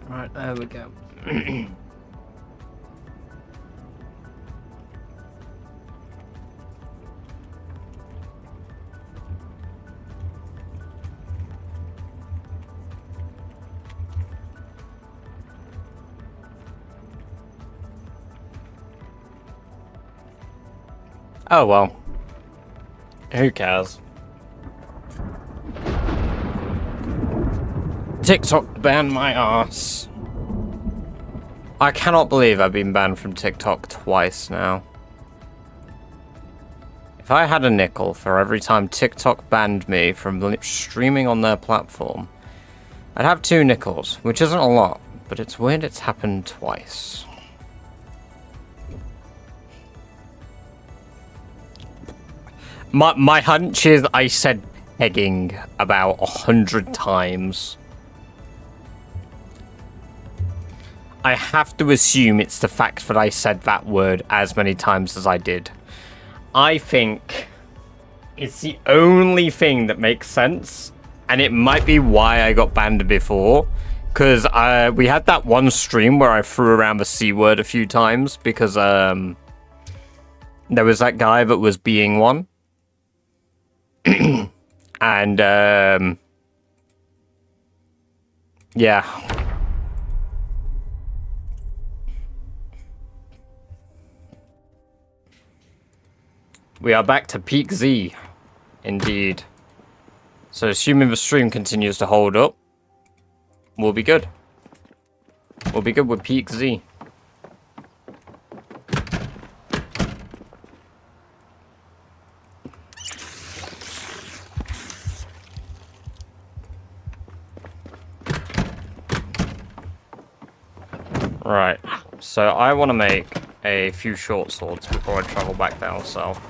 Right, there we go. Oh well. Who cares? TikTok banned my ass. I cannot believe I've been banned from TikTok twice now. If I had a nickel for every time TikTok banned me from streaming on their platform, I'd have 2 nickels, which isn't a lot, but it's weird it's happened twice. My hunch is I said pegging about 100 times. I have to assume it's the fact that I said that word as many times as I did. I think it's the only thing that makes sense, and it might be why I got banned before, because we had that one stream where I threw around the C word a few times, because there was that guy that was being one. And, yeah. We are back to peak Z, indeed. So assuming the stream continues to hold up, we'll be good. We'll be good with peak Z. Right, so I want to make a few short swords before I travel back down south.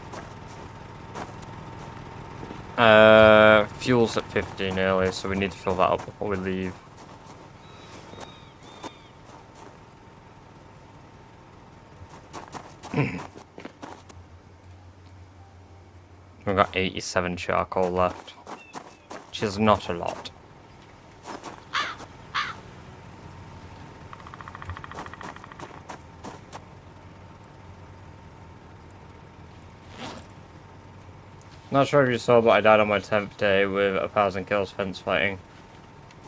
Fuel's at 15 early, so we need to fill that up before we leave. We've got 87 charcoal left, which is not a lot. Not sure if you saw, but I died on my 10th day with 1,000 kills fence fighting.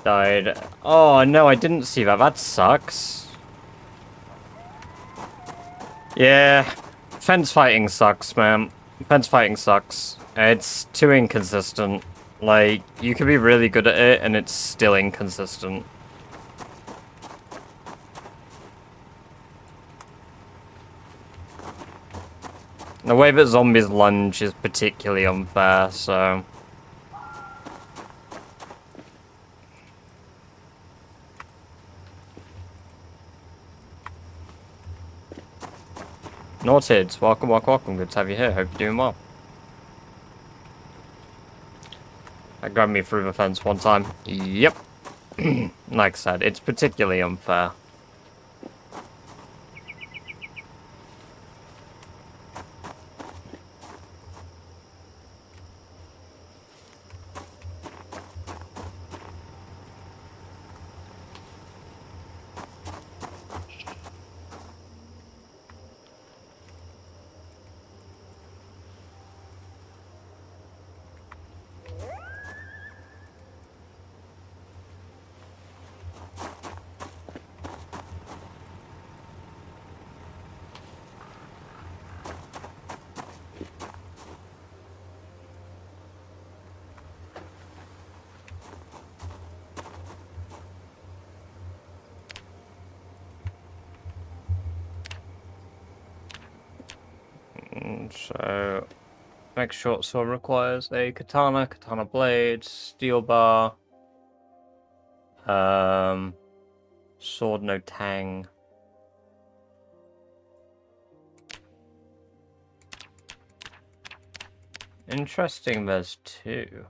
Died. Oh, no, I didn't see that. That sucks. Yeah, fence fighting sucks, man. Fence fighting sucks. It's too inconsistent. Like, you can be really good at it, and it's still inconsistent. The way that zombies lunge is particularly unfair, so... Nortids, welcome, welcome, welcome. Good to have you here. Hope you're doing well. That grabbed me through the fence one time. Yep. Like I said, it's particularly unfair. So, next short sword requires a katana, katana blade, steel bar, sword no tang. Interesting, there's 2.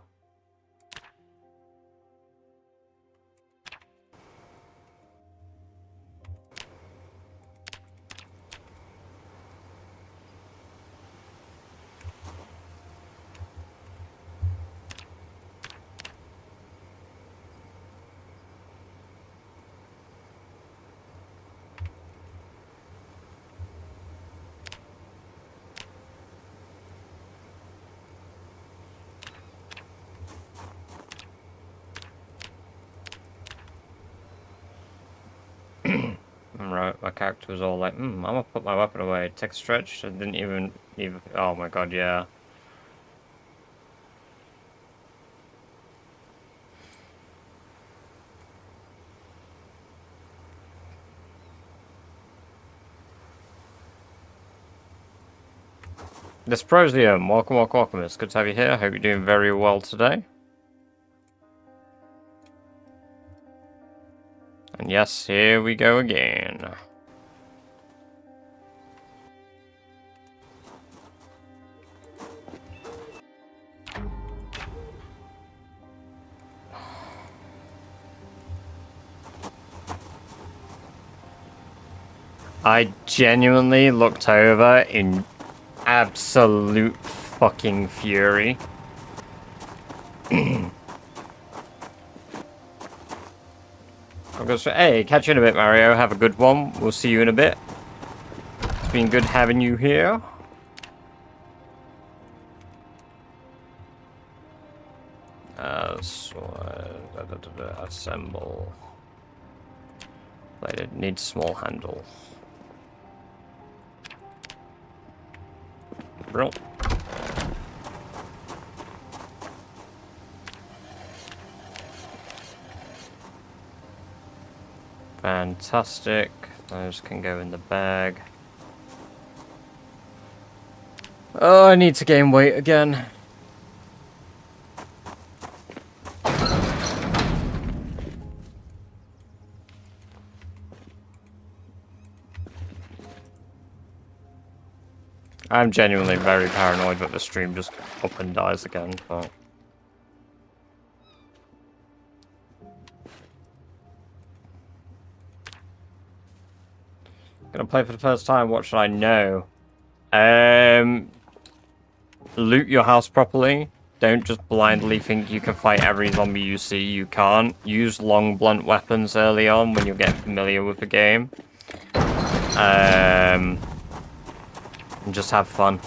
my character was all like, I'm gonna put my weapon away, take a stretch, and didn't even, oh my god, yeah. Dysprosium, welcome, welcome, welcome. It's good to have you here. I hope you're doing very well today. And yes, here we go again. I genuinely looked over in absolute fucking fury. I'm gonna say, hey, catch you in a bit, Mario. Have a good one. We'll see you in a bit. It's been good having you here. Assemble. But it needs small handle. Brilliant. Fantastic. Those can go in the bag. Oh, I need to gain weight again. I'm genuinely very paranoid that the stream just up and dies again, but... Gonna play for the first time, what should I know? Loot your house properly. Don't just blindly think you can fight every zombie you see. You can't. Use long blunt weapons early on when you get familiar with the game. And just have fun.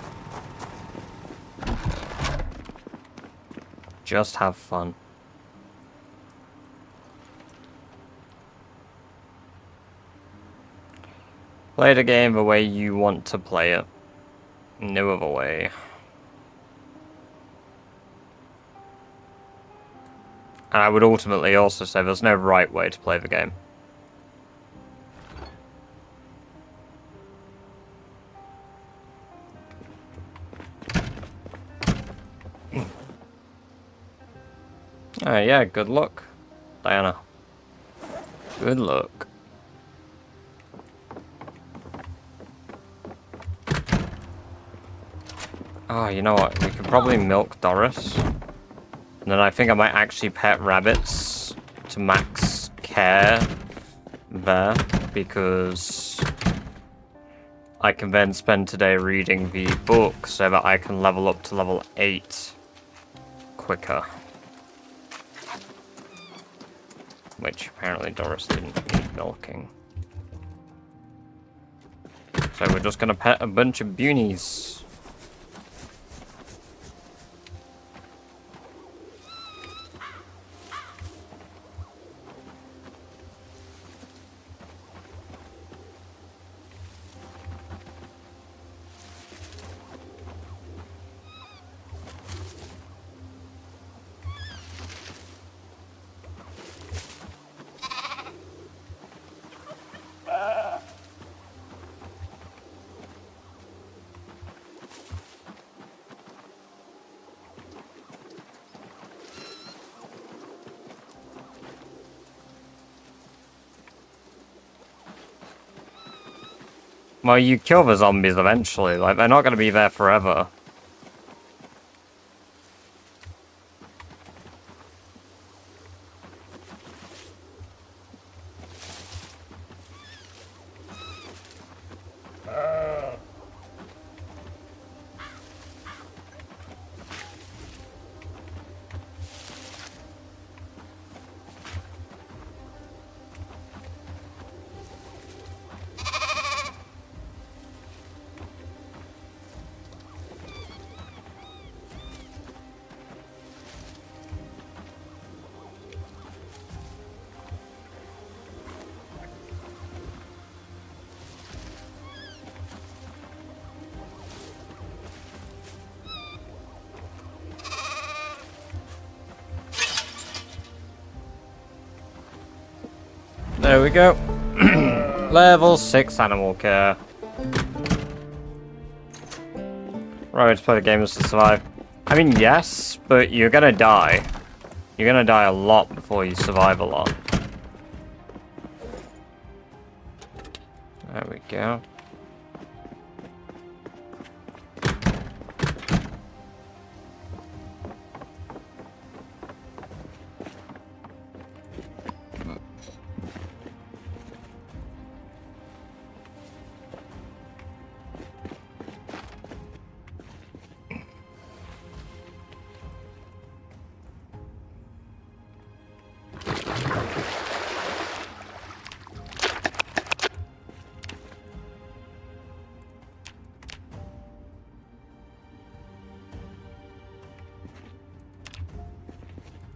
Just have fun. Play the game the way you want to play it. No other way. And I would ultimately also say there's no right way to play the game. Yeah, good luck, Diana. Good luck. Oh, you know what? We could probably milk Doris. And then I think I might actually pet rabbits to max care there, because I can then spend today reading the book so that I can level up to level 8 quicker. Which apparently Doris didn't need milking. So we're just gonna pet a bunch of boonies. Well, you kill the zombies eventually, like, they're not going to be there forever. There we go. Level 6 animal care. Right, to play the game is to survive. I mean, yes, but you're gonna die. You're gonna die a lot before you survive a lot. There we go.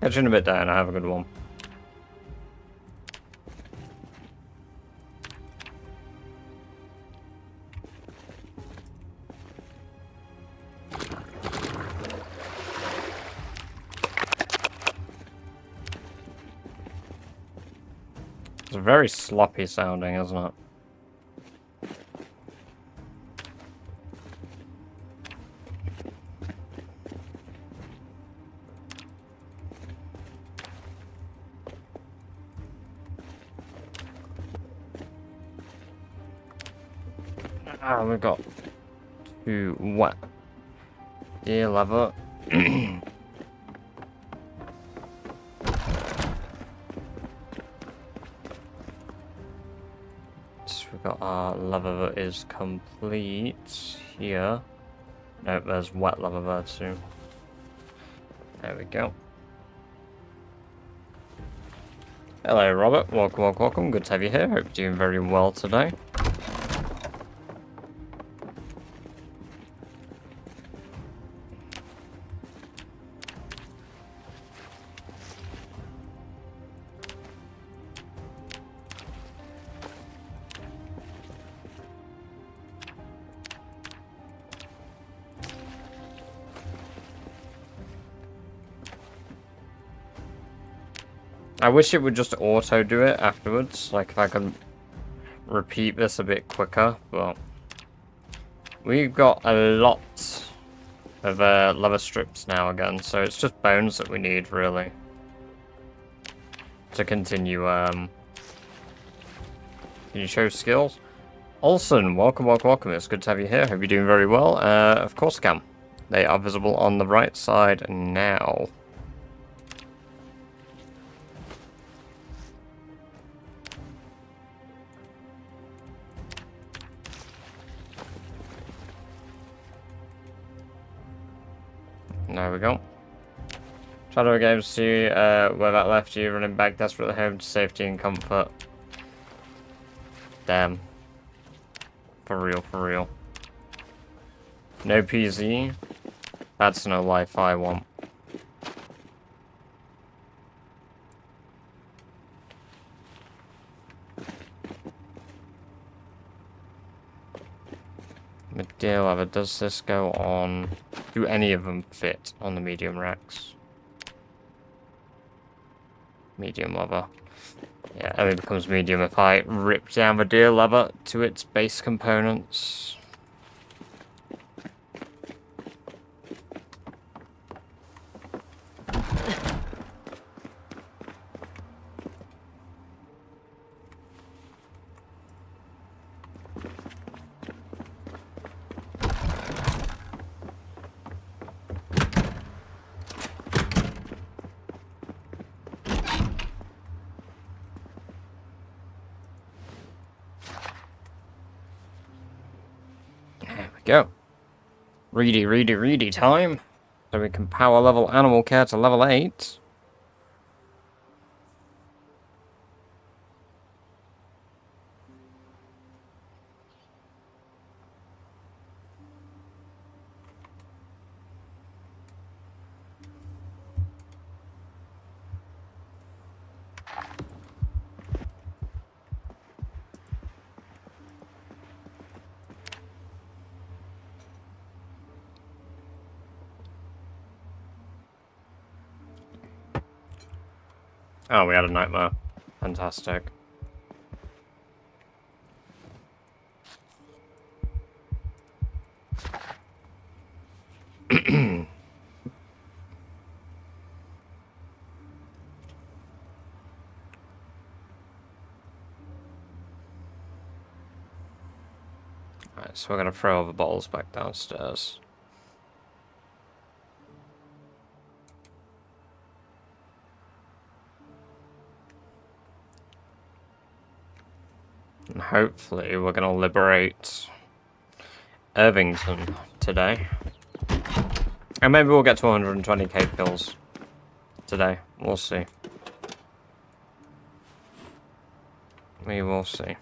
Catch you in a bit, Diana. Have a good one. It's very sloppy sounding, isn't it? Ah, we've got 2 wet deer leather. So we've got our leather that is complete here. Nope, there's wet leather there too. There we go. Hello, Robert. Welcome, welcome, welcome. Good to have you here. Hope you're doing very well today. I wish it would just auto do it afterwards, like if I can repeat this a bit quicker, but we've got a lot of leather strips now again, so it's just bones that we need really to continue. Can you show skills? Olsen, welcome, welcome, welcome. It's good to have you here. Hope you're doing very well. Of course I can. They are visible on the right side now. There we go. Shadow Games to you, where that left you, running back desperately home to safety and comfort. Damn. For real, for real. No PZ. That's no life I want. Dear leather, does this go on? Do any of them fit on the medium racks? Medium leather. Yeah, it only becomes medium if I rip down the deer leather to its base components. Go. Ready time. So we can power level animal care to level 8. Oh, we had a nightmare. Fantastic. Right, so we're gonna throw all the bottles back downstairs. And hopefully we're gonna liberate Irvington today. And maybe we'll get to 120k kills today. We'll see. We will see.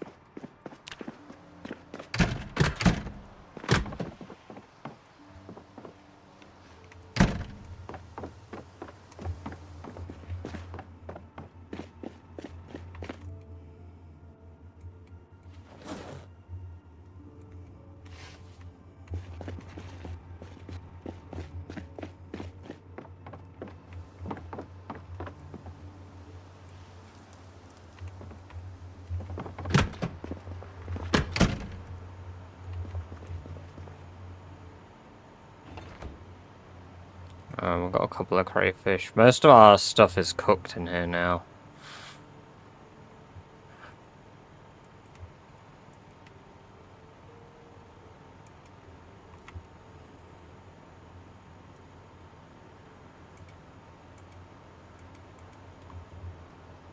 We've got a couple of crayfish. Most of our stuff is cooked in here now.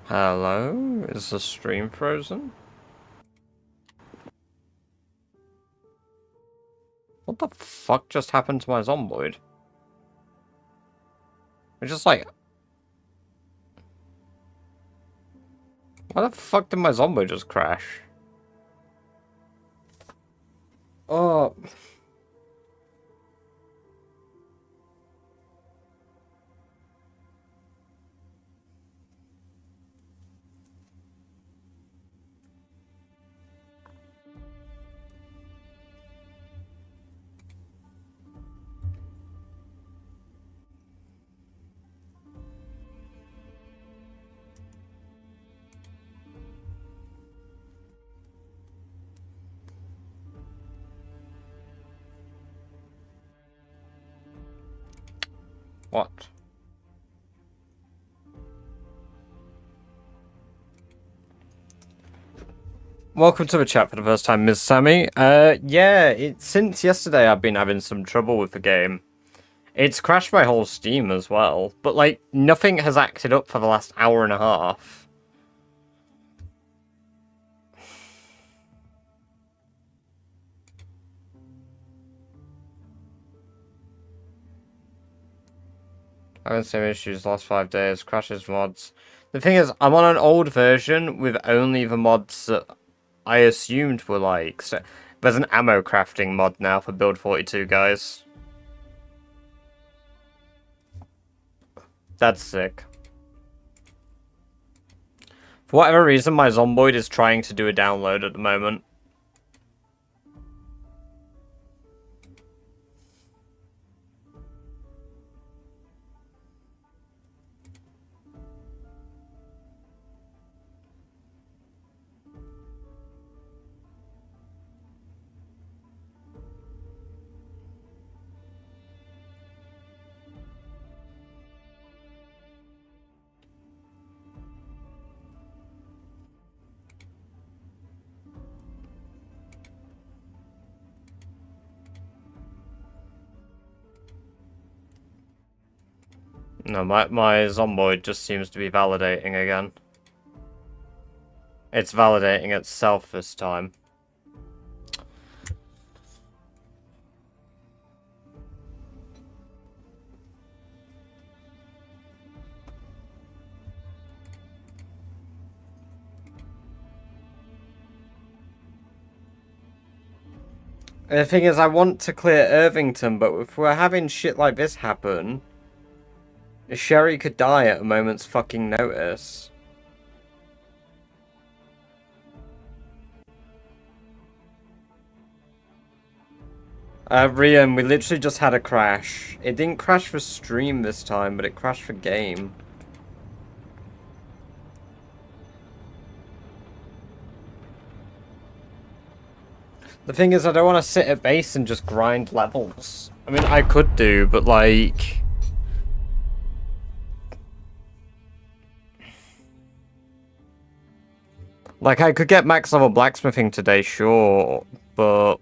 Hello? Is the stream frozen? What the fuck just happened to my zomboid? It's just like... Why the fuck did my zomboid just crash? Oh... What? Welcome to the chat for the first time, Ms. Sammy. Yeah, since yesterday I've been having some trouble with the game. It's crashed my whole Steam as well, but like, nothing has acted up for the last hour and a half. I've had same issues last 5 days, crashes mods. The thing is, I'm on an old version with only the mods that I assumed were like... So, there's an ammo crafting mod now for Build 42, guys. That's sick. For whatever reason, my zomboid is trying to do a download at the moment. No, my zomboid just seems to be validating again. It's validating itself this time. The thing is, I want to clear Irvington, but if we're having shit like this happen... Sherry could die at a moment's fucking notice. Rian, we literally just had a crash. It didn't crash for stream this time, but it crashed for game. The thing is, I don't want to sit at base and just grind levels. I mean, I could do, but like... Like, I could get max level blacksmithing today, sure, but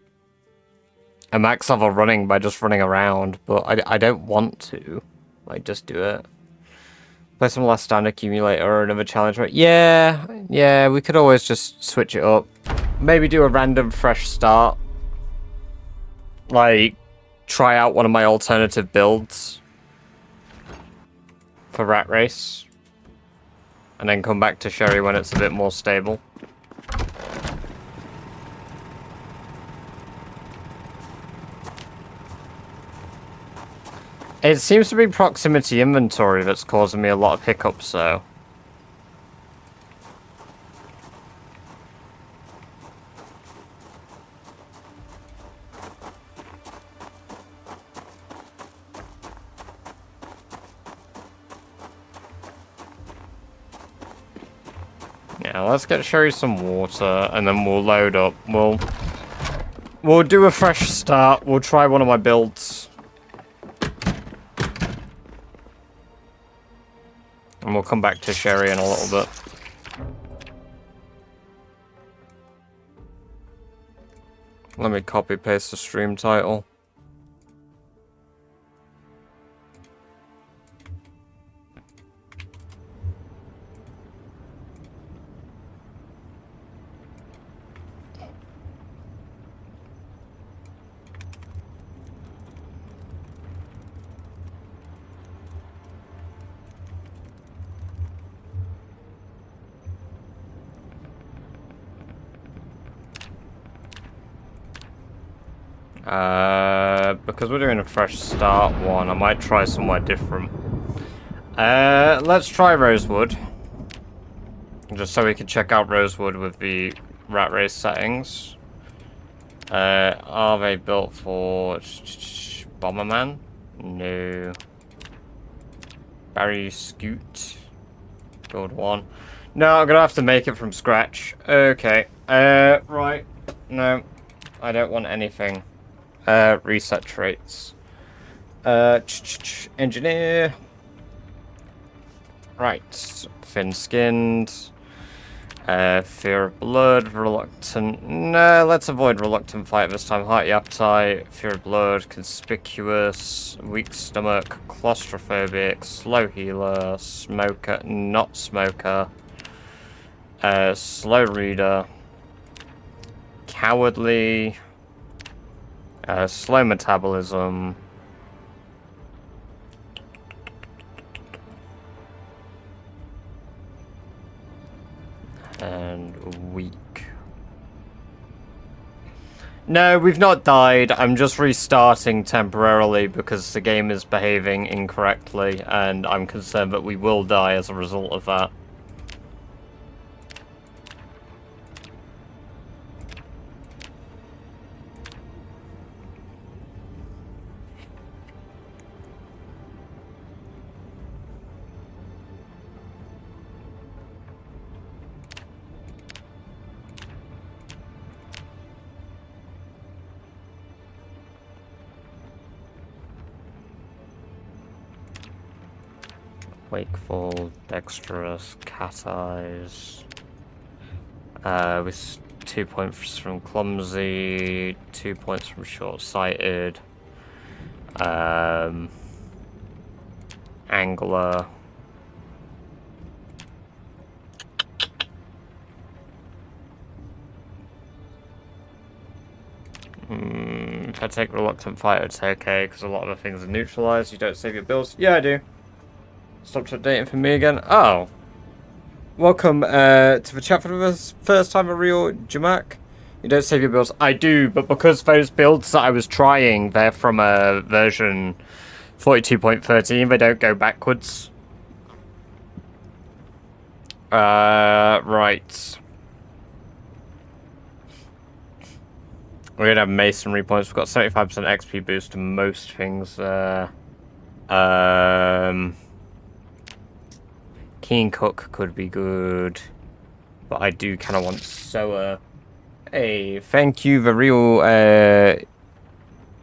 a max level running by just running around, but I don't want to. Like, just do it. Play some last stand accumulator or another challenge. Yeah, we could always just switch it up. Maybe do a random fresh start. Like, try out one of my alternative builds for Rat Race. And then come back to Sherry when it's a bit more stable. It seems to be proximity inventory that's causing me a lot of hiccups, though. Yeah, let's get Sherry some water, and then we'll load up. We'll do a fresh start. We'll try one of my builds. And we'll come back to Sherry in a little bit. Let me copy paste the stream title. Because we're doing a fresh start one, I might try somewhere different. Let's try Rosewood. Just so we can check out Rosewood with the Rat Race settings. Are they built for Bomberman? No. Barry Scoot. Build one. No, I'm gonna have to make it from scratch. Okay. Right. No. I don't want anything. Reset traits. Engineer. Right. Thin-skinned. Fear of blood. Reluctant. No, let's avoid reluctant fight this time. Hearty appetite. Fear of blood. Conspicuous. Weak stomach. Claustrophobic. Slow healer. Smoker. Not smoker. Slow reader. Cowardly. Slow metabolism. And weak. No, we've not died. I'm just restarting temporarily because the game is behaving incorrectly, and I'm concerned that we will die as a result of that. Wakeful, dexterous, cat eyes. With 2 points from clumsy, 2 points from short-sighted. Angler. If I take reluctant fighter, it's okay, because a lot of the things are neutralized. You don't save your bills. Yeah, I do. Stopped updating for me again. Oh. Welcome to the chat for the first time, a real Jamak. You don't save your builds. I do, but because those builds that I was trying, they're from a version 42.13, they don't go backwards. Right. We're gonna have masonry points. We've got 75% XP boost to most things there. Keen Cook could be good, but I do kind of want Sower. Hey, thank you, the real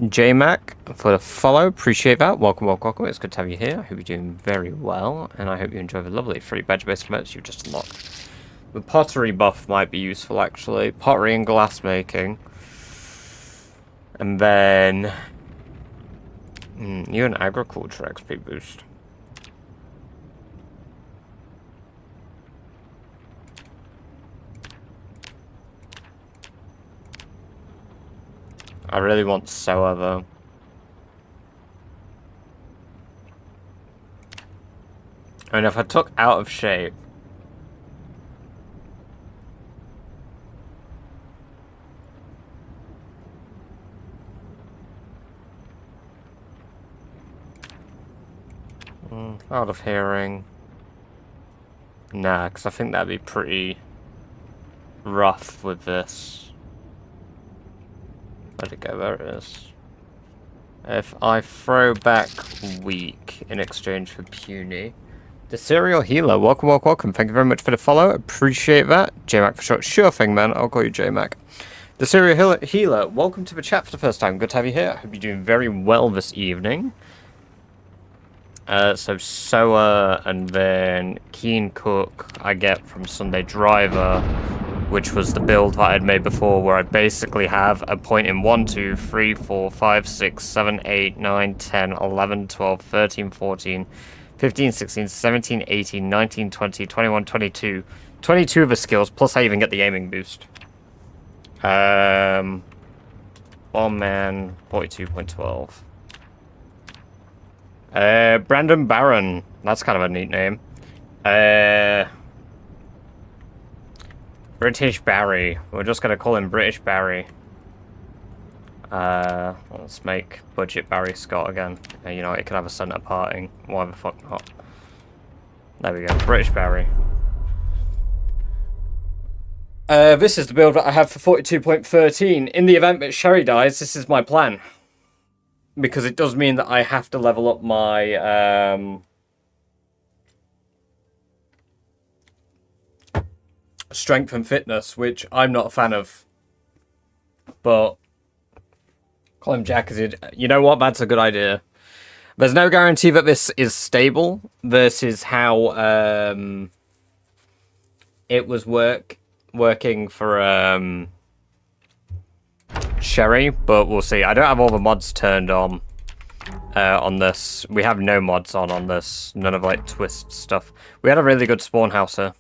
JMac, for the follow. Appreciate that. Welcome, welcome, welcome. It's good to have you here. I hope you're doing very well, and I hope you enjoy the lovely free badge-based emotes you've just unlocked. The pottery buff might be useful, actually. Pottery and glass making. And then... you an agriculture XP boost. I really want sower though. And if I took out of shape... out of hearing. Nah, because I think that'd be pretty rough with this. Where'd it go? There it is. If I throw back weak in exchange for puny. The serial healer, welcome, welcome, welcome. Thank you very much for the follow. Appreciate that. JMac for short. Sure thing, man. I'll call you JMac. The serial healer, welcome to the chat for the first time. Good to have you here. I hope you're doing very well this evening. So sower and then keen cook I get from Sunday Driver, which was the build that I'd made before, where I basically have a point in 1, 2, 3, 4, 5, 6, 7, 8, 9, 10, 11, 12, 13, 14, 15, 16, 17, 18, 19, 20, 21, 22. 22 of the skills, plus I even get the aiming boost. Bomb Man, 42.12. Brandon Barron. That's kind of a neat name. British Barry. We're just gonna call him British Barry. Let's make budget Barry Scott again. You know, it could have a centre parting. Why the fuck not? There we go. British Barry. This is the build that I have for 42.13. In the event that Sherry dies, this is my plan. Because it does mean that I have to level up my strength and fitness, which I'm not a fan of. But Colin Jack is it. You know what? That's a good idea. There's no guarantee that this is stable versus how it was working for Sherry, but we'll see. I don't have all the mods turned on this. We have no mods on this. None of like twist stuff. We had a really good spawn house here.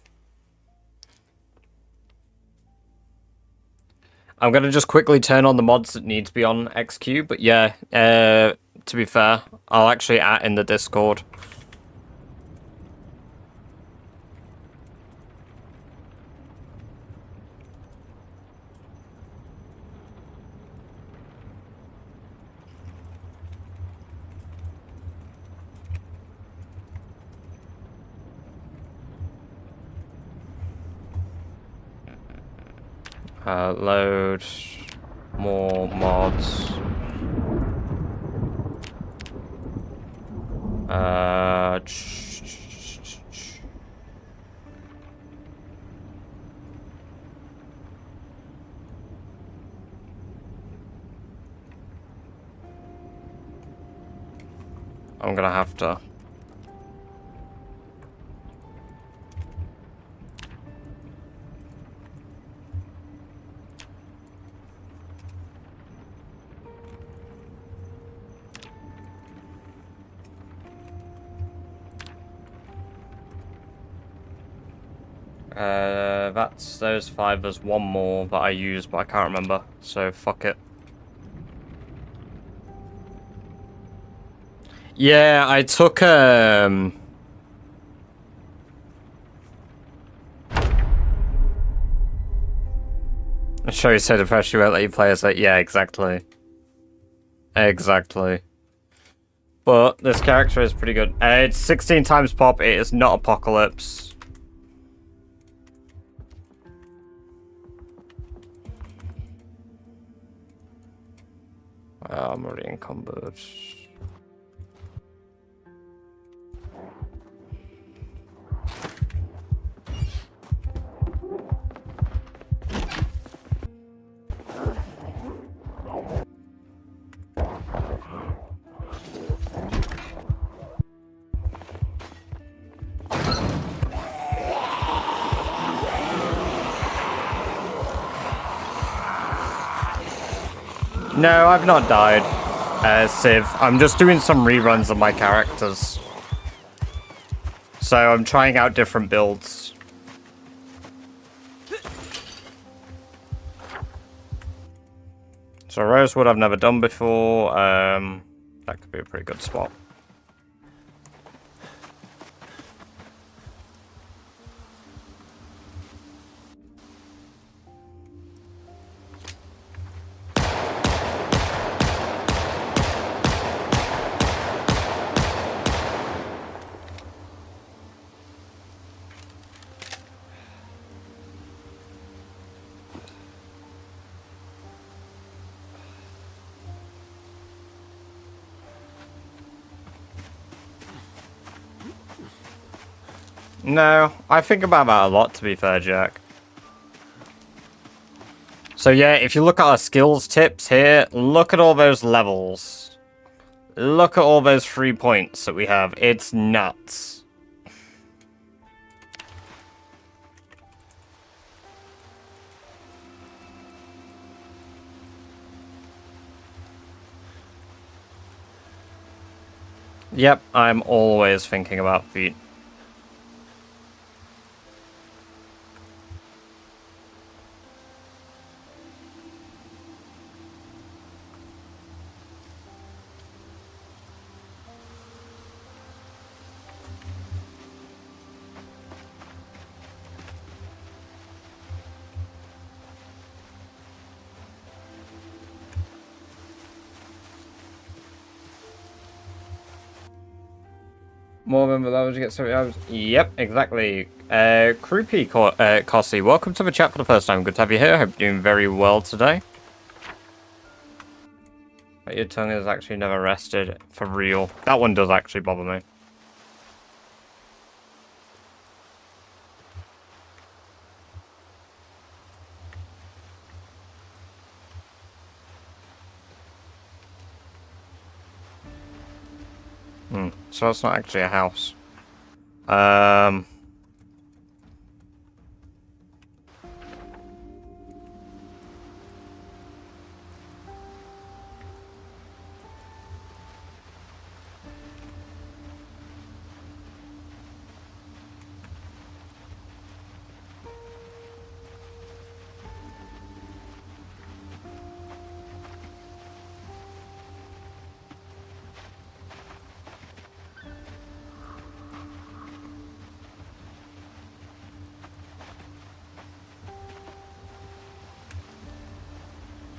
I'm gonna just quickly turn on the mods that need to be on XQ, but yeah, to be fair, I'll actually add in the Discord. Load more mods. I'm gonna have to. That's those 5. There's one more that I use, but I can't remember, so fuck it. Yeah, I took I'm sure you said the first you won't let you play as like, yeah, exactly. Exactly. But this character is pretty good. It's 16 times pop, it is not Apocalypse. I'm already encumbered. No, I've not died, Civ. I'm just doing some reruns of my characters. So I'm trying out different builds. So Rosewood I've never done before. That could be a pretty good spot. No, I think about that a lot, to be fair, Jack. So yeah, if you look at our skills tips here, look at all those levels. Look at all those 3 points that we have. It's nuts. Yep, I'm always thinking about feet. More than the levels you get 70 hours. Yep, exactly. Creepy Cossie, welcome to the chat for the first time. Good to have you here. Hope you're doing very well today. But your tongue is actually never rested. For real. That one does actually bother me. So it's not actually a house.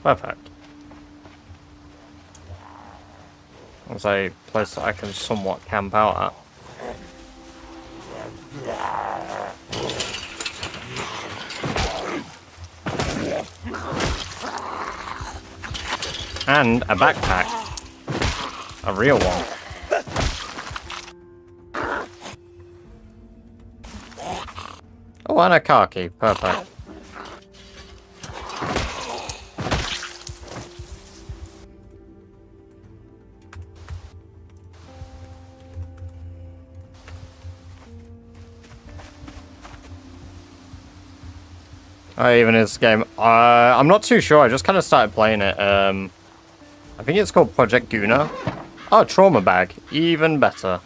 Perfect. That's a place that I can somewhat camp out at. And a backpack. A real one. Oh, and a car key. Perfect. Even this game, I'm not too sure. I just kind of started playing it. I think it's called Project Guna. Oh, trauma bag, even better.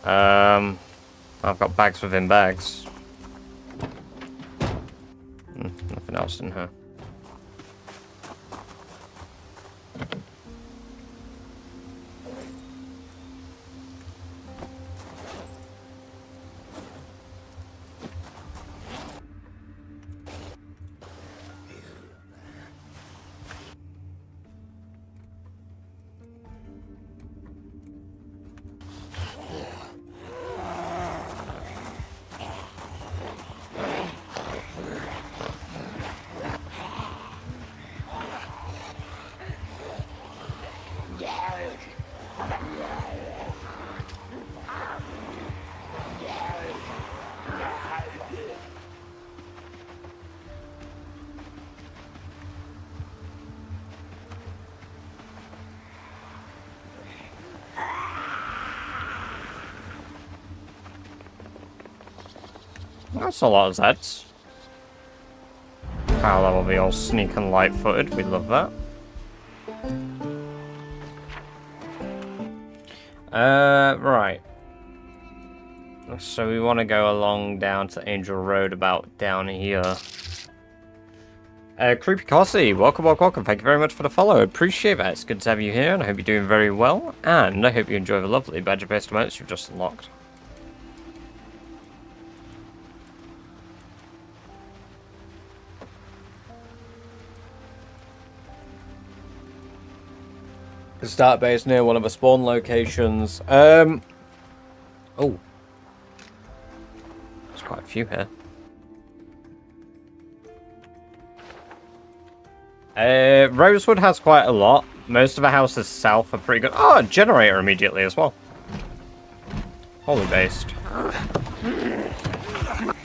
I've got bags within bags. Nothing else in here. That's a lot of Zeds. How that will be all sneak and light-footed. We love that. Right. So we want to go along down to Angel Road about down here. Creepy Cossie, welcome, welcome, welcome. Thank you very much for the follow. Appreciate that. It's good to have you here, and I hope you're doing very well. And I hope you enjoy the lovely badger-based emotes you've just unlocked. The start base near one of the spawn locations. Oh. There's quite a few here. Rosewood has quite a lot. Most of the houses south are pretty good. Oh, a generator immediately as well. Holy based.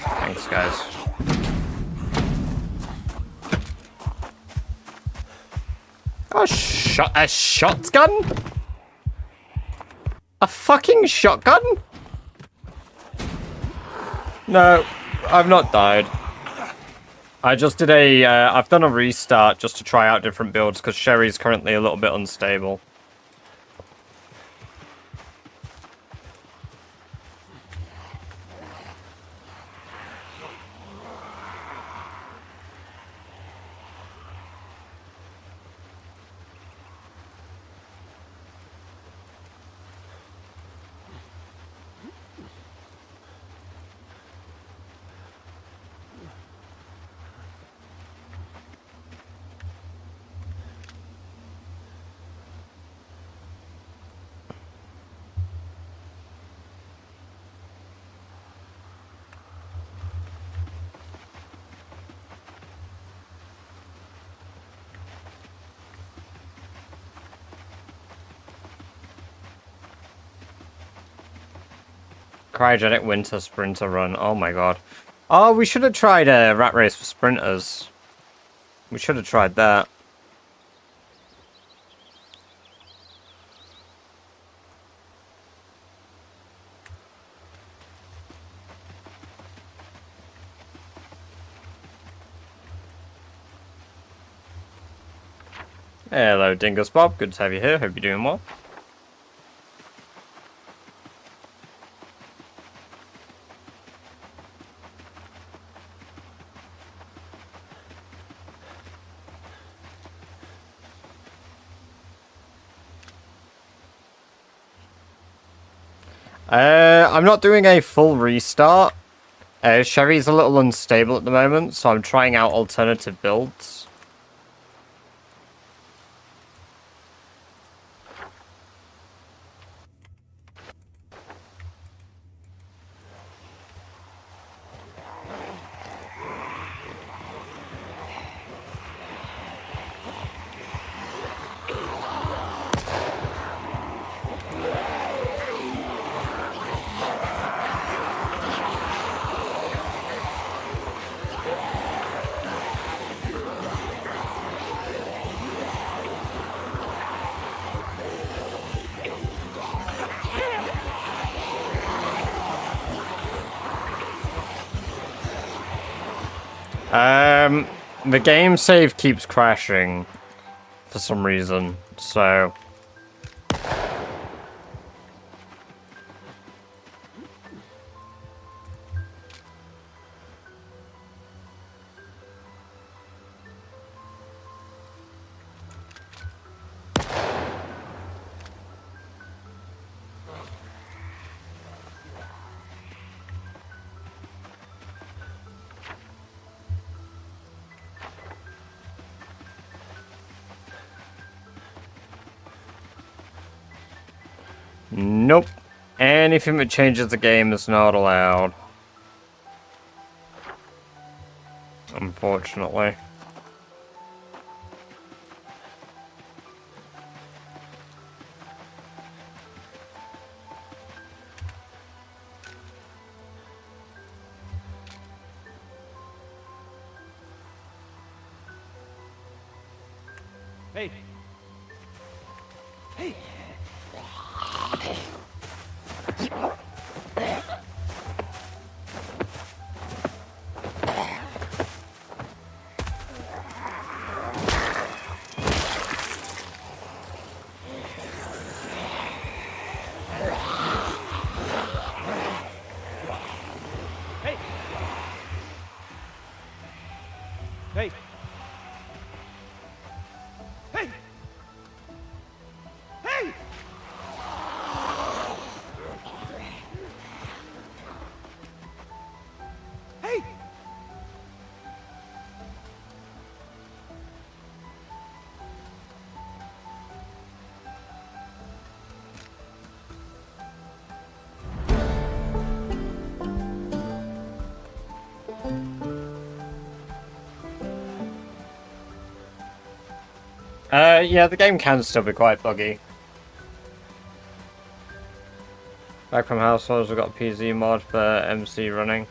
Thanks, guys. Oh, a shotgun? A fucking shotgun? No, I've not died. I just did I've done a restart just to try out different builds because Sherry's currently a little bit unstable. Cryogenic winter sprinter run. Oh my god. Oh, we should have tried a rat race for sprinters. We should have tried that. Hello, Dingus Bob. Good to have you here. Hope you're doing well. I'm not doing a full restart. Sherry's a little unstable at the moment, so I'm trying out alternative builds. The game save keeps crashing for some reason, so... Nope. Anything that changes the game is not allowed. Unfortunately. Hey. Hey. Hey! Hey! Hey! Hey! Yeah, the game can still be quite buggy. Back from households, we've got a PZ mod for MC running.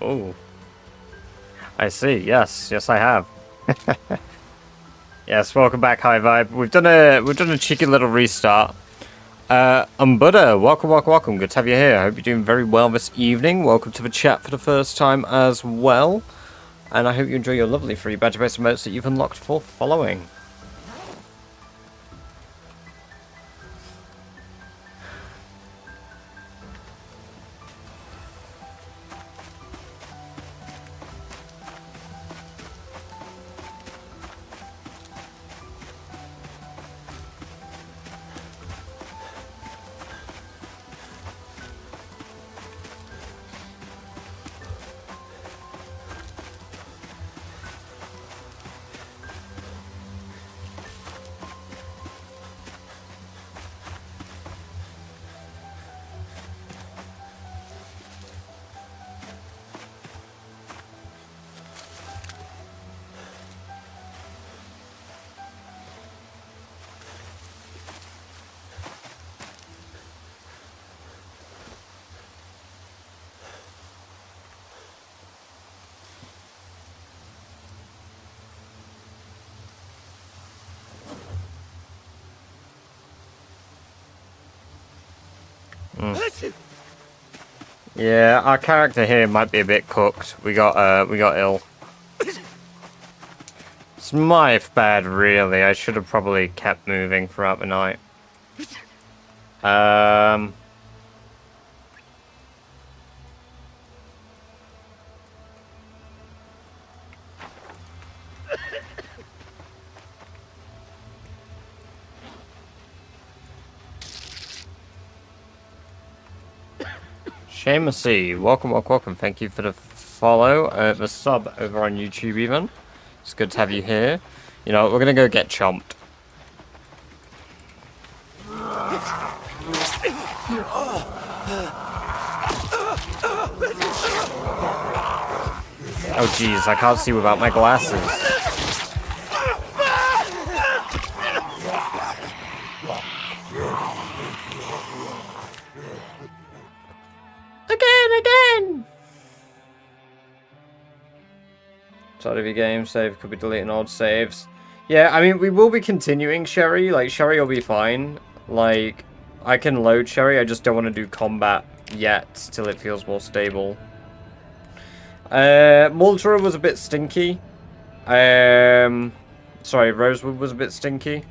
Oh, I see. Yes, yes, I have. Yes, welcome back, High Vibe. We've done a cheeky little restart. Buddha, welcome. Good to have you here. I hope you're doing very well this evening. Welcome to the chat for the first time as well. And I hope you enjoy your lovely free badge-based emotes that you've unlocked for following. Yeah, our character here might be a bit cooked. We got ill. It's my bad, really. I should have probably kept moving throughout the night. Seamusy, welcome. Thank you for the follow, the sub over on YouTube even. It's good to have you here. You know, we're gonna go get chomped. Oh jeez, I can't see without my glasses. Again! Start of your game, save, could be deleting old saves. Yeah, I mean, we will be continuing Sherry. Like, Sherry will be fine. Like, I can load Sherry, I just don't want to do combat yet, till it feels more stable. Muldra was a bit stinky. Sorry, Rosewood was a bit stinky.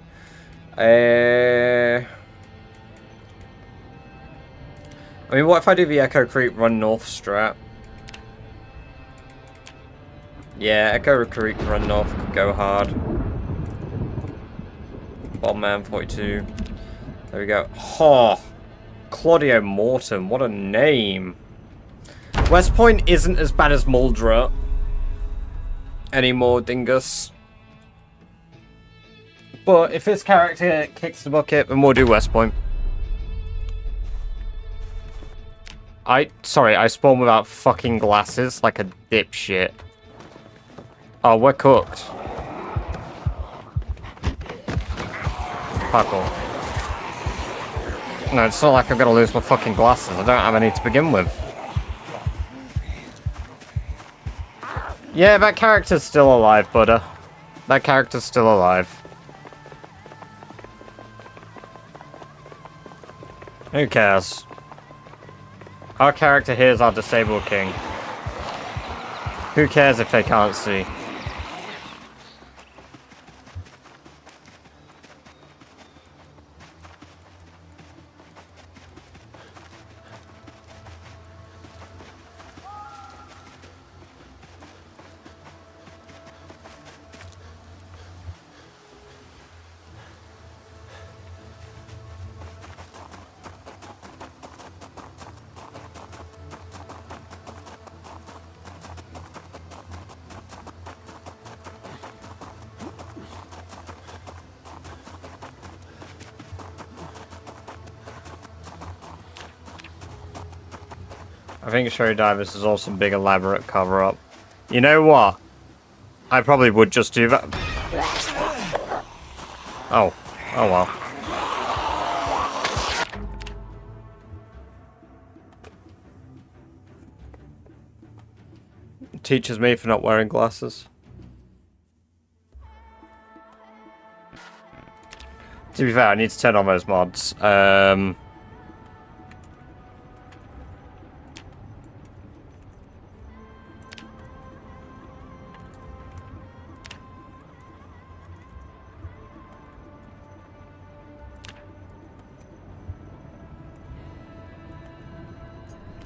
I mean, what if I do the Echo Creek Run North strat? Yeah, Echo Creek Run North could go hard. Bombman 42. There we go. Oh, Claudio Morton, what a name. West Point isn't as bad as Muldra anymore, Dingus. But if his character kicks the bucket, then we'll do West Point. Sorry, I spawned without fucking glasses like a dipshit. Oh, we're cooked. Fuck all. No, it's not like I'm gonna lose my fucking glasses. I don't have any to begin with. Yeah, that character's still alive, Buddha. That character's still alive. Who cares? Our character here is our disabled king. Who cares if they can't see? I think Sherry Divers is also a big elaborate cover-up. You know what? I probably would just do that. Oh. Oh well. It teaches me for not wearing glasses. To be fair, I need to turn on those mods.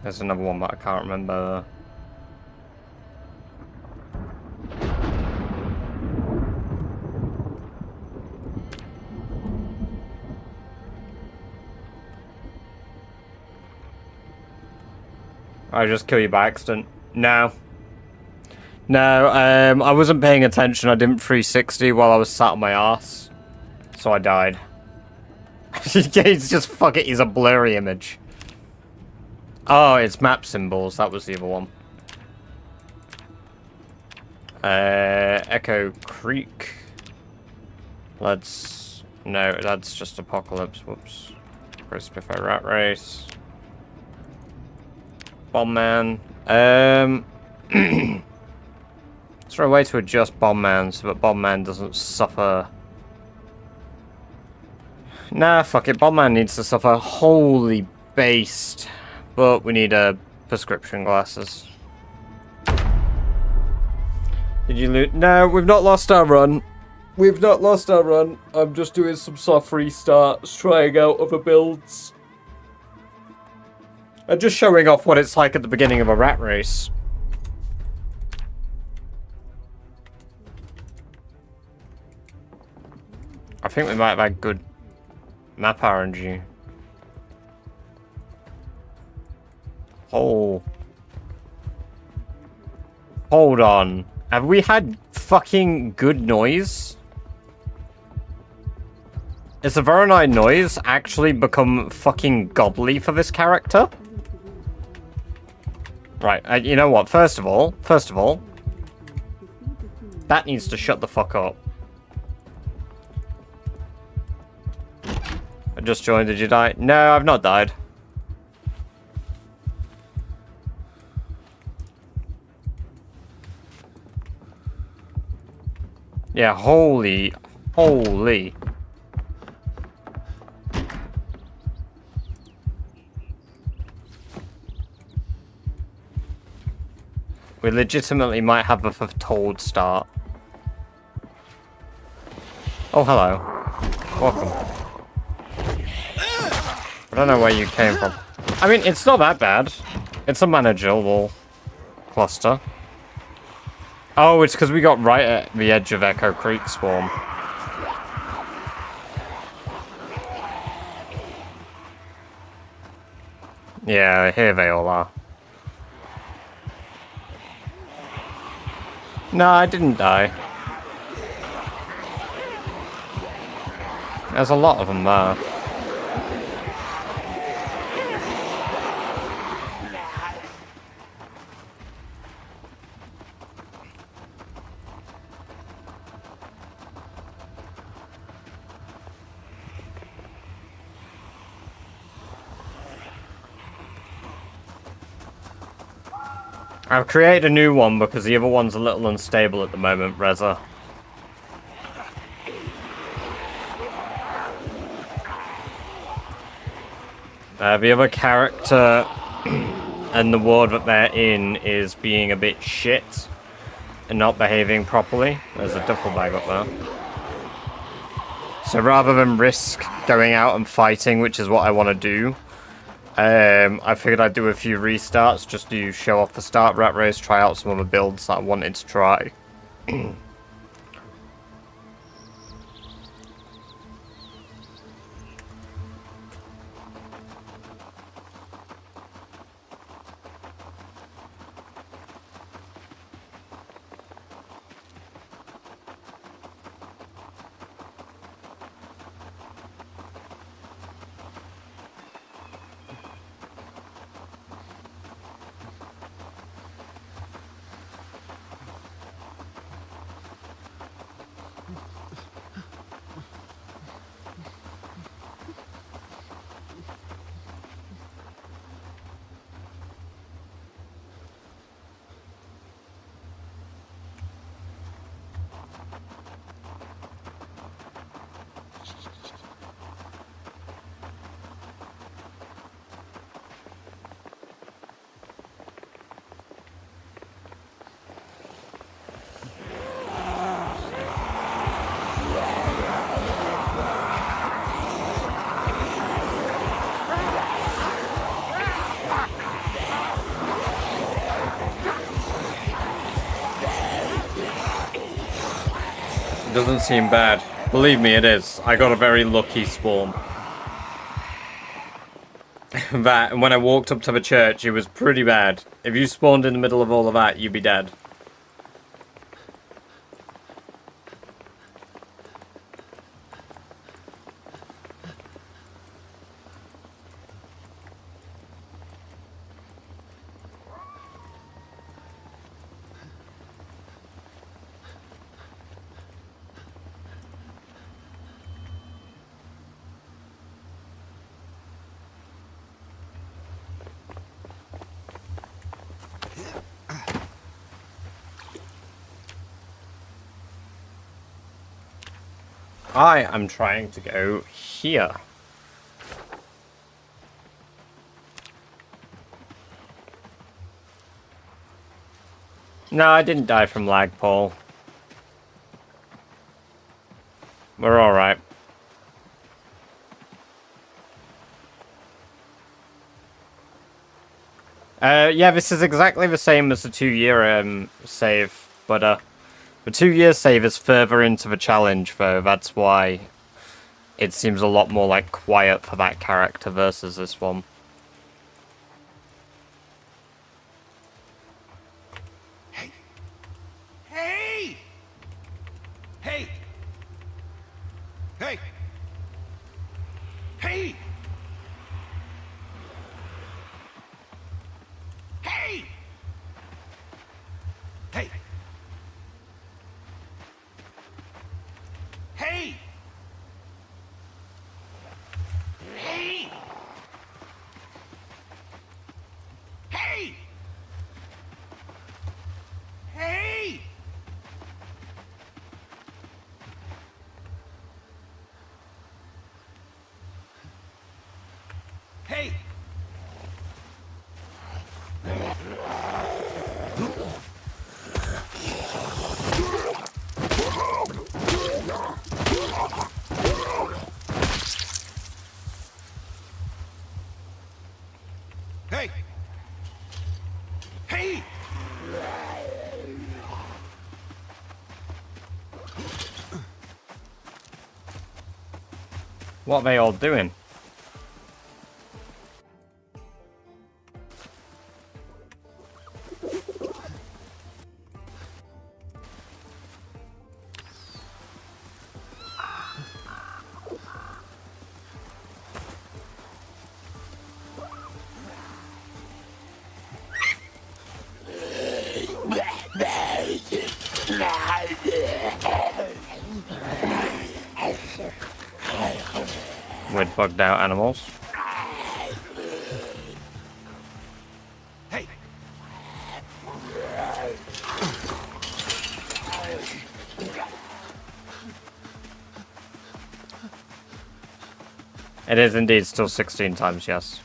There's another one that I can't remember. I just kill you by accident. No. No, I wasn't paying attention. I didn't 360 while I was sat on my ass. So I died. It's just, fuck it, he's a blurry image. Oh, it's map symbols. That was the other one. Echo Creek. Let's... No, that's just Apocalypse. Whoops. Spiffo Rat Race. Bomb Man. Is there a way to adjust Bomb Man so that Bomb Man doesn't suffer? Nah, fuck it. Bomb Man needs to suffer. Holy based. But we need prescription glasses. Did you loot? No, we've not lost our run. We've not lost our run. I'm just doing some soft restarts, trying out other builds. I'm just showing off what it's like at the beginning of a rat race. I think we might have had good map RNG. Oh. Hold on. Have we had fucking good noise? Is the Voronoi noise actually become fucking godly for this character? Right, you know what? First of all, that needs to shut the fuck up. I just joined, did you die? No, I've not died. Yeah, holy. We legitimately might have a foretold start. Oh, hello. Welcome. I don't know where you came from. I mean, it's not that bad. It's a manageable cluster. Oh, it's because we got right at the edge of Echo Creek Swarm. Yeah, here they all are. No, I didn't die. There's a lot of them there. I've created a new one because the other one's a little unstable at the moment, Reza. The other character and the ward that they're in is being a bit shit and not behaving properly. There's a duffel bag up there. So rather than risk going out and fighting, which is what I want to do, I figured I'd do a few restarts just to show off the start rat race, try out some other builds that I wanted to try. Doesn't seem bad. Believe me, it is. I got a very lucky spawn. That, when I walked up to the church, it was pretty bad. If you spawned in the middle of all of that, you'd be dead. I am trying to go here. No, I didn't die from lag, Paul. We're alright. Yeah, this is exactly the same as the 2-year save, but the 2-year save is further into the challenge, though. That's why it seems a lot more like quiet for that character versus this one. Hey! Hey! Hey! Hey! Hey! Hey! Hey! Hey! Hey! Hey! Hey! Hey! Hey! Hey! What are they all doing? With bugged out animals. Hey! It is indeed still 16 times, yes.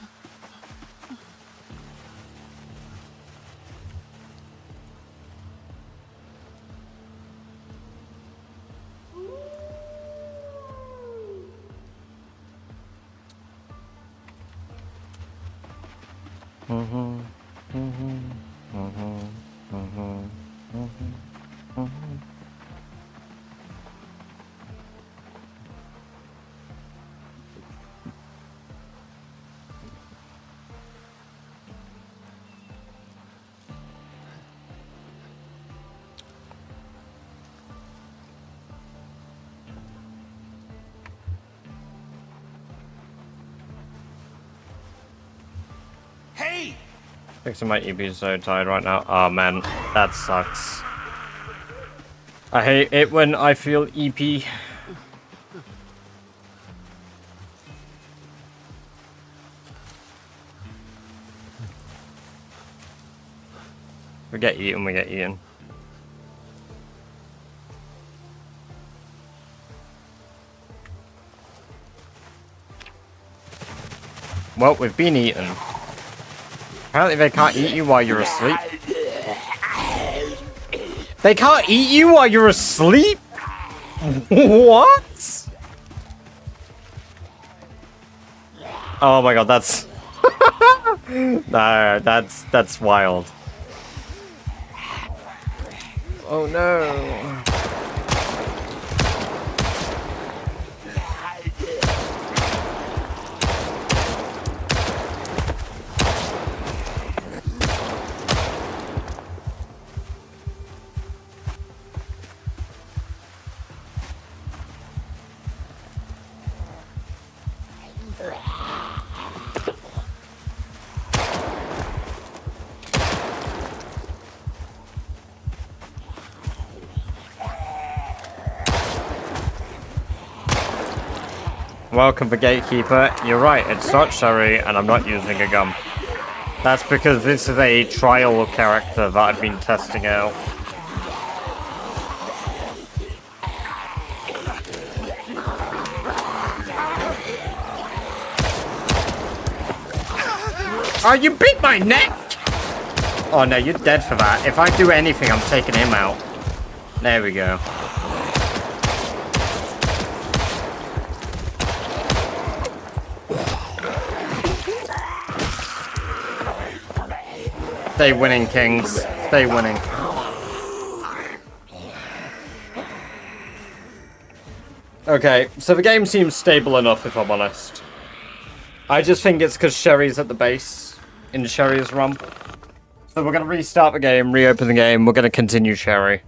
Hey! Fixing my EP is so tired right now. Oh man, that sucks. I hate it when I feel EP. We get eaten, we get eaten. Well, we've been eaten. Apparently they can't eat you while you're asleep. They can't eat you while you're asleep? What? Oh my god, that's... No, that's wild. Oh no. Welcome for Gatekeeper. You're right, it's not Sherry, and I'm not using a gun. That's because this is a trial character that I've been testing out. Oh, you bit my neck! Oh no, you're dead for that. If I do anything, I'm taking him out. There we go. Stay winning, Kings. Stay winning. Okay, so the game seems stable enough, if I'm honest. I just think it's because Sherry's at the base in Sherry's run. So we're going to restart the game, reopen the game. We're going to continue Sherry.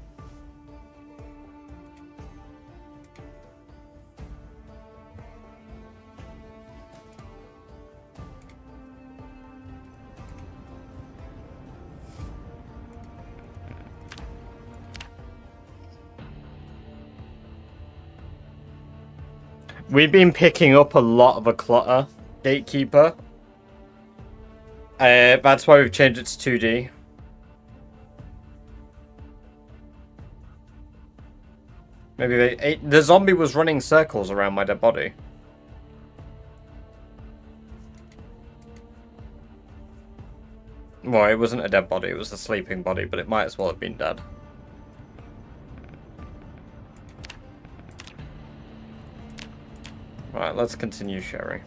We've been picking up a lot of a clutter, Gatekeeper. That's why we've changed it to 2D. Maybe the zombie was running circles around my dead body. Well, it wasn't a dead body, it was a sleeping body, but it might as well have been dead. Right, let's continue Sherry.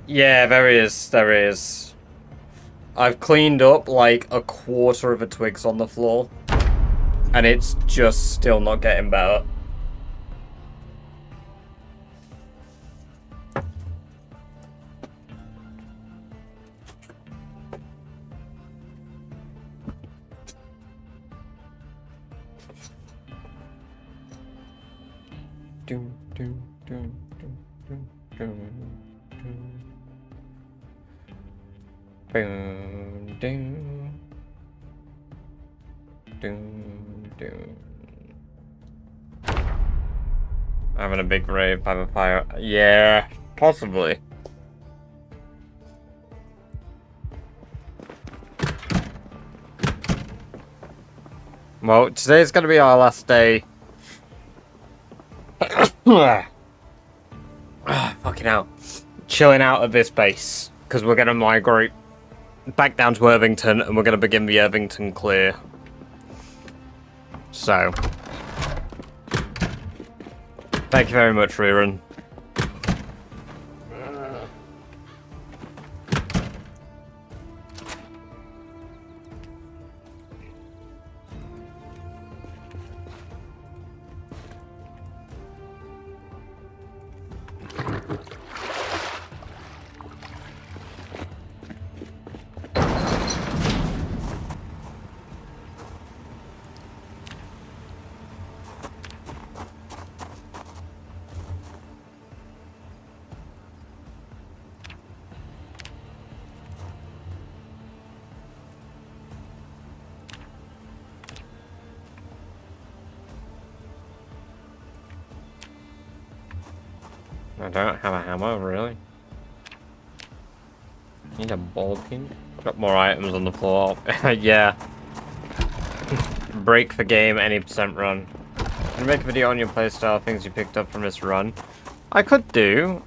Yeah, there is. There is. I've cleaned up like a quarter of the twigs on the floor. And it's just still not getting better. Having a big rave by the fire. Yeah, possibly. Well, today's gonna be our last day. Fucking hell. Chilling out at this base. Because we're gonna migrate back down to Irvington and we're gonna begin the Irvington clear. So. Thank you very much, Rerun. I don't have a hammer, really. Need a ball peen. Got more items on the floor. Yeah. Break the game, any percent run. Can you make a video on your playstyle, things you picked up from this run? I could do.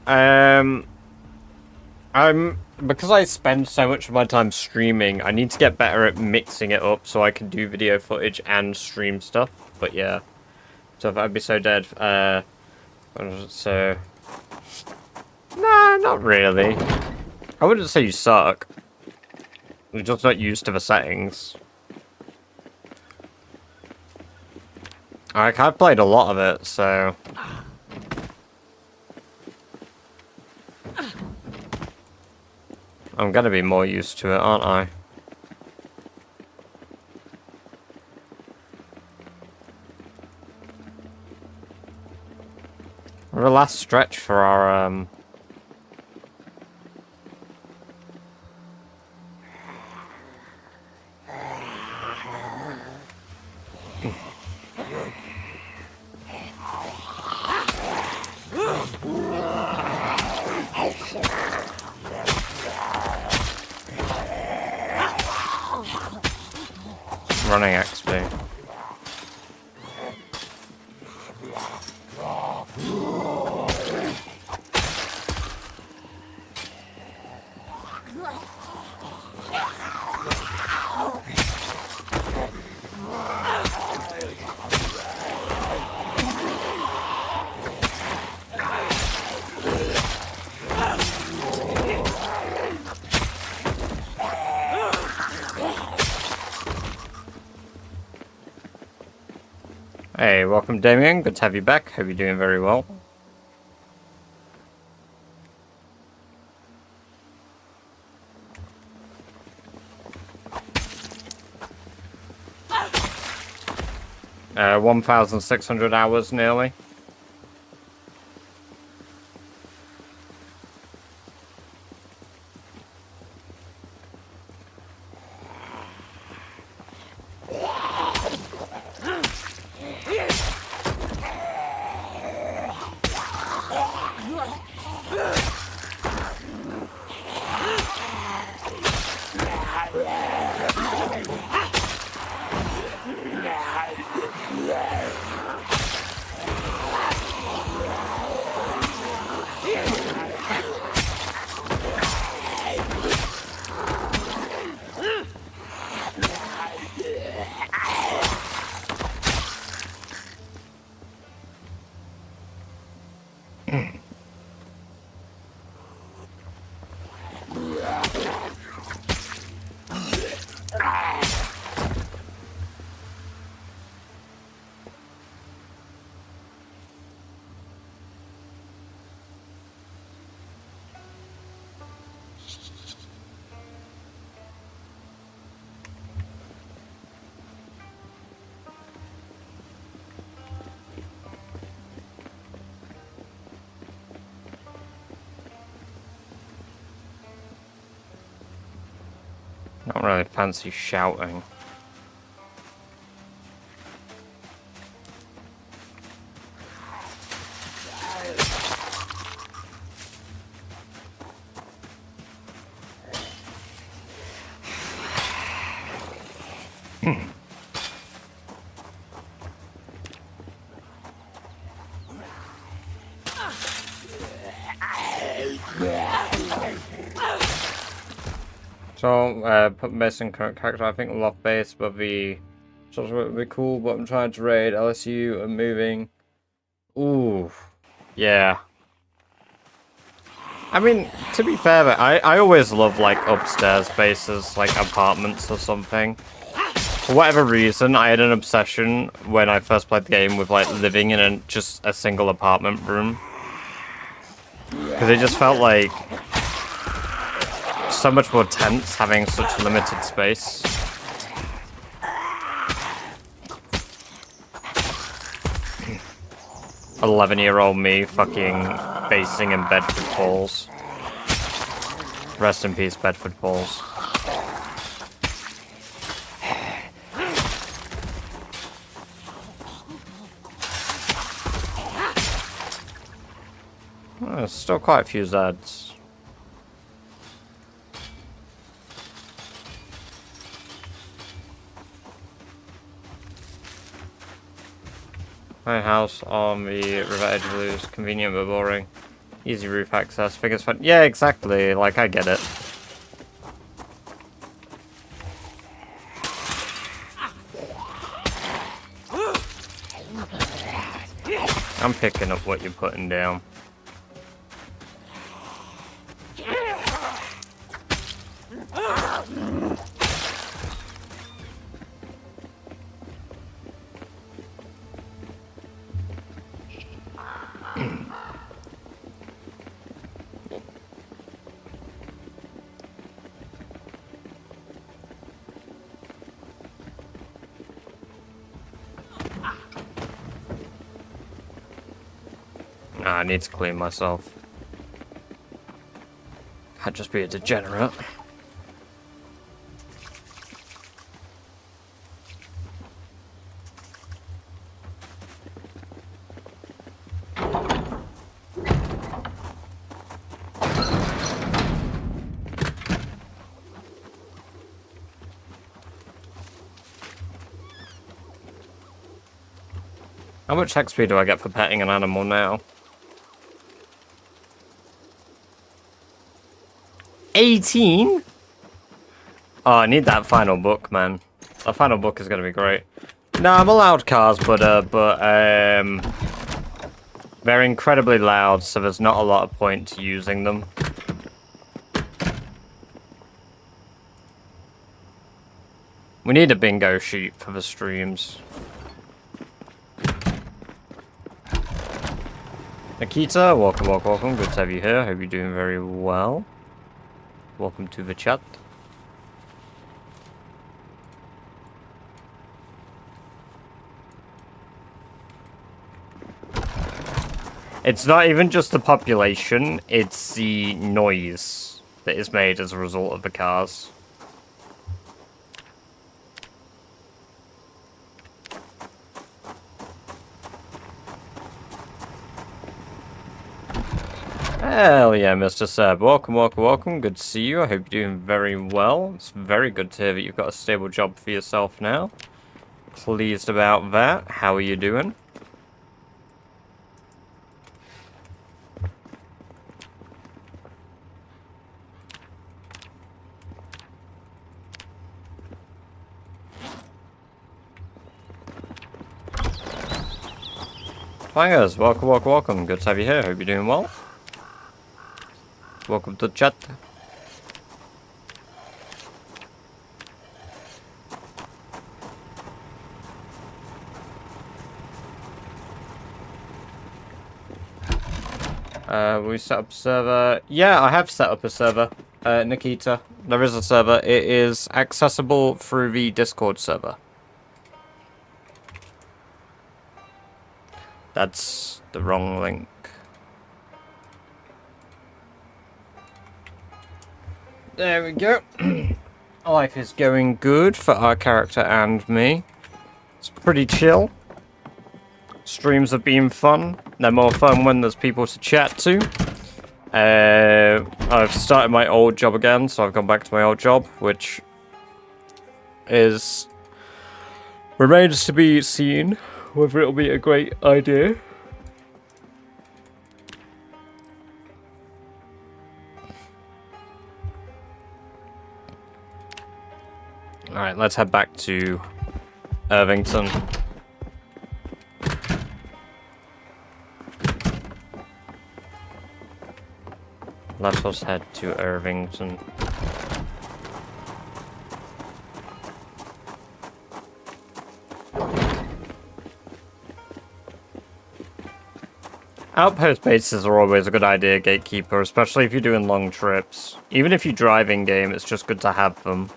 Because I spend so much of my time streaming, I need to get better at mixing it up so I can do video footage and stream stuff. But yeah. So if I'd be so dead, so... Nah, not really. I wouldn't say you suck. We're just not used to the settings. Like, I've played a lot of it, so... I'm gonna be more used to it, aren't I? We're the last stretch for our, Running XP. Hey, welcome Damien, good to have you back, hope you're doing very well. Uh, 1,600 hours nearly. Not really fancy shouting. So, put missing current character. I think loft base will be just would be cool, but I'm trying to raid LSU and moving. Ooh, yeah. I mean, to be fair, I always love like upstairs bases, like apartments or something. For whatever reason, I had an obsession when I first played the game with like living in just a single apartment room. Because it just felt like so much more tense having such limited space. "11-year-old me fucking basing in Bedford Falls. Rest in peace, Bedford Falls. Oh, there's still quite a few Zeds. My house on the river edge is convenient but boring. Easy roof access, figures fun. Yeah, exactly. Like, I get it. I'm picking up what you're putting down. I need to clean myself. Can't just be a degenerate. How much XP do I get for petting an animal now? 18? Oh, I need that final book, man. That final book is gonna be great. No, I'm allowed cars, but they're incredibly loud, so there's not a lot of point to using them. We need a bingo sheet for the streams. Nikita, welcome, welcome, welcome. Good to have you here. Hope you're doing very well. Welcome to the chat. It's not even just the population, it's the noise that is made as a result of the cars. Hell yeah, Mr. Seb. Welcome, welcome, welcome. Good to see you. I hope you're doing very well. It's very good to hear that you've got a stable job for yourself now. Pleased about that. How are you doing? Twangers, welcome, welcome, welcome. Good to have you here. Hope you're doing well. Welcome to the chat. We set up a server. Yeah, I have set up a server. Nikita, there is a server. It is accessible through the Discord server. That's the wrong link. There we go. Life is going good for our character and me. It's pretty chill. Streams have been fun. They're more fun when there's people to chat to. I've started my old job again, so I've gone back to my old job, which is remains to be seen whether it'll be a great idea. Alright, let's head back to Irvington. Let us head to Irvington. Outpost bases are always a good idea, Gatekeeper, especially if you're doing long trips. Even if you drive in-game, it's just good to have them.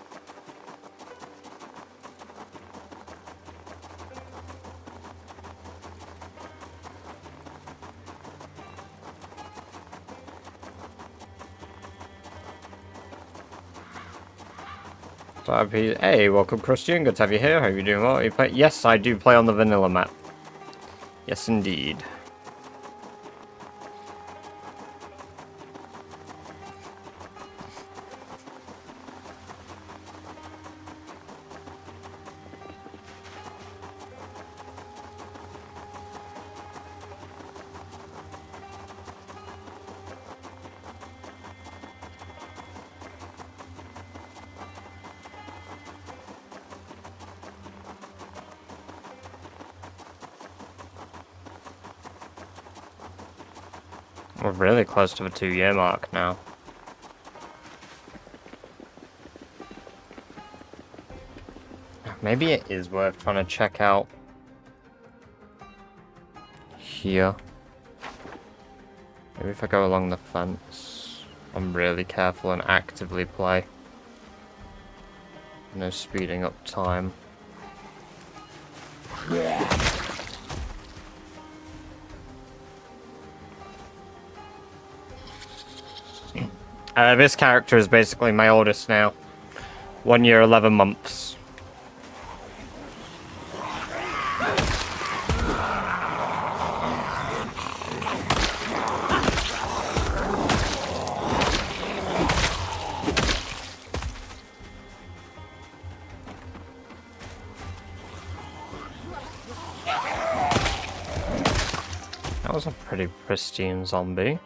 Hey, welcome Christian, good to have you here. Hope you're doing well. You play? Yes, I do play on the vanilla map. Yes, indeed. We're really close to the 2-year mark now. Maybe it is worth trying to check out here. Maybe if I go along the fence, I'm really careful and actively play. No speeding up time. This character is basically my oldest now. 1 year, 11 months. That was a pretty pristine zombie.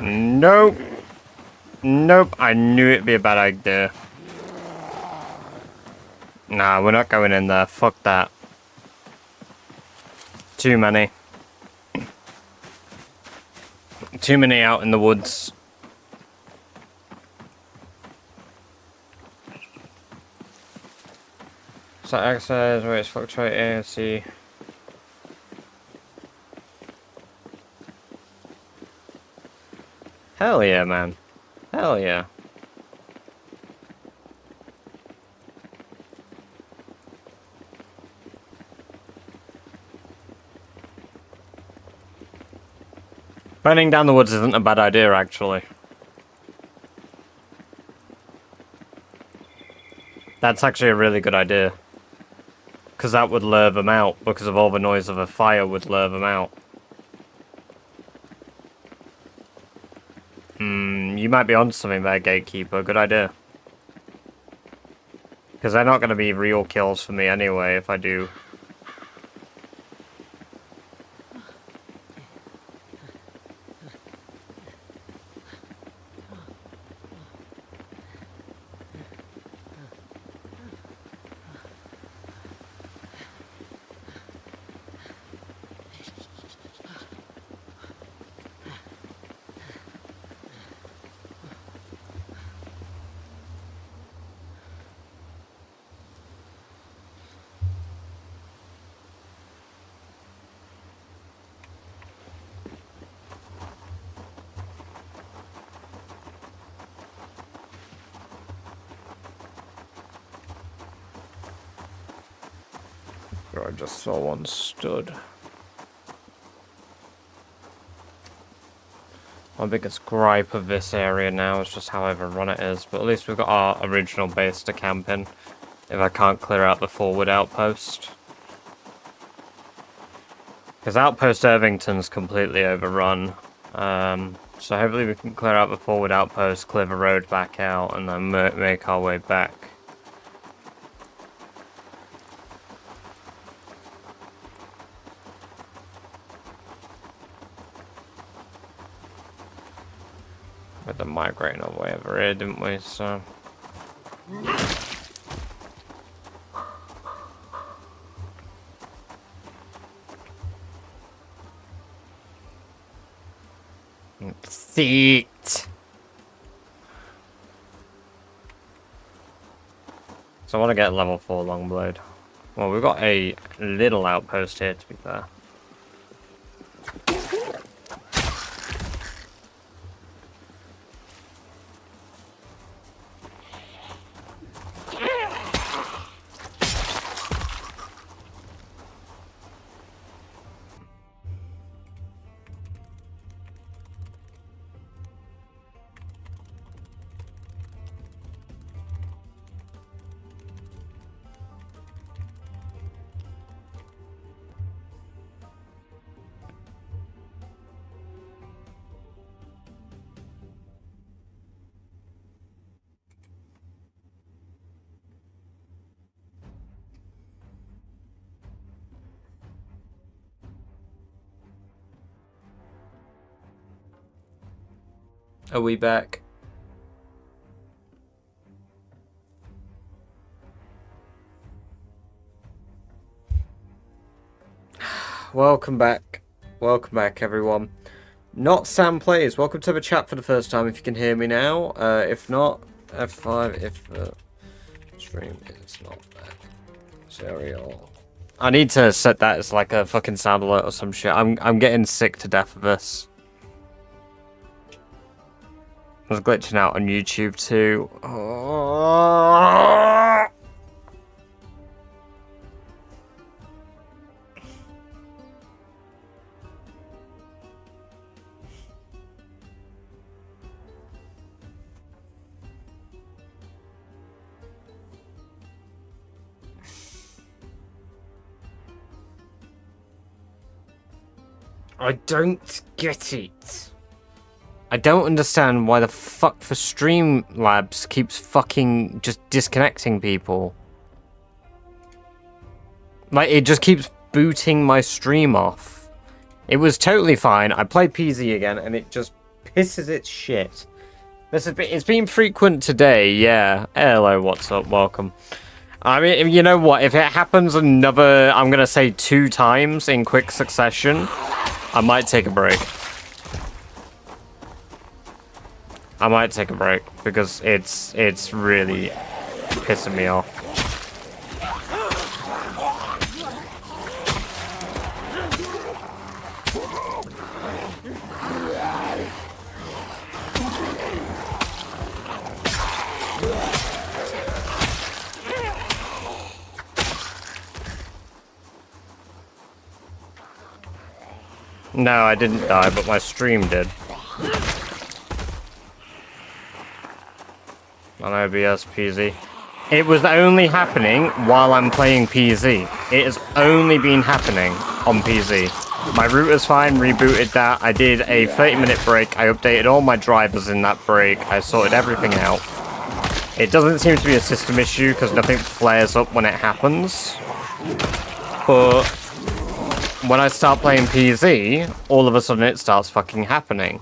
Nope. Nope, I knew it'd be a bad idea. Nah, we're not going in there. Fuck that. Too many. Too many out in the woods. So exercise where it's fluctuating, see. Hell yeah, man. Hell yeah. Burning down the woods isn't a bad idea, actually. That's actually a really good idea. Because that would lure them out, because of all the noise of a fire would lure them out. You might be onto something there, Gatekeeper. Good idea. Because they're not going to be real kills for me anyway, if I do. I just saw one stood. My biggest gripe of this area now is just how overrun it is, but at least we've got our original base to camp in if I can't clear out the forward outpost. Because Outpost Irvington's completely overrun, so hopefully we can clear out the forward outpost, clear the road back out, and then make our way back. With the migrating all the way over here, didn't we? So. Seat. So I want to get level 4 Longblade. Well, we've got a little outpost here, to be fair. Are we back? Welcome back. Welcome back, everyone. Not Sam Plays. Welcome to the chat for the first time, if you can hear me now. If not, F5 if the stream is not back. Serial. I need to set that as like a fucking sound alert or some shit. I'm getting sick to death of this. I was glitching out on YouTube too. Oh. I don't get it. I don't understand why the fuck the Streamlabs keeps fucking just disconnecting people. Like, it just keeps booting my stream off. It was totally fine. I played PZ again, and it just pisses its shit. It's been frequent today, yeah. Hello, what's up? Welcome. I mean, you know what? If it happens another, I'm gonna say 2 times in quick succession, I might take a break. I might take a break because it's really pissing me off. No, I didn't die, but my stream did. On OBS PZ. It was only happening while I'm playing PZ. It has only been happening on PZ. My router's fine, rebooted that. I did a 30-minute break. I updated all my drivers in that break. I sorted everything out. It doesn't seem to be a system issue because nothing flares up when it happens. But when I start playing PZ, all of a sudden it starts fucking happening.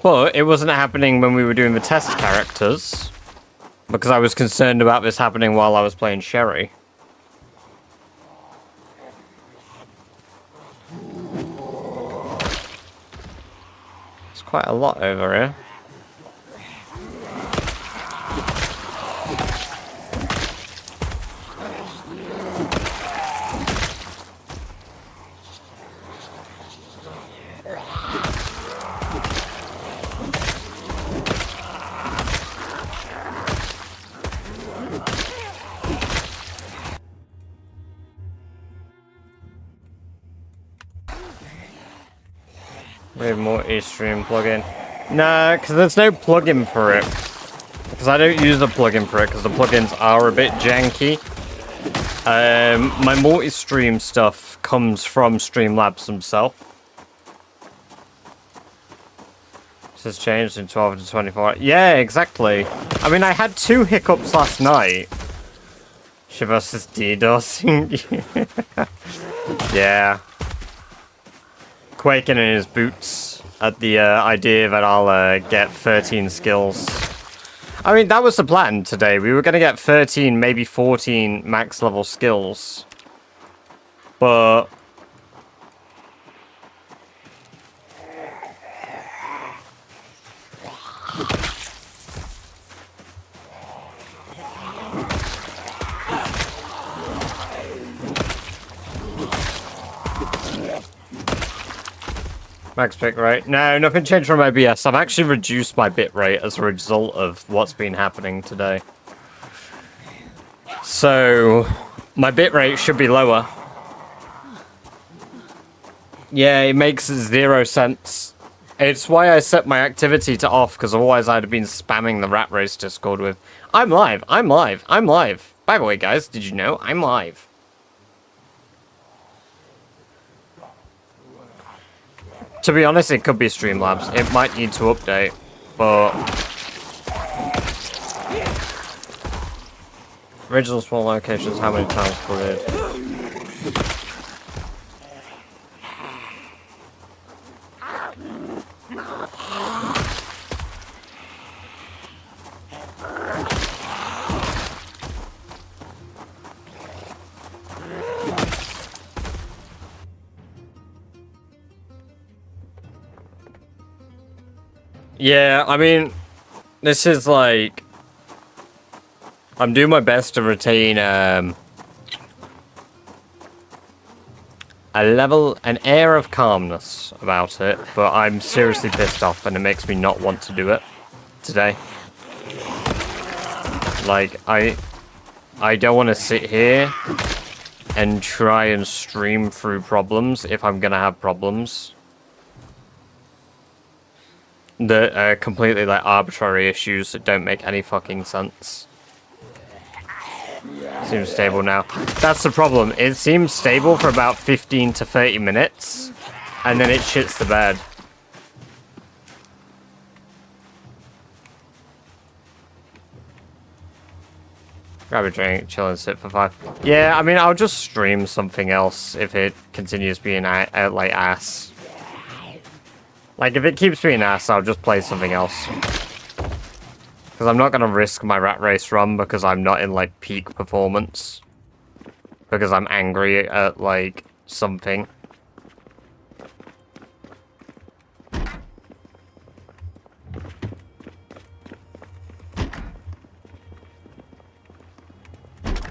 But it wasn't happening when we were doing the test characters, because I was concerned about this happening while I was playing Sherry. It's quite a lot over here. We have more eStream plugin. Nah, because there's no plugin for it. Because I don't use the plugin for it, because the plugins are a bit janky. My multi-stream stuff comes from Streamlabs themselves. This has changed in 12 to 24. Yeah, exactly. I mean, I had 2 hiccups last night. Shivas is DDoSing. Yeah. Quaking in his boots at the idea that I'll get 13 skills. I mean, that was the plan today. We were going to get 13, maybe 14 max level skills. But max bit rate. No, nothing changed from OBS. I've actually reduced my bit rate as a result of what's been happening today. So, my bit rate should be lower. Yeah, it makes 0 sense. It's why I set my activity to off, because otherwise I'd have been spamming the Rat Race Discord with, I'm live, I'm live, I'm live. By the way, guys, did you know? I'm live. To be honest, it could be Streamlabs. It might need to update, but original small locations, how many times put it? Yeah, I mean, this is like... I'm doing my best to retain an air of calmness about it, but I'm seriously pissed off and it makes me not want to do it today. Like, I don't want to sit here and try and stream through problems if I'm gonna have problems. That are completely like arbitrary issues that don't make any fucking sense. Seems stable now. That's the problem. It seems stable for about 15 to 30 minutes, and then it shits the bed. Grab a drink, chill and sit for 5. Yeah, I mean, I'll just stream something else if it continues being like ass. Like, if it keeps being ass, I'll just play something else. Because I'm not going to risk my rat race run because I'm not in, like, peak performance. Because I'm angry at, like, something.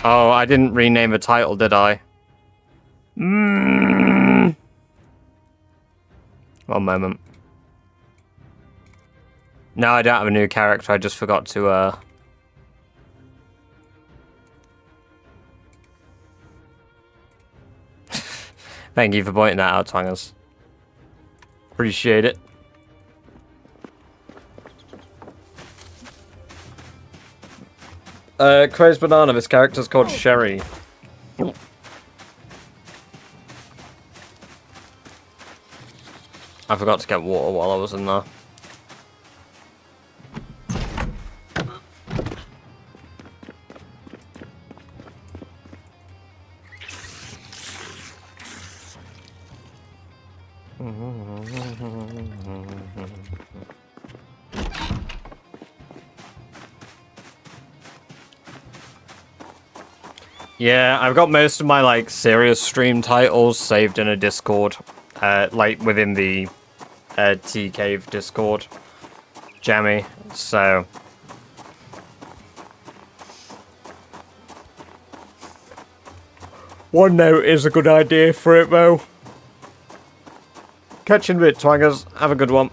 Oh, I didn't rename the title, did I? One moment. No, I don't have a new character. I just forgot to, Thank you for pointing that out, Twangers. Appreciate it. Crazed Banana, this character's called Sherry. I forgot to get water while I was in there. Yeah, I've got most of my, like, serious stream titles saved in a Discord. Like, within the T-Cave Discord. Jammy, so... OneNote is a good idea for it, though. Catch you in a bit, Twangers. Have a good one.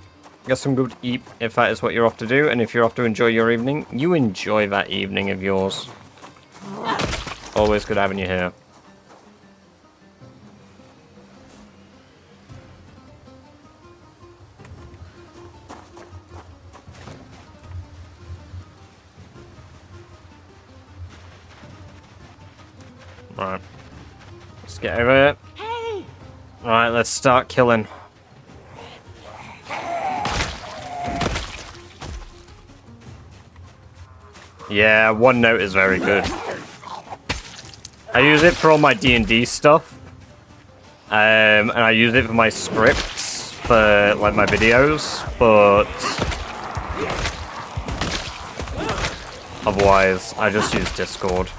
Get some good eat, if that is what you're off to do. And if you're off to enjoy your evening, you enjoy that evening of yours. Always good having you here. Right. Let's get over here. Hey! Right, let's start killing. Yeah, OneNote is very good. I use it for all my D&D stuff. And I use it for my scripts, for like my videos, but otherwise I just use Discord.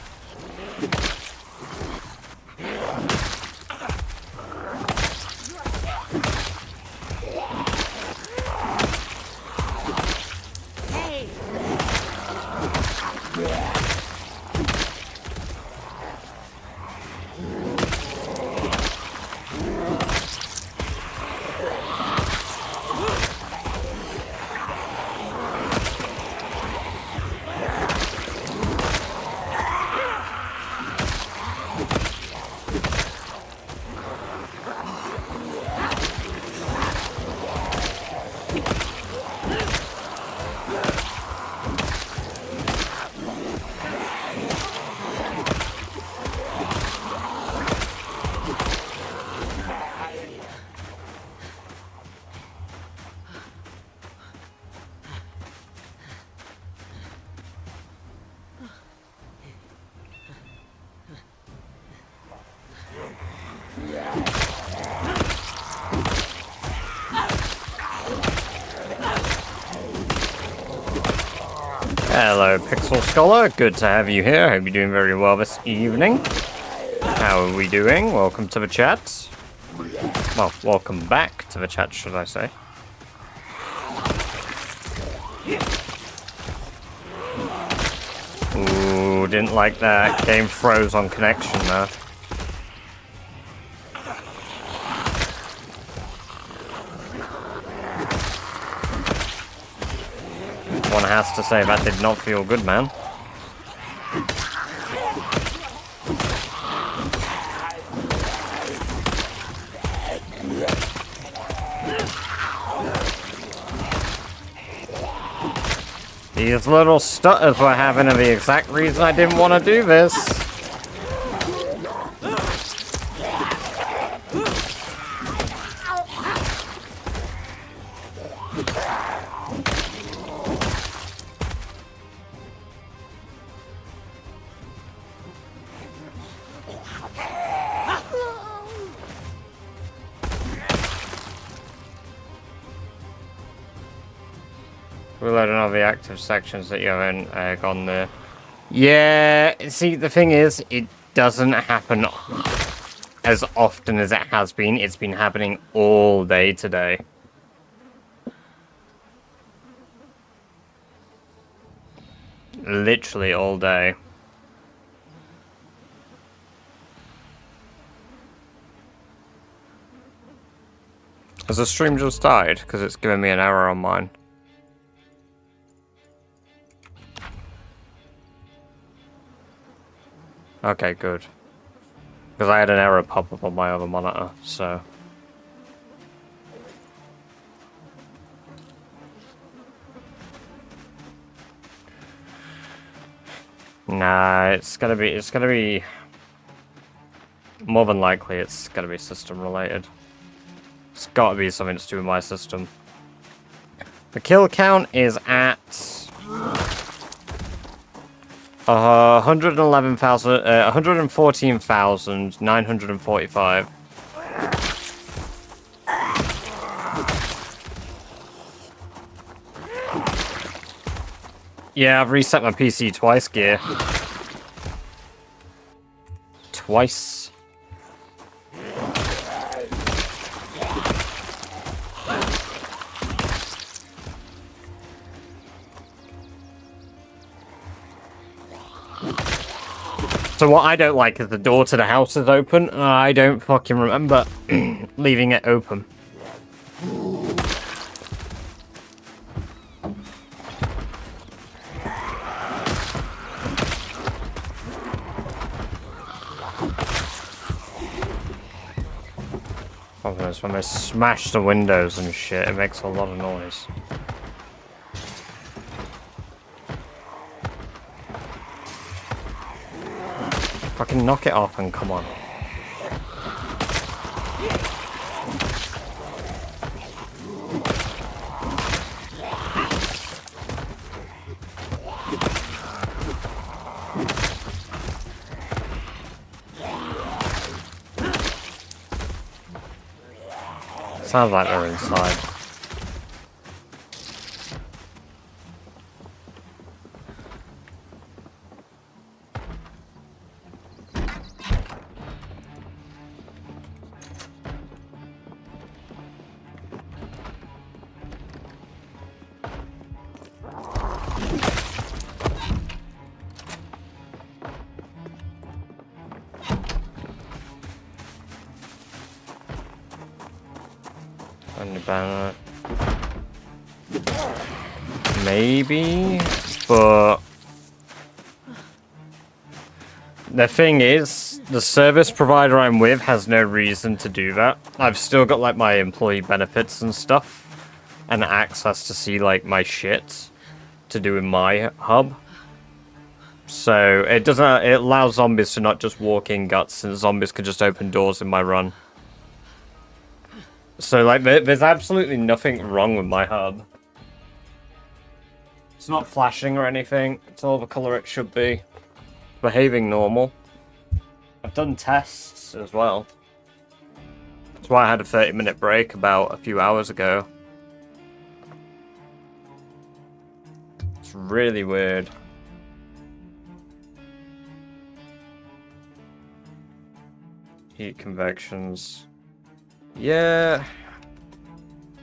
Hello, Pixel Scholar. Good to have you here. Hope you're doing very well this evening. How are we doing? Welcome to the chat. Well, welcome back to the chat, should I say. Ooh, didn't like that. Game froze on connection there. One has to say that did not feel good, man. These little stutters were having are the exact reason I didn't want to do this. Reloading all the active sections that you haven't gone there. Yeah, see, the thing is, it doesn't happen as often as it has been. It's been happening all day today. Literally all day. Has the stream just died? Because it's giving me an error on mine. Okay, good. Because I had an error pop up on my other monitor, so... Nah, it's gonna be... More than likely, it's gonna be system related. It's gotta be something to do with my system. The kill count is at... 114,945. Yeah, I've reset my PC twice, gear. Twice. So what I don't like is the door to the house is open, and I don't fucking remember leaving it open. Sometimes when they smash the windows and shit, it makes a lot of noise. Fucking knock it off and come on. Sounds like they're inside. Maybe, but the thing is, the service provider I'm with has no reason to do that. I've still got like my employee benefits and stuff, and access to see like my shit to do in my hub. So it doesn't. It allows zombies to not just walk in guts, and zombies can just open doors in my run. So like, there's absolutely nothing wrong with my hub. It's not flashing or anything. It's all the color it should be. Behaving normal. I've done tests as well. That's why I had a 30-minute break about a few hours ago. It's really weird. Heat convections. Yeah.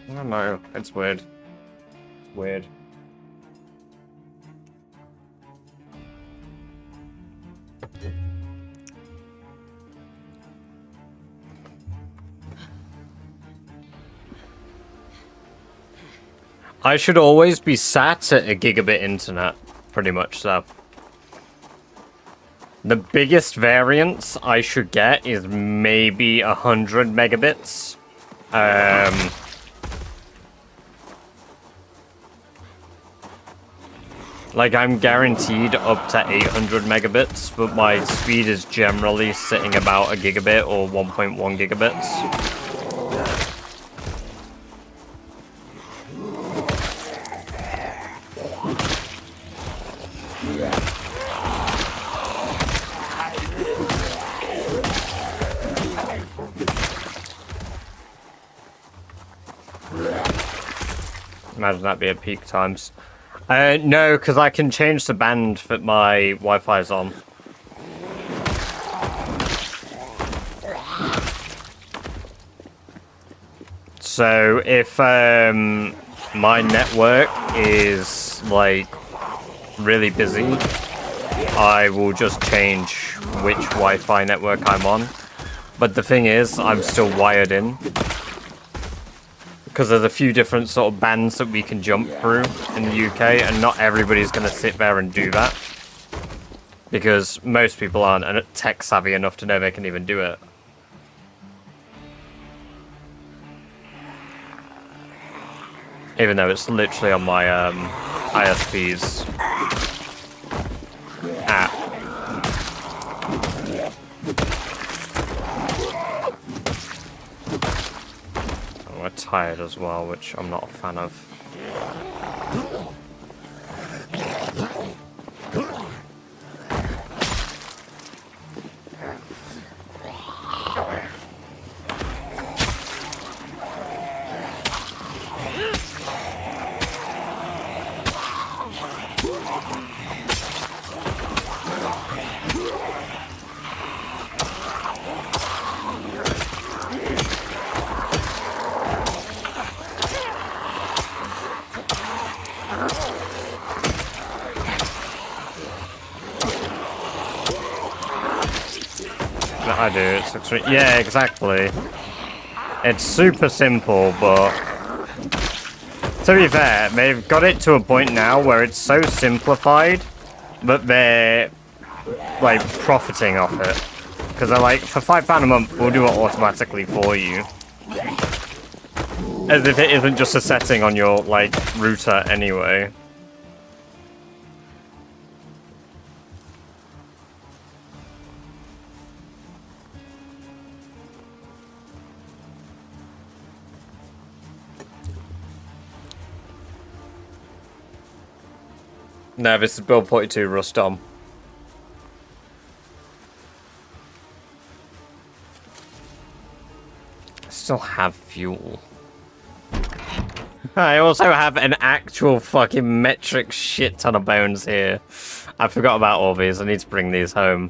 I don't know. It's weird. It's weird. I should always be sat at a gigabit internet, pretty much so. The biggest variance I should get is maybe 100 megabits. Like, I'm guaranteed up to 800 megabits, but my speed is generally sitting about a gigabit or 1.1 gigabits. Imagine that be at peak times. No, because I can change the band that my Wi-Fi is on. So if my network is like really busy, I will just change which Wi-Fi network I'm on. But the thing is, I'm still wired in. Because there's a few different sort of bands that we can jump through in the UK, and not everybody's going to sit there and do that. Because most people aren't tech savvy enough to know they can even do it. Even though it's literally on my ISP's app. We're tired as well, which I'm not a fan of. I do, it's extreme. Yeah, exactly. It's super simple, but to be fair, they've got it to a point now where it's so simplified, but they're like profiting off it. Because they're like, for £5 a month, we'll do it automatically for you. As if it isn't just a setting on your like router anyway. No, this is build 42 Rust on. I still have fuel. I also have an actual fucking metric shit ton of bones here. I forgot about all these. I need to bring these home.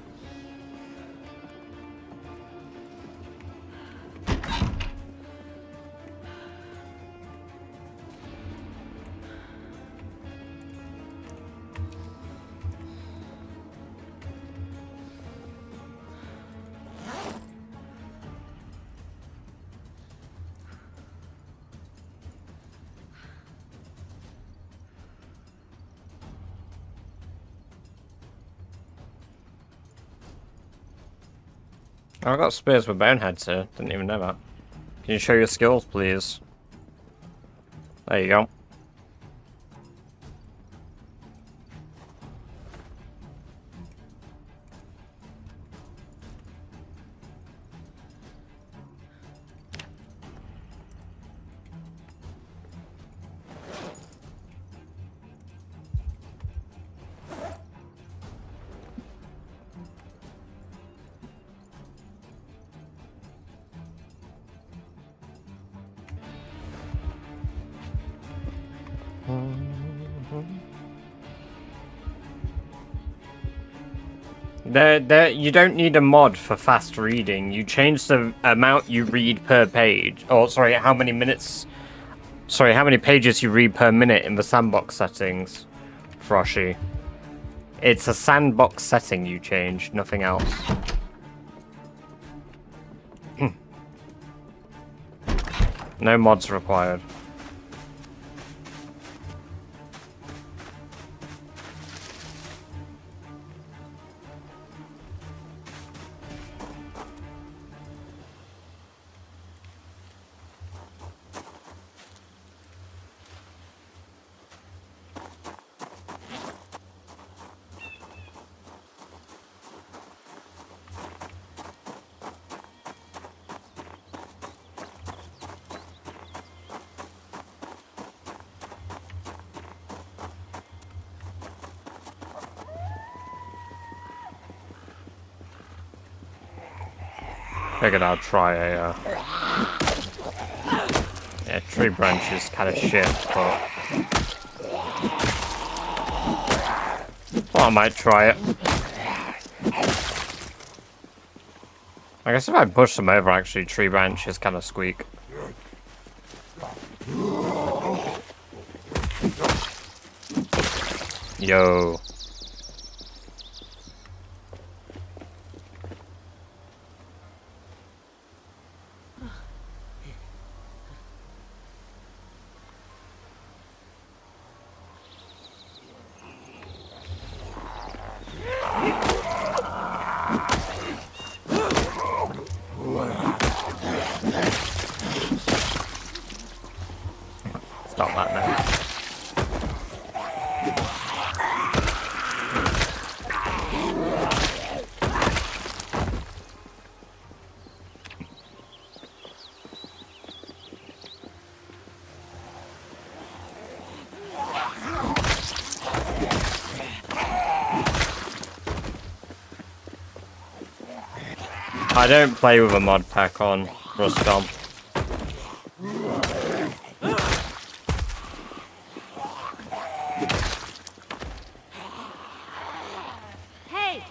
Oh, I got spears with boneheads here. Didn't even know that. Can you show your skills, please? There you go. You don't need a mod for fast reading. You change the amount you read per page. Oh, sorry, how many minutes... Sorry, how many pages you read per minute in the sandbox settings, Froshy. It's a sandbox setting you change, nothing else. No mods required. Figured I'll try a, yeah, tree branch is kind of shit, but... Well, I might try it. I guess if I push them over, actually, tree branches kind of squeak. Yo. Stop that now. I don't play with a mod pack on Ruscom. Hey!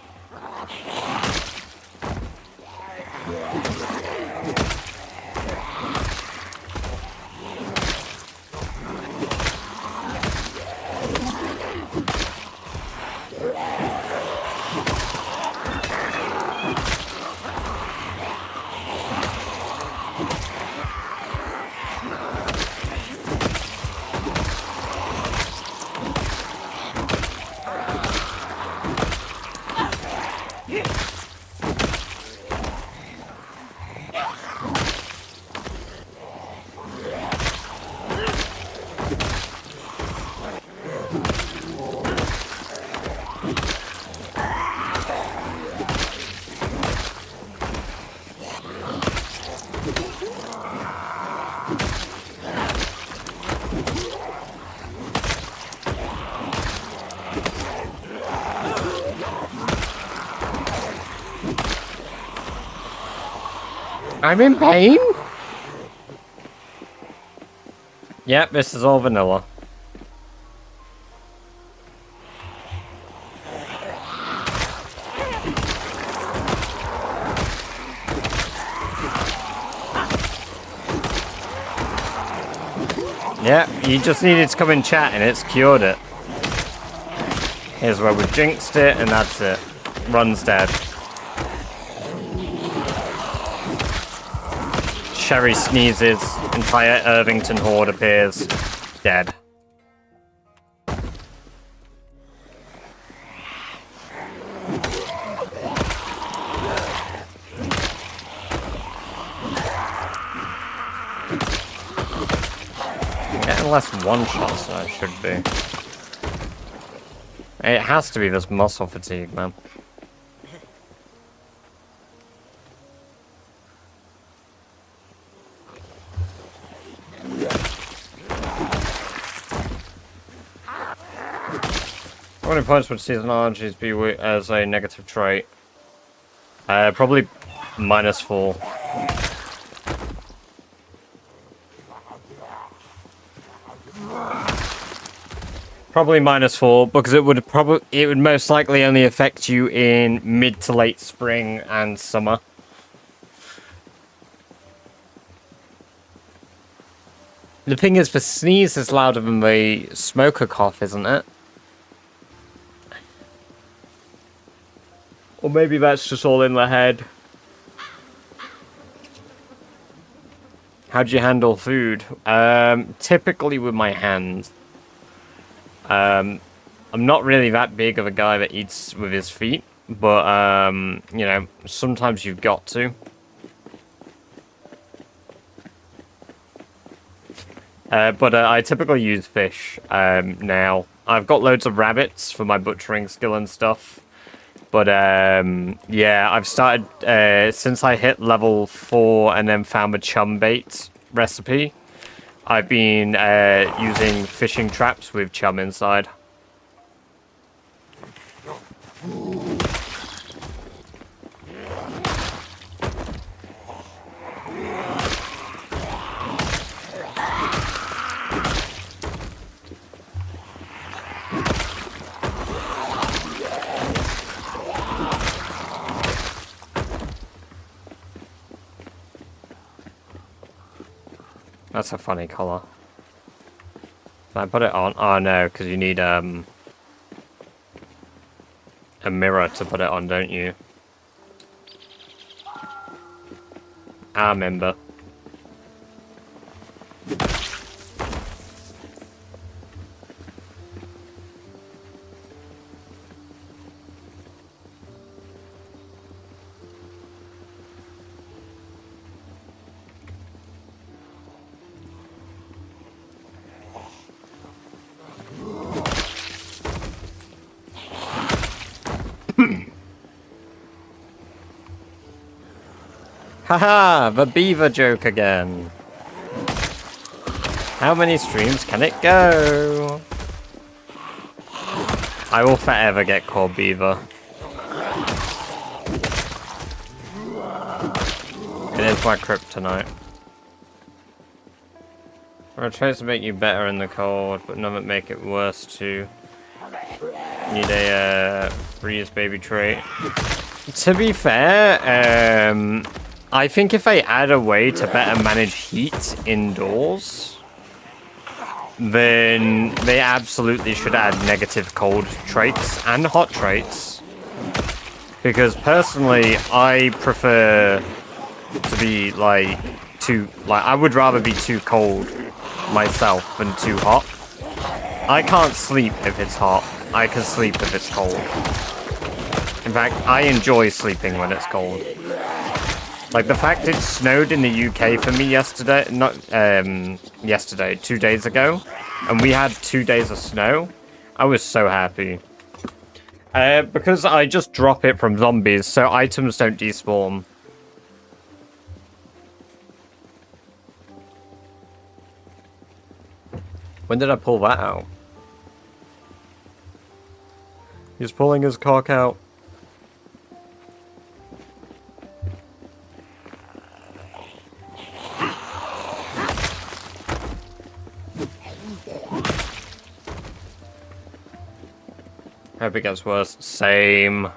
I'm in pain? Yep, this is all vanilla. Yep, you just needed to come and chat and it's cured it. Here's where we've jinxed it and that's it. Run's dead. Sherry sneezes, entire Irvington horde appears, dead. Getting less one-shots than I should be. It has to be this muscle fatigue, man. How many points would seasonal allergies be as a negative trait? Probably -4. Probably -4 because it would most likely only affect you in mid to late spring and summer. The thing is, the sneeze is louder than the smoker cough, isn't it? Or maybe that's just all in the head. How do you handle food? Typically with my hands. I'm not really that big of a guy that eats with his feet, but, you know, sometimes you've got to. But I typically use fish now. I've got loads of rabbits for my butchering skill and stuff. But, yeah, I've started, since I hit level 4 and then found the chum bait recipe, I've been using fishing traps with chum inside. That's a funny color. Can I put it on? Oh no, because you need a mirror to put it on, don't you? I remember. Haha, the beaver joke again. How many streams can it go? I will forever get called beaver. It is my kryptonite. There are traits to make you better in the cold, but none that make it worse too. Need a freeze baby trait. To be fair, I think if they add a way to better manage heat indoors, then they absolutely should add negative cold traits and hot traits. Because personally, I prefer to be I would rather be too cold myself than too hot. I can't sleep if it's hot. I can sleep if it's cold. In fact, I enjoy sleeping when it's cold. Like, the fact it snowed in the UK for me yesterday, yesterday, 2 days ago, and we had 2 days of snow, I was so happy. Because I just drop it from zombies, so items don't despawn. When did I pull that out? He's pulling his cock out. Hope it gets worse. Same,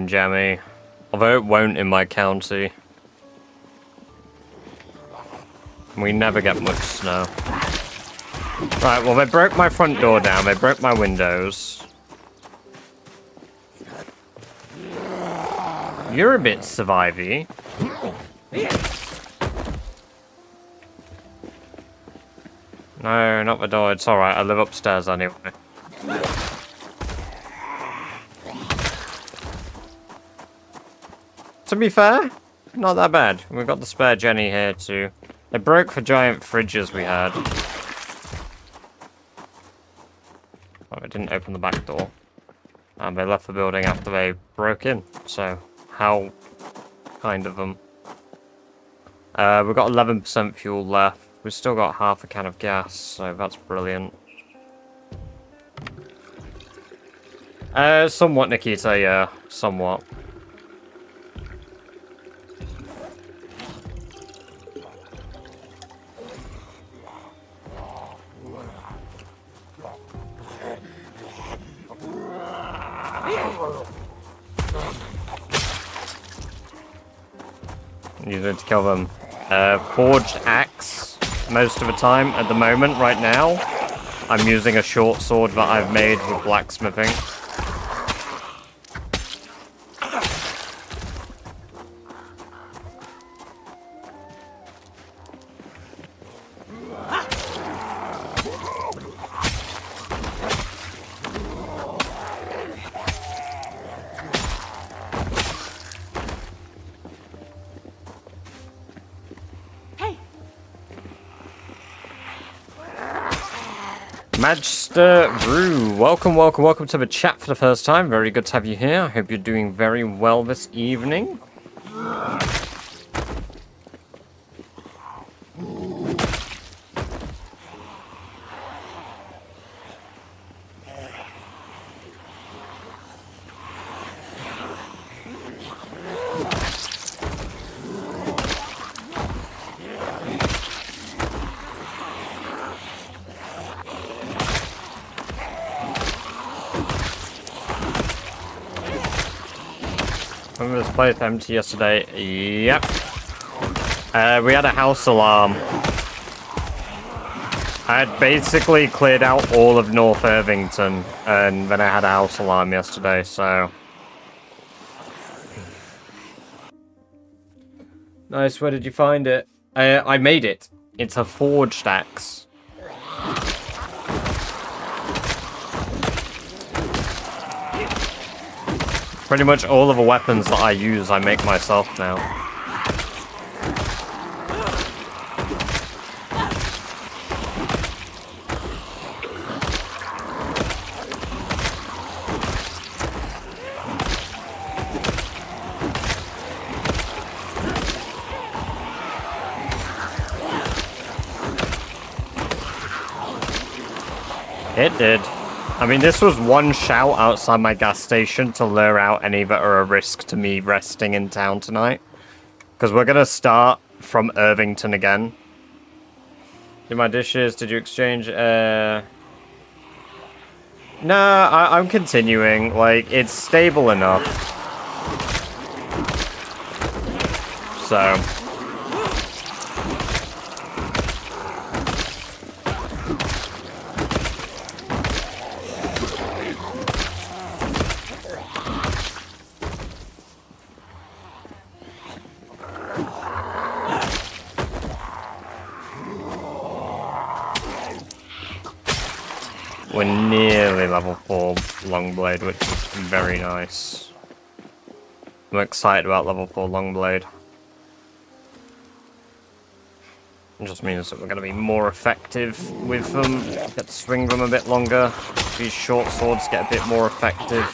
Jammy. Although it won't in my county. We never get much snow. Right, well, they broke my front door down. They broke my windows. You're a bit survivey. No, not the door. It's alright. I live upstairs anyway. To be fair, not that bad. We've got the spare Jenny here too. They broke the giant fridges we had. Oh, it didn't open the back door. And they left the building after they broke in. So, how kind of them. We've got 11% fuel left. We've still got half a can of gas, so that's brilliant. Somewhat, Nikita, yeah. Somewhat. Use it to kill them. Forged axe, most of the time. At the moment, right now, I'm using a short sword that I've made with blacksmithing. Magister Brew, welcome to the chat for the first time. Very good to have you here. I hope you're doing very well this evening. Remember this place empty yesterday? Yep. We had a house alarm. I had basically cleared out all of North Irvington, and then I had a house alarm yesterday, so... Nice, where did you find it? I made it. It's a forged axe. Pretty much all of the weapons that I use, I make myself now. It did. I mean, this was one shout outside my gas station to lure out any that are a risk to me resting in town tonight. Because we're going to start from Irvington again. Did my dishes? Did you exchange? No, I'm continuing. Like, it's stable enough. So... We're nearly level 4 Longblade, which is very nice. I'm excited about level 4 Longblade. It just means that we're going to be more effective with them, get to swing them a bit longer. These short swords get a bit more effective.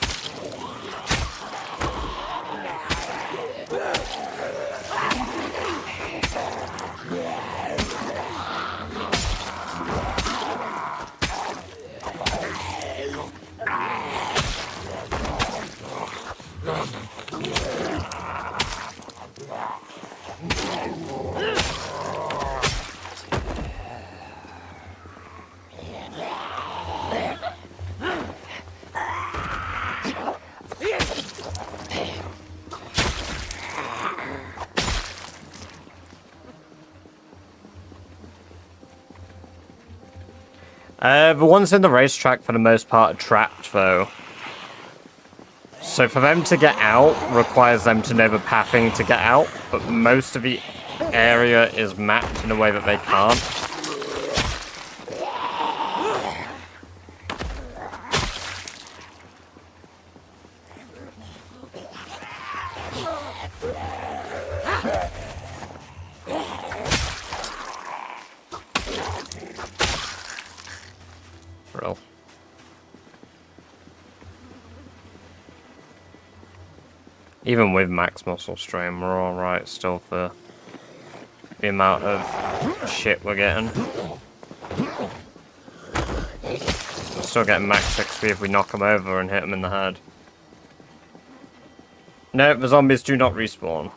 The ones in the racetrack, for the most part, are trapped, though. So for them to get out requires them to know the pathing to get out, but most of the area is mapped in a way that they can't. Real. Even with max muscle strain, we're alright still for the amount of shit we're getting. We're still getting max XP if we knock them over and hit them in the head. No, the zombies do not respawn.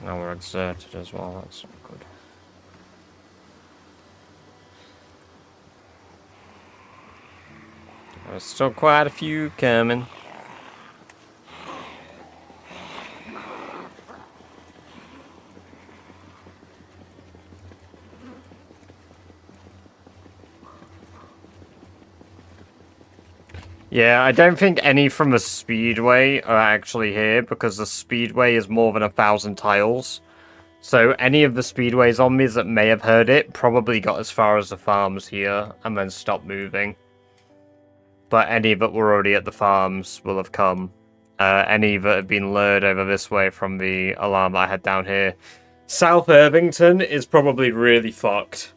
Now we're exerted as well, that's good. There's still quite a few coming. Yeah, I don't think any from the Speedway are actually here, because the Speedway is more than 1,000 tiles. So any of the Speedway zombies that may have heard it probably got as far as the farms here, and then stopped moving. But any that were already at the farms will have come. Any that have been lured over this way from the alarm that I had down here. South Irvington is probably really fucked.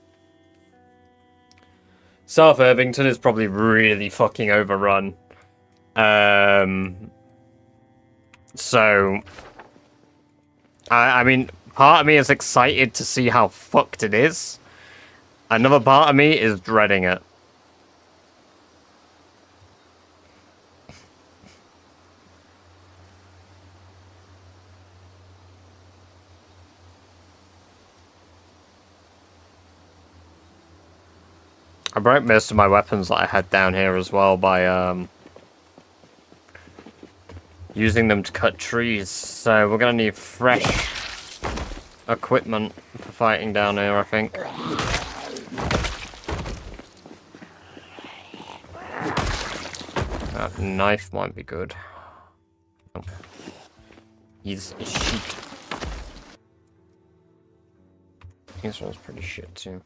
South Irvington is probably really fucking overrun. So... I mean, part of me is excited to see how fucked it is. Another part of me is dreading it. I broke most of my weapons that I had down here as well by using them to cut trees. So we're gonna need fresh equipment for fighting down here, I think. That knife might be good. Oh. He's shit. This one's pretty shit too.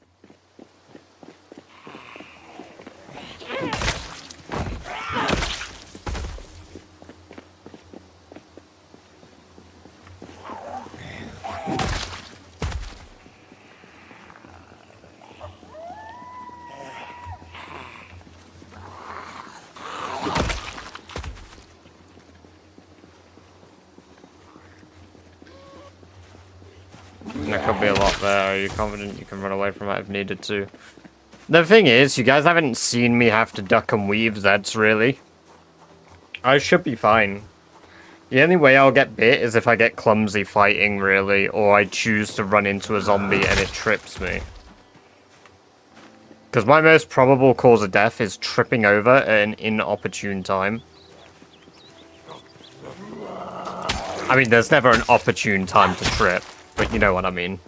There could be a lot there. Are you confident you can run away from it if needed to? The thing is, you guys haven't seen me have to duck and weave Zeds, really. I should be fine. The only way I'll get bit is if I get clumsy fighting, really, or I choose to run into a zombie and it trips me. Because my most probable cause of death is tripping over at an inopportune time. I mean, there's never an opportune time to trip, but you know what I mean.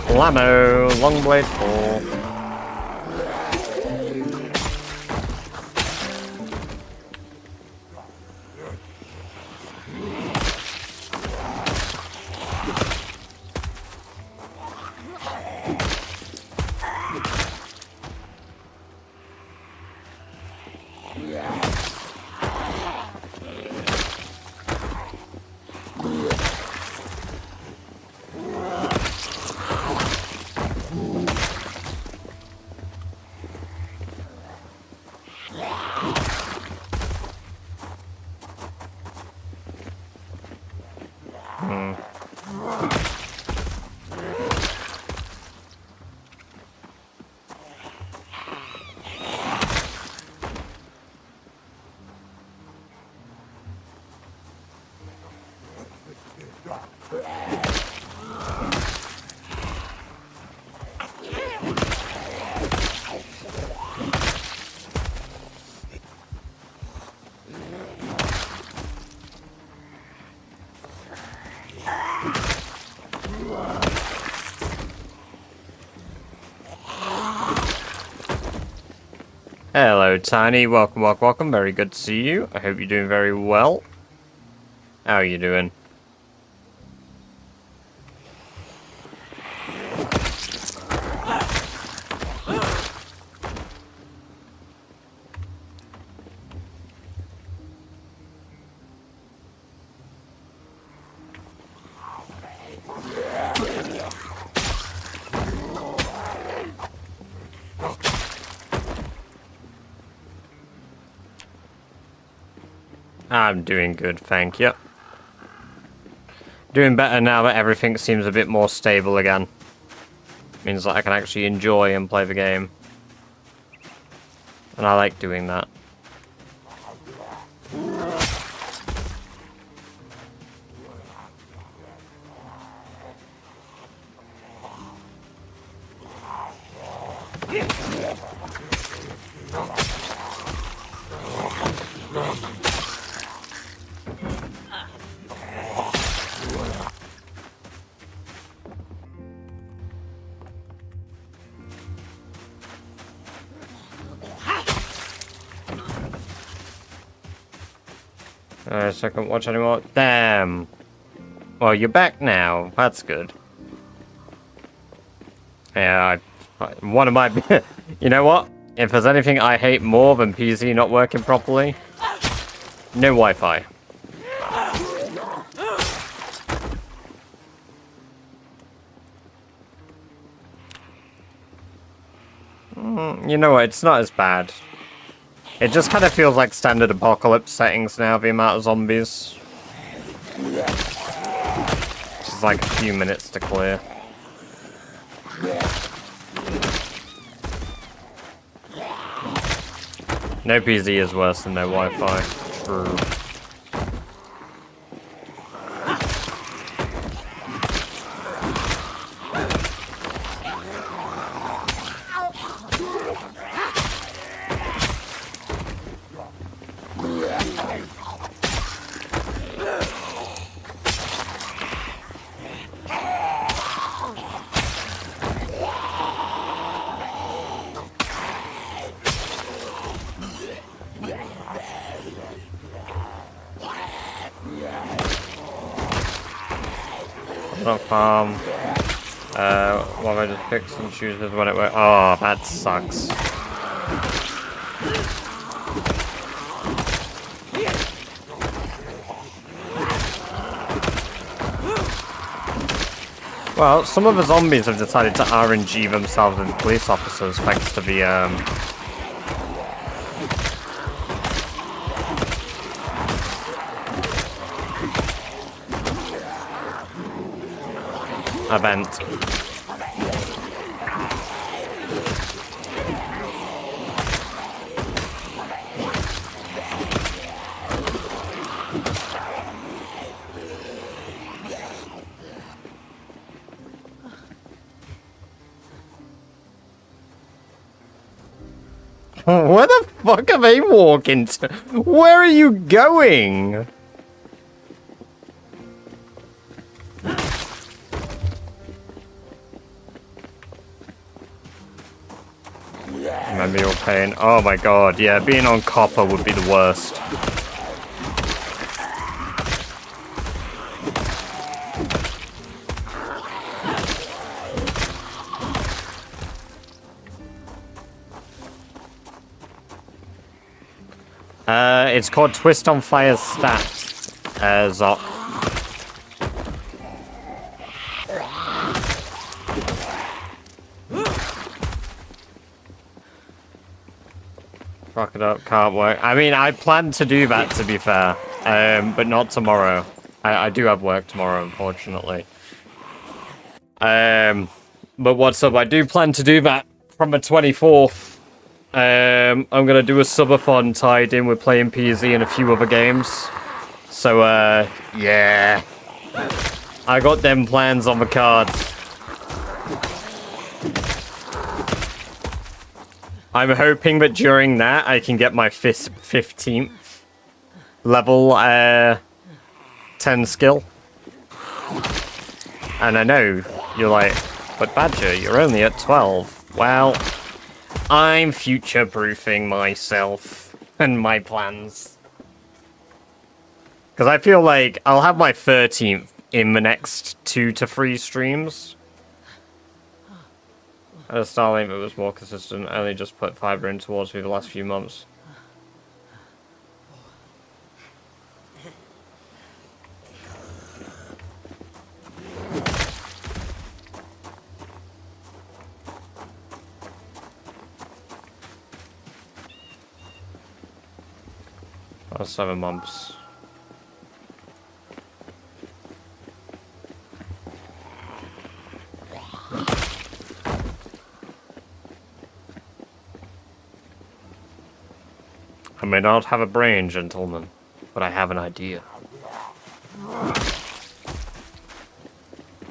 Blammo, long blade pull. Hello, Tiny. Welcome, welcome, welcome. Very good to see you. I hope you're doing very well. How are you doing? I'm doing good, thank you. Doing better now that everything seems a bit more stable again. Means that I can actually enjoy and play the game. And I like doing that. So I can't watch anymore. Damn. Well, you're back now. That's good. Yeah, one of my... You know what? If there's anything I hate more than PC not working properly, no Wi-Fi. You know what? It's not as bad. It just kind of feels like standard apocalypse settings now, the amount of zombies. Just like a few minutes to clear. No PC is worse than no Wi-Fi. True. not farm. What if I just pick and choose when it works? Oh, that sucks. Well, some of the zombies have decided to RNG themselves as police officers thanks to the, event. Where the fuck are they walking to? Where are you going? Remember your pain. Oh my god, yeah, being on copper would be the worst. It's called Twist on Fire's stats. Zop. Fuck it up, can't work. I mean, I plan to do that, to be fair. But not tomorrow. I do have work tomorrow, unfortunately. But what's up? I do plan to do that from the 24th. I'm gonna do a subathon tied in with playing PZ and a few other games. So, yeah. I got them plans on the cards. I'm hoping that during that I can get my 15th level 10 skill. And I know you're like, but Badger, you're only at 12. Well, I'm future-proofing myself and my plans. Because I feel like I'll have my 13th in the next 2 to 3 streams. At Starlink, it was more consistent. I only just put fiber in towards me the last few months. Oh, 7 months. I may not have a brain, gentlemen, but I have an idea.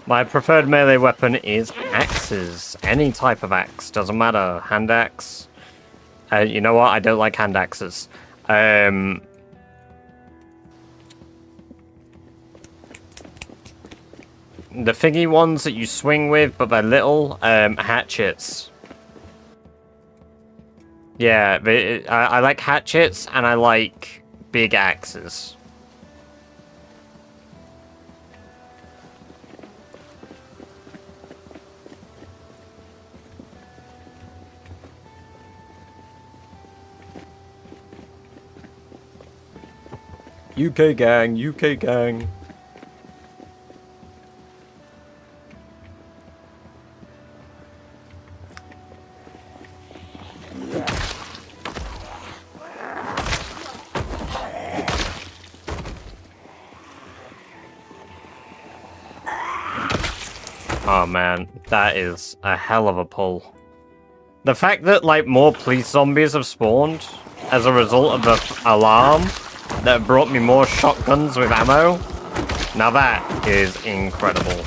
My preferred melee weapon is axes. Any type of axe, doesn't matter. Hand axe. You know what? I don't like hand axes. The thingy ones that you swing with, but they're little, hatchets. Yeah, I like hatchets, and I like big axes. UK gang, UK gang. Oh man, that is a hell of a pull. The fact that like more police zombies have spawned as a result of the alarm that brought me more shotguns with ammo, now that is incredible.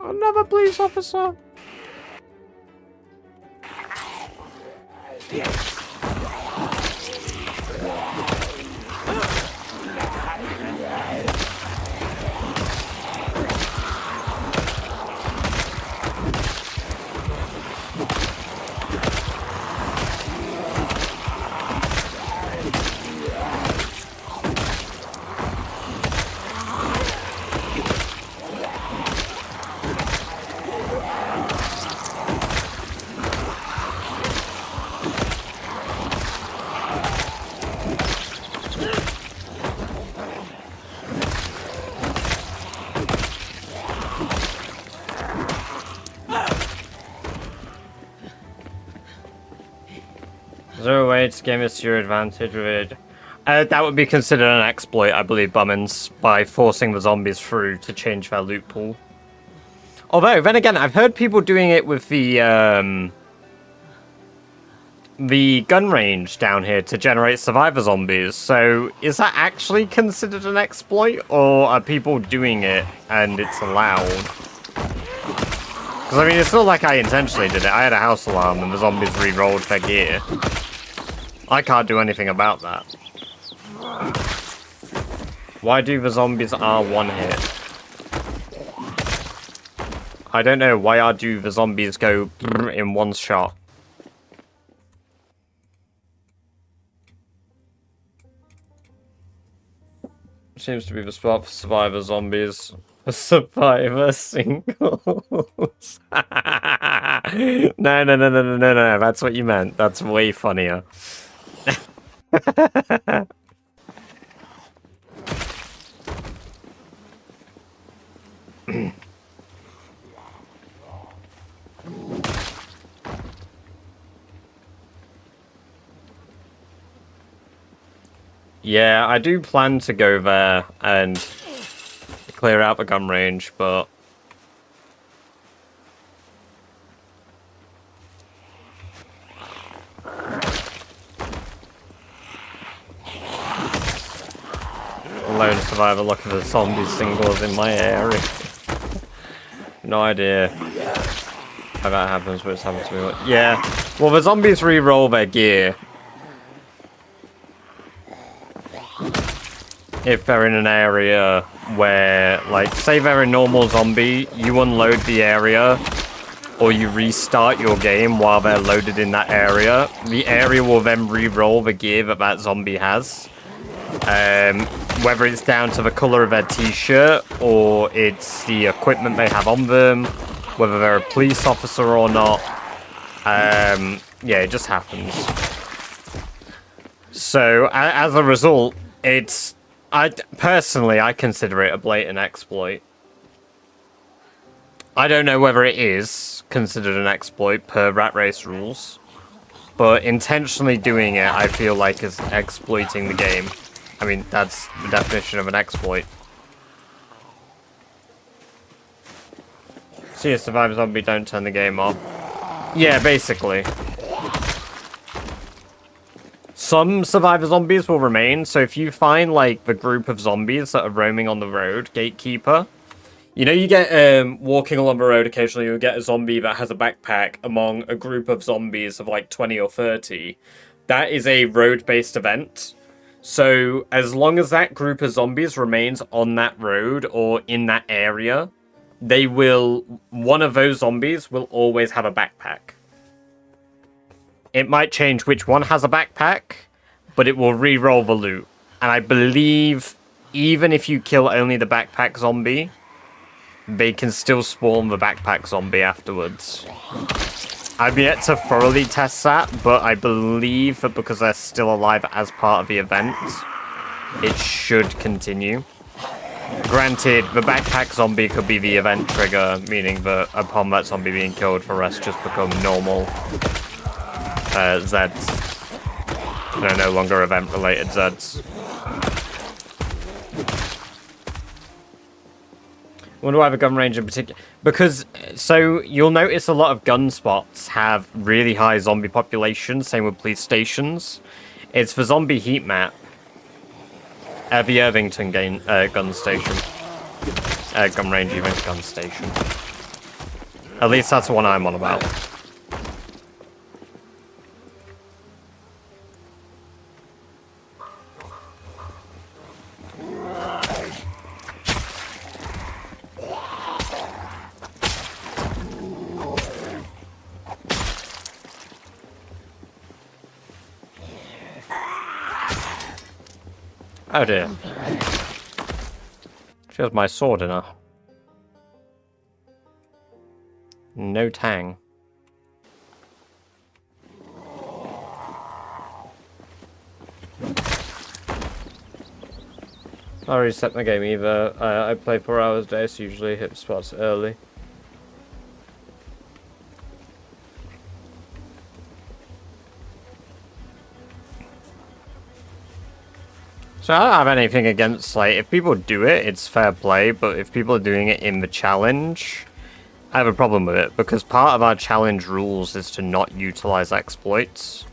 Another police officer. Is there a way to game this to your advantage with it? That would be considered an exploit, I believe, Bummins, by forcing the zombies through to change their loot pool. Although, then again, I've heard people doing it with the gun range down here to generate survivor zombies. So, is that actually considered an exploit, or are people doing it and it's allowed? Because, I mean, it's not like I intentionally did it. I had a house alarm and the zombies re-rolled their gear. I can't do anything about that. Why do the zombies R1 hit? I don't know. Why do the zombies go in one shot? Seems to be the spot for survivor zombies. Survivor singles. No. That's what you meant. That's way funnier. Yeah, I do plan to go there and clear out the gun range, but lone survivor looking for zombie singles in my area. No idea how that happens, but it's happened to me. Yeah, well, the zombies re-roll their gear if they're in an area where, like, say they're a normal zombie, you unload the area, or you restart your game while they're loaded in that area, the area will then re-roll the gear that that zombie has. Whether it's down to the colour of their t-shirt, or it's the equipment they have on them, whether they're a police officer or not. Yeah, it just happens. So, as a result, it's... personally, I consider it a blatant exploit. I don't know whether it is considered an exploit per Rat Race rules, but intentionally doing it, I feel like, is exploiting the game. I mean, that's the definition of an exploit. See a survivor zombie, don't turn the game off. Yeah, basically. Some survivor zombies will remain, so if you find, like, the group of zombies that are roaming on the road, Gatekeeper, you know, you get, walking along the road, occasionally you'll get a zombie that has a backpack among a group of zombies of, like, 20 or 30. That is a road-based event. So, as long as that group of zombies remains on that road or in that area, they will... one of those zombies will always have a backpack. It might change which one has a backpack, but it will re-roll the loot. And I believe even if you kill only the backpack zombie, they can still spawn the backpack zombie afterwards. I've yet to thoroughly test that, but I believe that because they're still alive as part of the event, it should continue. Granted, the backpack zombie could be the event trigger, meaning that upon that zombie being killed, the rest just become normal Zeds. They're no longer event-related Zeds. Wonder why the gun range in particular... Because, so, you'll notice a lot of gun spots have really high zombie populations, same with police stations. It's the zombie heat map. The Irvington gun station. Gun range even, gun station. At least that's the one I'm on about. Oh dear. She has my sword in her. No tang. I reset my game either. I play 4 hours a day, so usually hit spots early. So I don't have anything against, like, if people do it, it's fair play, but if people are doing it in the challenge, I have a problem with it, because part of our challenge rules is to not utilize exploits.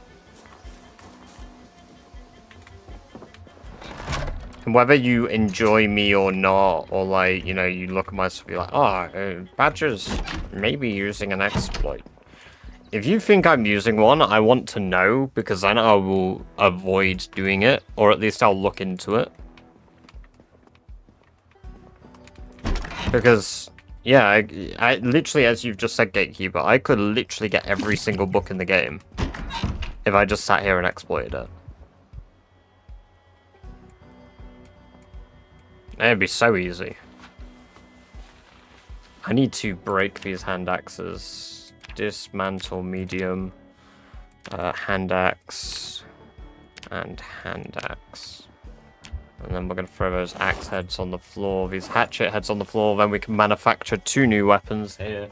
And whether you enjoy me or not, or like, you know, you look at my stuff and be like, oh, Badger's maybe using an exploit. If you think I'm using one, I want to know, because then I will avoid doing it, or at least I'll look into it. Because, yeah, I literally, as you've just said, Gatekeeper, I could literally get every single book in the game if I just sat here and exploited it. It'd be so easy. I need to break these hand axes. Dismantle medium, hand axe, and hand axe. And then we're going to throw those axe heads on the floor, these hatchet heads on the floor, then we can manufacture 2 new weapons here.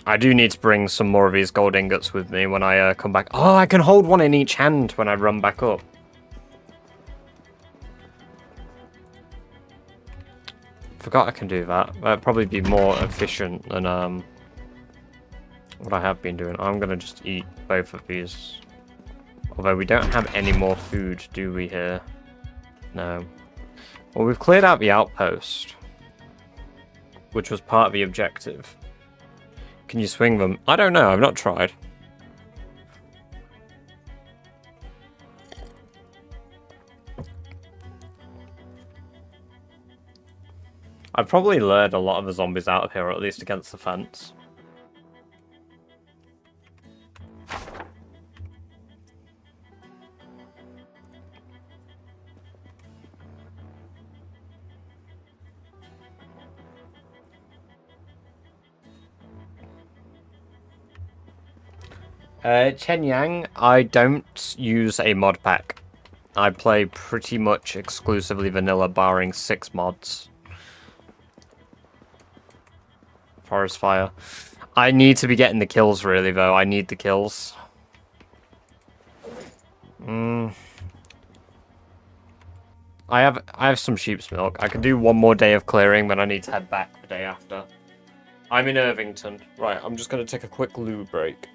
I do need to bring some more of these gold ingots with me when I come back. Oh, I can hold one in each hand when I run back up. Forgot I can do that. That'd probably be more efficient than what I have been doing. I'm gonna just eat both of these. Although we don't have any more food, do we here? No. Well, we've cleared out the outpost, which was part of the objective. Can you swing them? I don't know, I've not tried. I've probably lured a lot of the zombies out of here, or at least against the fence. Chen Yang, I don't use a mod pack. I play pretty much exclusively vanilla, barring 6 mods. Forest fire. I need to be getting the kills, really, though. I need the kills. I have some sheep's milk. I can do 1 more day of clearing, then I need to head back the day after. I'm in Irvington. Right, I'm just going to take a quick loo break.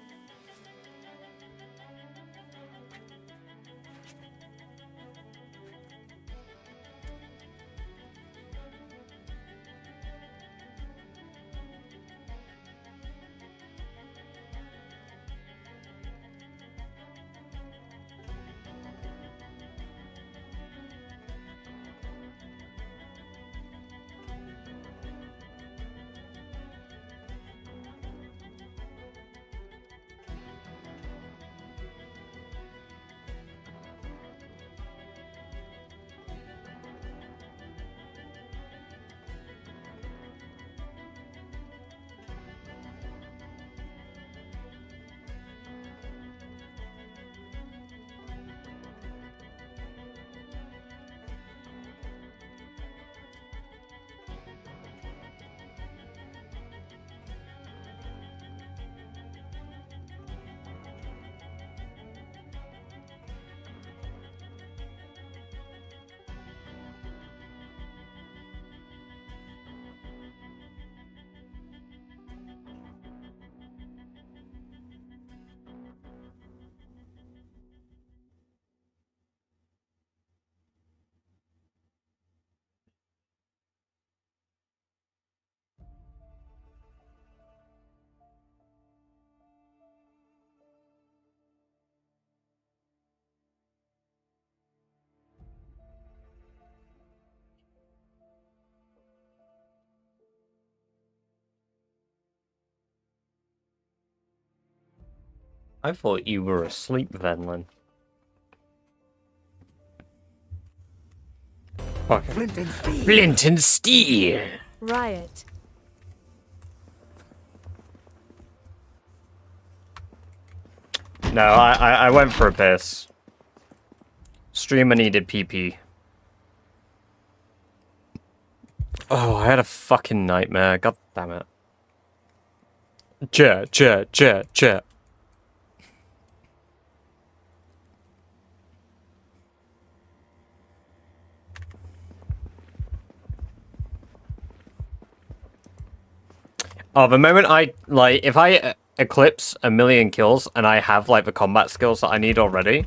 I thought you were asleep, Venlin. Okay. Flint and steel. Flint and steel! Riot. No, I went for a piss. Streamer needed PP. Oh, I had a fucking nightmare. God damn it. Jet. Oh, the moment I, like, if I eclipse 1,000,000 kills and I have, like, the combat skills that I need already,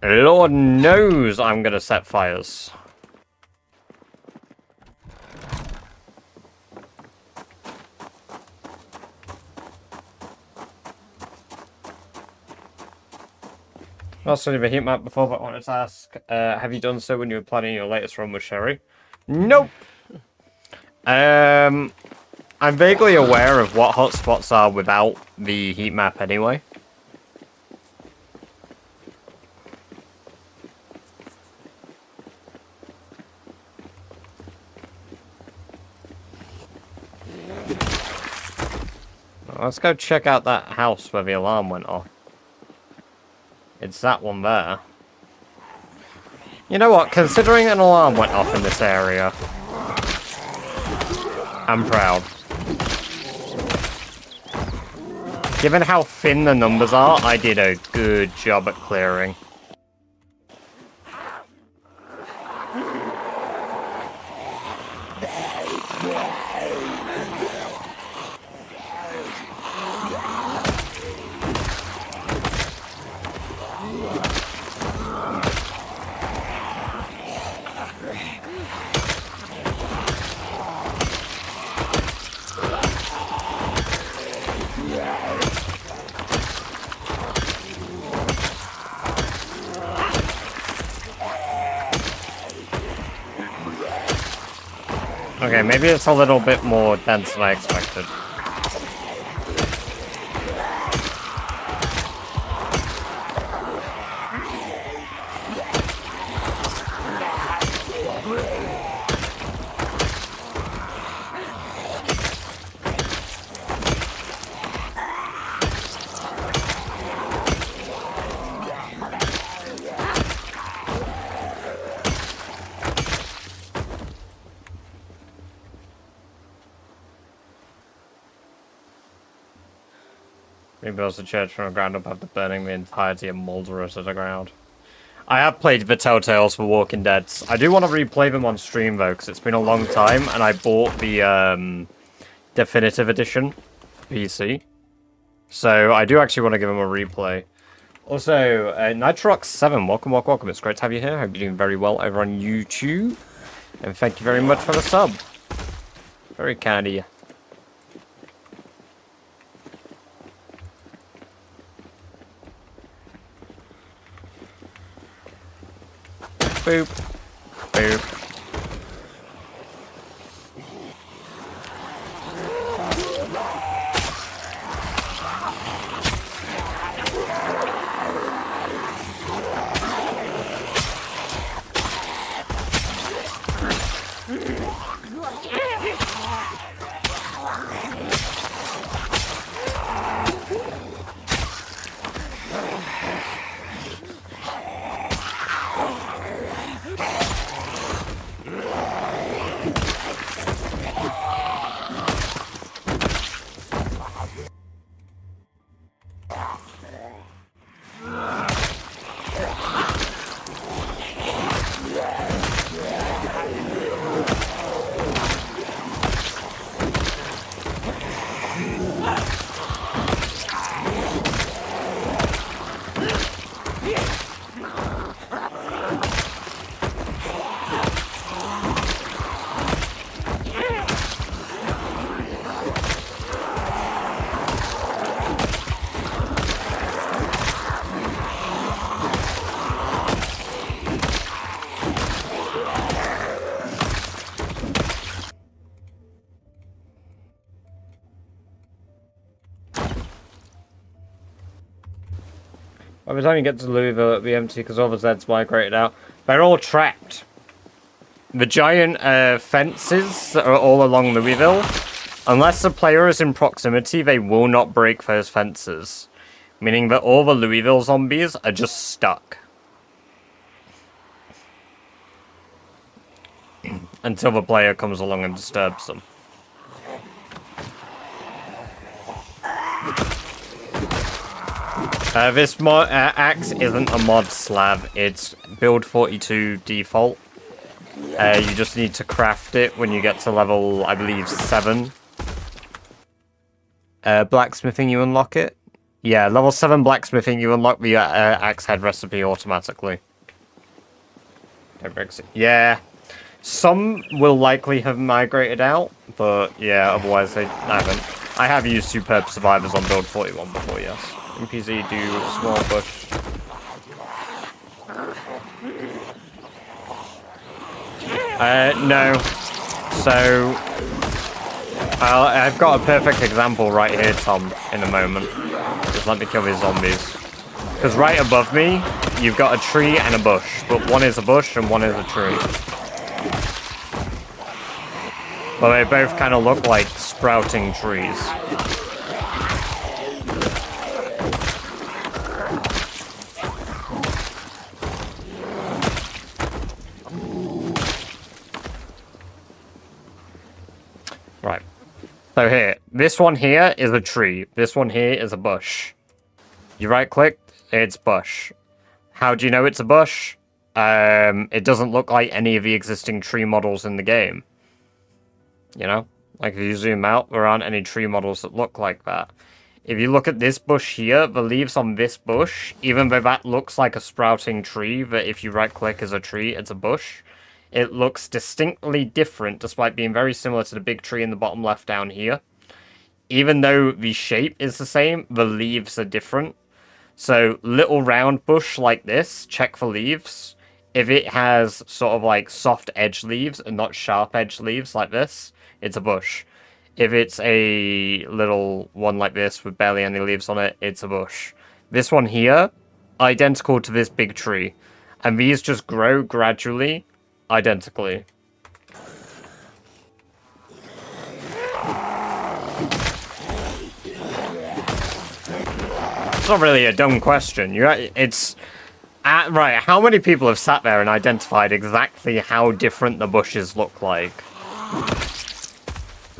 Lord knows I'm gonna set fires. Also, the heat map before, but I wanted to ask, have you done so when you were planning your latest run with Sherry? Nope. I'm vaguely aware of what hotspots are without the heat map anyway. Let's go check out that house where the alarm went off. It's that one there. You know what? Considering an alarm went off in this area, I'm proud. Given how thin the numbers are, I did a good job at clearing. Okay, maybe it's a little bit more dense than I expected. Rebuilds the church from the ground up after burning the entirety of Mulder to the ground. I have played the Telltales for Walking Dead. I do want to replay them on stream though, because it's been a long time, and I bought the definitive edition for PC. So I do actually want to give them a replay. Also, Nitrox7, welcome. It's great to have you here. Hope you're doing very well over on YouTube. And thank you very much for the sub. Very kind of you. Boop. Boop. By the time you get to Louisville, it'll be empty because all the Zeds migrated out. They're all trapped. The giant fences that are all along Louisville, unless the player is in proximity, they will not break those fences. Meaning that all the Louisville zombies are just stuck. until the player comes along and disturbs them. This axe isn't a mod slab, it's build 42 default. You just need to craft it when you get to level, I believe, 7. Blacksmithing, you unlock it? Yeah, level 7 blacksmithing, you unlock the axe head recipe automatically. Yeah. Some will likely have migrated out, but yeah, otherwise they haven't. I have used Superb Survivors on build 41 before, yes. NPC do small bush. No. So, I've got a perfect example right here, Tom, in a moment. Just let me kill these zombies. Because right above me, you've got a tree and a bush, but one is a bush and one is a tree. But they both kind of look like sprouting trees. Right. So here, this one here is a tree. This one here is a bush. You right click, it's bush. How do you know it's a bush? It doesn't look like any of the existing tree models in the game. You know? Like if you zoom out, there aren't any tree models that look like that. If you look at this bush here, the leaves on this bush, even though that looks like a sprouting tree, that if you right click is a tree, it's a bush. It looks distinctly different, despite being very similar to the big tree in the bottom left down here. Even though the shape is the same, the leaves are different. So, little round bush like this, check for leaves. If it has sort of like soft edge leaves and not sharp edge leaves like this, it's a bush. If it's a little one like this with barely any leaves on it, it's a bush. This one here, identical to this big tree. And these just grow gradually, identically. It's not really a dumb question. It's... right, how many people have sat there and identified exactly how different the bushes look like?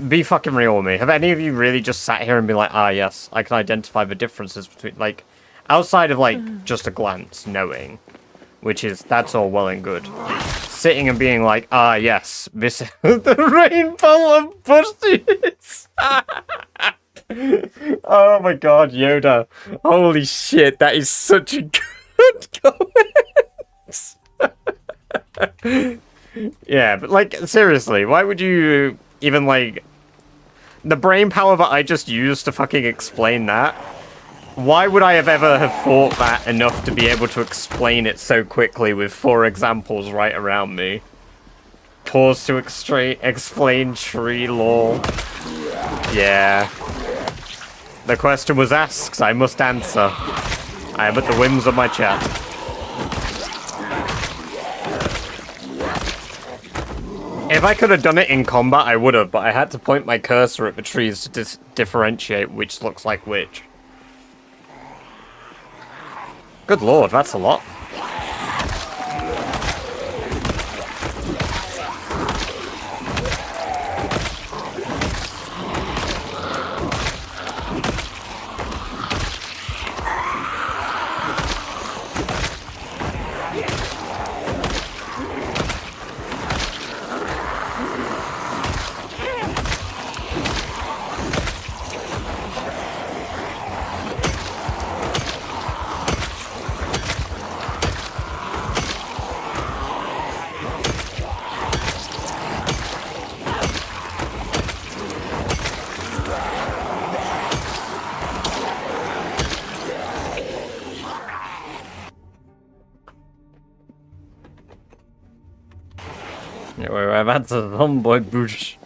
Be fucking real with me. Have any of you really just sat here and been like, ah, yes, I can identify the differences between, like, outside of, like, just a glance, knowing, which is, that's all well and good. Sitting and being like, ah, yes, this is the rainbow of bushes. Oh my god, Yoda. Holy shit, that is such a good comment. Yeah, but, like, seriously, why would you even, like... The brain power that I just used to fucking explain that, why would I have ever have thought that enough to be able to explain it so quickly with 4 examples right around me? Pause to explain tree lore. Yeah. The question was asked, I must answer. I am at the whims of my chat. If I could have done it in combat, I would have, but I had to point my cursor at the trees to differentiate which looks like which. Good lord, that's a lot. Yeah, that's a homeboy bush.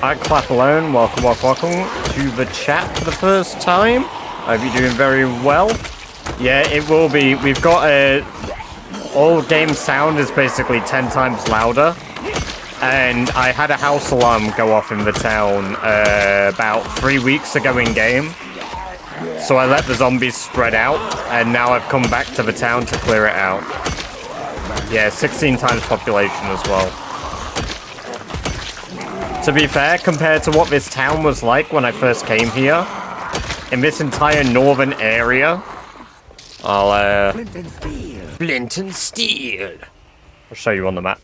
I clap alone. Welcome to the chat for the first time. I hope you're doing very well. Yeah, it will be. We've got all game sound is basically 10 times louder. And I had a house alarm go off in the town about 3 weeks ago in game. So I let the zombies spread out, and now I've come back to the town to clear it out. Yeah, 16 times population as well. To be fair, compared to what this town was like when I first came here, in this entire northern area, I'll Flint and Steel. I'll show you on the map.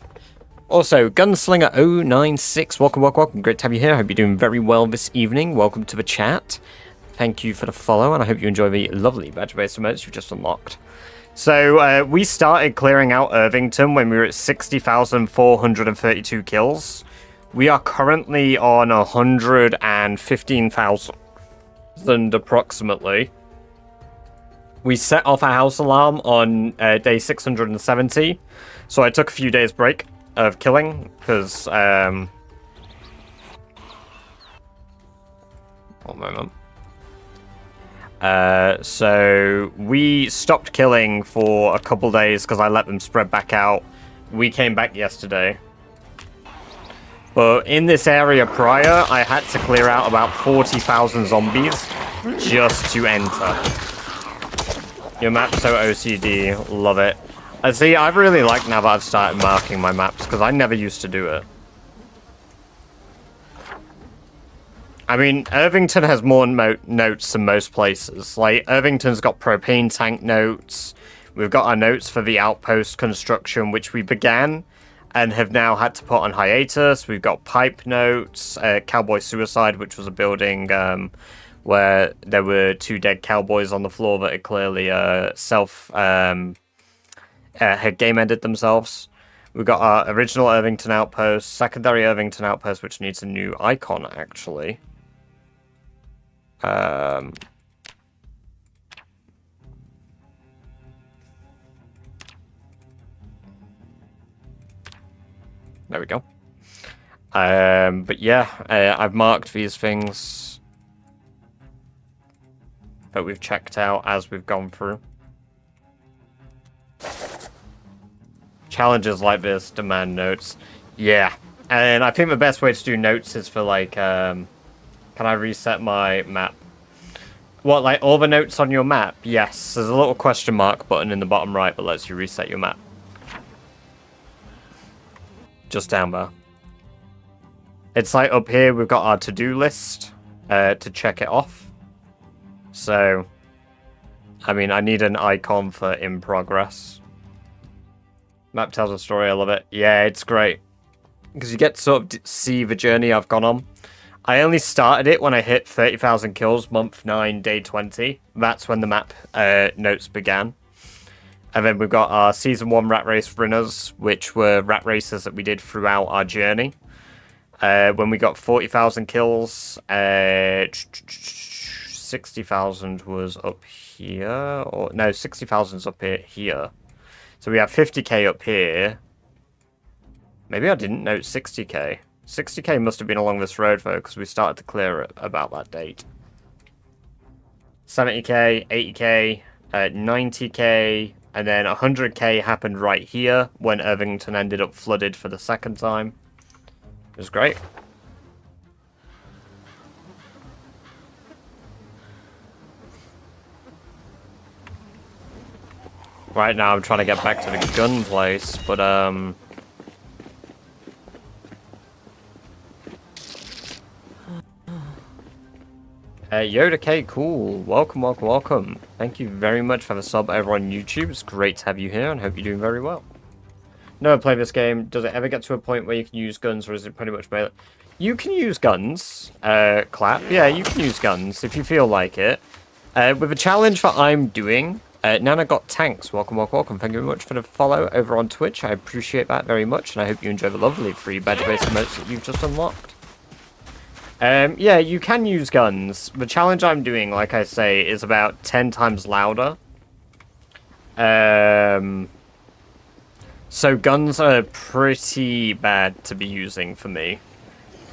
Also, Gunslinger096, welcome. Great to have you here. Hope you're doing very well this evening. Welcome to the chat. Thank you for the follow, and I hope you enjoy the lovely badge-based emotes you've just unlocked. So, we started clearing out Irvington when we were at 60,432 kills. We are currently on 115,000 approximately. We set off a house alarm on day 670, so I took a few days break of killing, because, one moment. So we stopped killing for a couple days because I let them spread back out. We came back yesterday. But in this area prior, I had to clear out about 40,000 zombies just to enter. Your map's so OCD, love it. See, I really like now that I've started marking my maps, because I never used to do it. I mean, Irvington has more notes than most places. Like, Irvington's got propane tank notes. We've got our notes for the Outpost construction, which we began and have now had to put on hiatus. We've got pipe notes, Cowboy Suicide, which was a building where there were 2 dead cowboys on the floor that had clearly had game-ended themselves. We've got our original Irvington Outpost, secondary Irvington Outpost, which needs a new icon, actually. There we go. But yeah, I've marked these things that we've checked out as we've gone through. Challenges like this demand notes. Yeah, and I think the best way to do notes is for like, can I reset my map? What, like all the notes on your map? Yes, there's a little question mark button in the bottom right that lets you reset your map. Just down there. It's like up here we've got our to-do list to check it off. So, I mean, I need an icon for in progress. Map tells a story, I love it. Yeah, it's great. Because you get to sort of see the journey I've gone on. I only started it when I hit 30,000 kills, month 9, day 20. That's when the map notes began. And then we've got our Season 1 Rat Race runners, which were rat races that we did throughout our journey. When we got 40,000 kills, 60,000 was up here. Or no, 60,000's up here. So we have 50k up here. Maybe I didn't note 60k. 60k must have been along this road, though, because we started to clear it about that date. 70k, 80k, 90k, and then 100k happened right here when Irvington ended up flooded for the second time. It was great. Right now I'm trying to get back to the gun place, but Yoda K, cool. Welcome. Thank you very much for the sub over on YouTube. It's great to have you here and hope you're doing very well. No, I play this game. Does it ever get to a point where you can use guns, or is it pretty much melee? You can use guns, Clap. Yeah, you can use guns if you feel like it. With the challenge that I'm doing, Nana got tanks. Welcome. Thank you very much for the follow over on Twitch. I appreciate that very much, and I hope you enjoy the lovely free badge-based emotes that you've just unlocked. Yeah, you can use guns. The challenge I'm doing, like I say, is about 10 times louder. So guns are pretty bad to be using for me.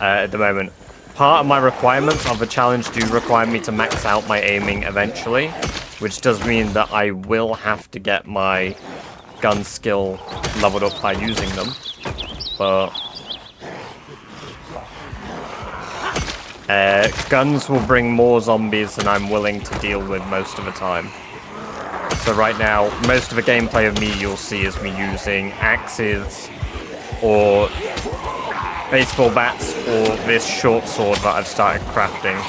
at the moment. Part of my requirements of the challenge do require me to max out my aiming eventually, which does mean that I will have to get my gun skill leveled up by using them. But guns will bring more zombies than I'm willing to deal with most of the time. So right now, most of the gameplay of me you'll see is me using axes or baseball bats or this short sword that I've started crafting.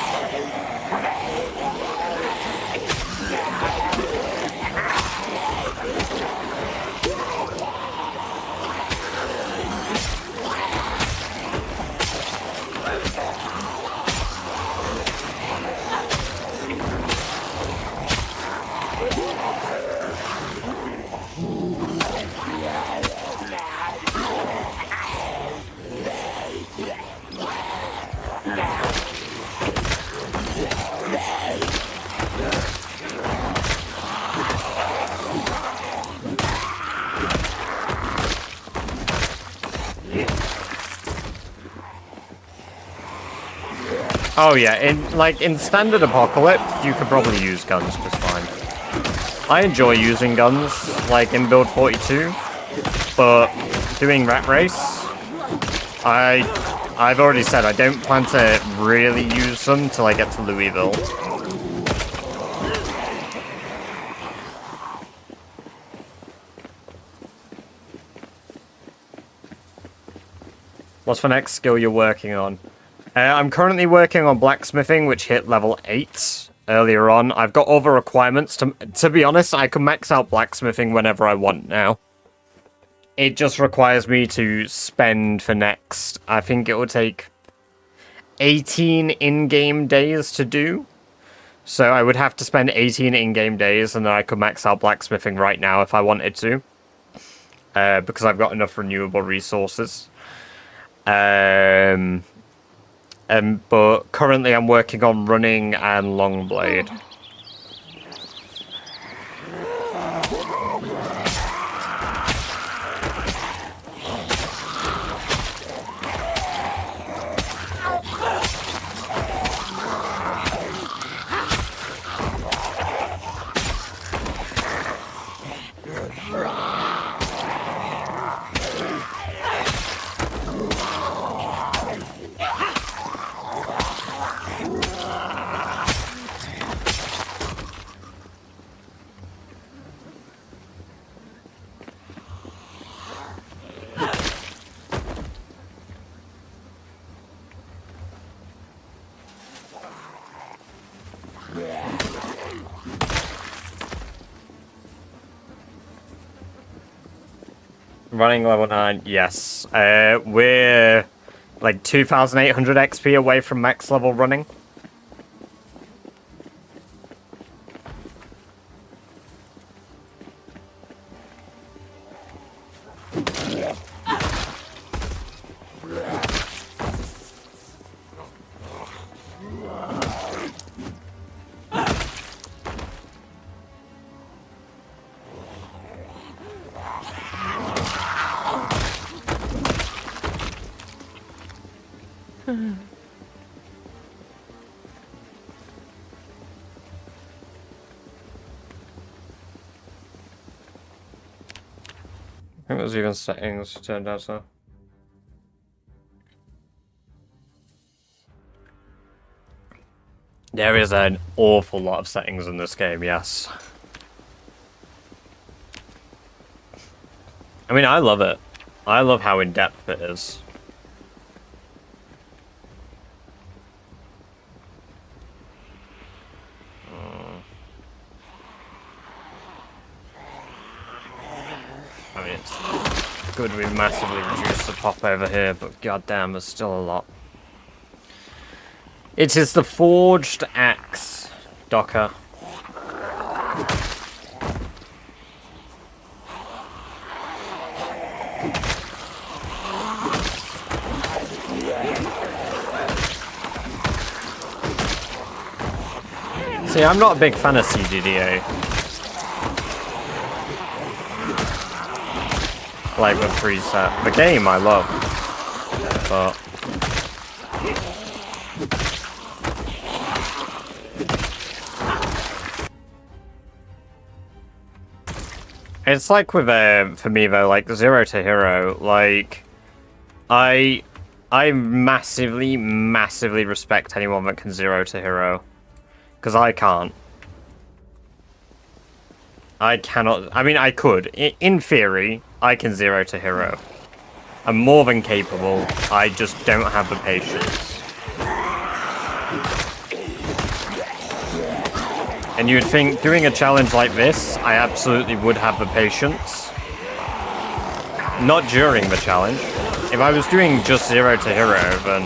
Oh yeah, in standard apocalypse, you could probably use guns just fine. I enjoy using guns, like in build 42, but doing Rat Race, I've already said I don't plan to really use them till I get to Louisville. What's the next skill you're working on? I'm currently working on blacksmithing, which hit level 8 earlier on. I've got other requirements. To be honest, I can max out blacksmithing whenever I want now. It just requires me to spend for next. I think it will take 18 in-game days to do. So I would have to spend 18 in-game days, and then I could max out blacksmithing right now if I wanted to. Because I've got enough renewable resources. But currently I'm working on running and long blade. Running level 9, yes. We're like 2,800 XP away from max level running. I think there's even settings turned out so. There is an awful lot of settings in this game, yes. I mean, I love it. I love how in-depth it is. I mean, it's good we massively reduced the pop over here, but goddamn, there's still a lot. It is the Forged Axe, Docker. See, I'm not a big fan of CGDA. Like the preset. The game I love. But It's like with, for me though, like, 0 to hero, like, I massively, massively respect anyone that can 0 to hero. Because I can't. I cannot, I mean, I could. In theory, I can 0 to hero. I'm more than capable, I just don't have the patience. And you'd think, doing a challenge like this, I absolutely would have the patience. Not during the challenge. If I was doing just 0 to hero, then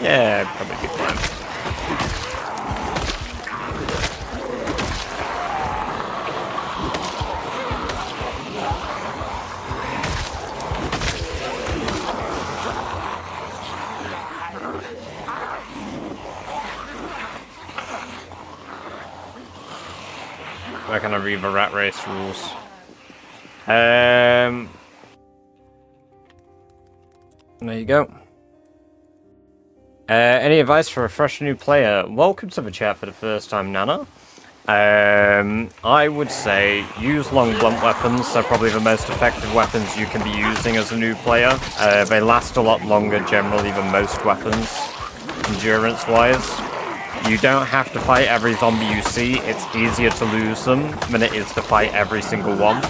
yeah, I'd probably be fine. Where can I read the Rat Race rules? There you go. Any advice for a fresh new player? Welcome to the chat for the first time, Nana. I would say use long blunt weapons. They're probably the most effective weapons you can be using as a new player. They last a lot longer generally than most weapons, endurance-wise. You don't have to fight every zombie you see. It's easier to lose them than it is to fight every single one.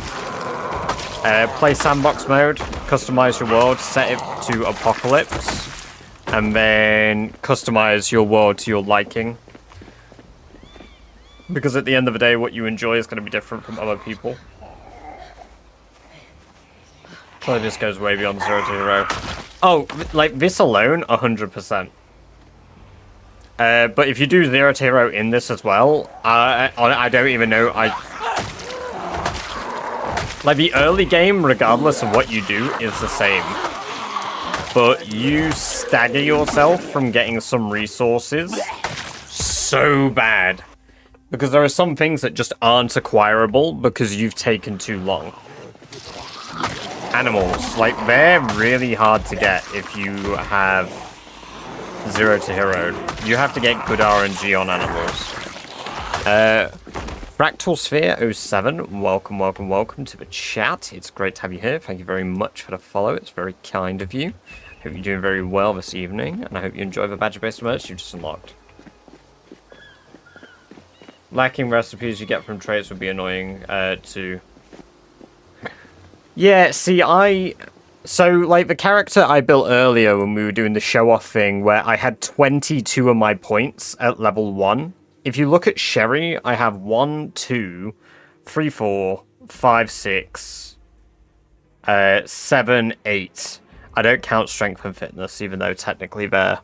Play sandbox mode, customize your world, set it to apocalypse, and then customize your world to your liking. Because at the end of the day, what you enjoy is going to be different from other people. So this goes way beyond 0 to hero. Oh, like this alone, 100%. But if you do 0 to hero in this as well, I don't even know. Like, the early game, regardless of what you do, is the same. But you stagger yourself from getting some resources so bad. Because there are some things that just aren't acquirable because you've taken too long. Animals, like, they're really hard to get if you have 0 to hero. You have to get good RNG on animals. Fractal Sphere 07, welcome to the chat. It's great to have you here. Thank you very much for the follow. It's very kind of you. Hope you're doing very well this evening, and I hope you enjoy the badger-based merch you just unlocked. Lacking recipes you get from traits would be annoying, too. Yeah, see, so, like, the character I built earlier when we were doing the show-off thing, where I had 22 of my points at level 1. If you look at Sherry, I have 1, 2, 3, 4, 5, 6, 7, 8. I don't count strength and fitness, even though technically they're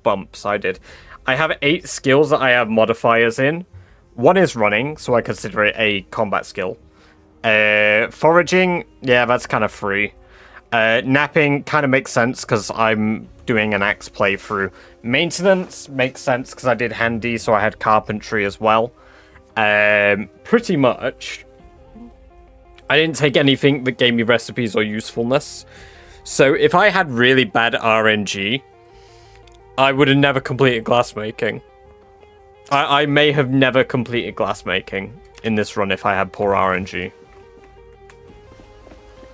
bumps I did. I have 8 skills that I have modifiers in. 1 is running, so I consider it a combat skill. Foraging, yeah, that's kind of free. Napping kind of makes sense because I'm doing an axe playthrough. Maintenance makes sense because I did handy, so I had carpentry as well. Pretty much. I didn't take anything that gave me recipes or usefulness. So if I had really bad RNG, I would have never completed glassmaking. I may have never completed glassmaking in this run if I had poor RNG.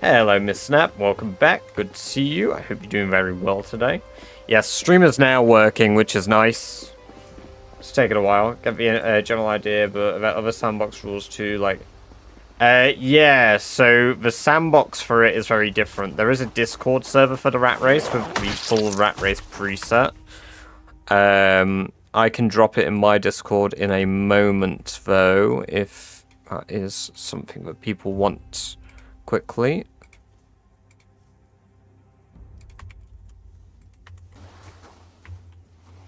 Hello, Miss Snap. Welcome back. Good to see you. I hope you're doing very well today. Yes, streamer's now working, which is nice. It's taken a while. Get the general idea, but about other sandbox rules too, like... yeah, so the sandbox for it is very different. There is a Discord server for the Rat Race with the full Rat Race preset. I can drop it in my Discord in a moment, though, if that is something that people want quickly.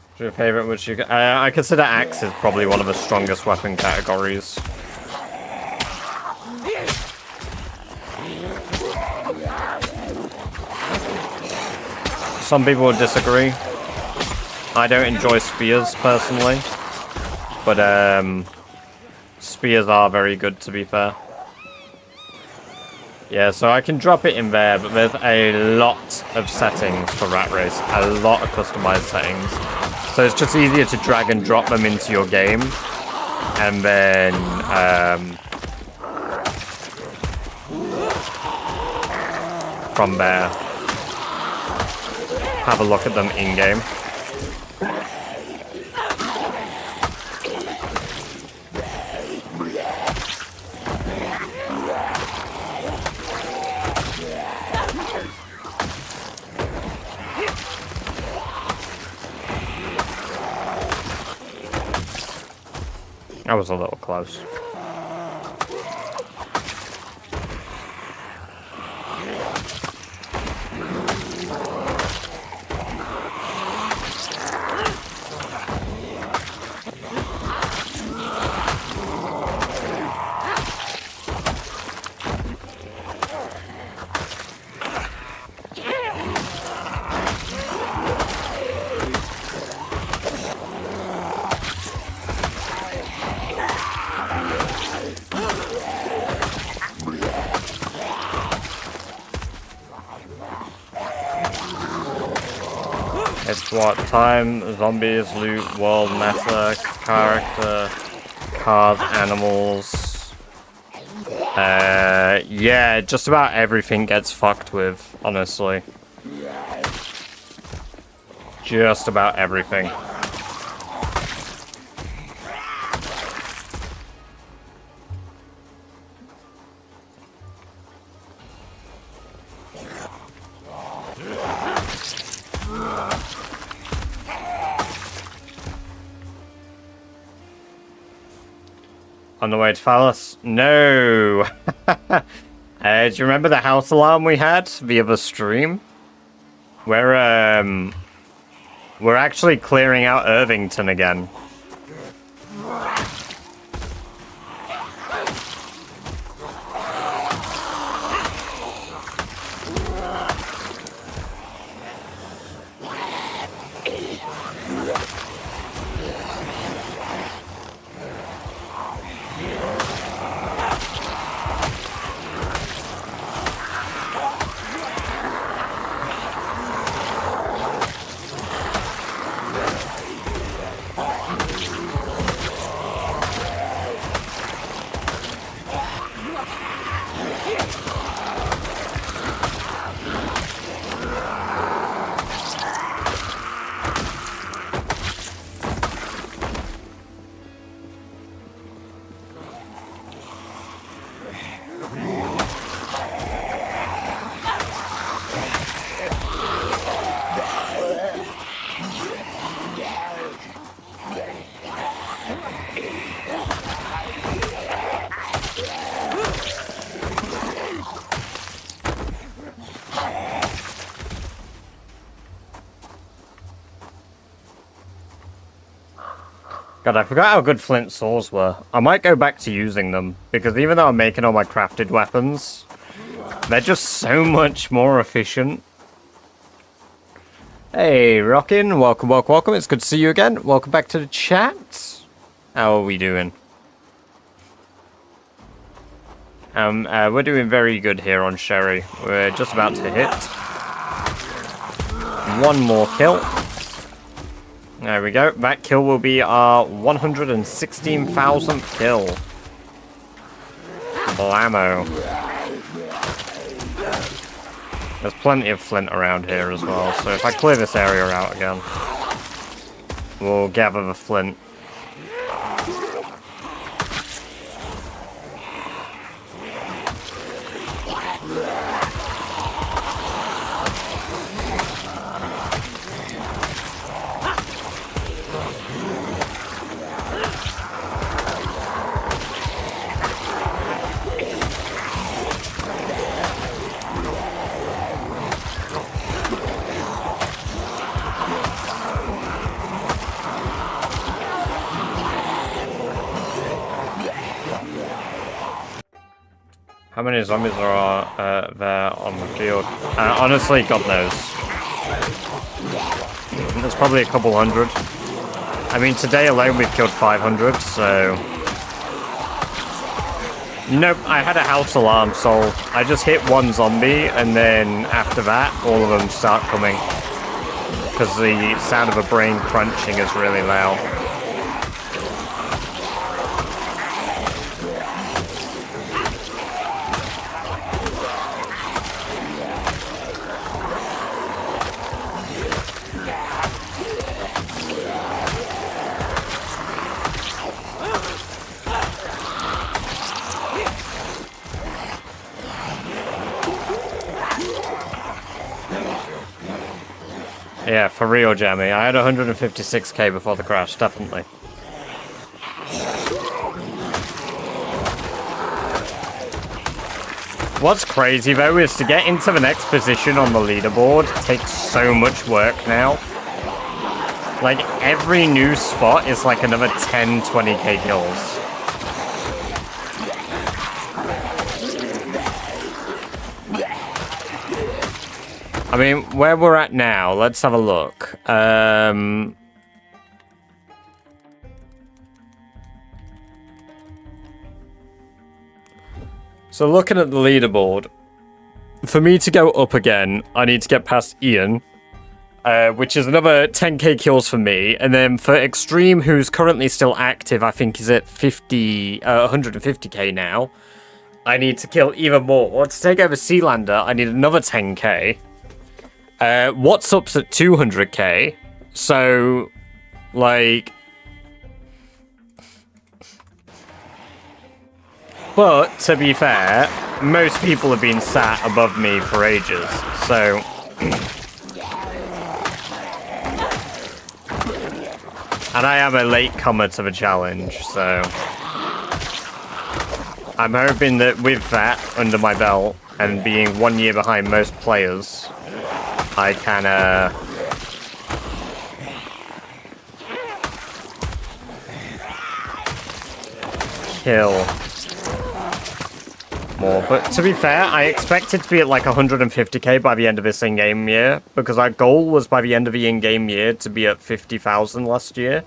What's your favorite? Which you? I consider axe is probably one of the strongest weapon categories. Some people would disagree. I don't enjoy spears personally, but spears are very good, to be fair. Yeah, so I can drop it in there, but there's a lot of settings for Rat Race. A lot of customized settings. So it's just easier to drag and drop them into your game. And then from there, have a look at them in-game. That was a little close. It's what? Time, zombies, loot, world, meta, character, cars, animals. Yeah, just about everything gets fucked with, honestly. Just about everything. On the way to Phallus? No! Do you remember the house alarm we had the other stream? We're actually clearing out Irvington again. God, I forgot how good flint saws were. I might go back to using them, because even though I'm making all my crafted weapons, they're just so much more efficient. Hey, Rockin', welcome, welcome, welcome. It's good to see you again. Welcome back to the chat. How are we doing? We're doing very good here on Sherry. We're just about to hit one more kill. There we go. That kill will be our 116,000th kill. Blammo. There's plenty of flint around here as well, so if I clear this area out again, we'll gather the flint. How many zombies are there on the field? Honestly, God knows. There's probably a couple hundred. I mean, today alone we've killed 500, so... Nope, I had a house alarm, so I just hit one zombie, and then after that, all of them start coming. Because the sound of a brain crunching is really loud. Yeah, for real, Jammy. I had 156k before the crash, definitely. What's crazy, though, is to get into the next position on the leaderboard takes so much work now. Like, every new spot is like another 10, 20k kills. I mean, where we're at now, let's have a look. So looking at the leaderboard, for me to go up again, I need to get past Ian, which is another 10k kills for me. And then for Extreme, who's currently still active, I think he's at 150k now. I need to kill even more. To take over Sealander, I need another 10k. What's up's at 200k, so, like... But, to be fair, most people have been sat above me for ages, so... And I am a latecomer to the challenge, so... I'm hoping that with that under my belt, and being 1 year behind most players... I can, kill more. But to be fair, I expected to be at like 150k by the end of this in-game year, because our goal was by the end of the in-game year to be at 50,000 last year.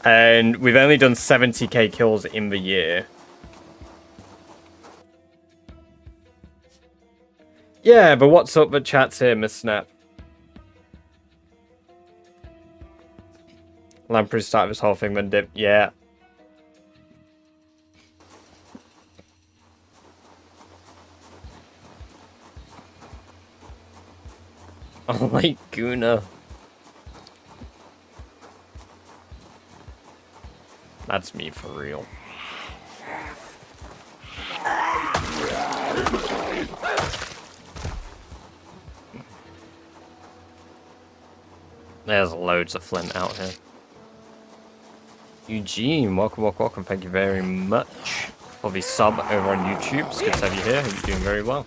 And we've only done 70k kills in the year. Yeah, but what's up with chats here, Miss Snap? Lamprey started this whole thing, then dip. Yeah. Oh my Guna. That's me for real. There's loads of flint out here. Eugene, welcome. Thank you very much for the sub over on YouTube. It's good to have you here. You're doing very well.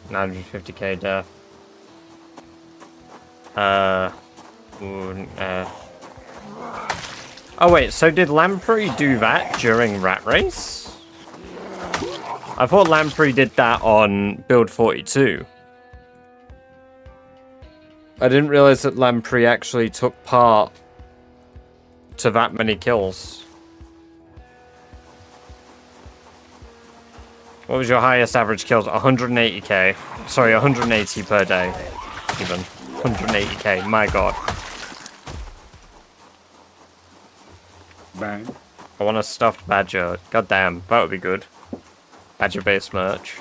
$950k death. Oh wait, so did Lamprey do that during Rat Race? I thought Lamprey did that on build 42. I didn't realize that Lamprey actually took part to that many kills. What was your highest average kills? 180k. Sorry, 180 per day. Even. 180k, my god. Bang. I want a stuffed badger. God damn, that would be good. Badger-based merch.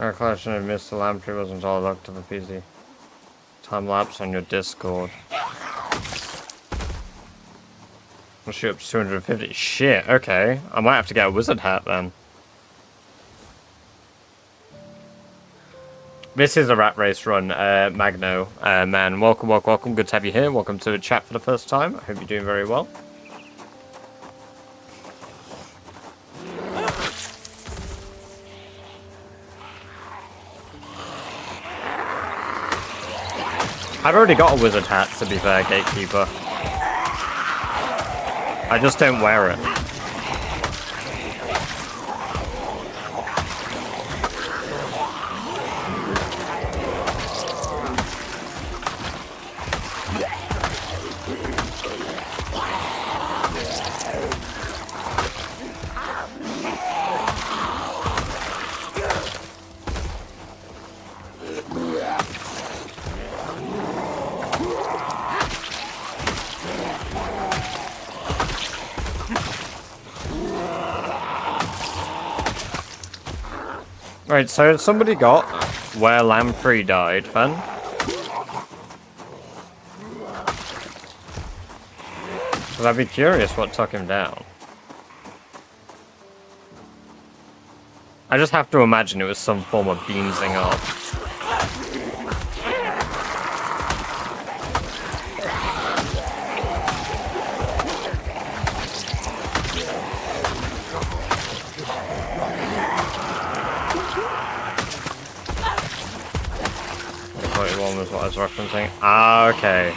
Our collection of Mr. Lamprey wasn't all locked to the PC. Time lapse on your Discord. I'll shoot up to 250. Shit, okay. I might have to get a wizard hat then. This is a rat race run, Magno. Man, welcome, welcome, welcome. Good to have you here. Welcome to the chat for the first time. I hope you're doing very well. I've already got a wizard hat, to be fair, Gatekeeper. I just don't wear it. Right, so somebody got where Lamprey died, then. Because I'd be curious what took him down. I just have to imagine it was some form of beansing up. Was what I was referencing. Ah, okay.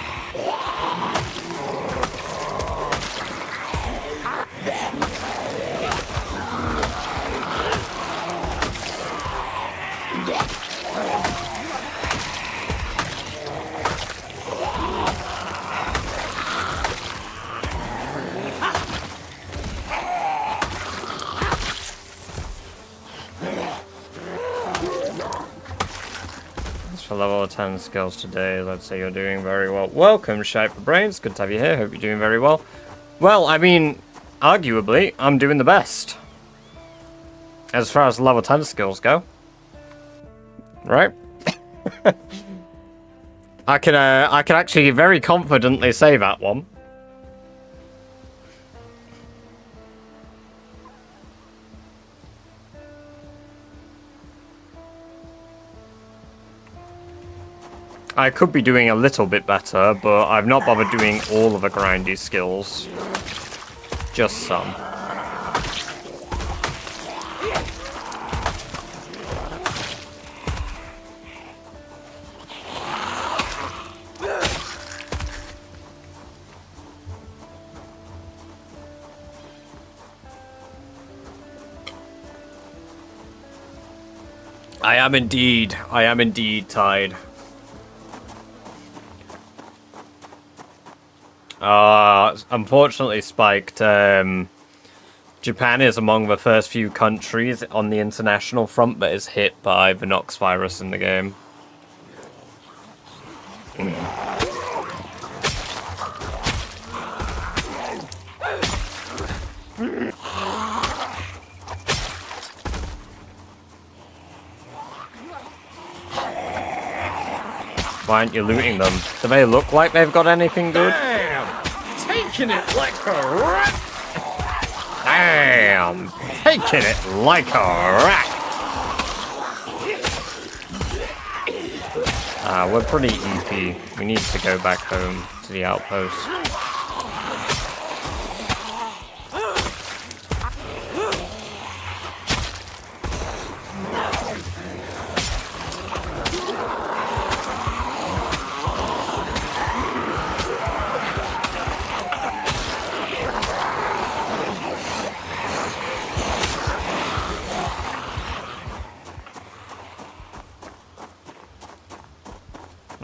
For level 10 skills today, let's say you're doing very well. Welcome, Shape for Brains. Good to have you here. Hope you're doing very well. Well, I mean, arguably, I'm doing the best. As far as level 10 skills go. Right? I can actually very confidently say that one. I could be doing a little bit better, but I've not bothered doing all of the grindy skills. Just some. I am indeed tied. Unfortunately, Spiked, Japan is among the first few countries on the international front that is hit by the Nox virus in the game. Why aren't you looting them? Do they look like they've got anything good? Taking it like a rat! Damn! Taking it like a rat! We're pretty EP. We need to go back home to the outpost.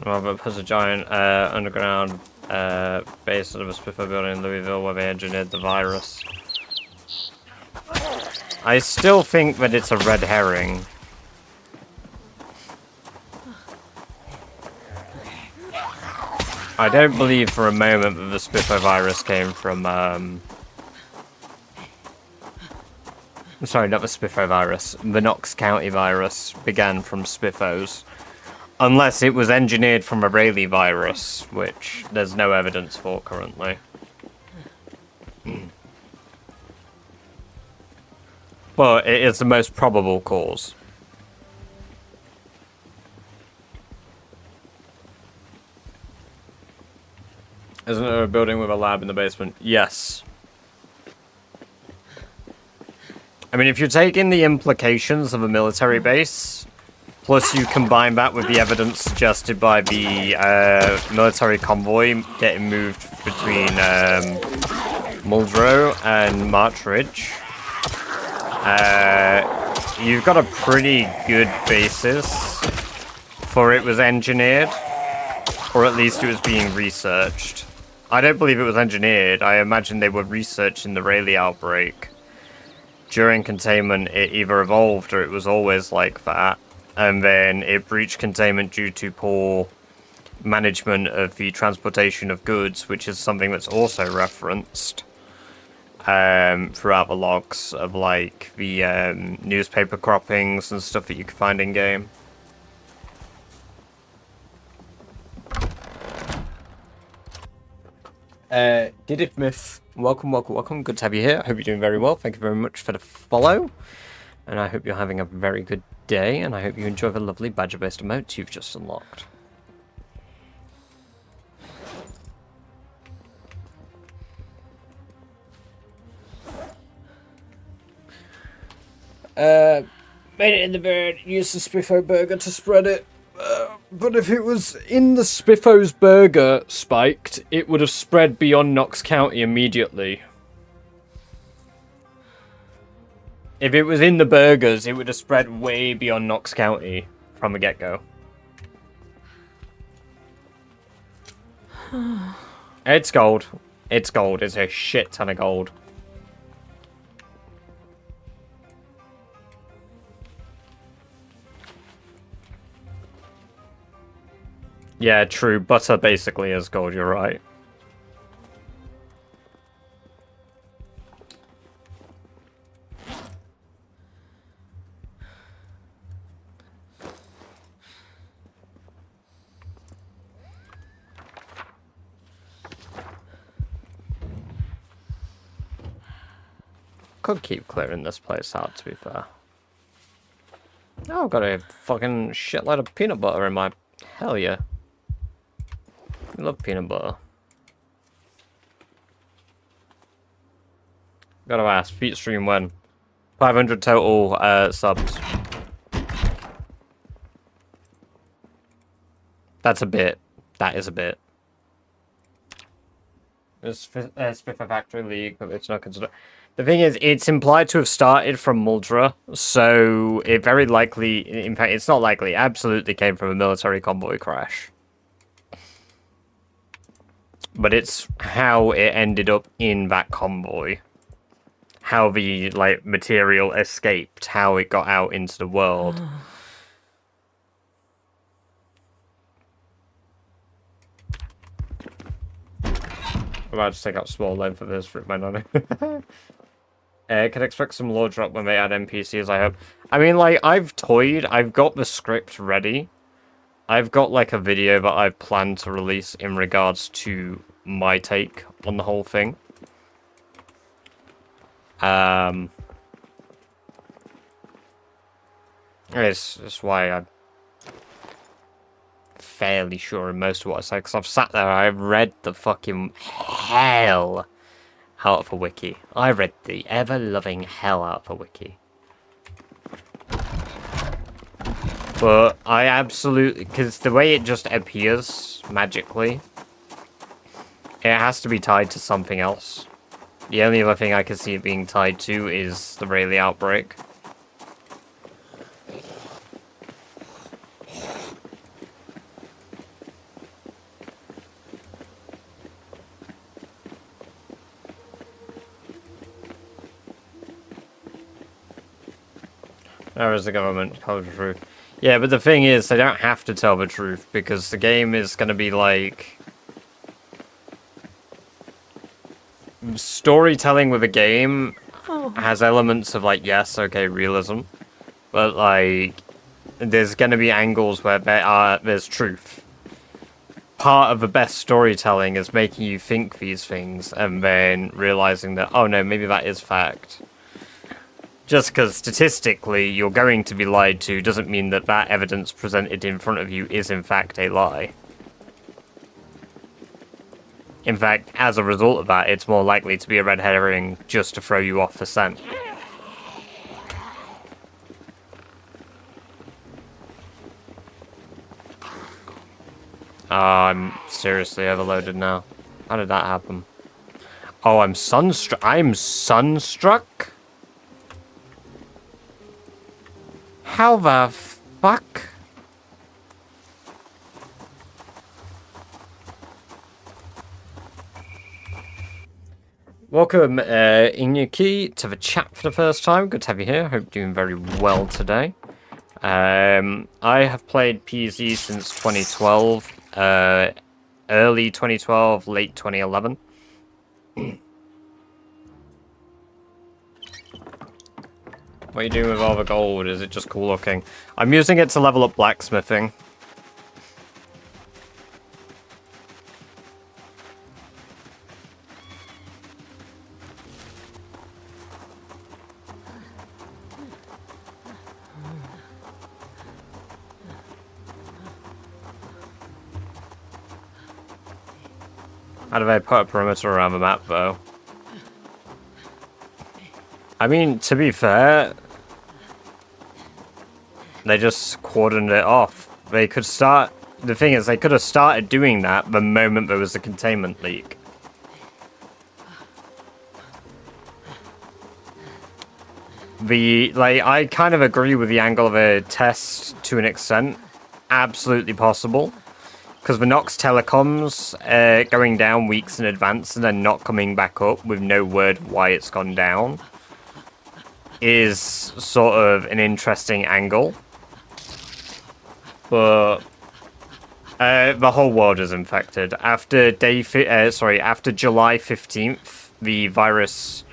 Robert has a giant underground base of a Spiffo building in Louisville where they engineered the virus. I still think that it's a red herring. I don't believe for a moment that the Spiffo virus came from, sorry, not the Spiffo virus. The Knox County virus began from Spiffos. Unless it was engineered from a Rayleigh virus, which there's no evidence for currently. but it is the most probable cause. Isn't there a building with a lab in the basement? Yes. I mean, if you're taking the implications of a military base, plus you combine that with the evidence suggested by the military convoy getting moved between Muldrow and March Ridge, you've got a pretty good basis for it was engineered, or at least it was being researched. I don't believe it was engineered. I imagine they were researching the Rayleigh outbreak. During containment, it either evolved or it was always like that. And then it breached containment due to poor management of the transportation of goods, which is something that's also referenced throughout the logs of, like, the newspaper croppings and stuff that you can find in-game. Didith Myth, welcome. Good to have you here. I hope you're doing very well. Thank you very much for the follow. And I hope you're having a very good day. And I hope you enjoy the lovely badger-based emotes you've just unlocked. Made it in the bird. Used the Spiffo burger to spread it. But if it was in the Spiffo's burger spiked, it would have spread beyond Knox County immediately. If it was in the burgers, it would have spread way beyond Knox County from the get-go. It's gold. It's gold. It's a shit ton of gold. Yeah, true. Butter basically is gold, you're right. Could keep clearing this place out, to be fair. Oh, I've got a fucking shitload of peanut butter in my... Hell yeah. I love peanut butter. Gotta ask, feet stream when? 500 total subs. That's a bit. That is a bit. It's Spiffo Factory League, but it's not considered. The thing is, it's implied to have started from Muldra, so it very likely, in fact, it's not likely, it absolutely came from a military convoy crash. But it's how it ended up in that convoy. How the, like, material escaped, how it got out into the world. I'm about to take out small length of this for my nonny. Can expect some lore drop when they add NPCs, I hope. I mean, like, I've toyed, I've got the script ready. I've got, like, a video that I've planned to release in regards to my take on the whole thing. It's why I'm fairly sure in most of what I say, because I've sat there, I've read the fucking hell out of a wiki. I read the ever-loving hell out of a wiki. But I absolutely... Because the way it just appears magically, it has to be tied to something else. The only other thing I can see it being tied to is the Rayleigh outbreak. Or is the government tell the truth? Yeah, but the thing is, they don't have to tell the truth, because the game is going to be like... Storytelling with a game has elements of, like, yes, okay, realism. But, like, there's going to be angles where there's truth. Part of the best storytelling is making you think these things, and then realizing that, oh no, maybe that is fact. Just because statistically you're going to be lied to doesn't mean that that evidence presented in front of you is in fact a lie. In fact, as a result of that, it's more likely to be a red herring just to throw you off the scent. Oh, I'm seriously overloaded now. How did that happen? Oh, I'm sunstruck. I'm sunstruck? How the fuck? Welcome, Inyuki, to the chat for the first time. Good to have you here. Hope you're doing very well today. I have played PZ since 2012. Early 2012, late 2011. What are you doing with all the gold? Is it just cool looking? I'm using it to level up blacksmithing. How do they put a perimeter around the map, though? I mean, to be fair, they just cordoned it off. They could start... The thing is, they could have started doing that the moment there was a containment leak. I kind of agree with the angle of a test to an extent. Absolutely possible. Because the Nox telecoms going down weeks in advance and then not coming back up with no word why it's gone down is sort of an interesting angle. But the whole world is infected. After after July 15th, the virus,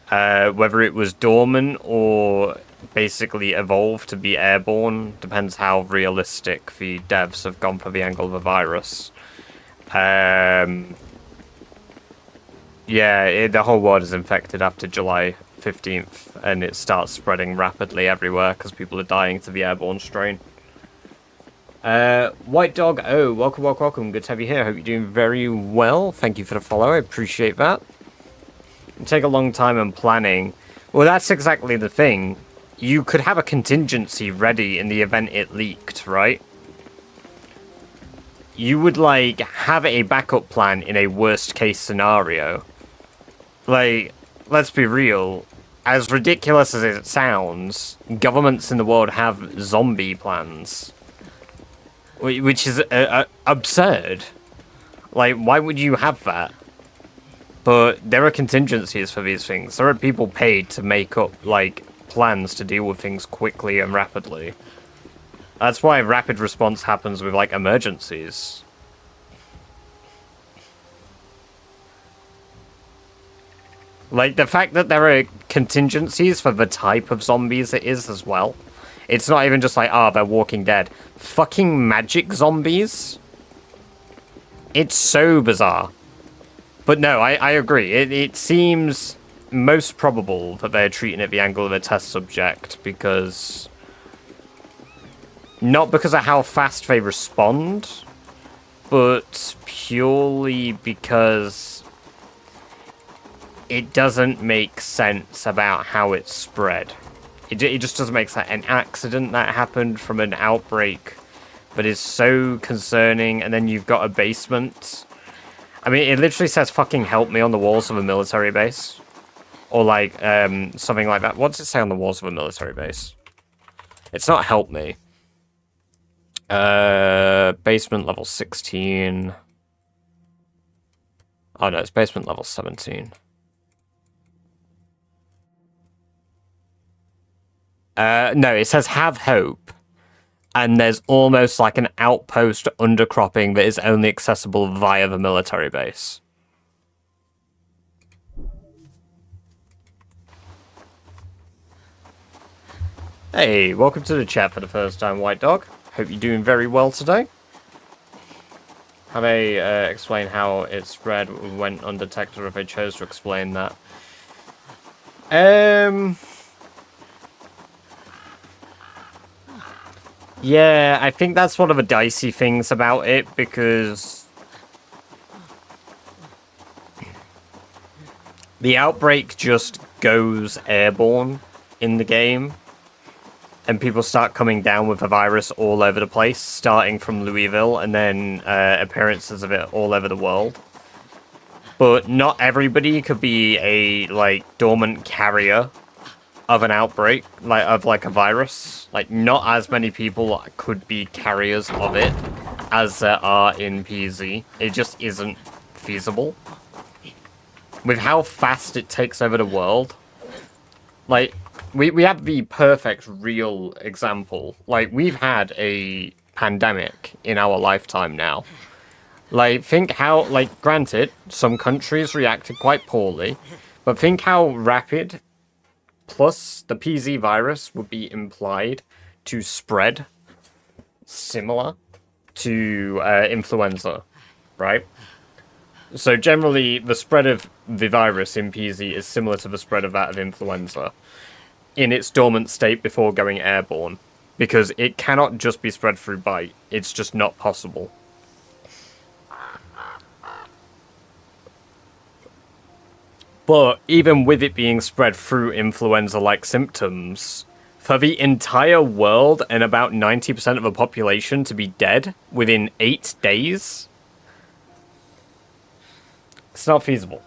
whether it was dormant or basically evolved to be airborne, depends how realistic the devs have gone for the angle of the virus. Yeah, the whole world is infected after July 15th, and it starts spreading rapidly everywhere because people are dying to the airborne strain. White Dog, oh, welcome, welcome, welcome. Good to have you here. Hope you're doing very well. Thank you for the follow. I appreciate that. It take a long time in planning. Well, that's exactly the thing. You could have a contingency ready in the event it leaked, right? You would, like, have a backup plan in a worst-case scenario. Like, let's be real. As ridiculous as it sounds, governments in the world have zombie plans. Which is absurd. Like, why would you have that? But there are contingencies for these things. There are people paid to make up, like, plans to deal with things quickly and rapidly. That's why rapid response happens with, like, emergencies. Like, the fact that there are contingencies for the type of zombies it is as well. It's not even just like, they're Walking Dead. Fucking magic zombies? It's so bizarre. But no, I agree. It seems most probable that they're treating it the angle of a test subject because... Not because of how fast they respond, but purely because it doesn't make sense about how it's spread. It just doesn't make sense. An accident that happened from an outbreak that is so concerning, and then you've got a basement. I mean, it literally says fucking help me on the walls of a military base. Or like, something like that. What does it say on the walls of a military base? It's not help me. Basement level 16. Oh no, it's basement level 17. No, it says have hope. And there's almost like an outpost undercropping that is only accessible via the military base. Hey, welcome to the chat for the first time, White Dog. Hope you're doing very well today. Have they explain how it spread went undetected, or if they chose to explain that? Yeah, I think that's one of the dicey things about it, because the outbreak just goes airborne in the game, and people start coming down with the virus all over the place, starting from Louisville, and then appearances of it all over the world. But not everybody could be a, like, dormant carrier of an outbreak, of a virus. Like, not as many people could be carriers of it as there are in PZ. It just isn't feasible. With how fast it takes over the world, like, we have the perfect real example. Like, we've had a pandemic in our lifetime now. Like, think how, like, granted, some countries reacted quite poorly, but think how rapid, plus the PZ virus would be implied to spread similar to influenza, right? So generally, the spread of the virus in PZ is similar to the spread of that of influenza in its dormant state before going airborne, because it cannot just be spread through bite. It's just not possible. But even with it being spread through influenza-like symptoms, for the entire world and about 90% of the population to be dead within 8 days, it's not feasible.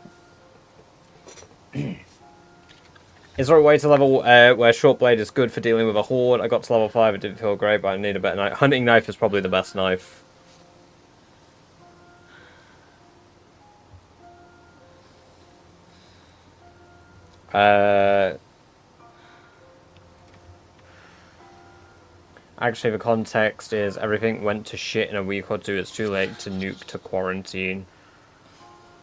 Is there a way to level where short blade is good for dealing with a horde? I got to level 5, it didn't feel great, but I need a better knife. Hunting knife is probably the best knife. Actually, the context is everything went to shit in a week or two. It's too late to nuke to quarantine.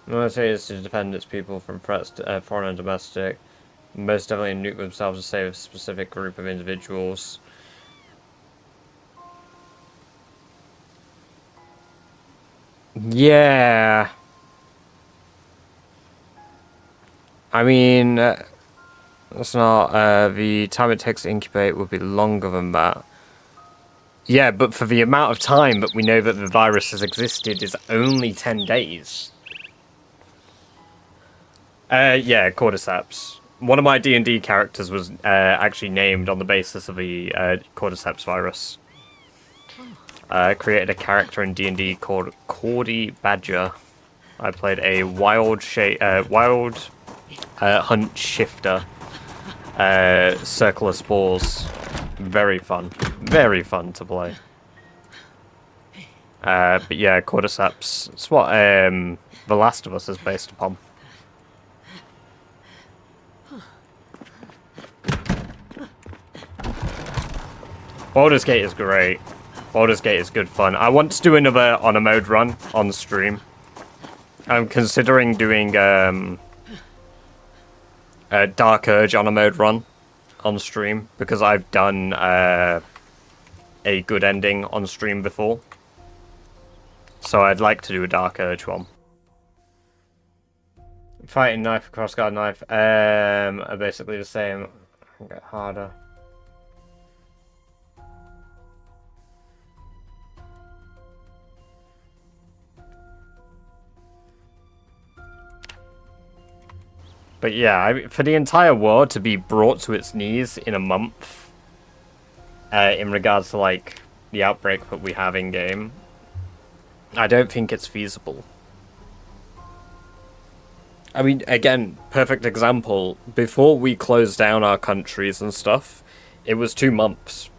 The military is to defend its people from threats, foreign and domestic. Most definitely nuke themselves to save a specific group of individuals. Yeah. I mean, it's not, the time it takes to incubate would be longer than that. Yeah, but for the amount of time that we know that the virus has existed is only 10 days. Yeah, Cordyceps. One of my D&D characters was actually named on the basis of the Cordyceps virus. I created a character in D&D called Cordy Badger. I played a wild hunt shifter. Circle of spores. Very fun. Very fun to play. But yeah, Cordyceps. It's what The Last of Us is based upon. Baldur's Gate is great. Baldur's Gate is good fun. I want to do another on a mode run on stream. I'm considering doing a Dark Urge on a mode run on stream, because I've done a good ending on stream before. So I'd like to do a Dark Urge one. Fighting knife, crossguard knife, are basically the same. Get harder. But yeah, for the entire world to be brought to its knees in a month, in regards to, like, the outbreak that we have in-game, I don't think it's feasible. I mean, again, perfect example, before we closed down our countries and stuff, it was 2 months.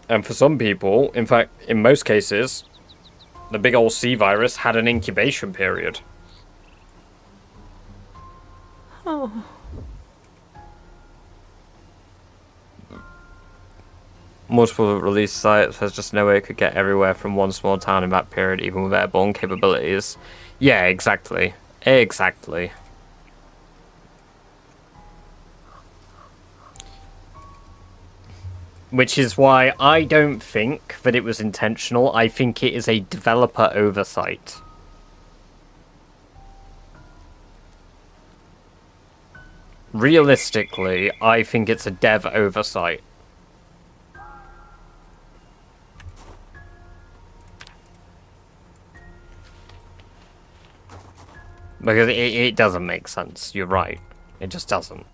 And for some people, in fact, in most cases, the big old C virus had an incubation period. Oh. Multiple release sites, there's just no way it could get everywhere from one small town in that period, even with airborne capabilities. Yeah, exactly. Exactly. Which is why I don't think that it was intentional. I think it is a developer oversight. Realistically, I think it's a dev oversight. Because it doesn't make sense. You're right. It just doesn't.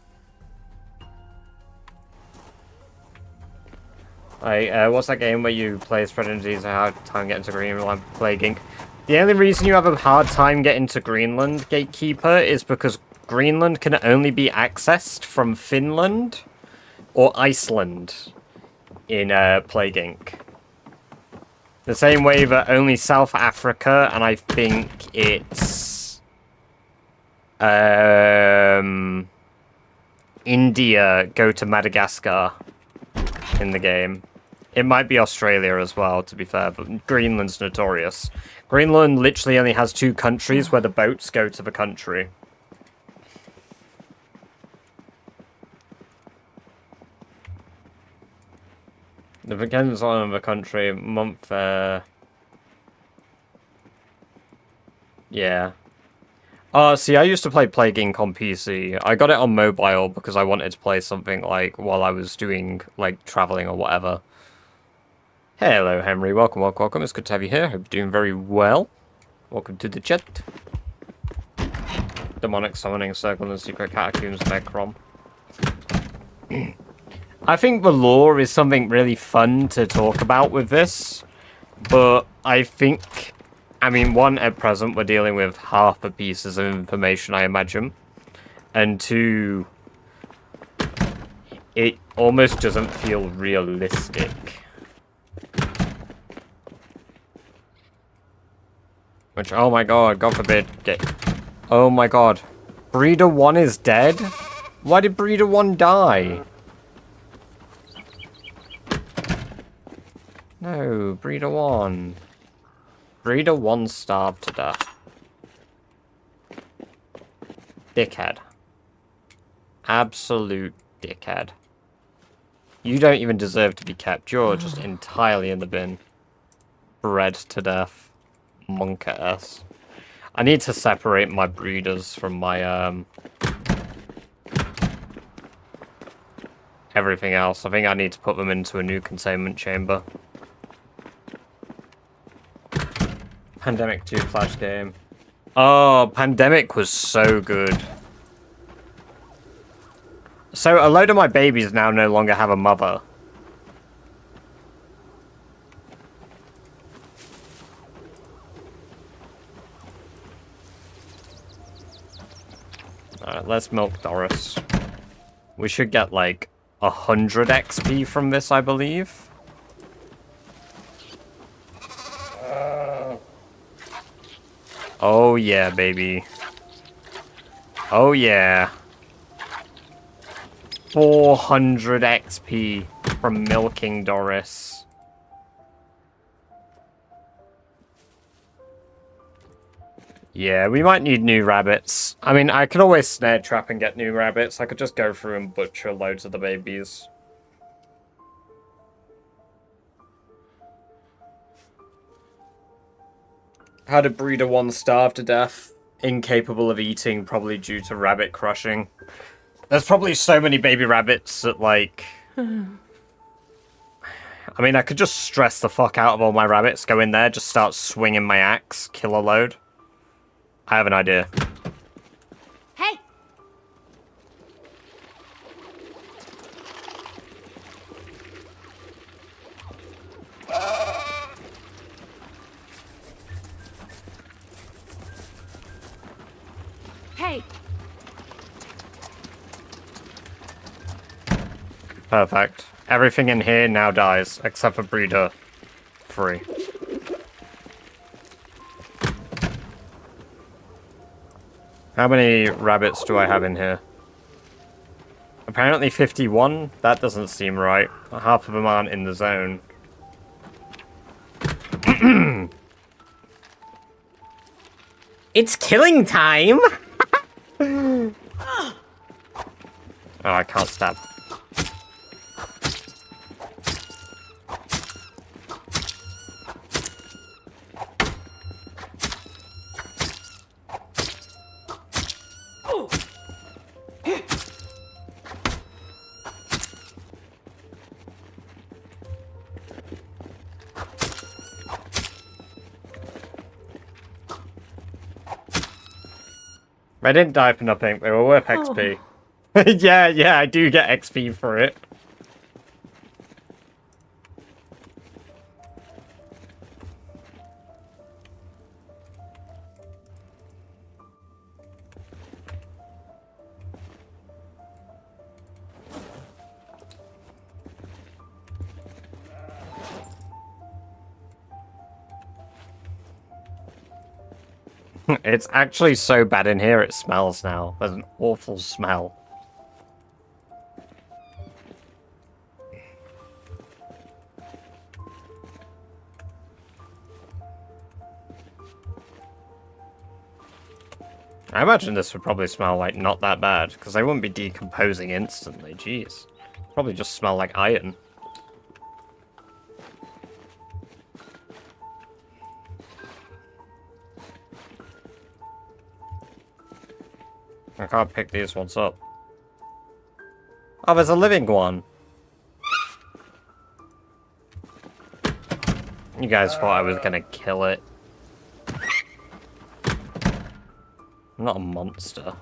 What's that game where you play spreading disease and hard time getting to Greenland plaguing? The only reason you have a hard time getting to Greenland, Gatekeeper, is because Greenland can only be accessed from Finland or Iceland in Plague Inc. The same way that only South Africa, and I think it's India go to Madagascar in the game. It might be Australia as well, to be fair, but Greenland's notorious. Greenland literally only has 2 countries where the boats go to the country. It depends on the country, month, yeah. See, I used to play Plague Inc. on PC. I got it on mobile because I wanted to play something, like, while I was doing, like, traveling or whatever. Hello, Henry. Welcome, welcome, welcome. It's good to have you here. Hope you're doing very well. Welcome to the chat. Demonic Summoning Circle and the Secret Catacombs of Ekrom. I think the lore is something really fun to talk about with this, but I think, I mean, 1, at present, we're dealing with half the pieces of information, I imagine, and 2, it almost doesn't feel realistic. Which, oh my god, God forbid, oh my god. Breeder 1 is dead? Why did Breeder 1 die? No, Breeder 1. Breeder 1 starved to death. Dickhead. Absolute dickhead. You don't even deserve to be kept. You're just entirely in the bin. Bred to death. Monk-ass. I need to separate my breeders from my, everything else. I think I need to put them into a new containment chamber. Pandemic 2 Flash game. Oh, Pandemic was so good. So, a load of my babies now no longer have a mother. Alright, let's milk Doris. We should get, like, 100 XP from this, I believe. Oh yeah, baby. Oh yeah. 400 XP from milking Doris. Yeah, we might need new rabbits. I mean, I could always snare trap and get new rabbits. I could just go through and butcher loads of the babies. How did Breeder 1 starve to death? Incapable of eating, probably due to rabbit crushing. There's probably so many baby rabbits that, like... I mean, I could just stress the fuck out of all my rabbits, go in there, just start swinging my axe, kill a load. I have an idea. Hey! Hey! Perfect. Everything in here now dies, except for Breeder 3. How many rabbits do I have in here? Apparently 51? That doesn't seem right. Half of them aren't in the zone. It's killing time! Oh, I can't stab. I didn't die for nothing. They were worth XP. Yeah, I do get XP for it. It's actually so bad in here it smells now. There's an awful smell. I imagine this would probably smell like not that bad, because they wouldn't be decomposing instantly, jeez. Probably just smell like iron. I can't pick these ones up. Oh, there's a living one. You guys thought I was gonna kill it. I'm not a monster.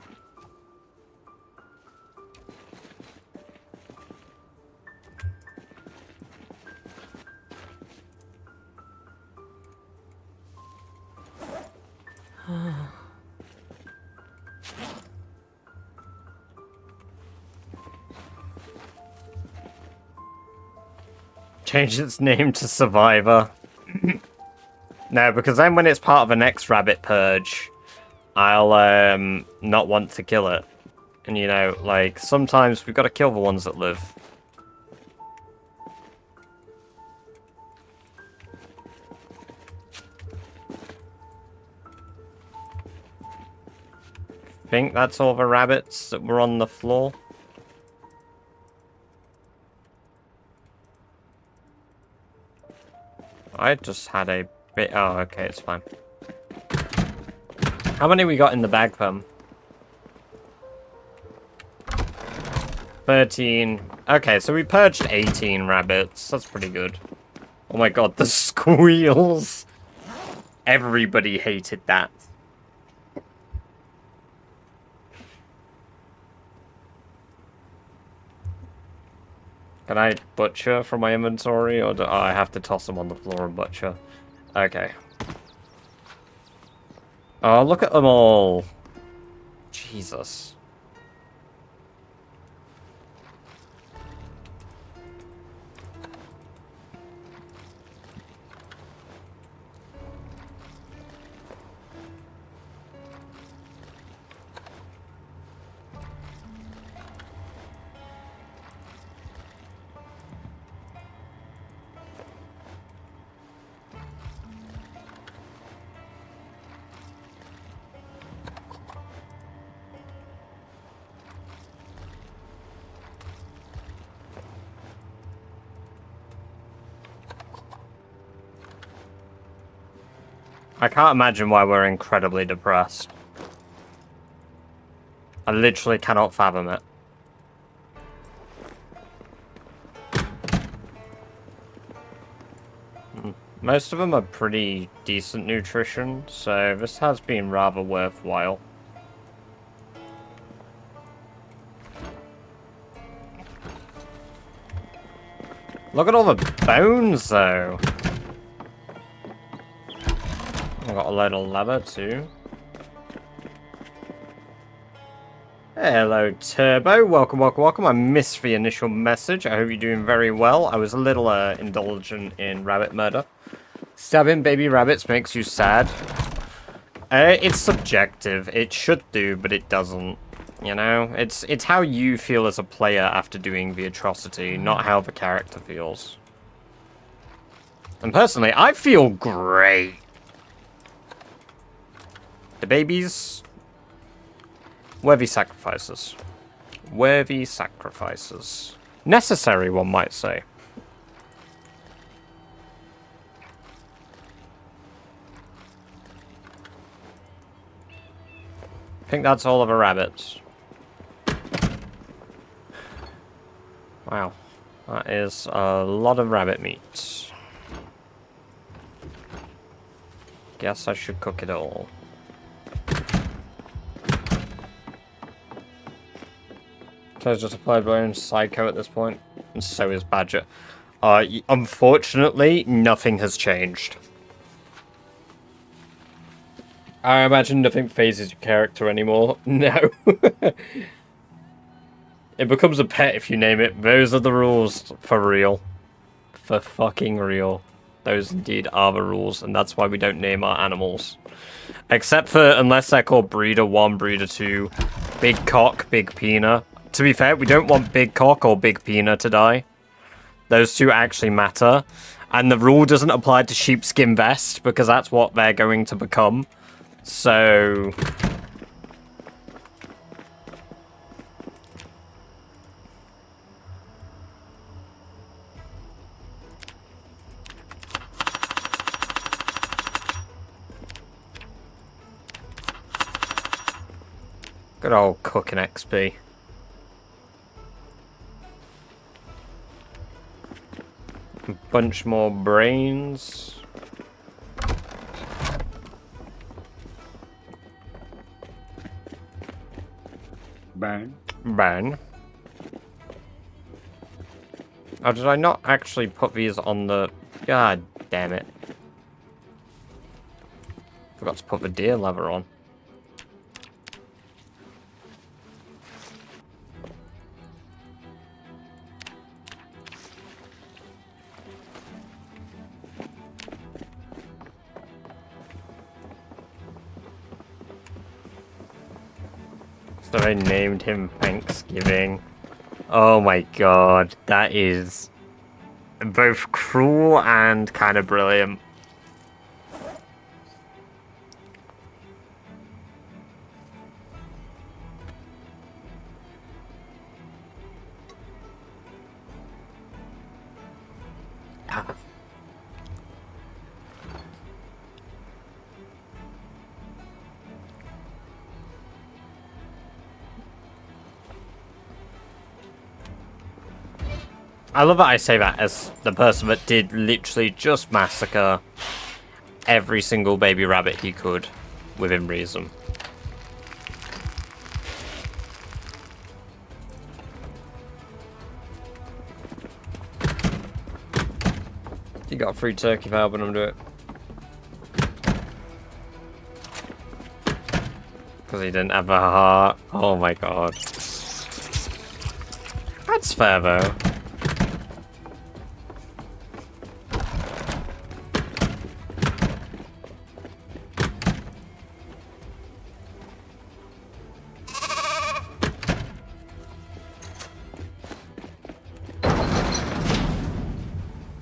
Change its name to Survivor. No, because then when it's part of the next rabbit purge, I'll not want to kill it. And you know, like, sometimes we've got to kill the ones that live. I think that's all the rabbits that were on the floor. I just had a bit... Oh, okay, it's fine. How many we got in the bag, then? 13. Okay, so we purged 18 rabbits. That's pretty good. Oh my god, the squeals! Everybody hated that. Can I butcher from my inventory, or do I have to toss them on the floor and butcher? Okay. Oh, look at them all. Jesus. I can't imagine why we're incredibly depressed. I literally cannot fathom it. Most of them are pretty decent nutrition, so this has been rather worthwhile. Look at all the bones, though. I got a load of leather too. Hello, Turbo. Welcome. I missed the initial message. I hope you're doing very well. I was a little indulgent in rabbit murder. Stabbing baby rabbits makes you sad. It's subjective. It should do, but it doesn't. You know, it's how you feel as a player after doing the atrocity, not how the character feels. And personally, I feel great. The babies, worthy sacrifices. Worthy sacrifices. Necessary, one might say. I think that's all of the rabbits. Wow. That is a lot of rabbit meat. Guess I should cook it all. So it's just applied by own psycho at this point. And so is Badger. Unfortunately, nothing has changed. I imagine nothing phases your character anymore. No. It becomes a pet if you name it. Those are the rules. For real. For fucking real. Those indeed are the rules, and that's why we don't name our animals. Except for, unless they're called Breeder 1, Breeder 2, Big Cock, Big Peena. To be fair, we don't want Big Cock or Big Peena to die. Those two actually matter. And the rule doesn't apply to Sheepskin Vest, because that's what they're going to become. So... Good old cooking XP. A bunch more brains. Burn. Burn. Oh, did I not actually put these on the... God damn it. Forgot to put the deer lever on. So I named him Thanksgiving. Oh my god, that is both cruel and kind of brilliant. Ah. I love that I say that as the person that did literally just massacre every single baby rabbit he could, within reason. You got a free turkey for helping him do it. Because he didn't have a heart. Oh my god. That's fair though.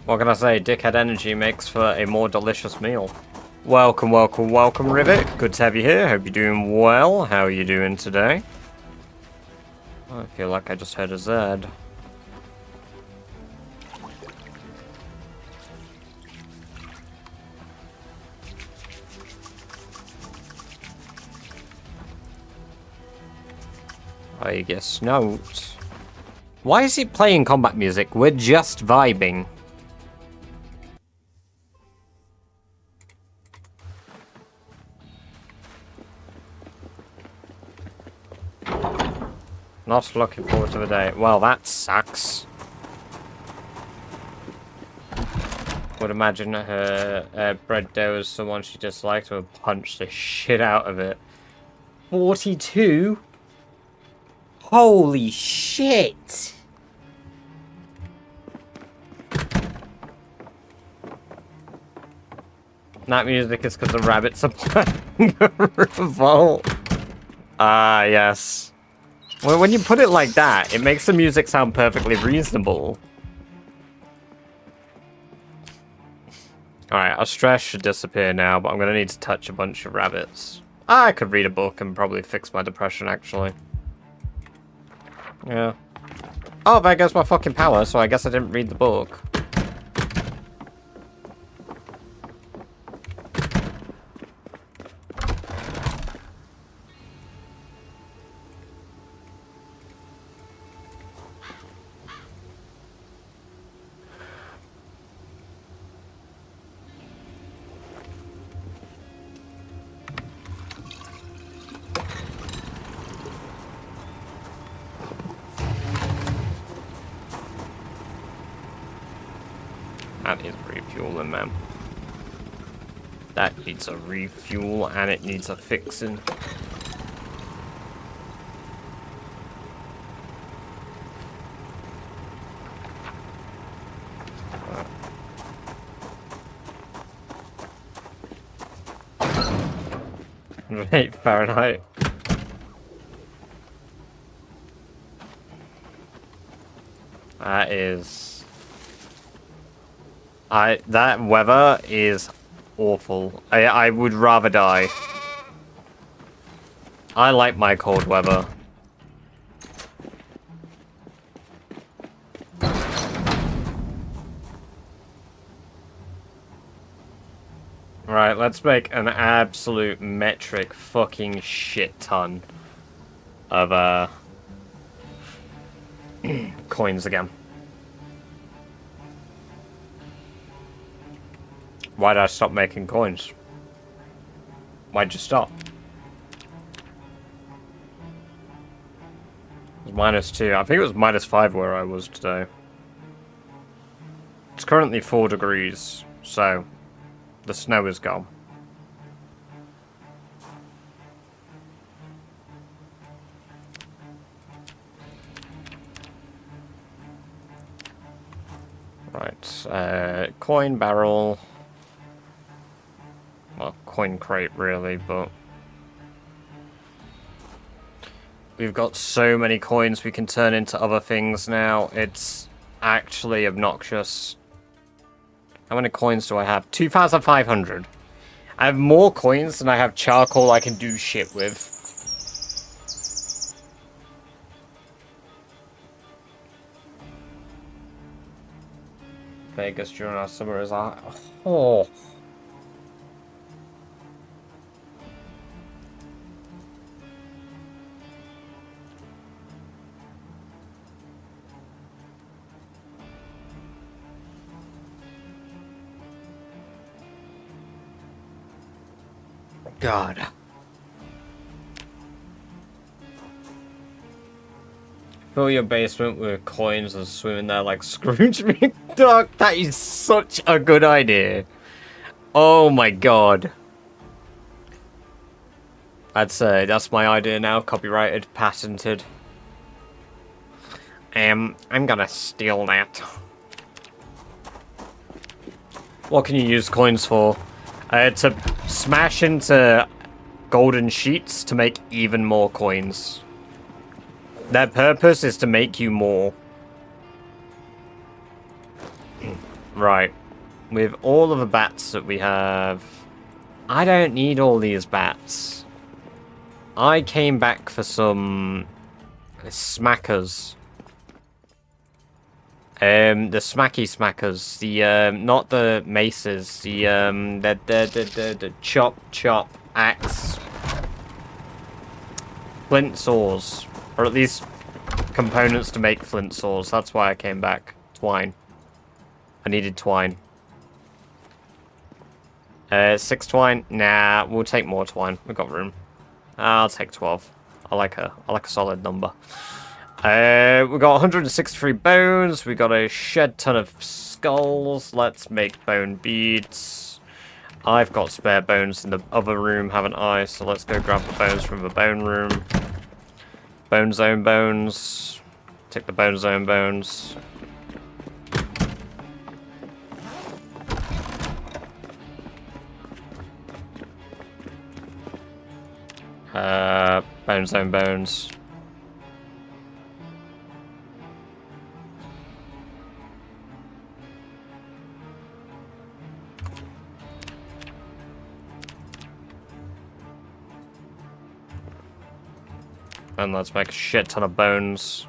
What can I say? Dickhead energy makes for a more delicious meal. Welcome, welcome, welcome, Rivet. Good to have you here. Hope you're doing well. How are you doing today? I feel like I just heard a Zed. I guess not. Why is he playing combat music? We're just vibing. Not looking forward to the day. Well, that sucks. Would imagine her bread dough is someone she disliked would punch the shit out of it. 42? Holy shit! That music is because the rabbits are playing a revolt. Ah, yes. Well, when you put it like that, it makes the music sound perfectly reasonable. Alright, our stress should disappear now, but I'm going to need to touch a bunch of rabbits. I could read a book and probably fix my depression, actually. Yeah. Oh, there goes my fucking power, so I guess I didn't read the book. That is refueling, man. That needs a refuel and it needs a fixing. Right, Fahrenheit. That is... that weather is awful. I would rather die. I like my cold weather. Right, let's make an absolute metric fucking shit ton of coins again. Why did I stop making coins? Why'd you stop? It was -2. I think it was -5 where I was today. It's currently 4 degrees, so the snow is gone. Right, coin barrel. Well, coin crate really, but we've got so many coins we can turn into other things now. It's actually obnoxious. How many coins do I have? 2,500. I have more coins than I have charcoal I can do shit with. Vegas during our summer is our... Oh. God. Fill your basement with coins and swim in there like Scrooge McDuck. That is such a good idea. Oh my god. That's my idea now. Copyrighted, patented. I'm gonna steal that. What can you use coins for? To smash into golden sheets to make even more coins. Their purpose is to make you more. Right. With all of the bats that we have... I don't need all these bats. I came back for some... smackers. The smacky smackers. The, not the maces. The chop axe. Flint saws. Or at least components to make flint saws. That's why I came back. Twine. I needed twine. 6 twine? Nah, we'll take more twine. We've got room. I'll take 12. I like a solid number. We got 163 bones. We got a shed ton of skulls. Let's make bone beads. I've got spare bones in the other room, haven't I? So let's go grab the bones from the bone room. Bone zone bones. Take the bone zone bones. Bone zone bones. And let's make a shit ton of bones.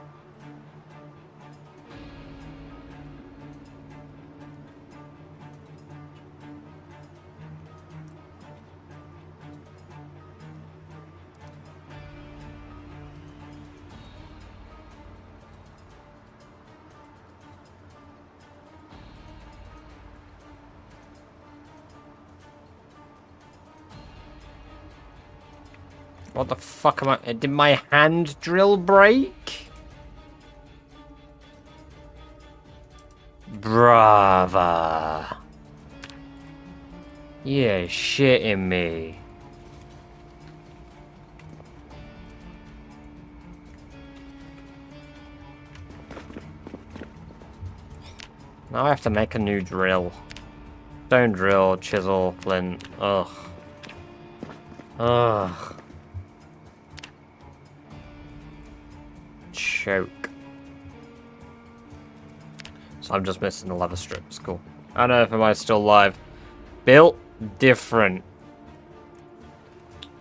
What the fuck am I... Did my hand drill break? Brava. Yeah, shitting me. Now I have to make a new drill. Stone drill, chisel, flint. Ugh. Ugh. Choke. So I'm just missing the leather strips. Cool. I don't know if I'm still live. Built different.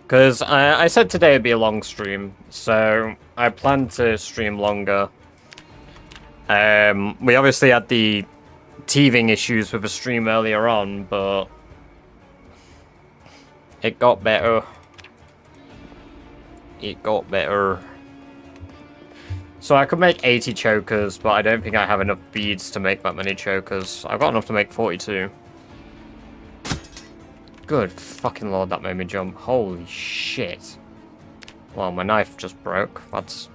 Because I said today would be a long stream, so I plan to stream longer. We obviously had the teething issues with the stream earlier on, but it got better. It got better. So I could make 80 chokers, but I don't think I have enough beads to make that many chokers. I've got enough to make 42. Good fucking lord, that made me jump. Holy shit. Well, my knife just broke. That's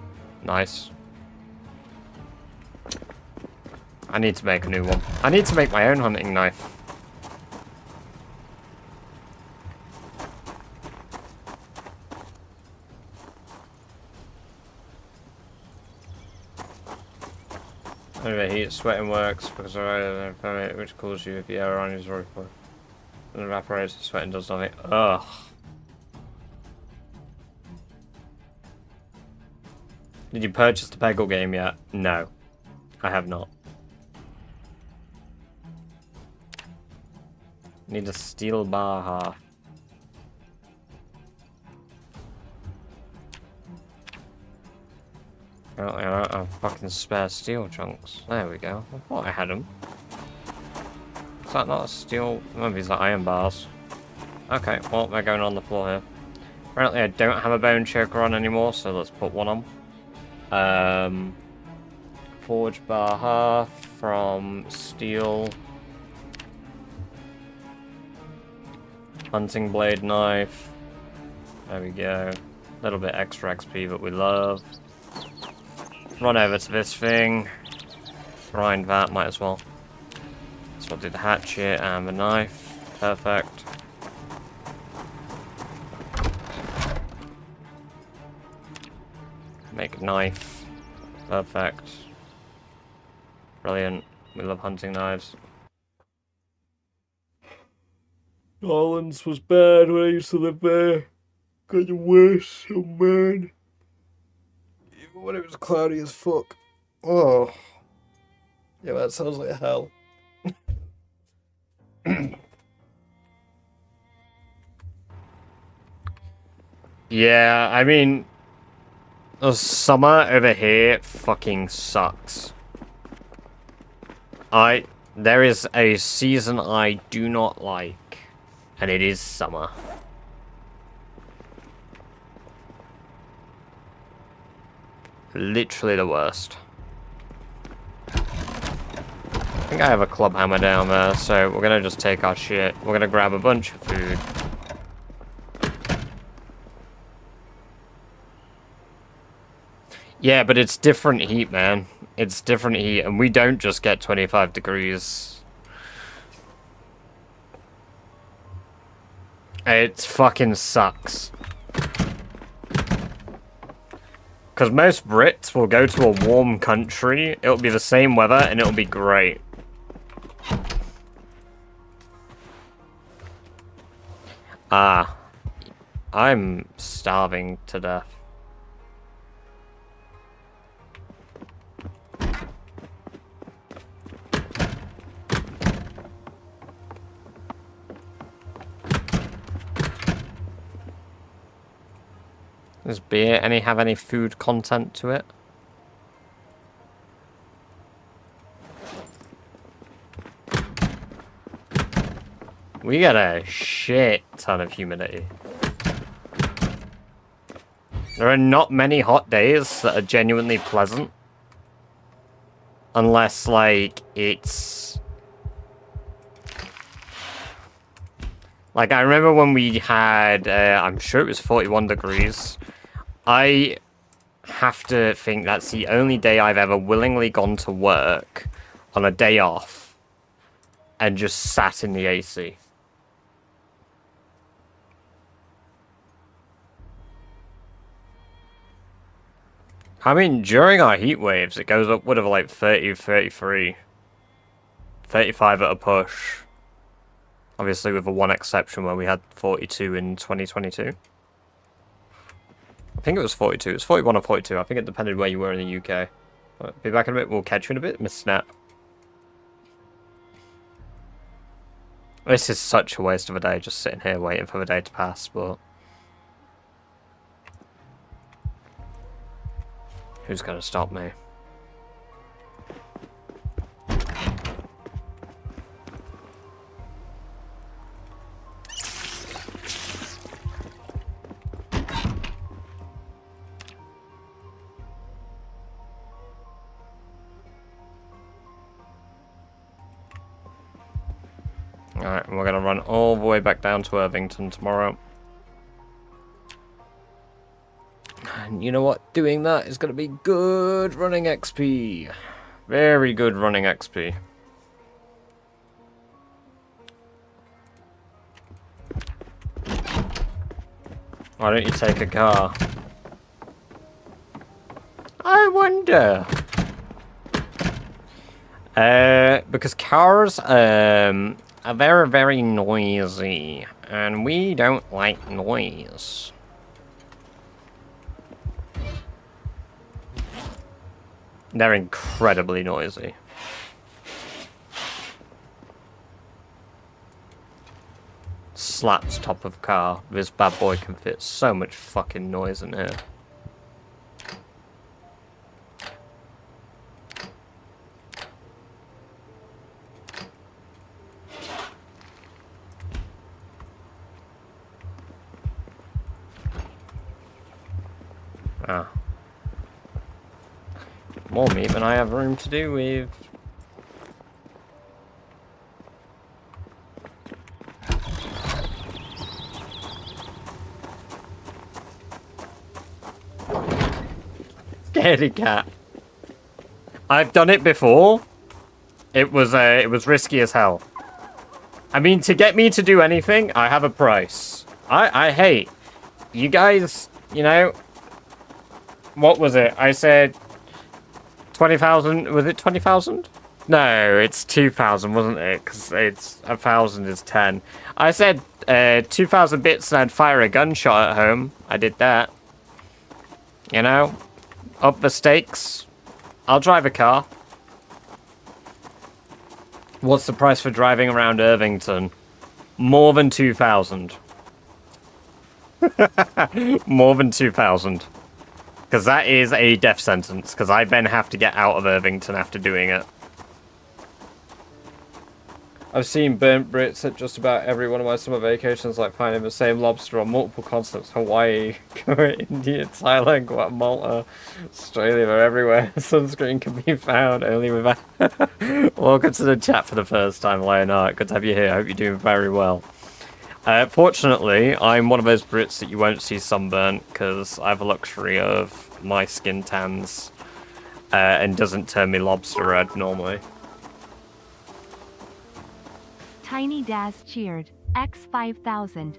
nice. I need to make a new one. I need to make my own hunting knife. Overheat, sweating works because of permit which cools you if the air on is report. And evaporates, sweating does nothing. Ugh. Did you purchase the Peggle game yet? No. I have not. Need a steel bar half. Apparently I don't have fucking spare steel chunks. There we go. I thought I had them. Is that not a steel? Maybe it's like iron bars. Okay, well, they're going on the floor here. Apparently I don't have a bone choker on anymore, so let's put one on. Forge bar half from steel. Hunting blade knife. There we go. A little bit extra XP that we love. Run over to this thing. Grind that, might as well. So we'll do the hatchet and the knife. Perfect. Make a knife. Perfect. Brilliant. We love hunting knives. Orleans was bad when I used to live there. Got the worst, oh man. Even when it was cloudy as fuck. Oh. Yeah, that sounds like hell. Yeah, I mean, the summer over here fucking sucks. There is a season I do not like, and it is summer. Literally the worst. I think I have a club hammer down there, so we're gonna just take our shit. We're gonna grab a bunch of food. Yeah, but it's different heat, man. It's different heat, and we don't just get 25 degrees. It fucking sucks. Because most Brits will go to a warm country, it'll be the same weather, and it'll be great. Ah. I'm starving to death. Does beer have any food content to it? We got a shit ton of humidity. There are not many hot days that are genuinely pleasant. Unless, like, it's... Like, I remember when we had, I'm sure it was 41 degrees. I have to think that's the only day I've ever willingly gone to work on a day off and just sat in the AC. I mean, during our heat waves, it goes upward of like 30, 33. 35 at a push. Obviously with the one exception where we had 42 in 2022. I think it was 42. It was 41 or 42. I think it depended where you were in the UK. But be back in a bit. We'll catch you in a bit. Miss Snap. This is such a waste of a day, just sitting here waiting for the day to pass, but... who's going to stop me? Alright, we're going to run all the way back down to Irvington tomorrow. And you know what? Doing that is going to be good running XP. Very good running XP. Why don't you take a car? I wonder. Because cars, are very, very noisy. And we don't like noise. They're incredibly noisy. Slaps top of car. This bad boy can fit so much fucking noise in here. Ah. More meat than I have room to do with. Scaredy cat. I've done it before. It was risky as hell. I mean, to get me to do anything, I have a price. I hate you guys. You know, what was it? I said 20,000. Was it 20,000? No, it's 2,000, wasn't it? Because it's 1,000 is 10. I said 2,000 bits and I'd fire a gunshot at home. I did that. You know, up the stakes. I'll drive a car. What's the price for driving around Irvington? More than 2,000. More than 2,000. Because that is a death sentence. Because I then have to get out of Irvington after doing it. I've seen burnt Brits at just about every one of my summer vacations, like finding the same lobster on multiple continents. Hawaii, India, Thailand, Guatemala, Australia, they're everywhere. Sunscreen can be found only with... Welcome to the chat for the first time, Leonard. Good to have you here. I hope you're doing very well. Fortunately, I'm one of those Brits that you won't see sunburnt, because I have the luxury of my skin tans, and doesn't turn me lobster red normally. Tiny Daz cheered. X 5,000.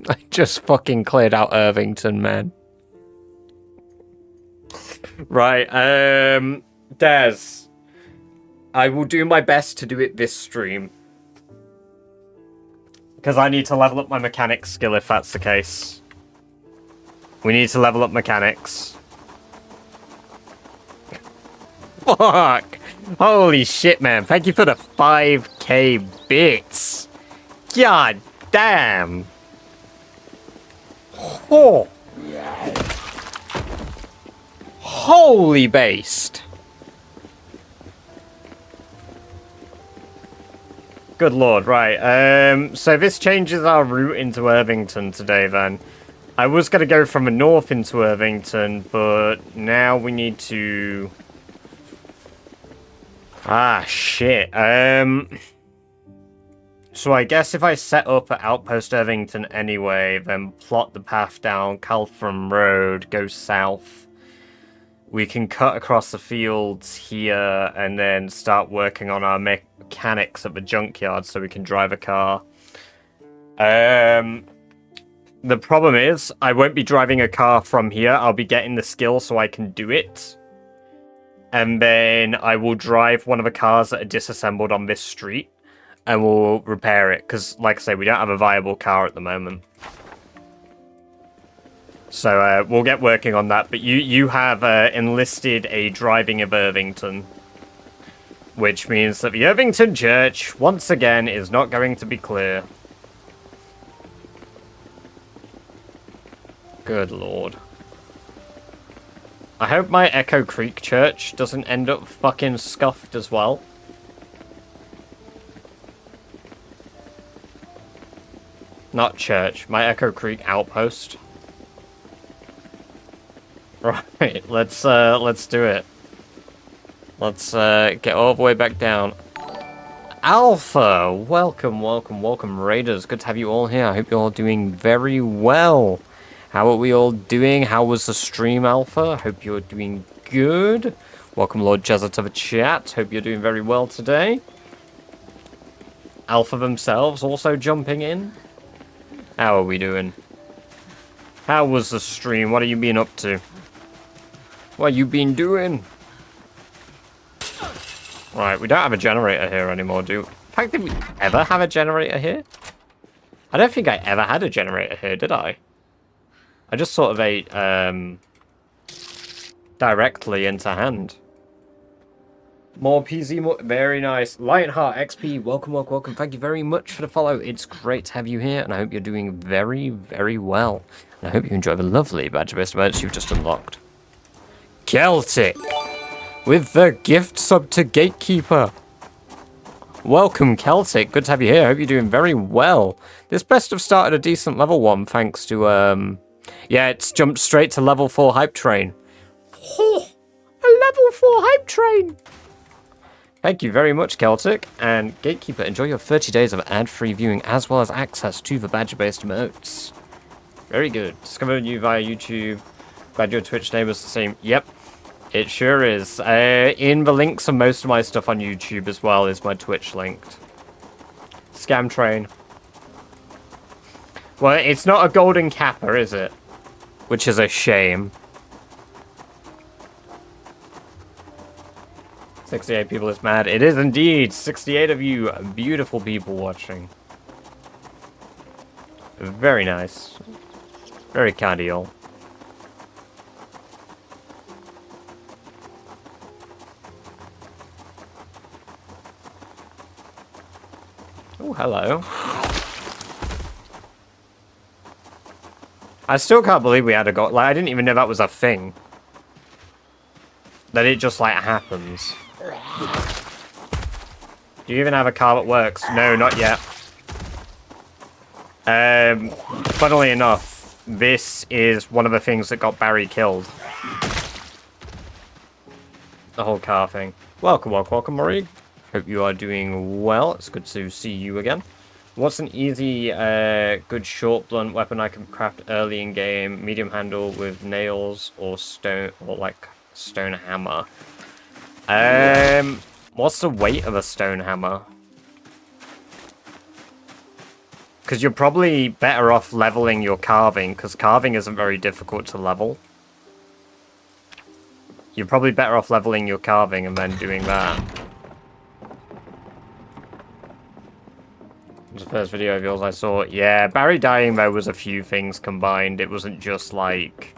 I just fucking cleared out Irvington, man. Right, Daz. I will do my best to do it this stream. Because I need to level up my mechanics skill if that's the case. We need to level up mechanics. Fuck! Holy shit, man. Thank you for the 5k bits. God damn. Oh. Holy based. Good lord, right. So this changes our route into Irvington today then. I was going to go from the north into Irvington, but now we need to... Ah, shit. So I guess if I set up at Outpost Irvington anyway, then plot the path down Caltham Road, go south, we can cut across the fields here and then start working on our mechanics at the junkyard so we can drive a car. The problem is, I won't be driving a car from here. I'll be getting the skill so I can do it. And then I will drive one of the cars that are disassembled on this street. And we'll repair it. Because, like I say, we don't have a viable car at the moment. So we'll get working on that. But you have enlisted a driving of Irvington. Which means that the Irvington Church, once again, is not going to be clear. Good lord. I hope my Echo Creek church doesn't end up fucking scuffed as well. Not church, my Echo Creek outpost. Right, let's do it. Let's get all the way back down. Alpha! Welcome, Raiders. Good to have you all here. I hope you're all doing very well. How are we all doing? How was the stream, Alpha? I hope you're doing good. Welcome, Lord Jezza, to the chat. Hope you're doing very well today. Alpha themselves also jumping in. How are we doing? How was the stream? What have you been up to? What have you been doing? Right, we don't have a generator here anymore, do we? In fact, did we ever have a generator here? I don't think I ever had a generator here, did I? I just sort of ate directly into hand. More PZ, more, very nice. Lionheart XP, welcome. Thank you very much for the follow. It's great to have you here, and I hope you're doing very, very well. And I hope you enjoy the lovely badge-based events you've just unlocked. Celtic, with the gift sub to Gatekeeper. Welcome, Celtic. Good to have you here. I hope you're doing very well. This best have started a decent level 1 thanks to, yeah, it's jumped straight to level 4 hype train. Oh, a level 4 hype train. Thank you very much, Celtic. And Gatekeeper, enjoy your 30 days of ad-free viewing as well as access to the badge-based emotes. Very good. Discovered you via YouTube. Glad your Twitch name was the same. Yep, it sure is. In the links of most of my stuff on YouTube as well is my Twitch linked. Scam train. Well, it's not a golden capper, is it? Which is a shame. 68 people is mad. It is indeed. 68 of you beautiful people watching. Very nice. Very kind of y'all. Oh, hello. I still can't believe we had a like, I didn't even know that was a thing. That it just, like, happens. Do you even have a car that works? No, not yet. Funnily enough, this is one of the things that got Barry killed. The whole car thing. Welcome, Marie. Hope you are doing well. It's good to see you again. What's an easy, good short blunt weapon I can craft early in game? Medium handle with nails or stone, or like stone hammer. What's the weight of a stone hammer? Because you're probably better off leveling your carving, because carving isn't very difficult to level. You're probably better off leveling your carving and then doing that. It was the first video of yours I saw. Yeah, Barry dying though was a few things combined. It wasn't just like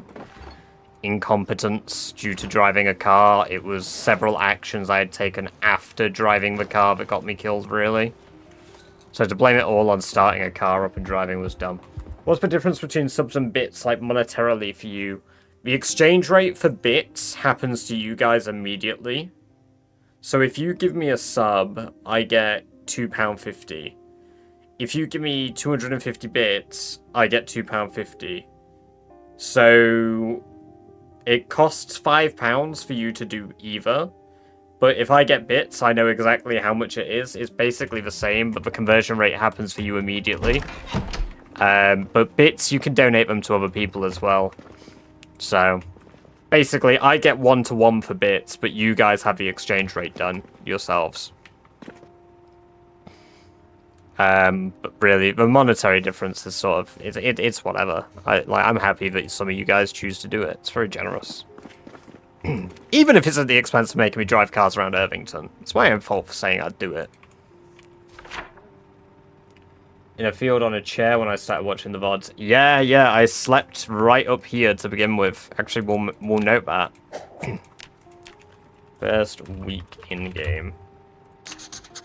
incompetence due to driving a car. It was several actions I had taken after driving the car that got me killed, really. So to blame it all on starting a car up and driving was dumb. What's the difference between subs and bits, like monetarily for you? The exchange rate for bits happens to you guys immediately. So if you give me a sub, I get £2.50. If you give me 250 bits, I get £2.50. So it costs £5 for you to do either. But if I get bits, I know exactly how much it is. It's basically the same, but the conversion rate happens for you immediately. But bits, you can donate them to other people as well. So basically, I get 1-to-1 for bits, but you guys have the exchange rate done yourselves. But really, the monetary difference is sort of it's whatever. I'm happy that some of you guys choose to do it. It's very generous. Even if it's at the expense of making me drive cars around Irvington. It's my own fault for saying I'd do it. In a field on a chair when I started watching the VODs. Yeah, I slept right up here to begin with. Actually, we'll note that. First week in game.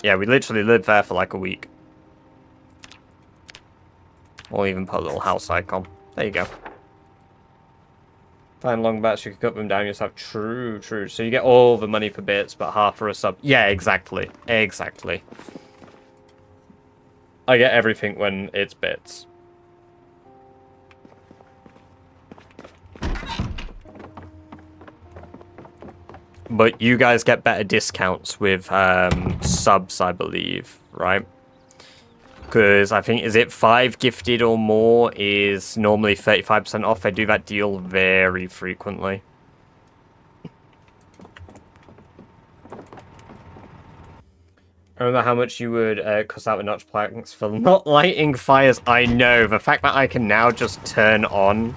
Yeah, we literally lived there for like a week. Or even put a little house icon. There you go. Find long bats, you can cut them down yourself. True. So you get all the money for bits, but half for a sub. Yeah, exactly. I get everything when it's bits. But you guys get better discounts with subs, I believe, right? Because I think, is it 5 gifted or more is normally 35% off. I do that deal very frequently. I remember how much you would cuss out the notch planks for not lighting fires. I know. The fact that I can now just turn on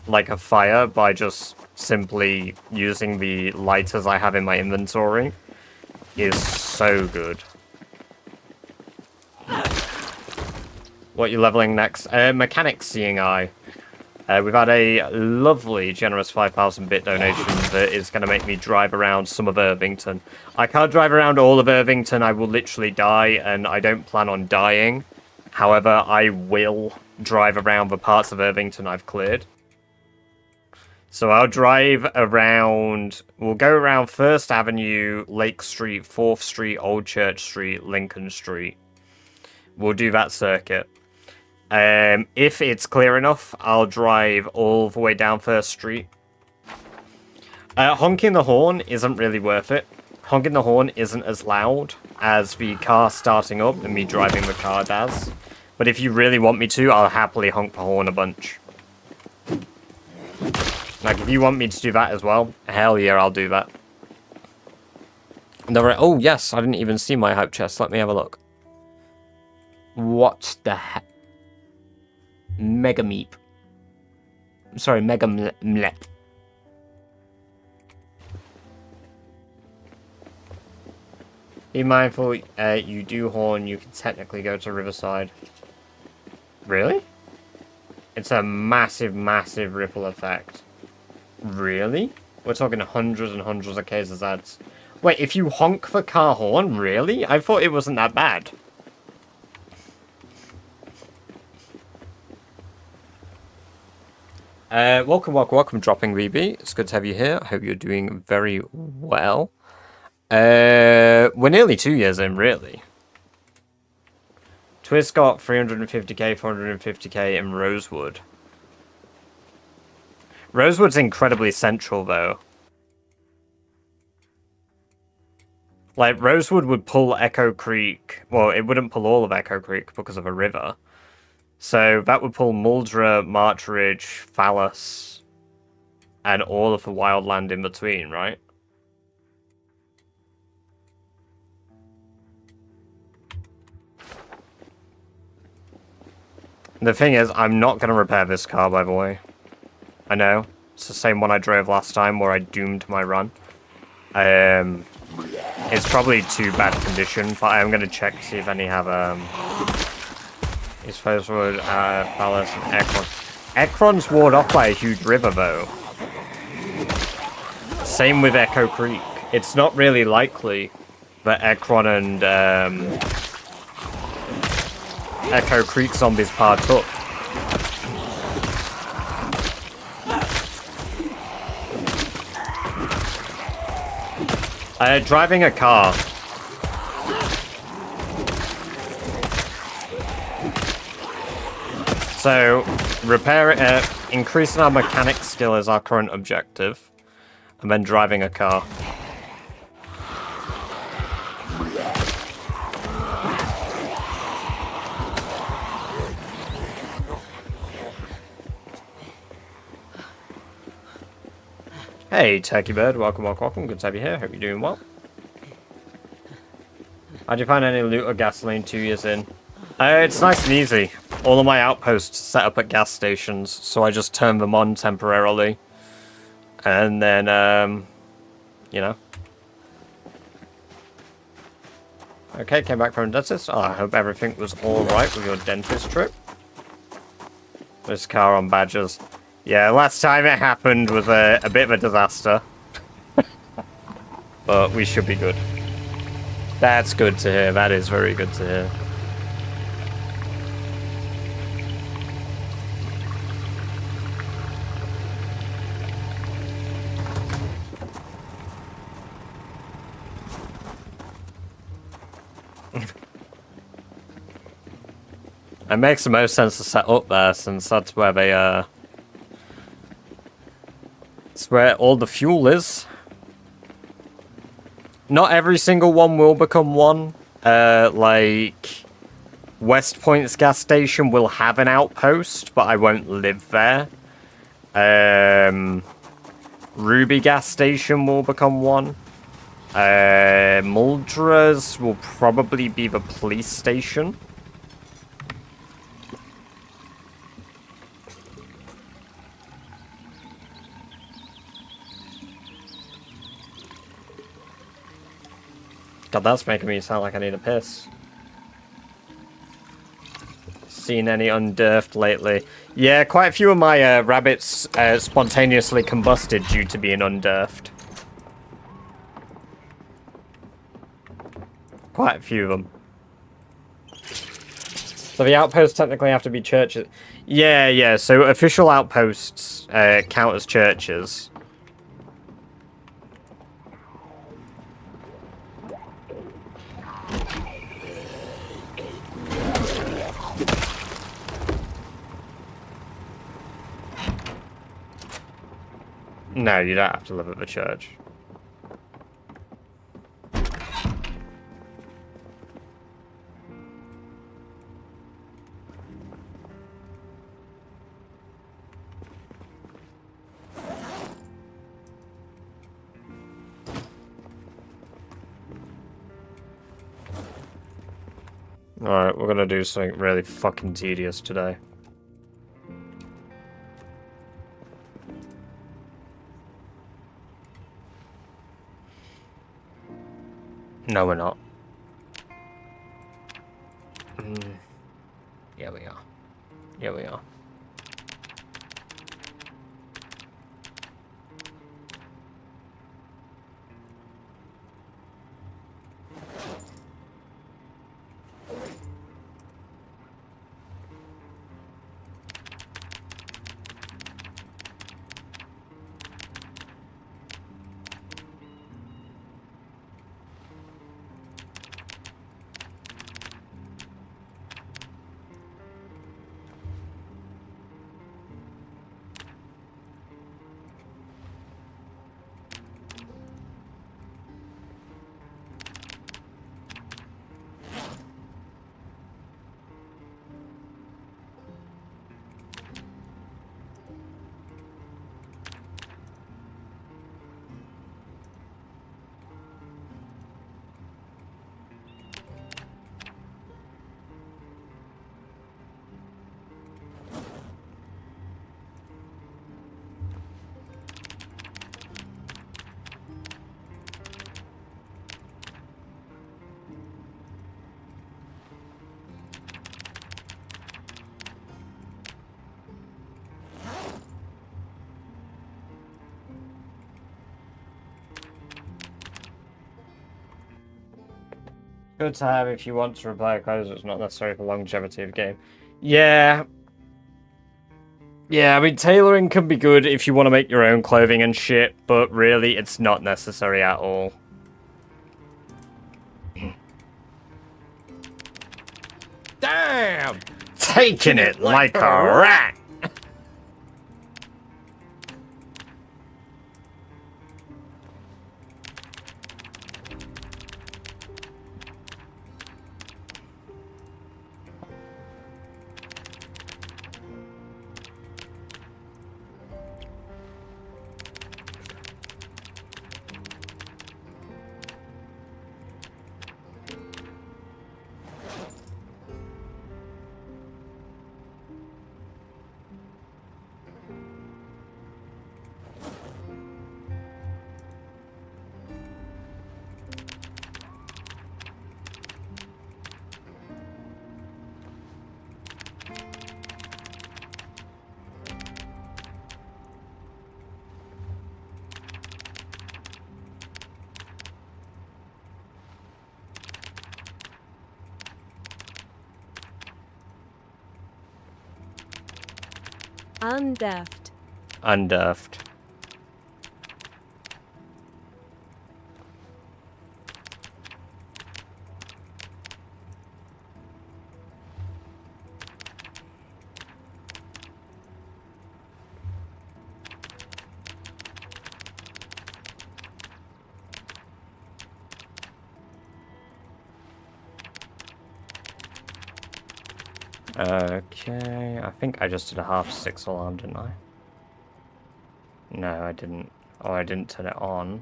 like a fire by just simply using the lighters I have in my inventory is so good. What are you leveling next? Mechanics Seeing Eye. We've had a lovely, generous 5,000 bit donation that is going to make me drive around some of Irvington. I can't drive around all of Irvington, I will literally die, and I don't plan on dying. However, I will drive around the parts of Irvington I've cleared. So I'll drive around, we'll go around 1st Avenue, Lake Street, 4th Street, Old Church Street, Lincoln Street. We'll do that circuit. If it's clear enough, I'll drive all the way down 1st Street. Honking the horn isn't really worth it. Honking the horn isn't as loud as the car starting up and me driving the car does. But if you really want me to, I'll happily honk the horn a bunch. Like, if you want me to do that as well, hell yeah, I'll do that. Oh, yes, I didn't even see my hype chest. Let me have a look. What the heck? Mega Meep. Sorry, Mega Mlep. Be mindful, you do horn, you can technically go to Riverside. Really? It's a massive, massive ripple effect. Really? We're talking hundreds and hundreds of cases ads. Wait, if you honk the car horn, really? I thought it wasn't that bad. Welcome, Dropping BB. It's good to have you here. I hope you're doing very well. We're nearly 2 years in, really. Twist got 350k, 450k in Rosewood. Rosewood's incredibly central, though. Like, Rosewood would pull Echo Creek. Well, it wouldn't pull all of Echo Creek because of a river. So that would pull Muldra, March Ridge, Phallus, and all of the wildland in between, right? The thing is, I'm not going to repair this car, by the way. I know. It's the same one I drove last time where I doomed my run. It's probably too bad condition, but I am going to check to see if any have, East Rosewood, Phallus, and Ekron. Ekron's ward off by a huge river, though. Same with Echo Creek. It's not really likely that Ekron and, Echo Creek zombies partook. Driving a car. So, increasing our mechanic skill is our current objective. And then driving a car. Hey, Turkey Bird. Welcome, welcome, welcome. Good to have you here. Hope you're doing well. How'd you find any loot or gasoline 2 years in? It's nice and easy. All of my outposts set up at gas stations, so I just turn them on temporarily. And then, you know. Okay, came back from dentist. Oh, I hope everything was alright with your dentist trip. This car on Badgers. Yeah, last time it happened was a bit of a disaster. But we should be good. That's good to hear. That is very good to hear. It makes the most sense to set up there, since that's where they, it's where all the fuel is. Not every single one will become one. Like, West Point's gas station will have an outpost, but I won't live there. Ruby gas station will become one. Muldra's will probably be the police station. God, that's making me sound like I need a piss. Seen any undurfed lately? Yeah, quite a few of my rabbits spontaneously combusted due to being undurfed. Quite a few of them. So the outposts technically have to be churches. Yeah, so official outposts count as churches. No, you don't have to live at the church. Alright, we're gonna do something really fucking tedious today. No, we're not. Yeah, we are. Yeah, we are. Good to have if you want to repair clothes, it's not necessary for longevity of game. Yeah. Yeah, I mean, tailoring can be good if you want to make your own clothing and shit, but really, it's not necessary at all. Damn! Taking it like a rat! Undeft. Undurfed. Okay, I think I just did a half 6 alarm, didn't I? No, I didn't. Oh, I didn't turn it on.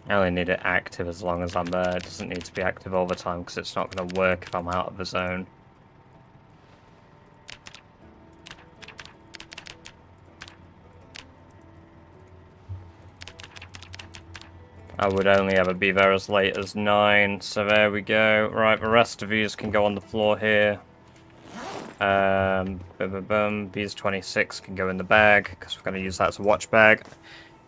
I only need it active as long as I'm there. It doesn't need to be active all the time because it's not going to work if I'm out of the zone. I would only ever be there as late as 9, so there we go. Right, the rest of these can go on the floor here. These 26 can go in the bag, because we're going to use that as a watch bag.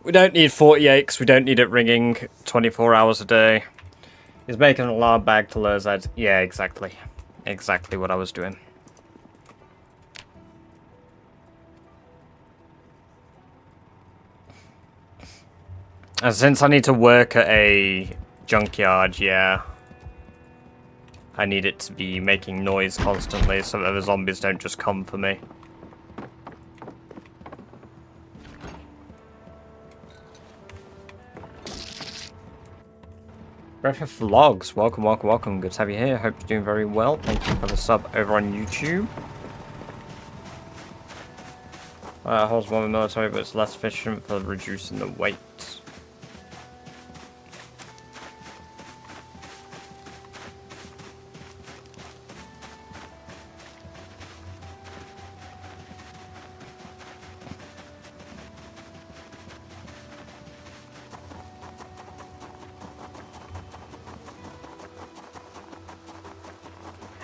We don't need 48, because we don't need it ringing 24 hours a day. He's making an alarm bag to lure Zed. Yeah, exactly. Exactly what I was doing. And since I need to work at a junkyard, yeah, I need it to be making noise constantly so that the zombies don't just come for me. Breath of Vlogs, welcome, welcome, welcome. Good to have you here. Hope you're doing very well. Thank you for the sub over on YouTube. Holds more military, but it's less efficient for reducing the weight.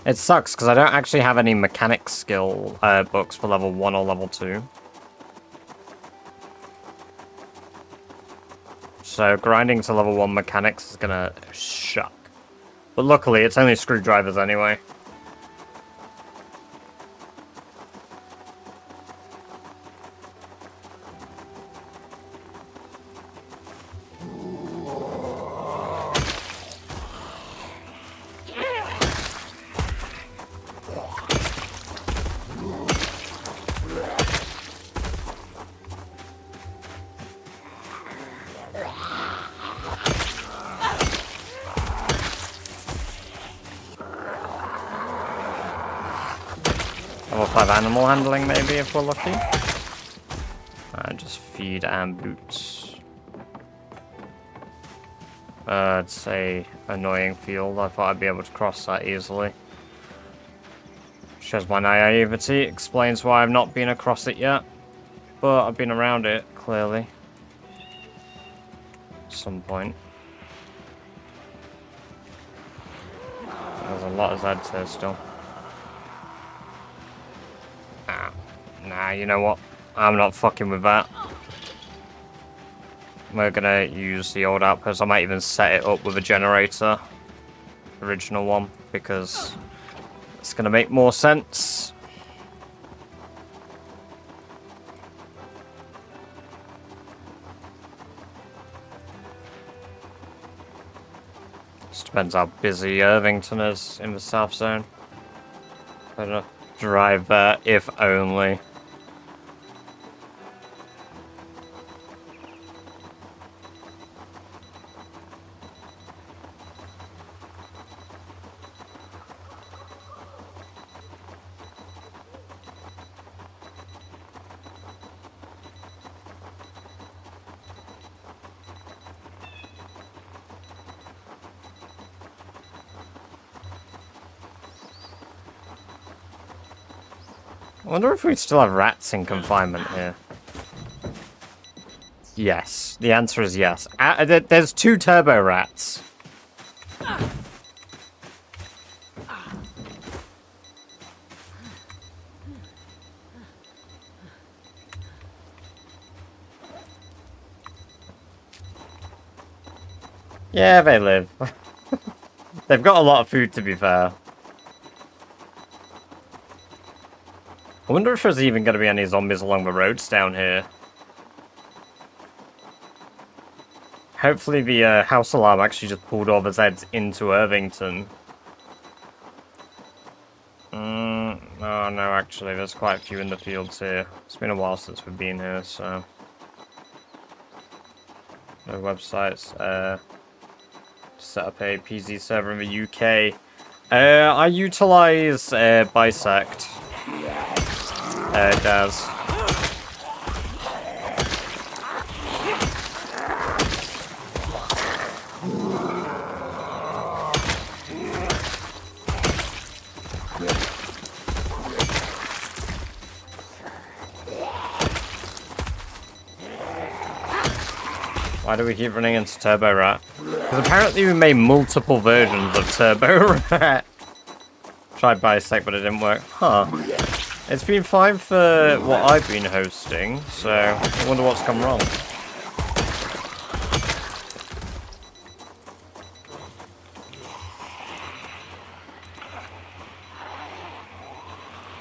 It sucks because I don't actually have any mechanics skill books for level 1 or level 2. So grinding to level 1 mechanics is gonna suck. But luckily it's only screwdrivers anyway. Level 5 animal handling maybe if we're lucky. Just feed and boots. It's a annoying field. I thought I'd be able to cross that easily. Shows my naivety, explains why I've not been across it yet. But I've been around it, clearly. At some point. There's a lot of Zeds here still. Nah, you know what? I'm not fucking with that. We're gonna use the old outpost. I might even set it up with a generator. Original one, because it's gonna make more sense. Just depends how busy Irvington is in the south zone. Better drive there, if only. I wonder if we still have rats in confinement here. Yes. The answer is yes. There's 2 turbo rats. Yeah, they live. They've got a lot of food, to be fair. I wonder if there's even going to be any zombies along the roads down here. Hopefully the house alarm actually just pulled all the Zeds into Irvington. Oh no, actually, there's quite a few in the fields here. It's been a while since we've been here, so... No websites. Set up a PZ server in the UK. I utilize Bisect. Daz. Why do we keep running into Turbo Rat? Because apparently we made multiple versions of Turbo Rat. Tried Bisect, but it didn't work. Huh. It's been fine for what I've been hosting, so I wonder what's gone wrong.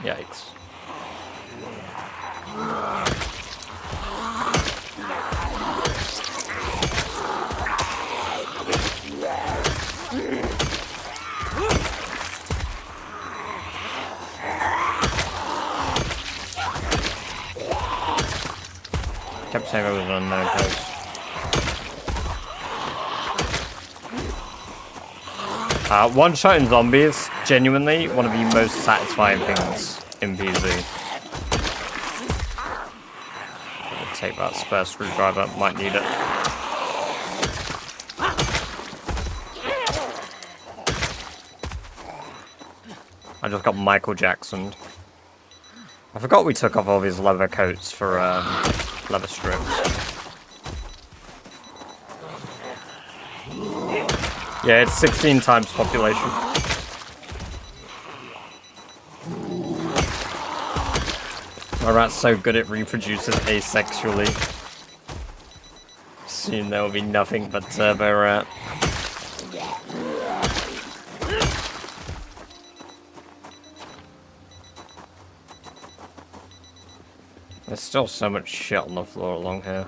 Yikes. Kept saying it was an unknown host. One-shotting zombies, genuinely one of the most satisfying things in PZ. I'll take that spare screwdriver, might need it. I just got Michael Jacksoned. I forgot we took off all these leather coats for leather strips. Yeah, it's 16 times population. My rat's so good it reproduces asexually. Soon there will be nothing but Turbo Rat. There's still so much shit on the floor along here.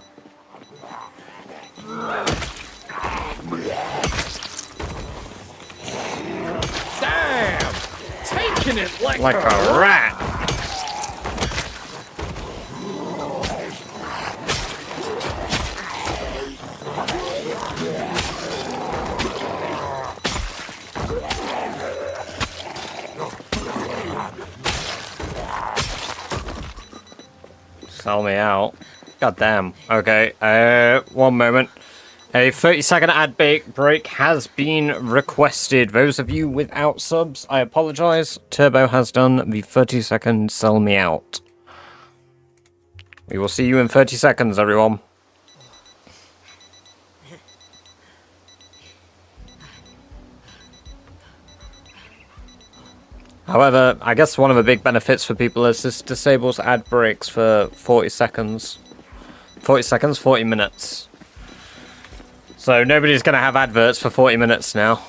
Damn! Taking it like a rat! Sell me out. God damn. Okay, 1 moment. A 30-second ad break has been requested. Those of you without subs, I apologize. Turbo has done the 30-second sell me out. We will see you in 30 seconds, everyone. However, I guess one of the big benefits for people is this disables ad breaks for 40 seconds. 40 seconds, 40 minutes. So nobody's going to have adverts for 40 minutes now.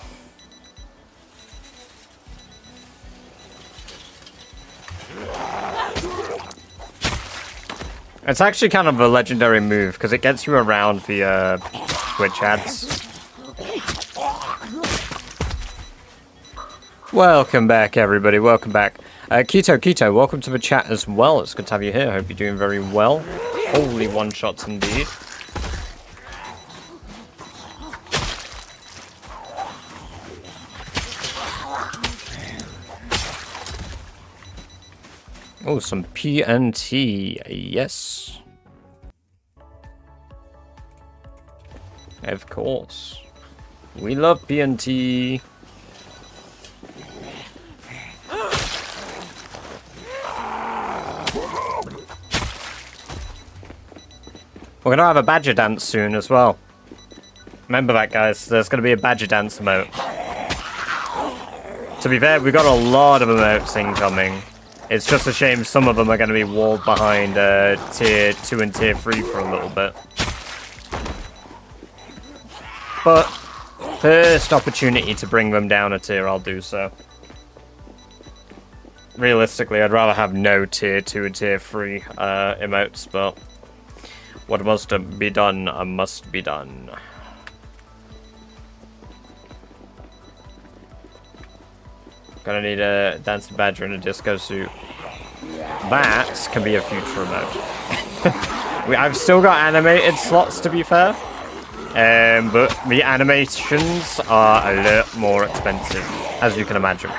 It's actually kind of a legendary move because it gets you around the Twitch ads. Welcome back, everybody. Welcome back. Keto, welcome to the chat as well. It's good to have you here. Hope you're doing very well. Holy one-shots indeed. Oh, some PNT. Yes. Of course. We love PNT. We're gonna have a badger dance soon as well. Remember that, guys. There's gonna be a badger dance emote. To be fair, we've got a lot of emotes incoming. It's just a shame some of them are gonna be walled behind tier 2 and tier 3 for a little bit. But first opportunity to bring them down a tier, I'll do so. Realistically, I'd rather have no tier 2 and tier 3 emotes, but what must be done, must be done. Gonna need a dancing badger and a disco suit. That can be a future emote. I've still got animated slots, to be fair. But the animations are a lot more expensive, as you can imagine.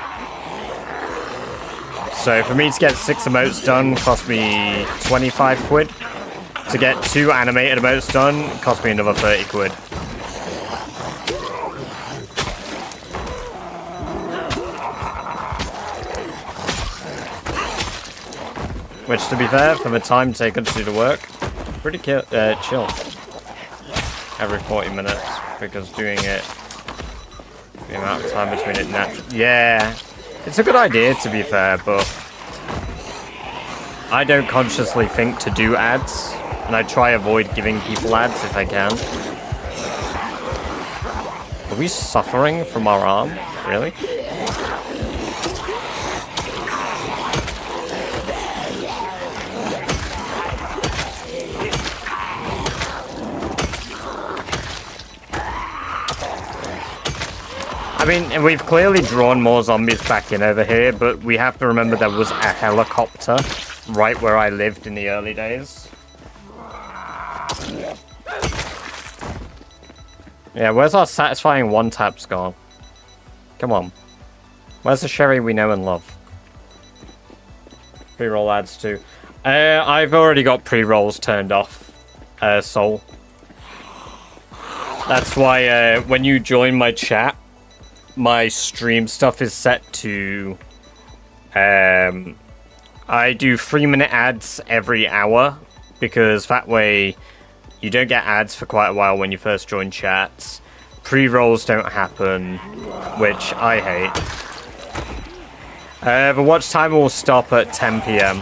So for me to get 6 emotes done cost me 25 quid. To get 2 animated emotes done cost me another 30 quid. Which, to be fair, for the time taken to do the work, pretty chill. Every 40 minutes, because doing it, the amount of time between it naturally. Yeah, it's a good idea, to be fair, but I don't consciously think to do ads, and I try avoid giving people ads if I can. Are we suffering from our arm? Really? I mean, we've clearly drawn more zombies back in over here, but we have to remember there was a helicopter right where I lived in the early days. Yeah, where's our satisfying one-taps gone? Come on. Where's the sherry we know and love? Pre-roll ads too. I've already got pre-rolls turned off, Soul. That's why when you join my chat, my stream stuff is set to I do 3-minute ads every hour, because that way you don't get ads for quite a while when you first join chats. Pre-rolls don't happen, which I hate. The watch time will stop at 10 PM.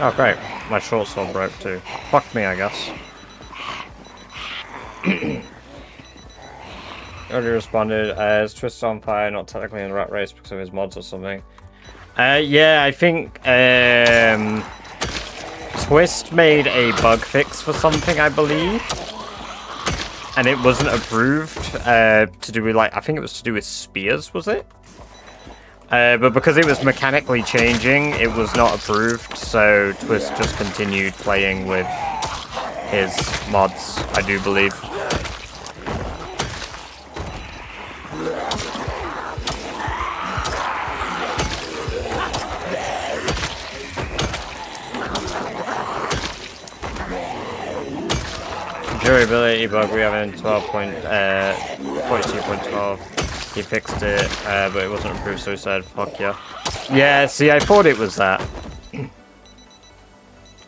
Oh great, my short sword broke too. Fuck me, I guess. Already responded as Twist on fire, not technically in the rat race because of his mods or something. Yeah, I think Twist made a bug fix for something, I believe. And it wasn't approved to do with, like, I think it was to do with spears, was it? But because it was mechanically changing, it was not approved, so Twist just continued playing with his mods, I do believe. Durability bug we have in 42.12. He fixed it, but it wasn't approved, so he said, fuck yeah. Yeah, see, I thought it was that.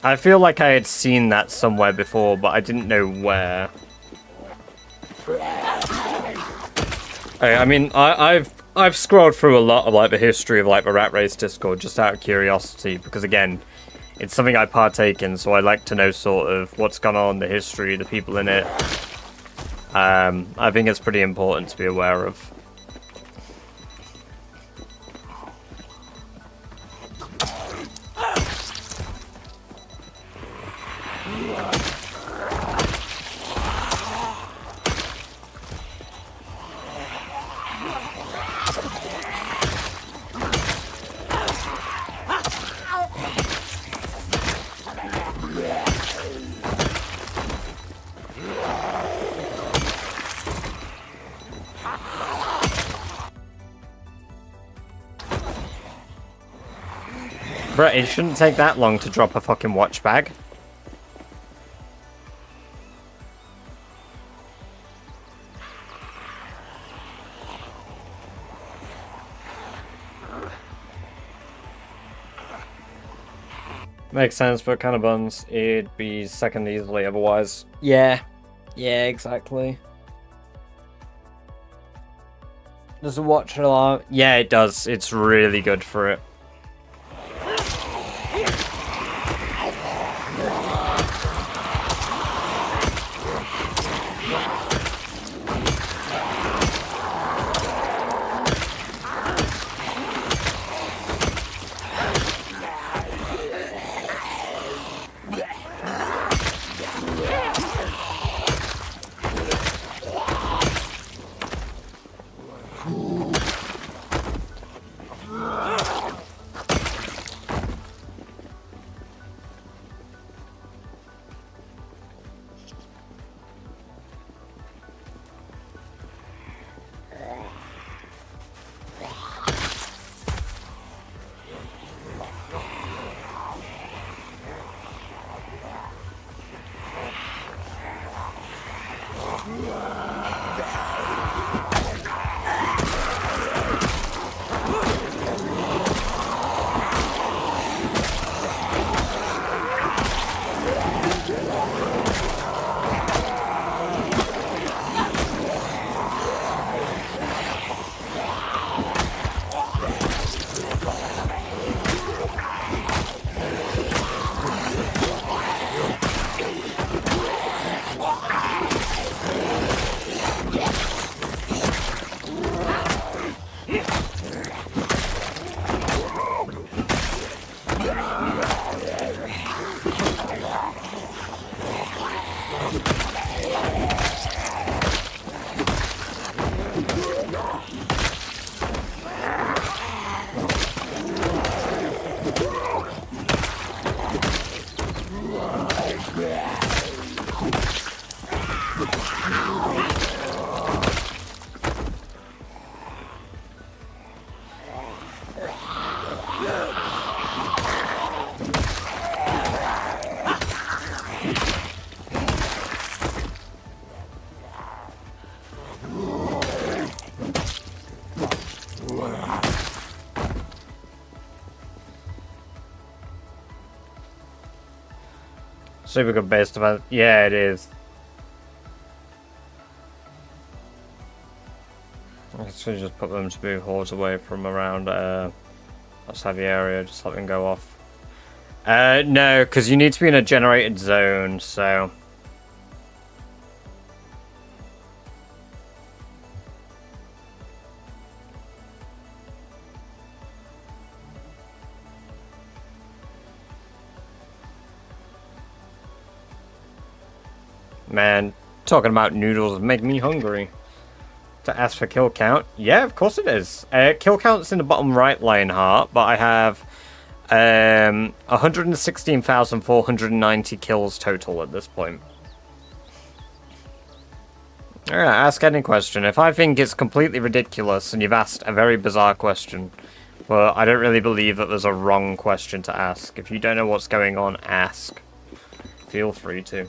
I feel like I had seen that somewhere before, but I didn't know where. I mean, I've scrolled through a lot of, like, the history of, like, the Rat Race Discord, just out of curiosity, because, again, it's something I partake in, so I like to know sort of what's gone on, the history, the people in it. I think it's pretty important to be aware of. Bruh, it shouldn't take that long to drop a fucking watch bag. Makes sense, but kind of buns. It'd be second easily otherwise. Yeah. Yeah, exactly. Does the watch allow? Yeah, it does. It's really good for it. Super good base defense. Yeah, it is. I should just put them to move hordes away from around a heavy area, just let them go off. No, because you need to be in a generated zone, so... Man, talking about noodles make me hungry. To ask for kill count? Yeah, of course it is. Kill count's in the bottom right, Lionheart, but I have 116,490 kills total at this point. Alright, ask any question. If I think it's completely ridiculous and you've asked a very bizarre question, well, I don't really believe that there's a wrong question to ask. If you don't know what's going on, ask. Feel free to.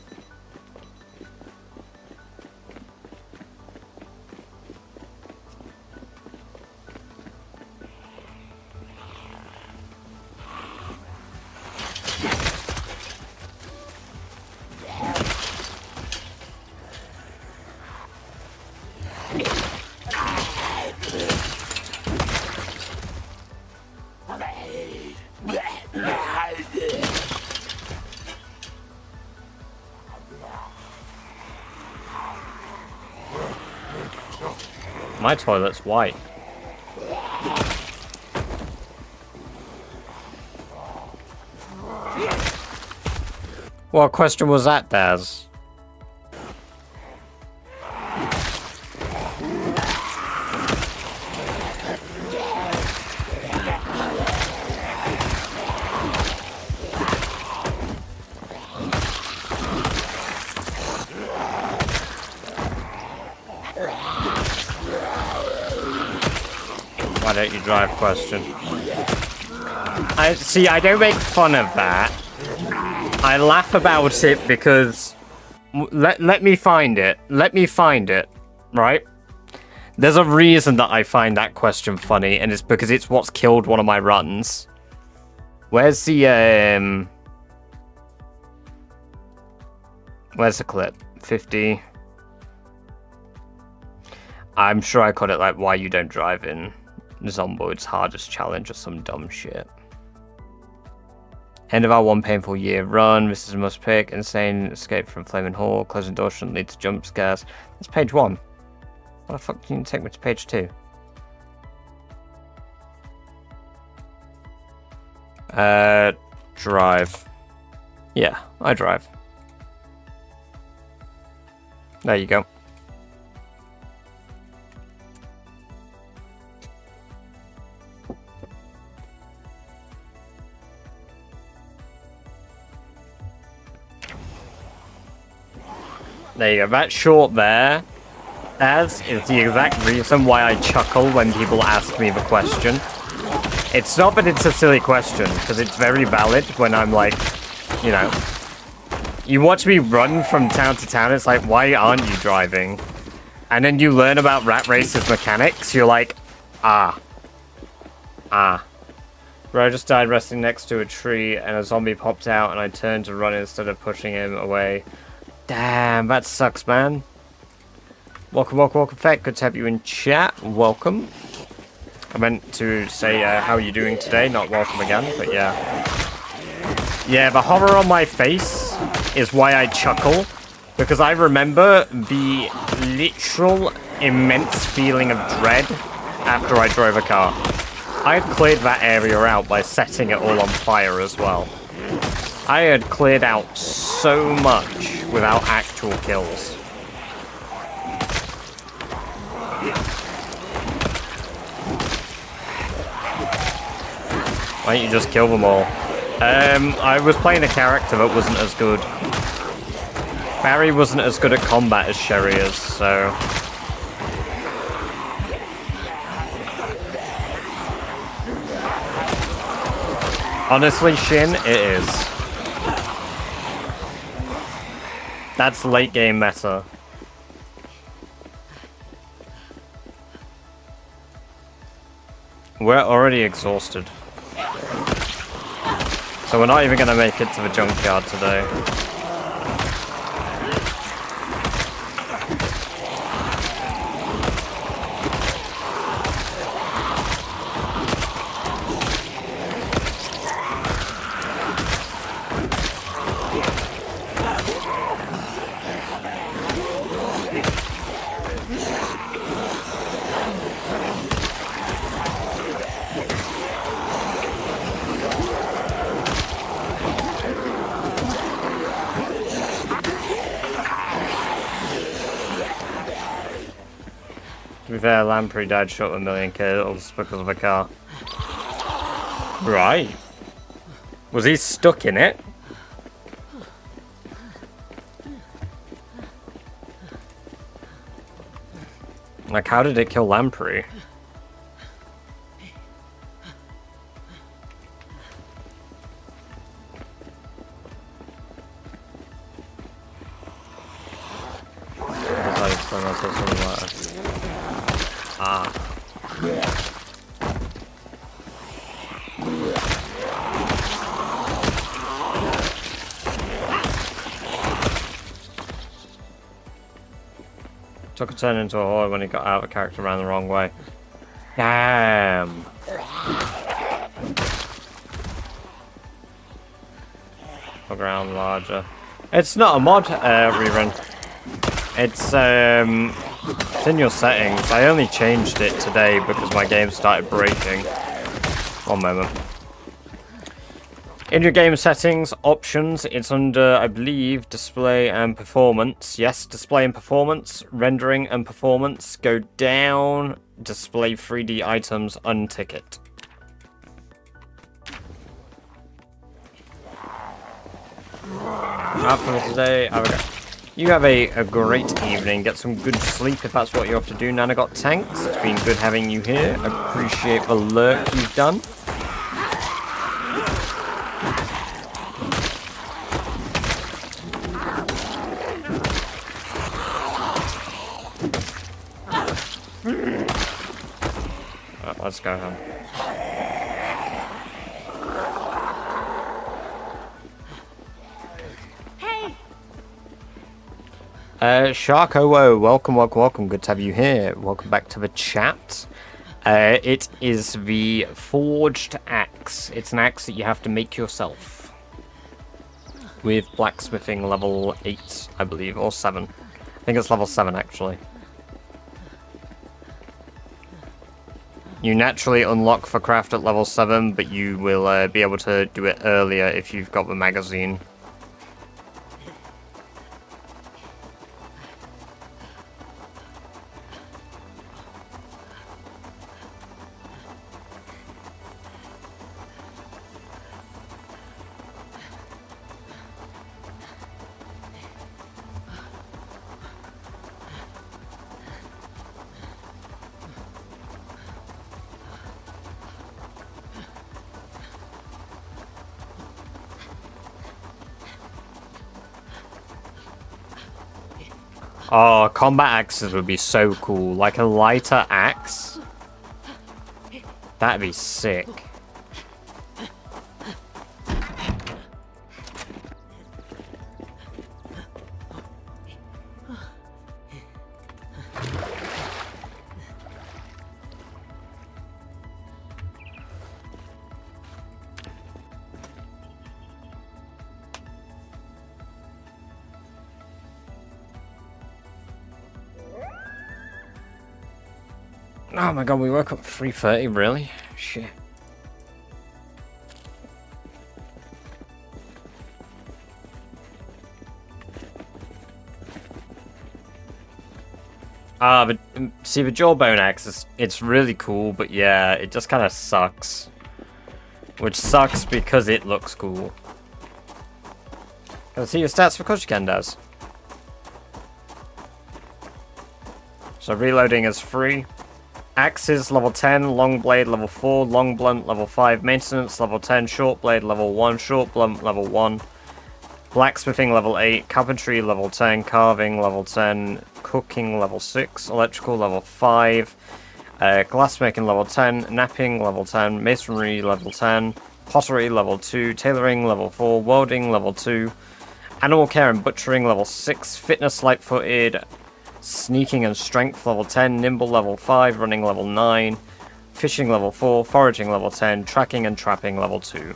My toilet's white. What question was that, Daz? Why don't you drive question? I don't make fun of that. I laugh about it because... Let me find it. Let me find it. Right? There's a reason that I find that question funny, and it's because it's what's killed one of my runs. Where's the, Where's the clip? 50. I'm sure I caught it like why you don't drive in Zomboid's hardest challenge or some dumb shit. End of our one painful year run. This is a must pick. Insane escape from Flaming Hall. Closing door shouldn't lead to jump scares. That's page 1. What the fuck can you take me to page 2? Drive. Yeah, I drive. There you go. There you go. That short there, as is the exact reason why I chuckle when people ask me the question. It's not that it's a silly question, because it's very valid when I'm like, you know, you watch me run from town to town, it's like, why aren't you driving? And then you learn about Rat Race's mechanics, you're like, ah. Bro, I just died resting next to a tree, and a zombie popped out, and I turned to run instead of pushing him away. Damn, that sucks, man. Welcome, Fett. Good to have you in chat. Welcome. I meant to say, how are you doing today? Not welcome again, but yeah. Yeah, the horror on my face is why I chuckle. Because I remember the literal immense feeling of dread after I drove a car. I had cleared that area out by setting it all on fire as well. I had cleared out so much without actual kills. Why don't you just kill them all? I was playing a character that wasn't as good. Barry wasn't as good at combat as Sherry is, so... Honestly, Shin, it is. That's late game meta. We're already exhausted. So we're not even going to make it to the junkyard today. To be fair, Lamprey died shot with 1,000,000 kills because of a car. Right. Was he stuck in it? Like, how did it kill Lamprey? Took a turn into a horde when he got out of character ran the wrong way. Damn. Look around larger. It's not a mod, rerun. It's in your settings. I only changed it today because my game started breaking. One moment. In your game settings, options, it's under, I believe, display and performance. Yes, display and performance, rendering and performance. Go down, display 3D items, untick it. After today, you have a great evening. Get some good sleep if that's what you have to do. Nana got tanks. It's been good having you here. Appreciate the lurk you've done. Right, let's go home. Sharko, welcome. Good to have you here. Welcome back to the chat. It is the Forged Axe. It's an axe that you have to make yourself. With blacksmithing level 8, I believe, or 7. I think it's level 7, actually. You naturally unlock for craft at level 7, but you will be able to do it earlier if you've got the magazine. Oh, combat axes would be so cool. Like a lighter axe. That'd be sick. Oh my god, we woke up at 3:30, really? Shit. But see, the jawbone axe, it's really cool, but yeah, it just kind of sucks. Which sucks because it looks cool. Can I see your stats for Koshken does? So reloading is free. Axes level 10, long blade level 4, long blunt level 5, maintenance level 10, short blade level 1, short blunt level 1, blacksmithing level 8, carpentry level 10, carving level 10, cooking level 6, electrical level 5, glassmaking level 10, knapping level 10, masonry level 10, pottery level 2, tailoring level 4, welding level 2, animal care and butchering level 6, fitness light-footed, sneaking and strength level 10, nimble level 5, running level 9, fishing level 4, foraging level 10, tracking and trapping level 2.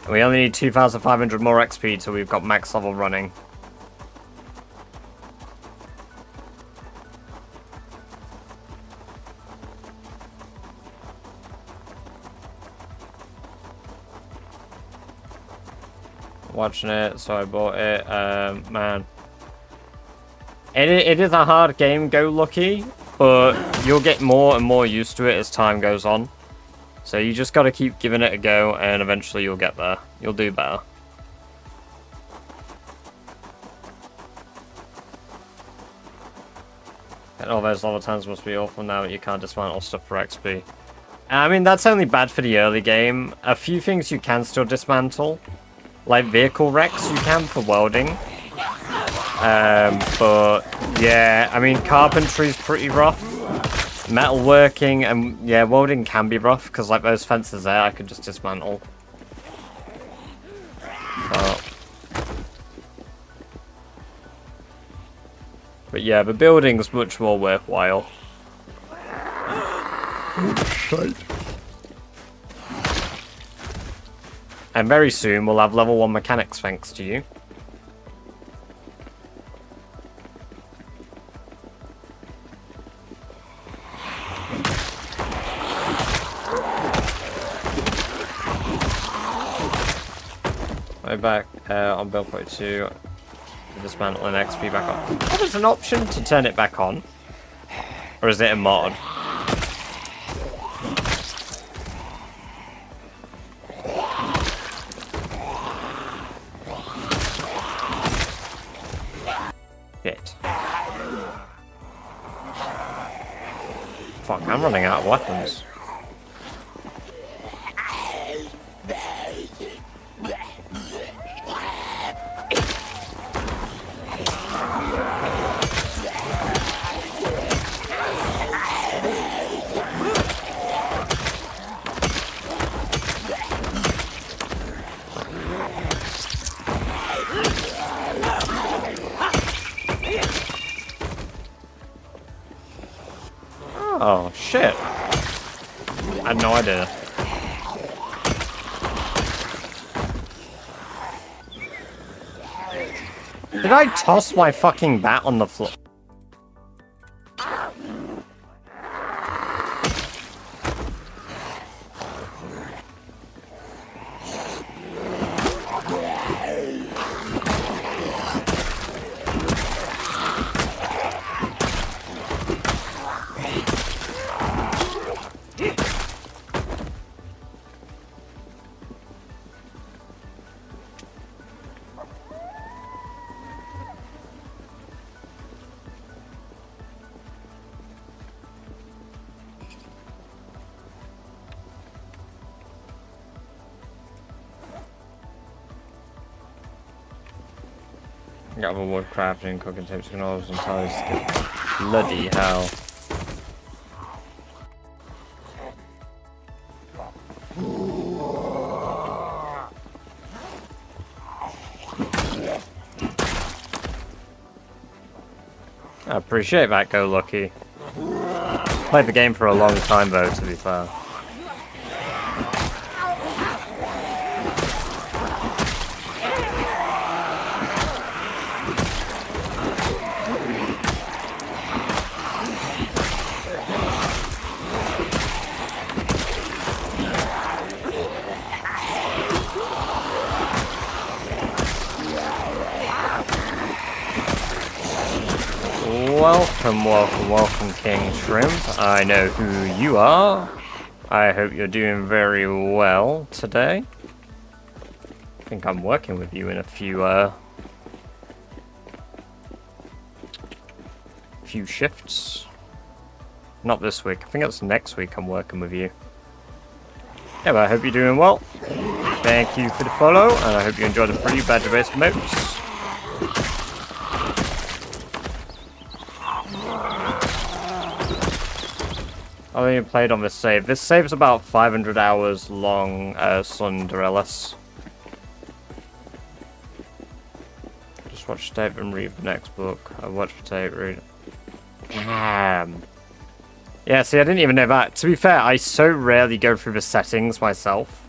And we only need 2,500 more XP till we've got max level running. Watching it, so I bought it. Man, it is a hard game, go lucky, but you'll get more and more used to it as time goes on. So you just got to keep giving it a go, and eventually you'll get there. You'll do better. And all those level 10s must be awful now that you can't dismantle stuff for XP. I mean, that's only bad for the early game. A few things you can still dismantle. Like vehicle wrecks you can for welding. But yeah, I mean carpentry's pretty rough. Metalworking and yeah, welding can be rough because like those fences there I could just dismantle. But yeah, the building's much more worthwhile. And very soon we'll have level 1 mechanics thanks to you. Way back on build point 2 to dismantle and XP back on. Oh, there's an option to turn it back on. Or is it a mod? Fuck, I'm running out of weapons. shit. I had no idea. Did I toss my fucking bat on the floor? Got a wood crafting, cooking tips, canolas and toast. Bloody hell. I appreciate that, Go Lucky. Played the game for a long time though, to be fair. Welcome, welcome, welcome, King Shrimp. I know who you are. I hope you're doing very well today. I think I'm working with you in a few shifts. Not this week. I think it's next week I'm working with you. Yeah, but I hope you're doing well. Thank you for the follow, and I hope you enjoy the free badger-based emotes. I've only played on this save. This save's about 500 hours long, Sunderellis. Just watch tape and read the next book. I watched the tape, read it. Damn. Yeah, see, I didn't even know that. To be fair, I so rarely go through the settings myself.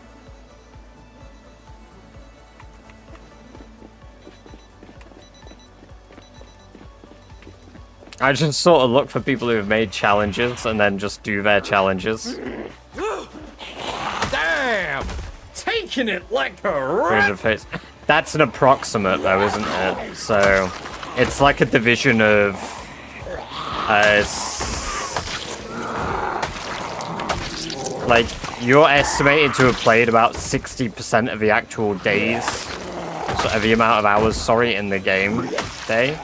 I just sort of look for people who have made challenges and then just do their challenges. Damn! Taking it like a rat! That's an approximate though, isn't it? So, it's like a division of... like, you're estimated to have played about 60% of the actual days. So, the amount of hours, sorry, in the game day.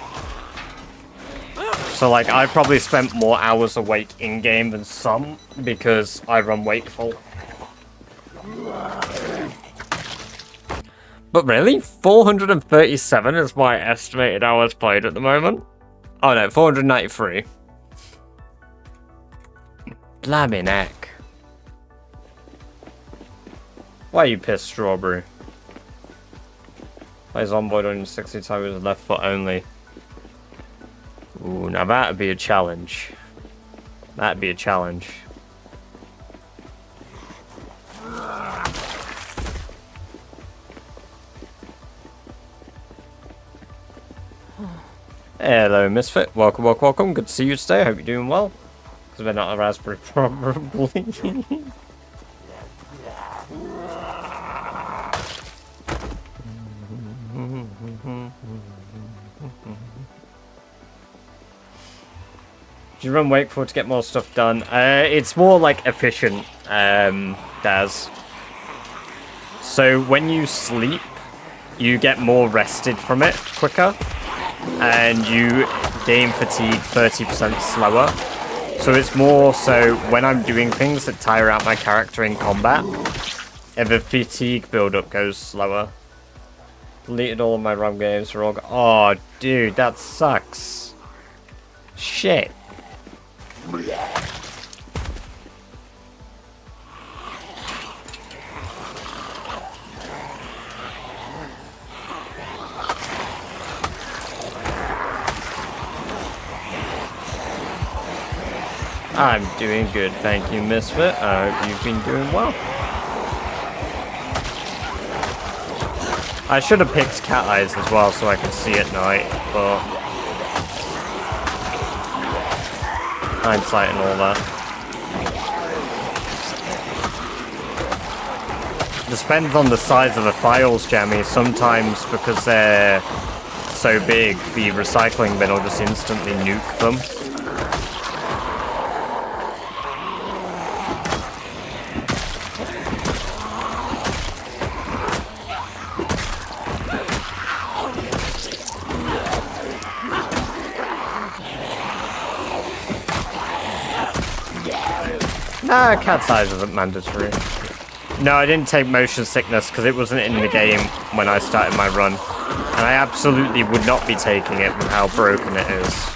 So, like, I probably spent more hours awake in-game than some, because I run wakeful. But really? 437 is my estimated hours played at the moment? Oh no, 493. Blammin' heck. Why are you pissed, Strawberry? Plays onboard on 60 times with left foot only. Ooh, now that'd be a challenge. That'd be a challenge. Hello, Misfit. Welcome, welcome, welcome. Good to see you today. I hope you're doing well. Because we're not a raspberry, probably. Do you run wakeful to get more stuff done? It's more like efficient, Daz. So when you sleep, you get more rested from it quicker, and you gain fatigue 30% slower. So it's more so when I'm doing things that tire out my character in combat, and the fatigue build-up goes slower. Deleted all of my ROM games for all. Oh, dude, that sucks. Shit. I'm doing good, thank you, Misfit. I hope you've been doing well. I should have picked cat eyes as well so I could see at night, but hindsight and all that. Depends on the size of the files, Jammy. Sometimes because they're so big, the recycling bin will just instantly nuke them. Nah, cat size isn't mandatory. No, I didn't take motion sickness because it wasn't in the game when I started my run. And I absolutely would not be taking it with how broken it is.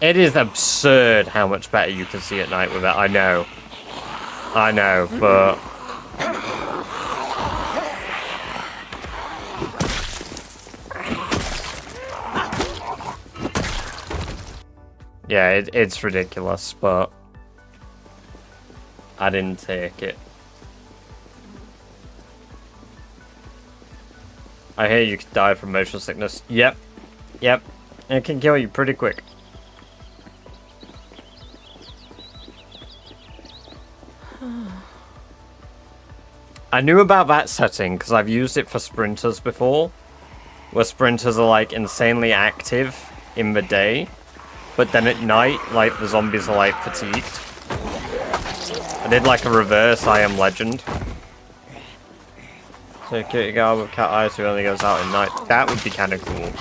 It is absurd how much better you can see at night with it. I know, but yeah, it's ridiculous, but I didn't take it. I hear you could die from motion sickness. Yep. It can kill you pretty quick. I knew about that setting because I've used it for sprinters before, where sprinters are like insanely active in the day, but then at night, like the zombies are like fatigued. I did like a reverse I Am Legend. So security guard with cat eyes who only goes out at night. That would be kind of cool.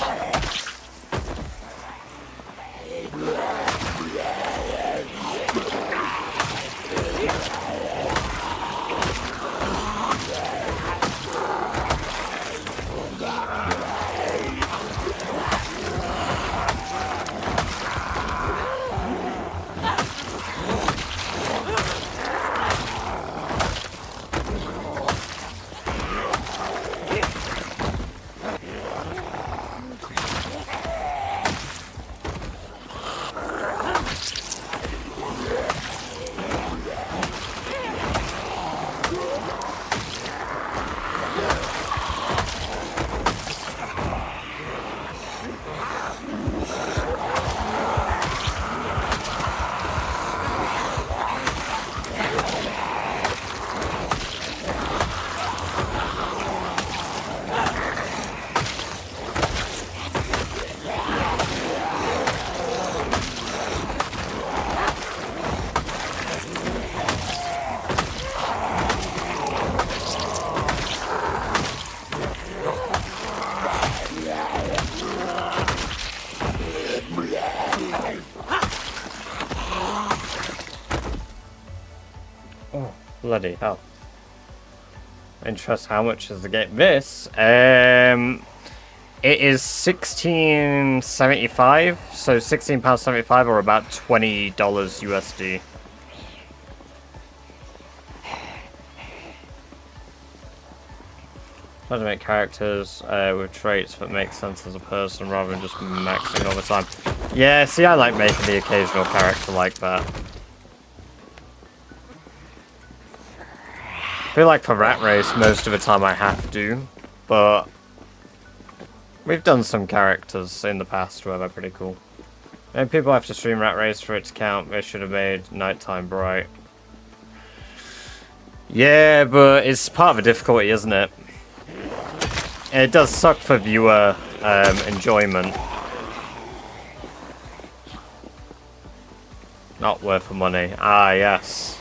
Bloody hell. Interest, how much is the game? This, it is $16.75, so £16.75 or about $20 USD. Try to make characters with traits that make sense as a person rather than just maxing all the time. Yeah, see, I like making the occasional character like that. I feel like for Rat Race, most of the time I have to, but we've done some characters in the past where they're pretty cool. And people have to stream Rat Race for it to count. They should have made nighttime bright. Yeah, but it's part of the difficulty, isn't it? And it does suck for viewer enjoyment. Not worth the money. Ah, yes.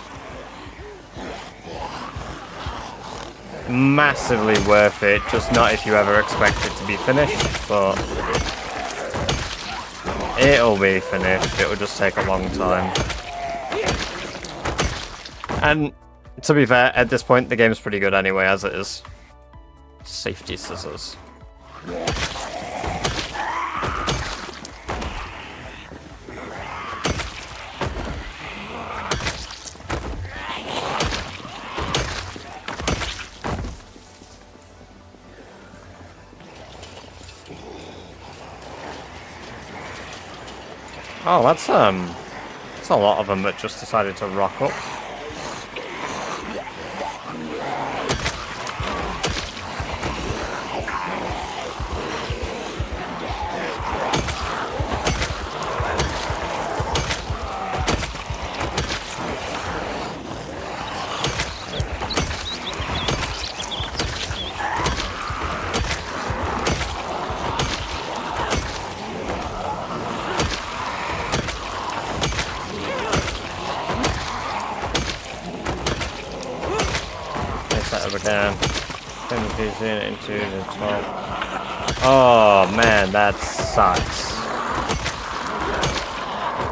Massively worth it, just not if you ever expect it to be finished, but it'll be finished. It'll just take a long time. And to be fair, at this point the game's pretty good anyway as it is. Safety scissors. Oh, that's a lot of them that just decided to rock up. Down. Send the piece into the top. Oh man, that sucks.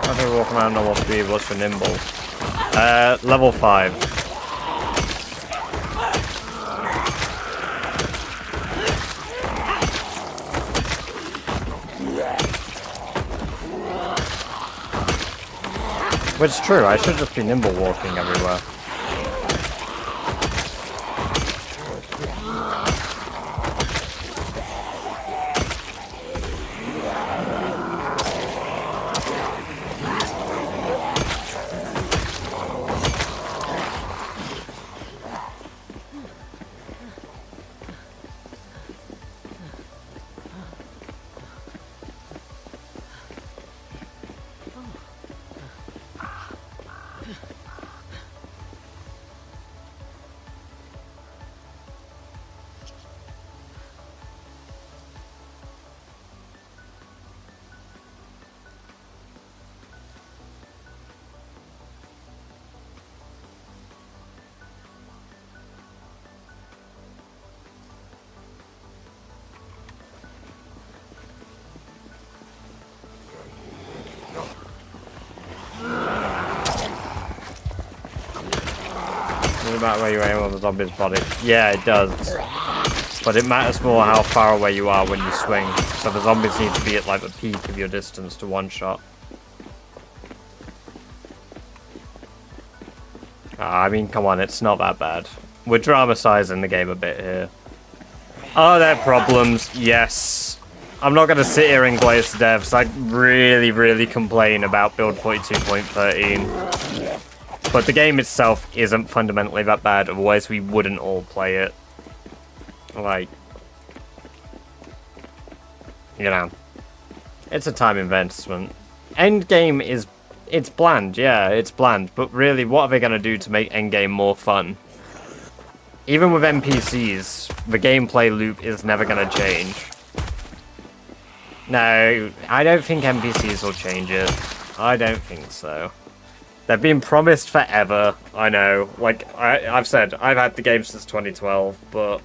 How do we walk around normal speed? What's your nimble? Level 5. Which is true, I should just be nimble walking everywhere. About where you aim on the zombie's body. Yeah, it does. But it matters more how far away you are when you swing. So the zombies need to be at like the peak of your distance to one shot. I mean, come on, it's not that bad. We're dramatizing the game a bit here. Are there problems? Yes. I'm not going to sit here and glaze devs. I really, really complain about build 42.13. But the game itself isn't fundamentally that bad, otherwise we wouldn't all play it. Like, you know, it's a time investment. Endgame is, it's bland, yeah, it's bland. But really, what are they going to do to make Endgame more fun? Even with NPCs, the gameplay loop is never going to change. No, I don't think NPCs will change it. I don't think so. They've been promised forever, I know. Like, I've said, I've had the game since 2012, but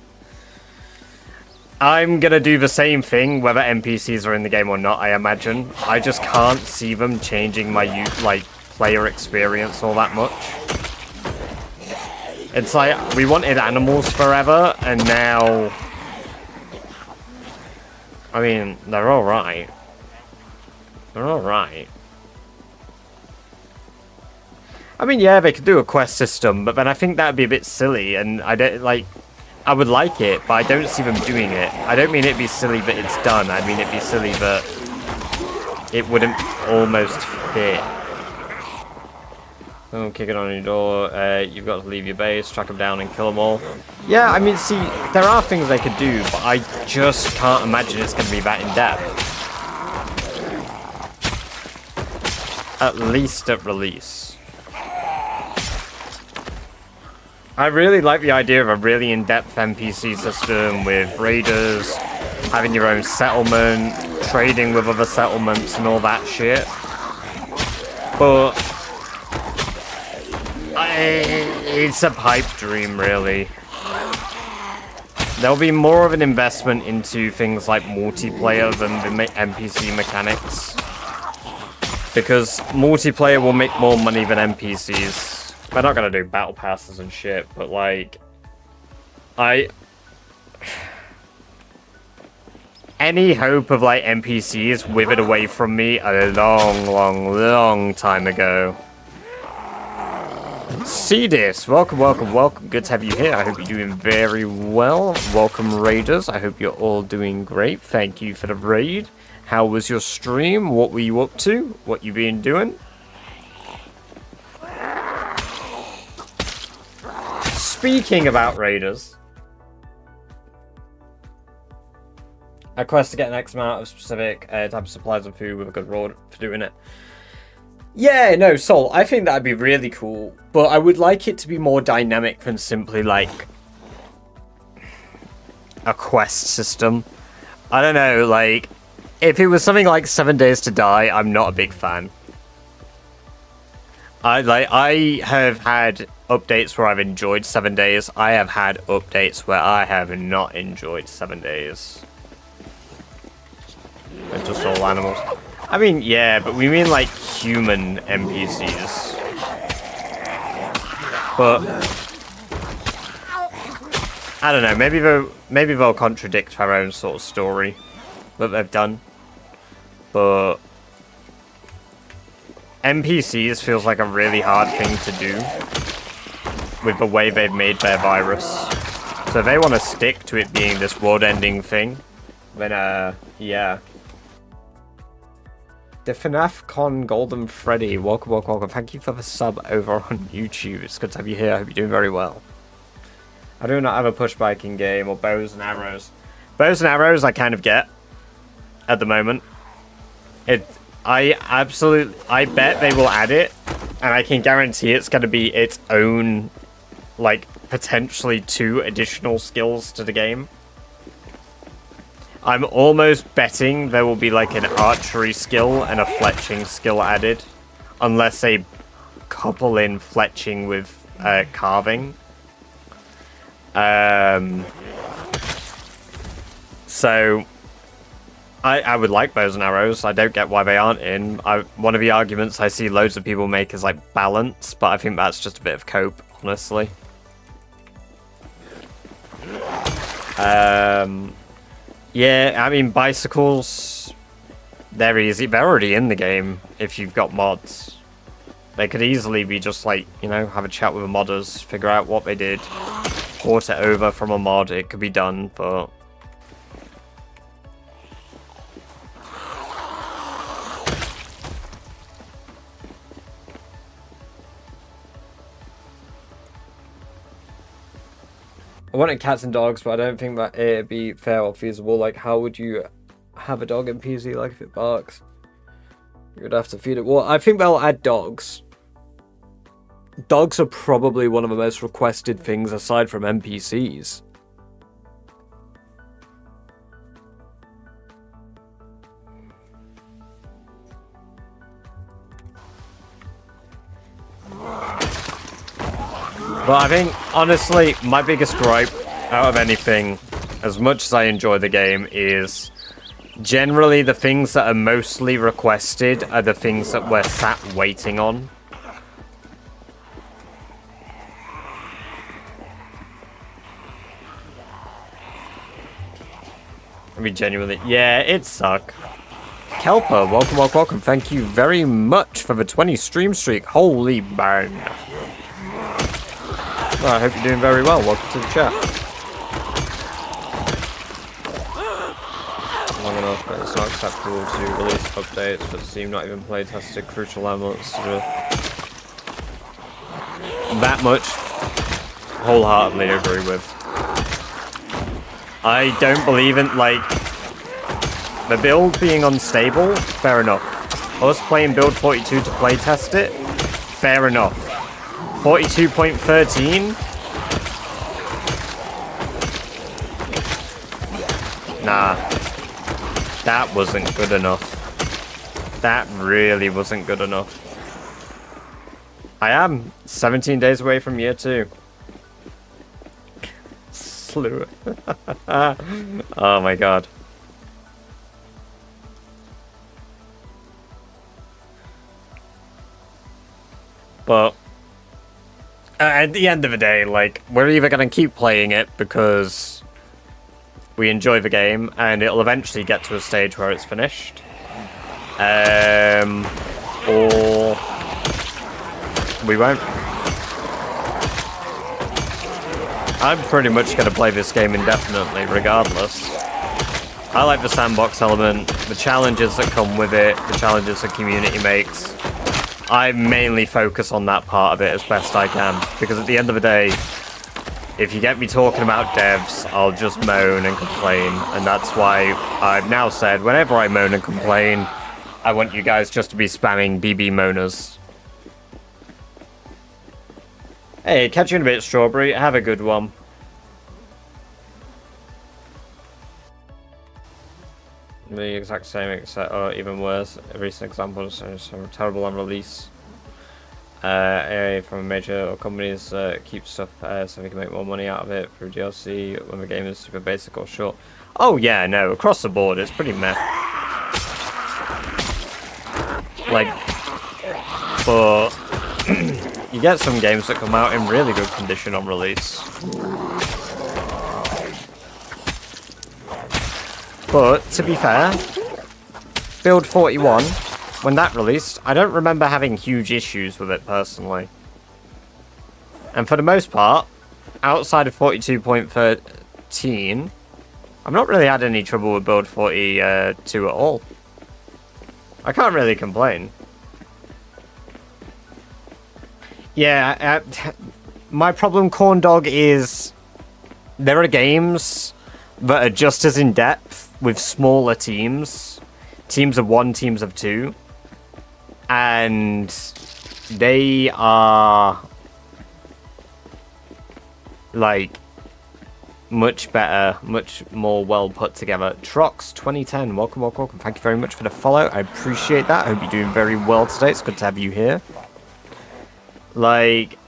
I'm gonna do the same thing whether NPCs are in the game or not, I imagine. I just can't see them changing my, player experience all that much. It's like, we wanted animals forever, and now... I mean, they're alright. They're alright. I mean, yeah, they could do a quest system, but then I think that'd be a bit silly, and I don't, like, I would like it, but I don't see them doing it. I don't mean it'd be silly that it's done, I mean it'd be silly that it wouldn't almost fit. Oh, kick it on your door, you've got to leave your base, track them down and kill them all. Yeah, I mean, see, there are things they could do, but I just can't imagine it's going to be that in-depth. At least at release. I really like the idea of a really in-depth NPC system with raiders, having your own settlement, trading with other settlements and all that shit. But it's a pipe dream, really. There'll be more of an investment into things like multiplayer than the NPC mechanics. Because multiplayer will make more money than NPCs. They're not gonna do battle passes and shit, but like... Any hope of like NPCs withered away from me a long time ago. Cedis, welcome. Good to have you here. I hope you're doing very well. Welcome, raiders. I hope you're all doing great. Thank you for the raid. How was your stream? What were you up to? What you been doing? Speaking about raiders, a quest to get an X amount of specific type of supplies and food with a good reward for doing it. Yeah, no, Sol, I think that'd be really cool, but I would like it to be more dynamic than simply like a quest system. I don't know, like, if it was something like 7 Days to Die, I'm not a big fan. I have had updates where I've enjoyed 7 days. I have had updates where I have not enjoyed 7 days. They're just all animals. I mean, yeah, but we mean like human NPCs. But I don't know. Maybe they'll contradict their own sort of story that they've done. But NPCs feels like a really hard thing to do with the way they've made their virus. So if they want to stick to it being this world-ending thing, then yeah. The FNAF Con Golden Freddy, welcome, welcome, welcome. Thank you for the sub over on YouTube. It's good to have you here. I hope you're doing very well. I do not have a push biking game or bows and arrows. Bows and arrows I kind of get at the moment. I bet they will add it, and I can guarantee it's going to be its own, like, potentially 2 additional skills to the game. I'm almost betting there will be like an archery skill and a fletching skill added, unless they couple in fletching with carving. So I would like bows and arrows. I don't get why they aren't in. One of the arguments I see loads of people make is like balance, but I think that's just a bit of cope, honestly. Yeah, I mean, bicycles, they're easy. They're already in the game if you've got mods. They could easily be just like, you know, have a chat with the modders, figure out what they did, port it over from a mod. It could be done, but I wanted cats and dogs, but I don't think that it'd be fair or feasible. Like, how would you have a dog in PZ? Like, if it barks, you'd have to feed it. Well, I think they'll add dogs. Dogs are probably one of the most requested things aside from NPCs. But I think, honestly, my biggest gripe out of anything, as much as I enjoy the game, is generally the things that are mostly requested are the things that we're sat waiting on. I mean, genuinely, yeah, it suck. Kelper, welcome, welcome, welcome. Thank you very much for the 20 stream streak. Holy burn. Well, I hope you're doing very well. Welcome to the chat. Long enough, but it's not acceptable to release updates that seem not even play tested crucial elements. That much, wholeheartedly agree with. I don't believe in, like, the build being unstable. Fair enough. Us playing build 42 to play test it. Fair enough. 42.13? Nah. That wasn't good enough. That really wasn't good enough. I am 17 days away from year 2. Slew it. Oh my god. But at the end of the day, like, we're either going to keep playing it because we enjoy the game and it'll eventually get to a stage where it's finished, or we won't. I'm pretty much going to play this game indefinitely regardless. I like the sandbox element, the challenges that come with it, the challenges the community makes. I mainly focus on that part of it as best I can, because at the end of the day, if you get me talking about devs, I'll just moan and complain, and that's why I've now said whenever I moan and complain, I want you guys just to be spamming BB moaners. Hey, catch you in a bit, Strawberry. Have a good one. The exact same, except or even worse. A recent example is so terrible on release. AA from major companies keep stuff so they can make more money out of it through DLC when the game is super basic or short. Oh yeah, no, across the board it's pretty meh. Like, but you get some games that come out in really good condition on release. But, to be fair, Build 41, when that released, I don't remember having huge issues with it personally. And for the most part, outside of 42.13, I've not really had any trouble with Build 42 at all. I can't really complain. Yeah, my problem, Corn Dog, is there are games that are just as in-depth with smaller teams. Teams of 1, teams of 2. And they are like much better, much more well put together. Trox 2010, welcome, welcome, welcome. Thank you very much for the follow. I appreciate that. I hope you're doing very well today. It's good to have you here. Like,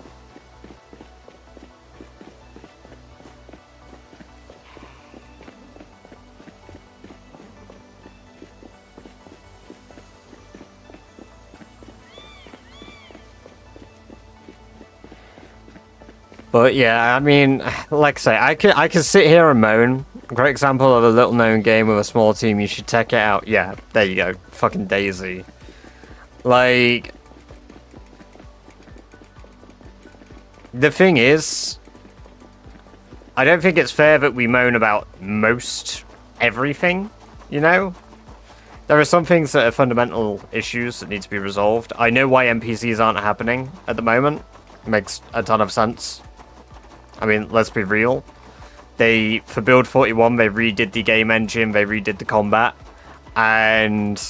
but yeah, I mean, like I say, I could sit here and moan. Great example of a little known game with a small team. You should check it out. Yeah, there you go. Fucking Daisy. Like, the thing is, I don't think it's fair that we moan about most everything, you know? There are some things that are fundamental issues that need to be resolved. I know why NPCs aren't happening at the moment. Makes a ton of sense. I mean, let's be real. For Build 41, they redid the game engine, they redid the combat, and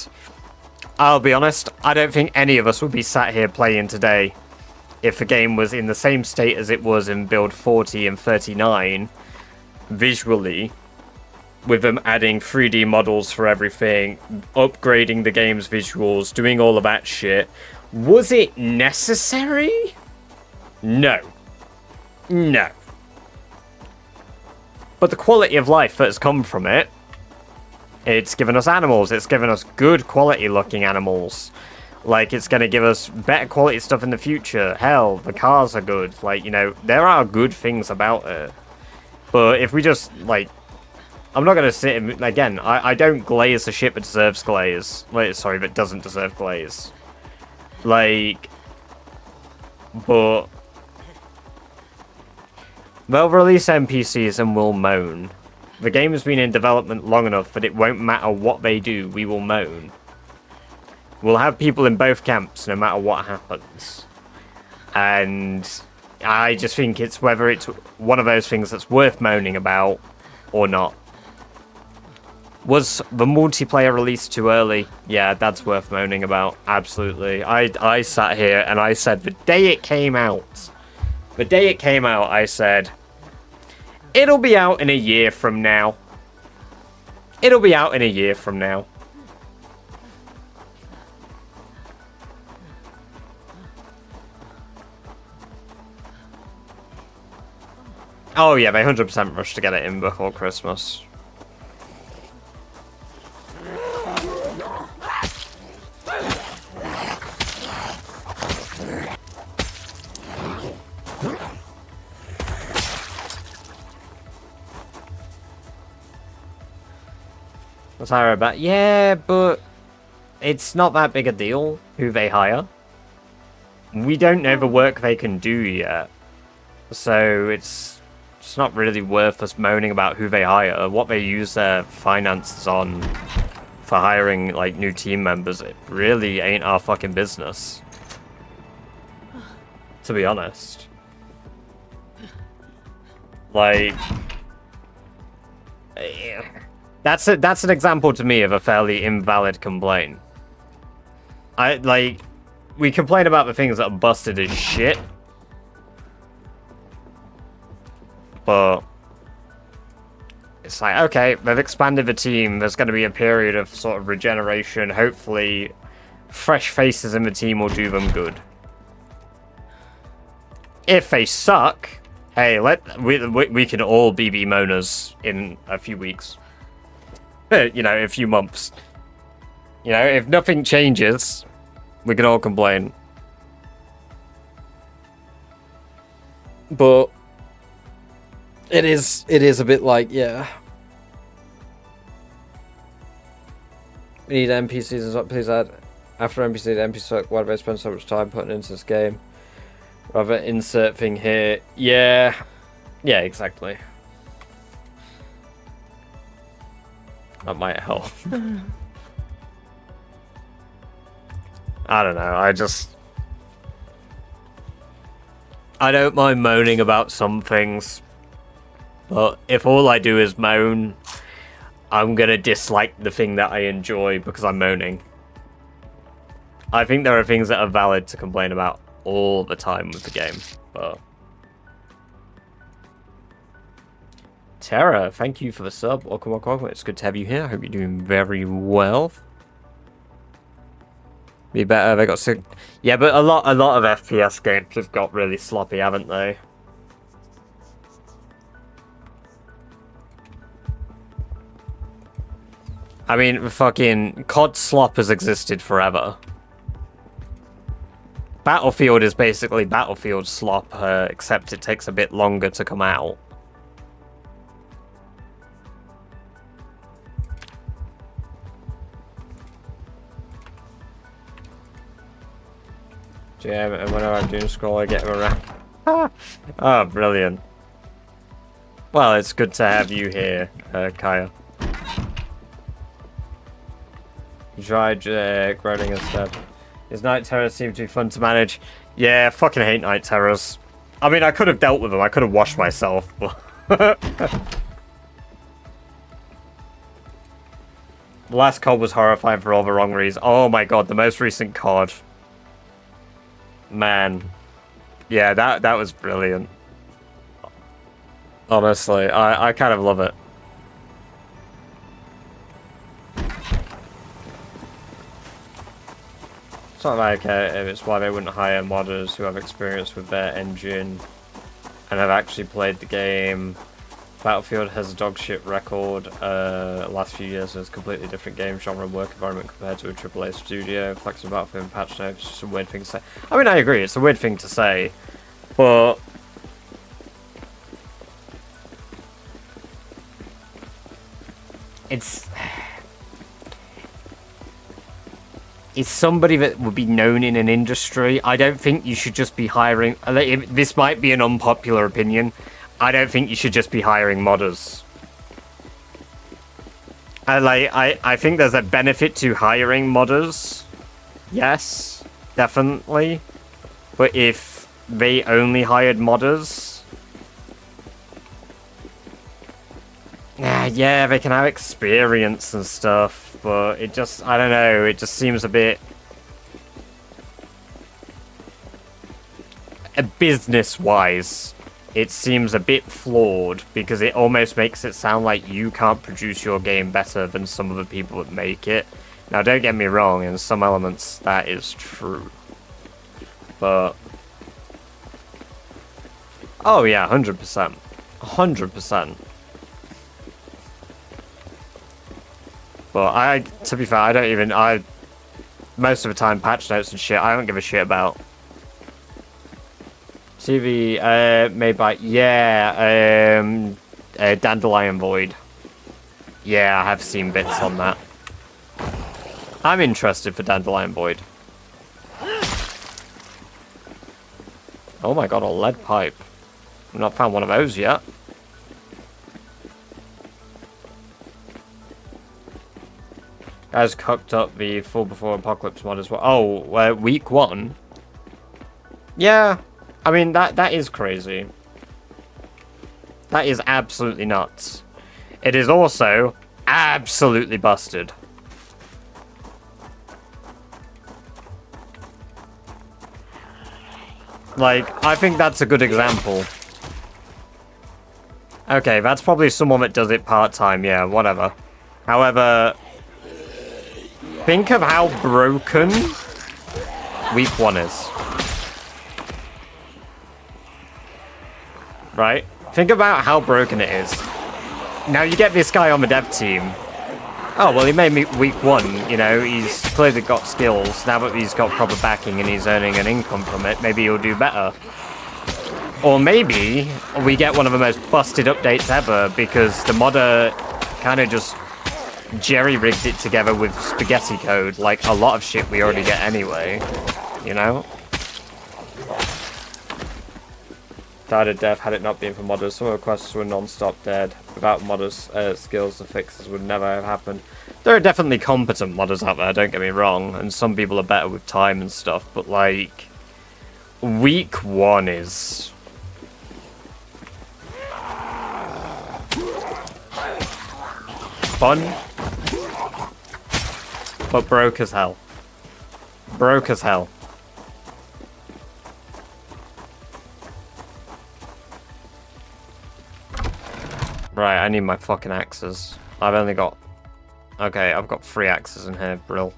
I'll be honest, I don't think any of us would be sat here playing today if the game was in the same state as it was in Build 40 and 39, visually, with them adding 3D models for everything, upgrading the game's visuals, doing all of that shit. Was it necessary? No. No. But the quality of life that has come from it, it's given us animals, it's given us good quality looking animals. Like, it's going to give us better quality stuff in the future. Hell, the cars are good. Like, you know, there are good things about it. But if we just, like, I'm not going to sit and, again, I don't glaze the shit that deserves glaze. Like, sorry, that doesn't deserve glaze. Like, but they'll release NPCs and we'll moan. The game has been in development long enough that it won't matter what they do, we will moan. We'll have people in both camps no matter what happens. And I just think it's whether it's one of those things that's worth moaning about or not. Was the multiplayer released too early? Yeah, that's worth moaning about. Absolutely. I sat here and I said the day it came out, I said, it'll be out in a year from now. It'll be out in a year from now. Oh yeah, they 100% rushed to get it in before Christmas. Let's hire a bat. Yeah, but it's not that big a deal who they hire. We don't know the work they can do yet. So it's It's not really worth us moaning about who they hire. What they use their finances on for hiring, like, new team members, it really ain't our fucking business. To be honest. Like... That's an example to me of a fairly invalid complaint. We complain about the things that are busted as shit. But it's like, okay, they've expanded the team. There's going to be a period of sort of regeneration. Hopefully, fresh faces in the team will do them good. If they suck, hey, we can all be moaners in a few weeks. You know, a few months. You know, if nothing changes, we can all complain. But it is a bit like, yeah. We need NPCs as well. Please add, after NPCs, why do they spend so much time putting into this game? Rather insert thing here. Yeah. Yeah, exactly. That might help. I don't know, I don't mind moaning about some things, but if all I do is moan, I'm gonna dislike the thing that I enjoy because I'm moaning. I think there are things that are valid to complain about all the time with the game, but... Tara, thank you for the sub. Welcome, welcome, welcome. It's good to have you here. I hope you're doing very well. Be better. They got sick. Yeah, but a lot of FPS games have got really sloppy, haven't they? I mean, fucking COD slop has existed forever. Battlefield is basically Battlefield slop, except it takes a bit longer to come out. Yeah, and whenever I'm doing scroll, I get him around. Oh, brilliant. Well, it's good to have you here, Kaya. You tried groaning instead. His night terrors seem to be fun to manage. Yeah, I fucking hate night terrors. I mean, I could have dealt with them. I could have washed myself. But the last COD was horrifying for all the wrong reasons. Oh my god, the most recent COD. Man. Yeah, that was brilliant. Honestly, I kind of love it. It's not like it's why they wouldn't hire modders who have experience with their engine and have actually played the game. Battlefield has a dog shit record. Last few years it's a completely different game genre and work environment compared to a AAA studio. Flexing Battlefield and patch notes, it's just a weird thing to say. I mean, I agree, it's a weird thing to say, but it's somebody that would be known in an industry. I don't think you should just be hiring. This might be an unpopular opinion. I don't think you should just be hiring modders. I think there's a benefit to hiring modders. Yes, definitely. But if they only hired modders, yeah, they can have experience and stuff, but it just, I don't know, it just seems a bit business-wise. It seems a bit flawed because it almost makes it sound like you can't produce your game better than some of the people that make it. Now, don't get me wrong, in some elements that is true. But oh yeah, 100%. 100%. But to be fair, I don't even, most of the time patch notes and shit, I don't give a shit about. TV made by, Dandelion Void. Yeah, I have seen bits on that. I'm interested for Dandelion Void. Oh my god, a lead pipe. I've not found one of those yet. Guys cooked up the full before apocalypse mod as well. Oh, week 1. Yeah, I mean that is crazy. That is absolutely nuts. It is also absolutely busted. Like, I think that's a good example. Okay, that's probably someone that does it part-time, yeah, whatever. However, think of how broken week 1 is. Right? Think about how broken it is. Now you get this guy on the dev team. Oh, well, he made me week 1, you know, he's clearly got skills. Now that he's got proper backing and he's earning an income from it, maybe he'll do better. Or maybe we get one of the most busted updates ever because the modder kind of just jerry-rigged it together with spaghetti code, like a lot of shit we already get anyway, you know? Died of death had it not been for modders. Some of the quests were non-stop dead. Without modders' skills, the fixes would never have happened. There are definitely competent modders out there, don't get me wrong, and some people are better with time and stuff, but like, week 1 is... fun, but broke as hell. Broke as hell. Right, I need my fucking axes. I've only got... Okay, I've got 3 axes in here, brill.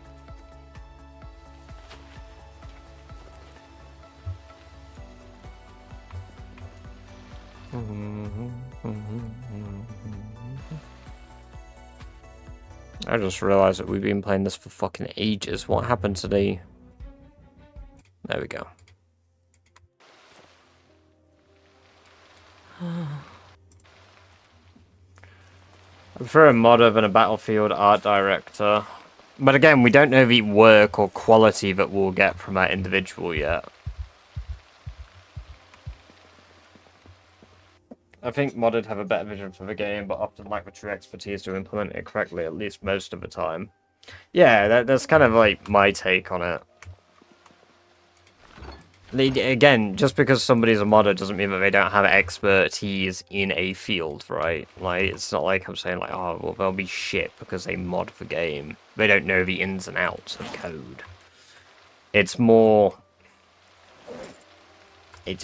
I just realised that we've been playing this for fucking ages. What happened to the... There we go. I prefer a modder than a Battlefield art director. But again, we don't know the work or quality that we'll get from that individual yet. I think modded have a better vision for the game, but often lack the true expertise to implement it correctly, at least most of the time. Yeah, that's kind of like my take on it. Again, just because somebody's a modder doesn't mean that they don't have expertise in a field, right? Like, it's not like I'm saying, like, oh, well, they'll be shit because they mod the game. They don't know the ins and outs of code. It's more... It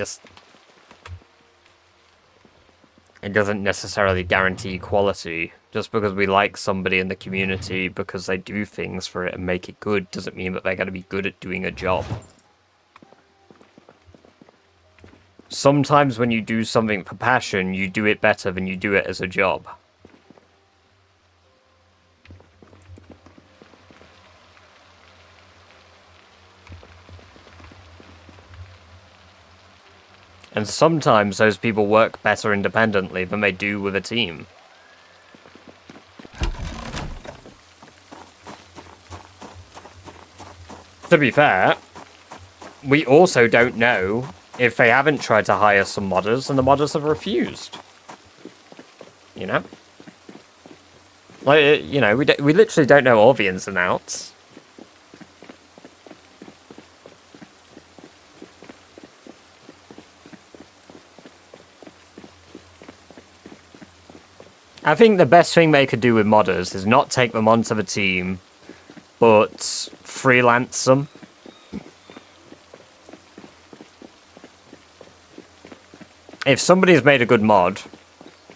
doesn't necessarily guarantee quality. Just because we like somebody in the community because they do things for it and make it good doesn't mean that they're going to be good at doing a job. Sometimes when you do something for passion, you do it better than you do it as a job. And sometimes those people work better independently than they do with a team. To be fair, we also don't know if they haven't tried to hire some modders and the modders have refused. You know? Like, you know, we literally don't know all the ins and outs. I think the best thing they could do with modders is not take them onto the team, but freelance them. If somebody's made a good mod,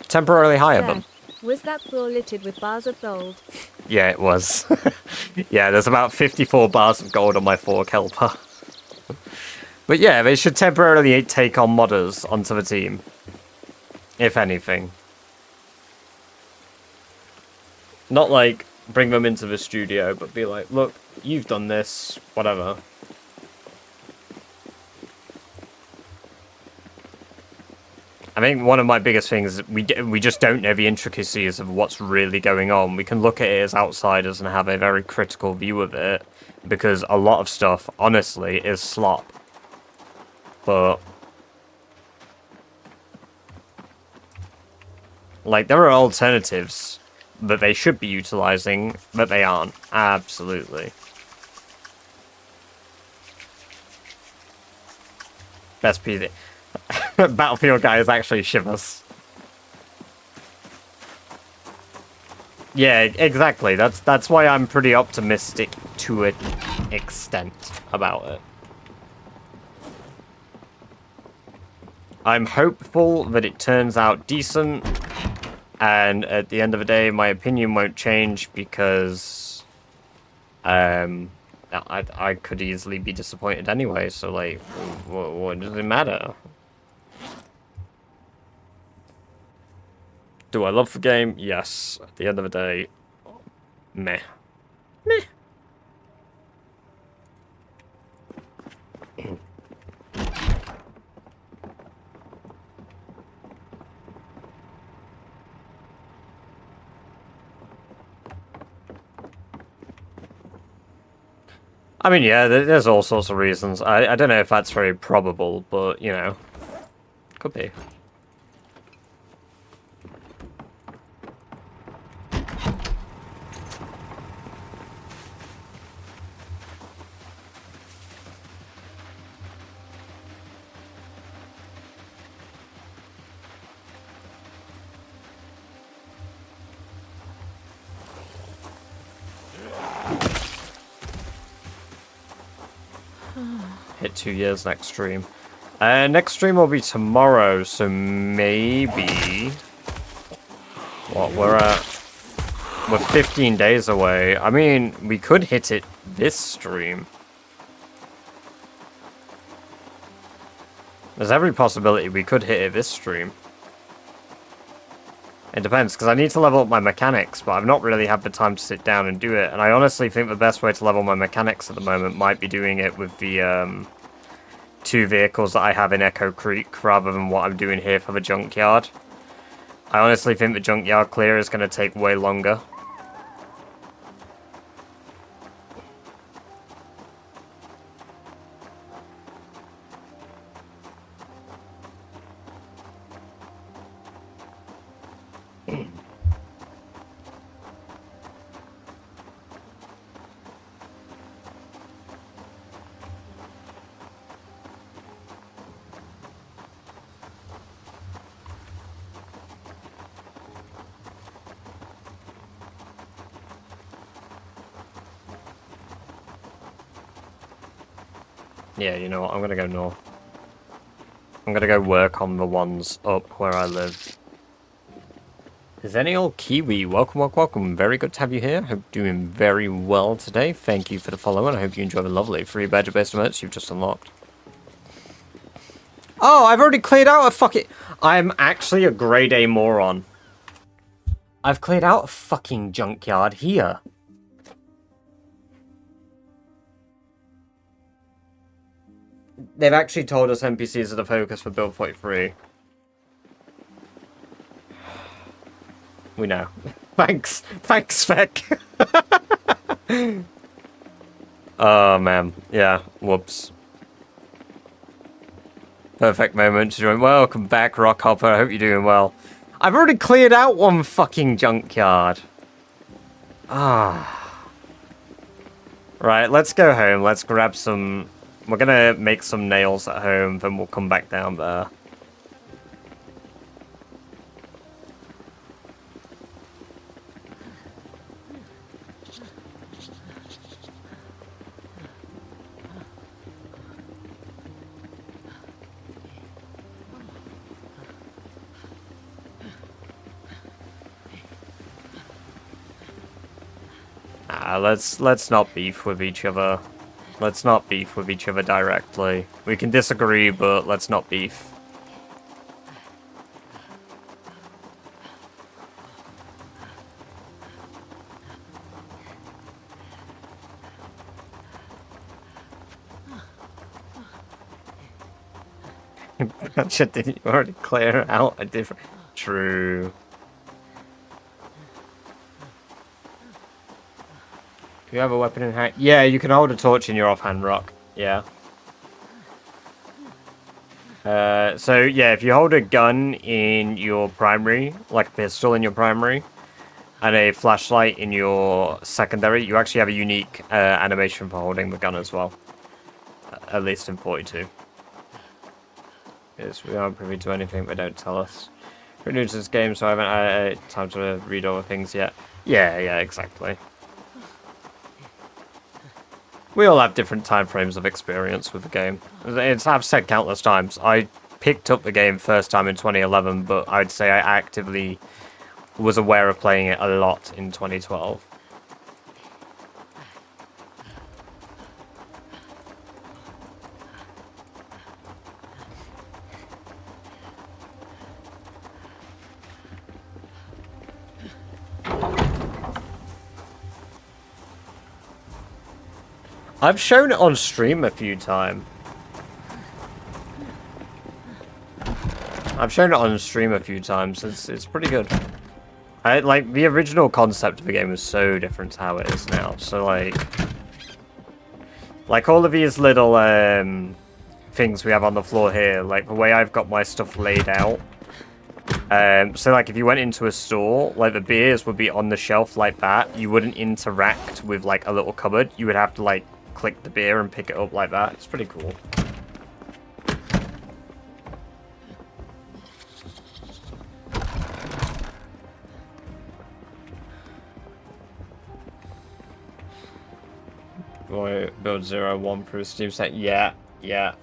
temporarily hire them. Was that floor littered with bars of gold? Yeah, it was. Yeah, there's about 54 bars of gold on my fork helper. But yeah, they should temporarily take on modders onto the team. If anything. Not like bring them into the studio, but be like, look, you've done this, whatever. I think one of my biggest things is we just don't know the intricacies of what's really going on. We can look at it as outsiders and have a very critical view of it, because a lot of stuff, honestly, is slop. But like, there are alternatives. that they should be utilizing, but they aren't. Absolutely. Best PD. Battlefield guy is actually Shivers. Yeah, exactly. That's why I'm pretty optimistic to an extent about it. I'm hopeful that it turns out decent, and at the end of the day, my opinion won't change because I could easily be disappointed anyway. So like, what does it matter? Do I love the game? Yes. At the end of the day, meh. Meh. I mean, yeah, there's all sorts of reasons. I don't know if that's very probable, but, you know, could be. Hit 2 years next stream. Next stream will be tomorrow, so maybe... What, we're 15 days away. I mean, we could hit it this stream. There's every possibility we could hit it this stream. It depends, because I need to level up my mechanics, but I've not really had the time to sit down and do it. And I honestly think the best way to level my mechanics at the moment might be doing it with the 2 vehicles that I have in Echo Creek, rather than what I'm doing here for the junkyard. I honestly think the junkyard clear is going to take way longer. Yeah, you know what, I'm gonna go north. I'm gonna go work on the ones up where I live. Is any old Kiwi? Welcome, welcome, welcome. Very good to have you here. Hope you're doing very well today. Thank you for the follow, and I hope you enjoy the lovely free badger-based emotes you've just unlocked. Oh, I've already cleared out a fucking... I'm actually a grade A moron. I've cleared out a fucking junkyard here. They've actually told us NPCs are the focus for build 43. We know. Thanks. Thanks, Feck. Oh, man. Yeah. Whoops. Perfect moment to join. Welcome back, Rockhopper. I hope you're doing well. I've already cleared out one fucking junkyard. Ah. Right, let's go home. Let's grab some... We're gonna make some nails at home, then we'll come back down there. Let's not beef with each other. Let's not beef with each other directly. We can disagree, but let's not beef. Did you already clear out a different... True. Do you have a weapon in hand? Yeah, you can hold a torch in your offhand, Rock. Yeah. So, yeah, if you hold a gun in your primary, like a pistol in your primary, and a flashlight in your secondary, you actually have a unique animation for holding the gun as well. At least in 42. Yes, we aren't privy to anything, they don't tell us. We're new to this game, so I haven't had time to read all the things yet. Yeah, exactly. We all have different time frames of experience with the game. I've said countless times, I picked up the game first time in 2011, but I'd say I actively was aware of playing it a lot in 2012. I've shown it on stream a few times. It's pretty good. Like the original concept of the game was so different to how it is now. So like all of these little things we have on the floor here, like the way I've got my stuff laid out. So like if you went into a store, like the beers would be on the shelf like that. You wouldn't interact with like a little cupboard. You would have to like click the beer and pick it up like that. It's pretty cool. Boy, build 0-1 for a Steam set. Yeah. There's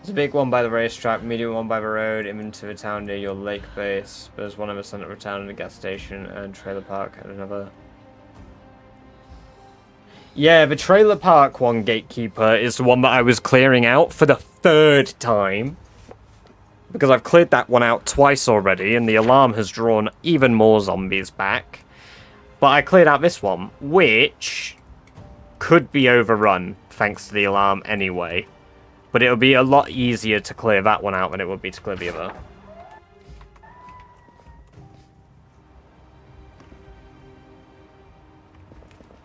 a big one by the racetrack, medium one by the road, into the town near your lake base. There's one in the center of town and a gas station and trailer park and another. Yeah, the trailer park one, Gatekeeper, is the one that I was clearing out for the 3rd time. Because I've cleared that one out twice already, and the alarm has drawn even more zombies back. But I cleared out this one, which could be overrun, thanks to the alarm anyway. But it'll be a lot easier to clear that one out than it would be to clear the other.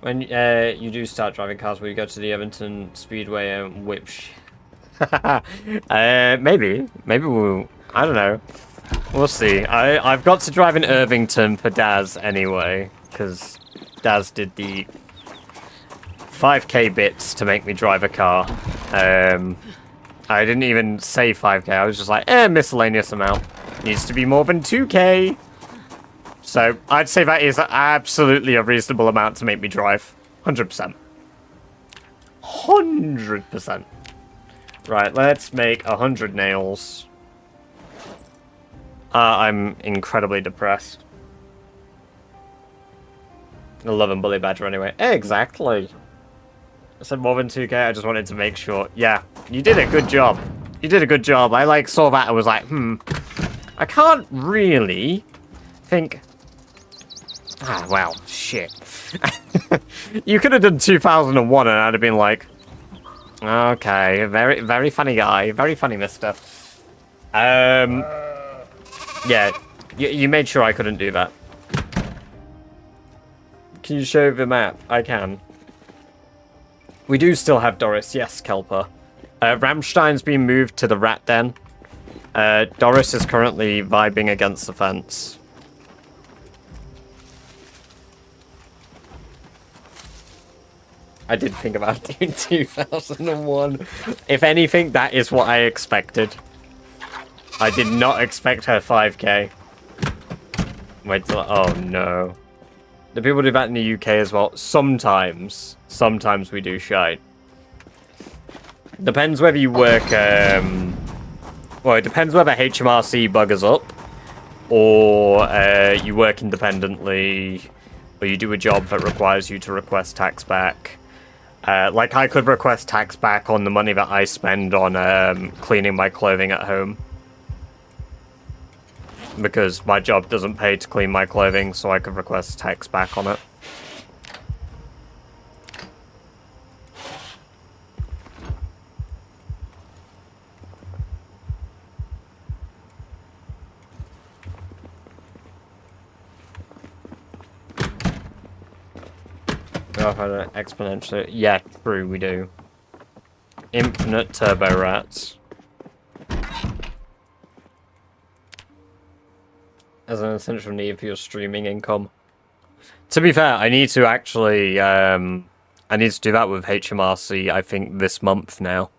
When you do start driving cars, will you go to the Everton Speedway and whip maybe we'll... I don't know. We'll see. I've got to drive in Irvington for Daz anyway, because Daz did the 5k bits to make me drive a car. I didn't even say 5k, I was just like, miscellaneous amount. Needs to be more than 2k. So, I'd say that is absolutely a reasonable amount to make me drive. 100%. 100%. Right, let's make 100 nails. I'm incredibly depressed. 11 bully badger anyway. Exactly. I said more than 2k, I just wanted to make sure. Yeah, you did a good job. I like saw that and was like, I can't really think... Ah, well, shit. You could have done 2001 and I'd have been like, okay, very, very funny guy. Very funny, mister. Yeah, you made sure I couldn't do that. Can you show the map? I can. We do still have Doris. Yes, Kelper. Rammstein's been moved to the rat den. Doris is currently vibing against the fence. I did think about doing 2001. If anything, that is what I expected. I did not expect her 5k. Wait till... Oh, no. Do people do that in the UK as well? Sometimes. Sometimes we do shite. Depends whether you work... Well, it depends whether HMRC buggers up. Or you work independently. Or you do a job that requires you to request tax back. Like, I could request tax back on the money that I spend on cleaning my clothing at home. Because my job doesn't pay to clean my clothing, so I could request tax back on it. Exponentially. Yeah, true, we do. Infinite turbo rats. as an essential need for your streaming income. To be fair, I need to actually, I need to do that with HMRC, I think, this month now.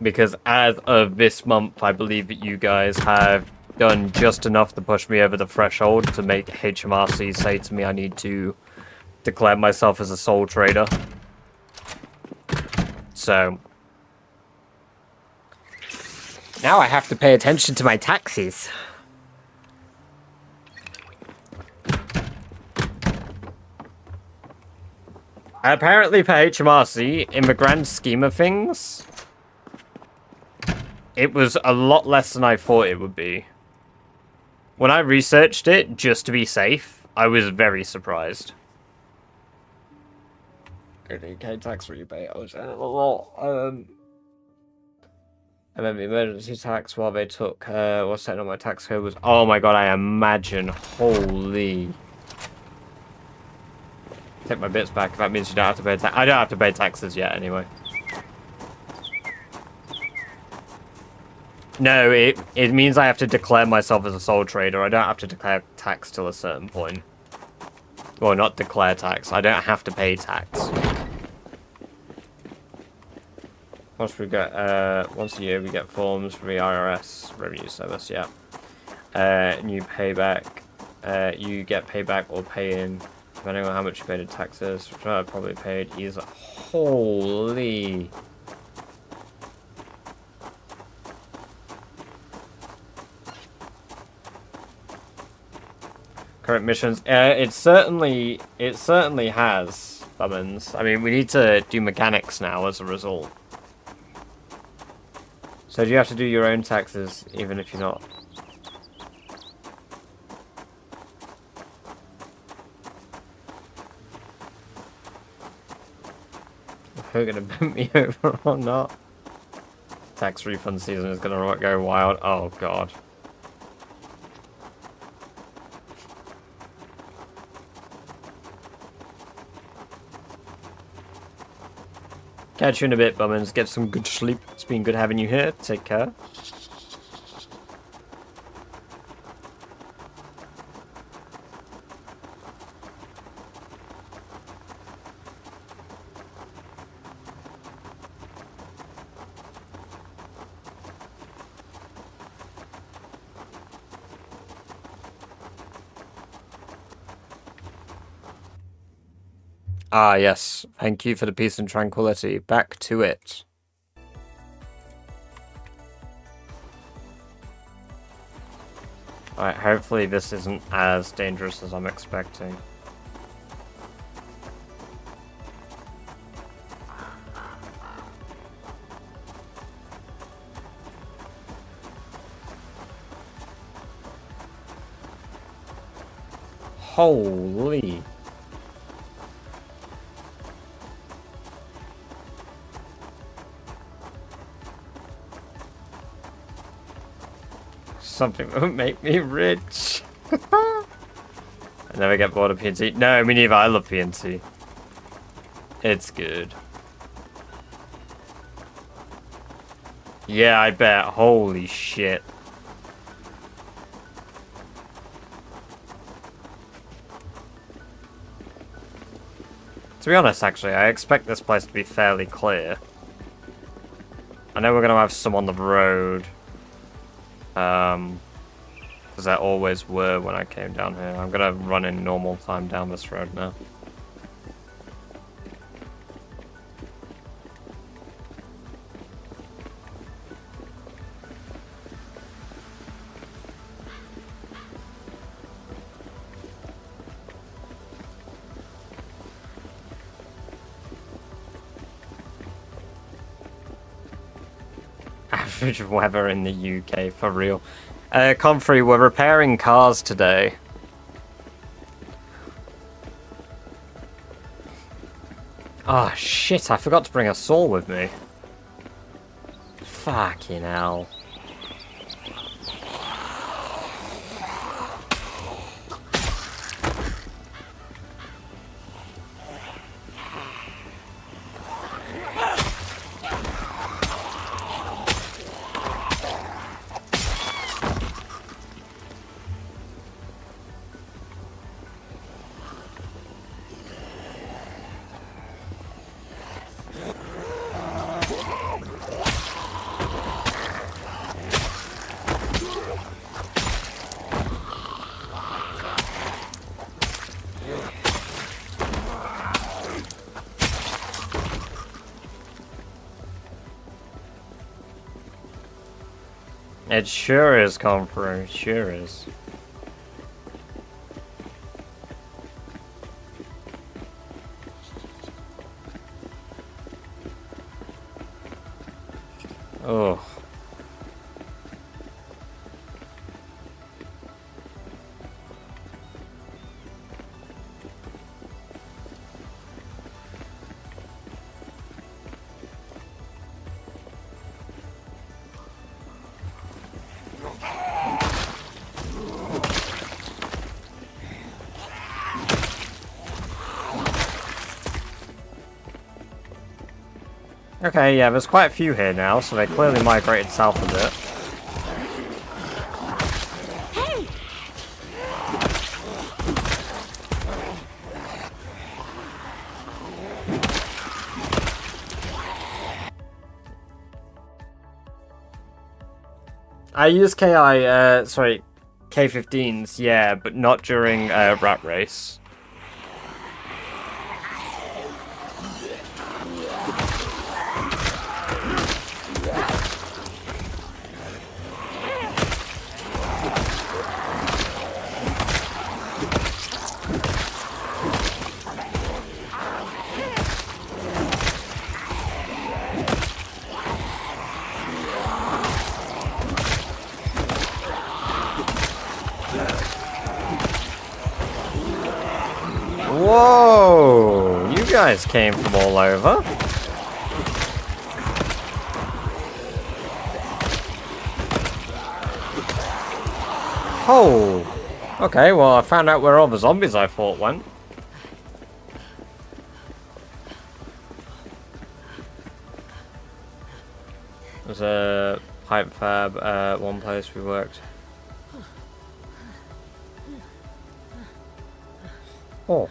Because as of this month, I believe that you guys have done just enough to push me over the threshold to make HMRC say to me I need to declare myself as a sole trader. So now I have to pay attention to my taxes. Apparently for HMRC, in the grand scheme of things, it was a lot less than I thought it would be. When I researched it, just to be safe, I was very surprised. Okay, tax rebate, I was a lot. And then the emergency tax while they took, what's set on my tax code was, oh my god, I imagine, holy. Take my bits back if that means you don't have to pay tax. I don't have to pay taxes yet anyway. No, it means I have to declare myself as a sole trader. I don't have to declare tax till a certain point. Well, not declare tax. I don't have to pay tax. Once we get, once a year we get forms from the IRS Revenue Service, yeah. New payback. You get payback or pay in, depending on how much you paid in taxes, which I probably paid is holy. Current missions. It certainly has, Bummins. I mean, we need to do mechanics now as a result. So do you have to do your own taxes, even if you're not? Who gonna bend me over or not? Tax refund season is gonna go wild. Oh god. Catch you in a bit, Bummins. Get some good sleep. It's been good having you here. Take care. Ah, yes. Thank you for the peace and tranquility. Back to it. Alright, hopefully this isn't as dangerous as I'm expecting. Holy... Something that would make me rich. I never get bored of PNC. No, me neither. I love PNC. It's good. Yeah, I bet. Holy shit. To be honest, actually, I expect this place to be fairly clear. I know we're going to have some on the road. Because there always were when I came down here. I'm gonna run in normal time down this road now. Average weather in the UK, for real. Comfrey, we're repairing cars today. Oh shit, I forgot to bring a saw with me. Fucking hell. It sure is come through. It sure is. Oh. Okay, yeah, there's quite a few here now, so they clearly migrated south a bit. I use K15s, yeah, but not during Rat Race. Whoa! You guys came from all over. Oh! Okay, well I found out where all the zombies I fought went. There's a pipe fab at one place we worked. Oh.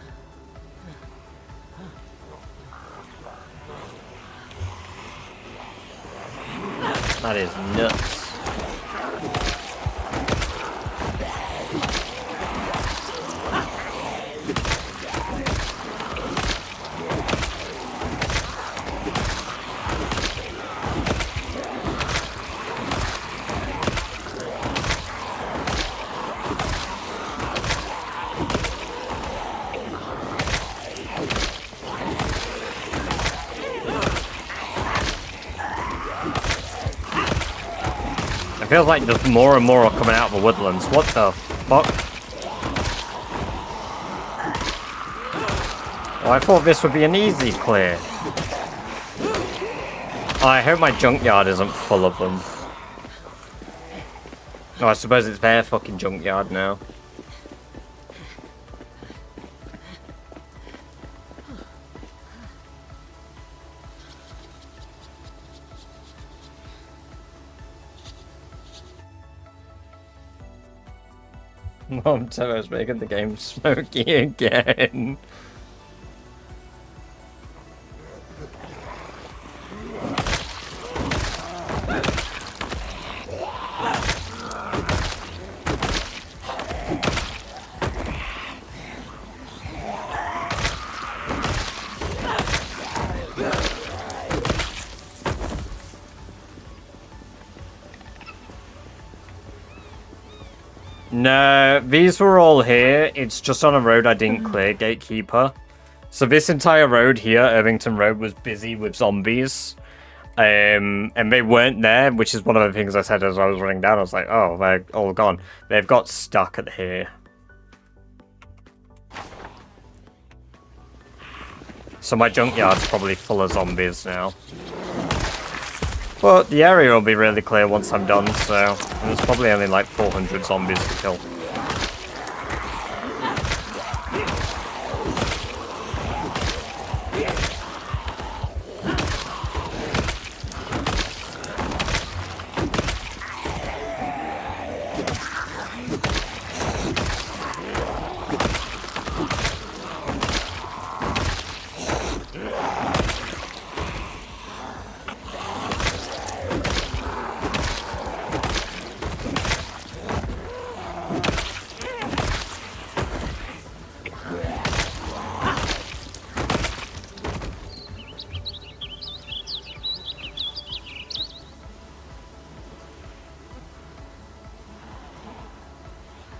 That is nuts. It feels like just more and more are coming out of the woodlands. What the fuck? Oh, I thought this would be an easy clear. Oh, I hope my junkyard isn't full of them. Oh, I suppose it's their fucking junkyard now. Mom Tomo's making the game smoky again. No, these were all here. It's just on a road I didn't clear, Gatekeeper. So this entire road here, Irvington Road, was busy with zombies. And they weren't there, which is one of the things I said as I was running down. I was like, oh, they're all gone. They've got stuck at here. So my junkyard's probably full of zombies now. But the area will be really clear once I'm done, so there's probably only like 400 zombies to kill.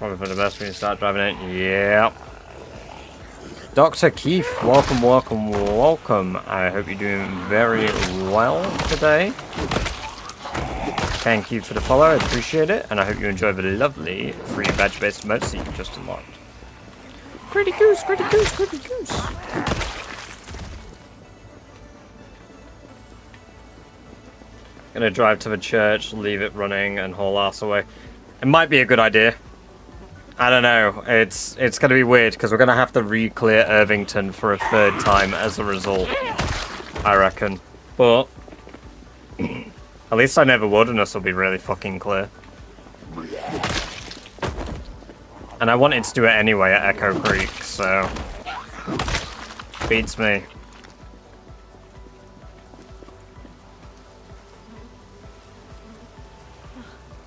Probably for the best when you start driving it. Yep. Dr. Keith, welcome, welcome, welcome. I hope you're doing very well today. Thank you for the follow, I appreciate it. And I hope you enjoy the lovely free badge-based emotes that you've just unlocked. Pretty goose, pretty goose, pretty goose. Gonna drive to the church, leave it running, and haul ass away. It might be a good idea. I don't know. It's gonna be weird because we're gonna have to re-clear Irvington for a third time as a result. I reckon. But at least I never would, and this will be really fucking clear. And I wanted to do it anyway at Echo Creek, so beats me.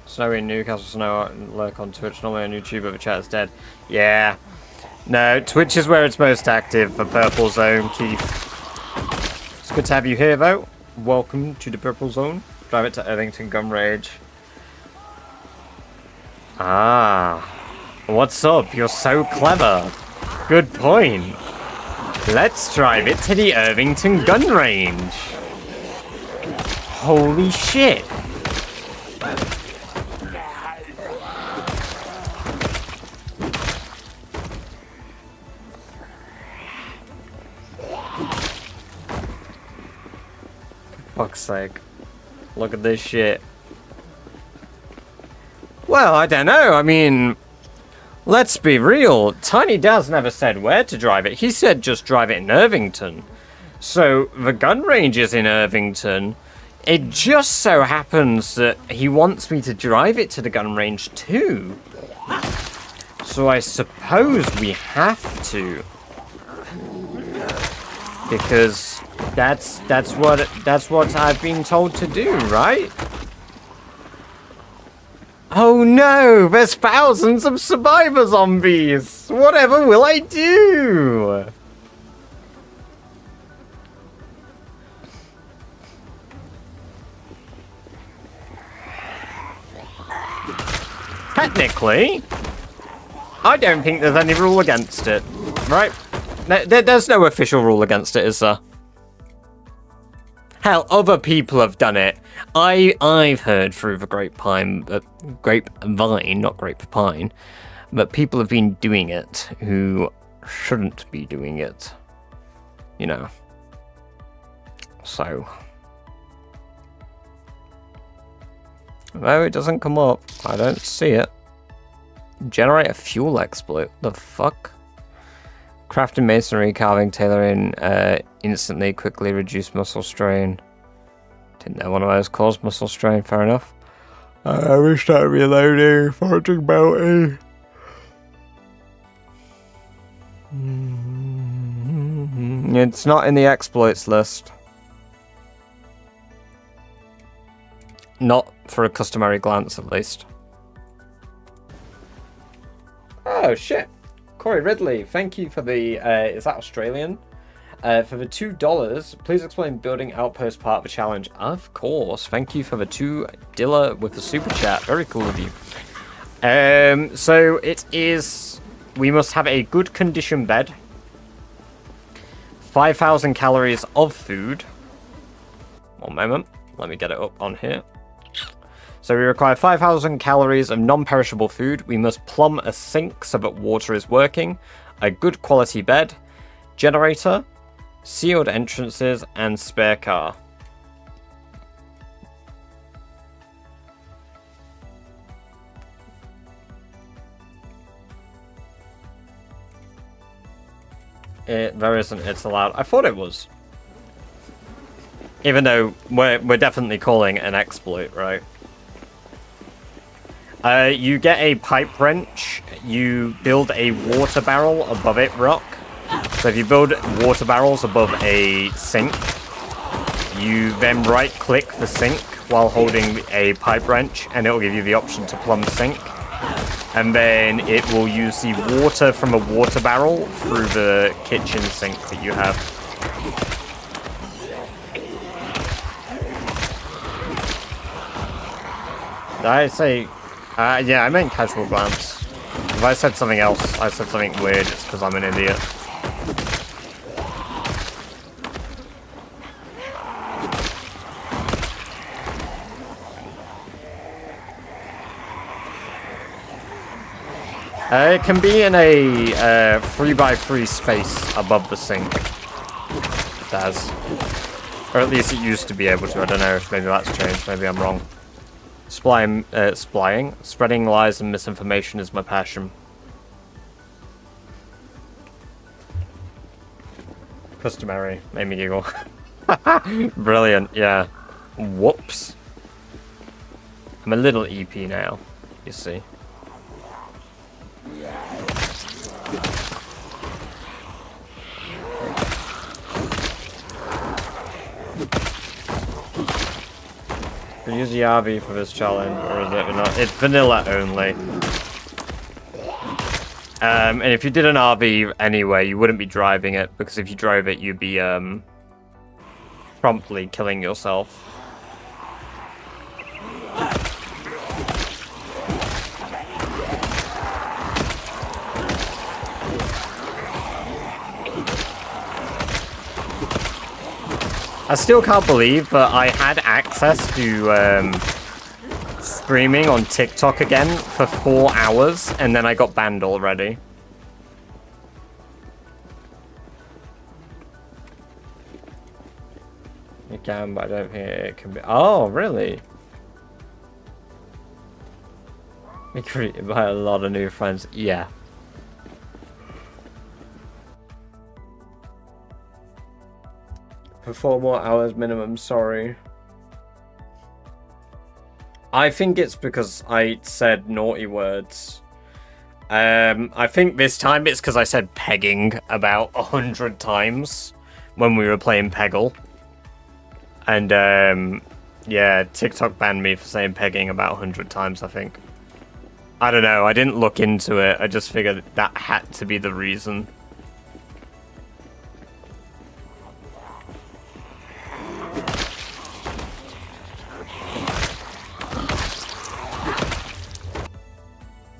Snowy Newcastle Snow lurk on Twitch, normally on YouTube, but the chat is dead. Yeah. No, Twitch is where it's most active for Purple Zone, Keith. It's good to have you here, though. Welcome to the Purple Zone. Drive it to Irvington Gun Rage. Ah. What's up? You're so clever. Good point. Let's drive it to the Irvington Gun Range. Holy shit. Fuck's sake. Look at this shit. Well, I don't know. I mean, let's be real. Tiny Daz never said where to drive it. He said just drive it in Irvington. So, the gun range is in Irvington. It just so happens that he wants me to drive it to the gun range too. So I suppose we have to. Because that's what I've been told to do, right? Oh no, there's thousands of survivor zombies. Whatever will I do? Technically, I don't think there's any rule against it, right? There's no official rule against it, is there? Hell, other people have done it. I've heard through the grapevine, not grapevine, but people have been doing it who shouldn't be doing it. You know. So. No, it doesn't come up. I don't see it. Generate a fuel exploit. The fuck? Crafting masonry, carving, tailoring, instantly, quickly reduce muscle strain. Didn't know one of those caused muscle strain, fair enough. Restart reloading, foraging bounty. It's not in the exploits list. Not for a customary glance, at least. Oh, shit. Corey Ridley, thank you for the, is that Australian? For the $2, please explain building outpost part of the challenge. Of course. Thank you for the $2 Dilla with the super chat. Very cool of you. So it is, we must have a good condition bed. 5,000 calories of food. One moment. Let me get it up on here. So we require 5,000 calories of non-perishable food. We must plumb a sink so that water is working. A good quality bed. Generator. Sealed entrances. And spare car. There isn't. It's allowed. I thought it was. Even though we're definitely calling it an exploit, right? You get a pipe wrench, you build a water barrel above it, rock. So if you build water barrels above a sink, you then right click the sink while holding a pipe wrench and it will give you the option to plumb the sink. And then it will use the water from a water barrel through the kitchen sink that you have. Did I say... yeah, I meant casual glance. If I said something else, I said something weird, it's because I'm an idiot. It can be in a 3x3 space above the sink. It does. Or at least it used to be able to. I don't know if maybe that's changed. Maybe I'm wrong. Spreading lies and misinformation is my passion. Customary. Made me giggle. Brilliant, yeah. Whoops. I'm a little EP now, you see. Use the RV for this challenge, or is it not? It's vanilla only. And if you did an RV anyway, you wouldn't be driving it, because if you drove it, you'd be promptly killing yourself. I still can't believe that I had access to streaming on TikTok again for 4 hours, and then I got banned already. You can, but I don't think it can be. Oh, really? Be created by a lot of new friends. Yeah. For 4 more hours minimum, sorry. I think it's because I said naughty words. I think this time it's because I said pegging about 100 times when we were playing Peggle. And yeah, TikTok banned me for saying pegging about 100 times, I think. I don't know, I didn't look into it. I just figured that had to be the reason.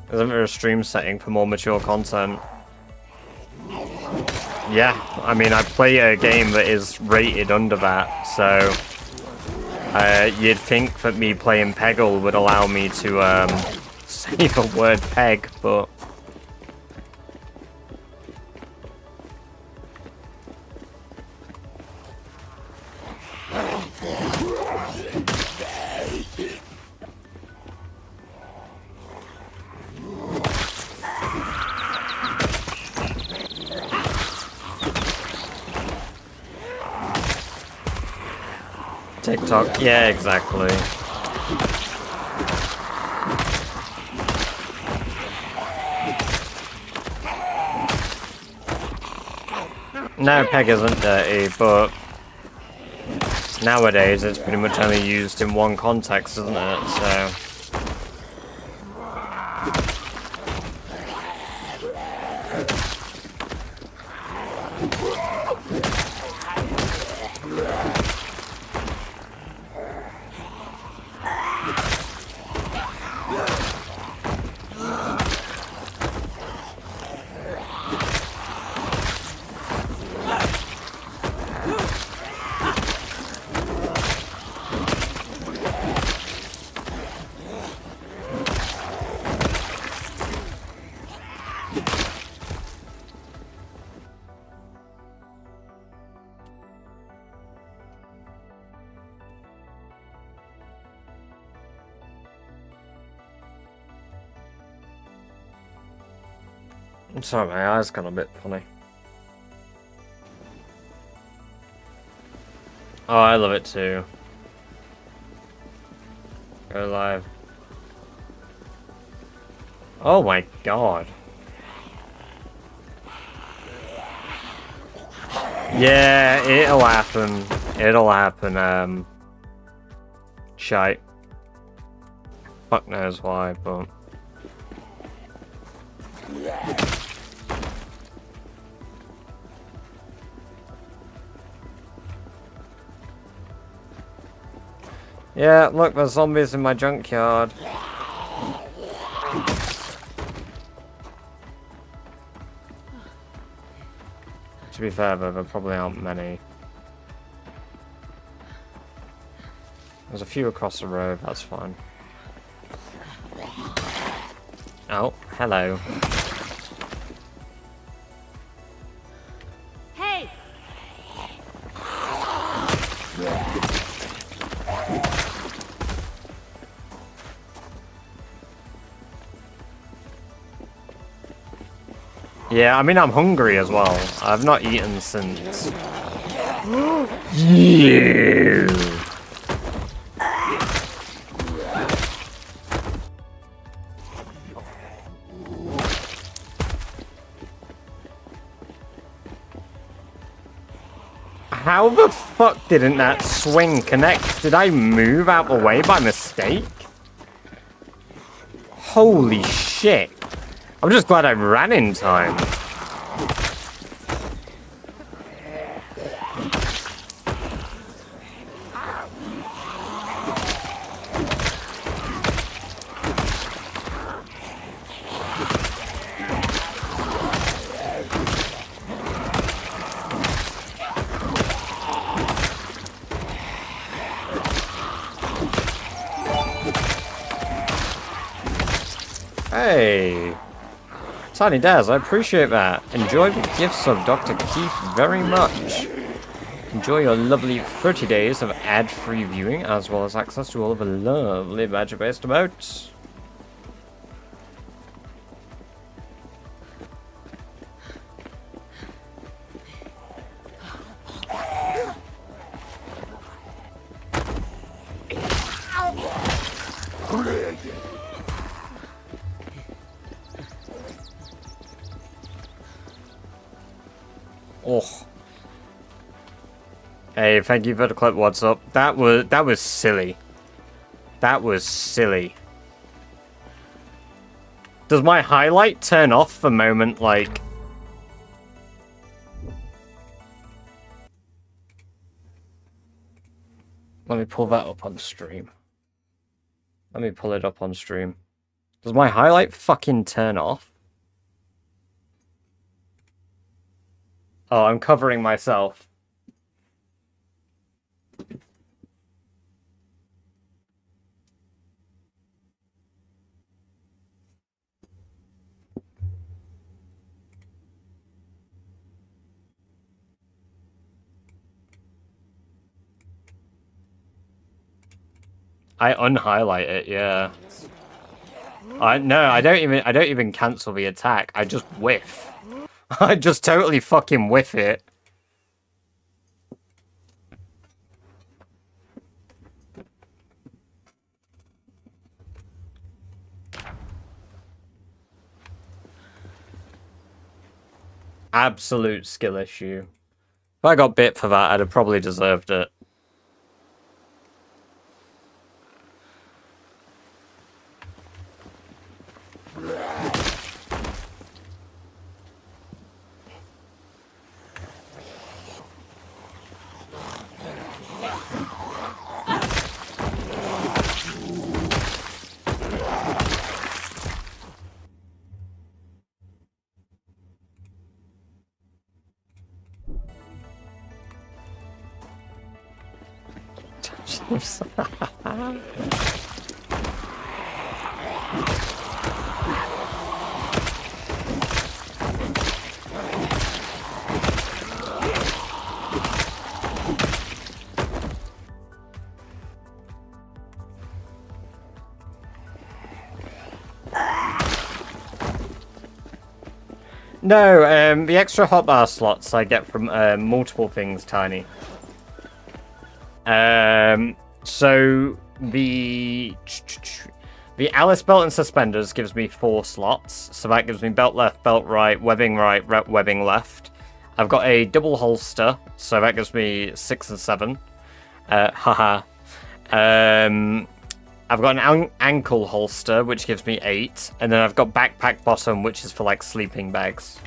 Isn't there a stream setting for more mature content? Yeah, I mean, I play a game that is rated under that, so you'd think that me playing Peggle would allow me to say the word peg, but TikTok, yeah, exactly. No, peg isn't dirty, but nowadays it's pretty much only used in one context, isn't it? So I'm sorry, my eyes got a bit funny. Oh, I love it too. Go live. Oh my god. Yeah, it'll happen. It'll happen, shite. Fuck knows why, but... Yeah, look, there's zombies in my junkyard. To be fair, though, there probably aren't many. There's a few across the road, that's fine. Oh, hello. Hey! Yeah, I mean, I'm hungry as well. I've not eaten since... You! How the fuck didn't that swing connect? Did I move out the way by mistake? Holy shit. I'm just glad I ran in time. Hey, Tiny Daz, I appreciate that. Enjoy the gifts of Dr. Keith very much. Enjoy your lovely 30 days of ad-free viewing, as well as access to all of the lovely badger-based emotes. Oh. Hey, thank you for the clip. What's up? That was silly. That was silly. Does my highlight turn off the moment, like... Let me pull that up on stream. Let me pull it up on stream. Does my highlight fucking turn off? Oh, I'm covering myself. I unhighlight it, yeah. I don't even cancel the attack. I just whiff. I just totally fucking whiff it. Absolute skill issue. If I got bit for that, I'd have probably deserved it. No, the extra hotbar slots I get from multiple things, Tiny. So the Alice belt and suspenders gives me 4 slots. So that gives me belt right, webbing left. I've got a double holster, so that gives me 6 and 7. Haha. I've got an ankle holster, which gives me 8. And then I've got backpack bottom, which is for, like, sleeping bags.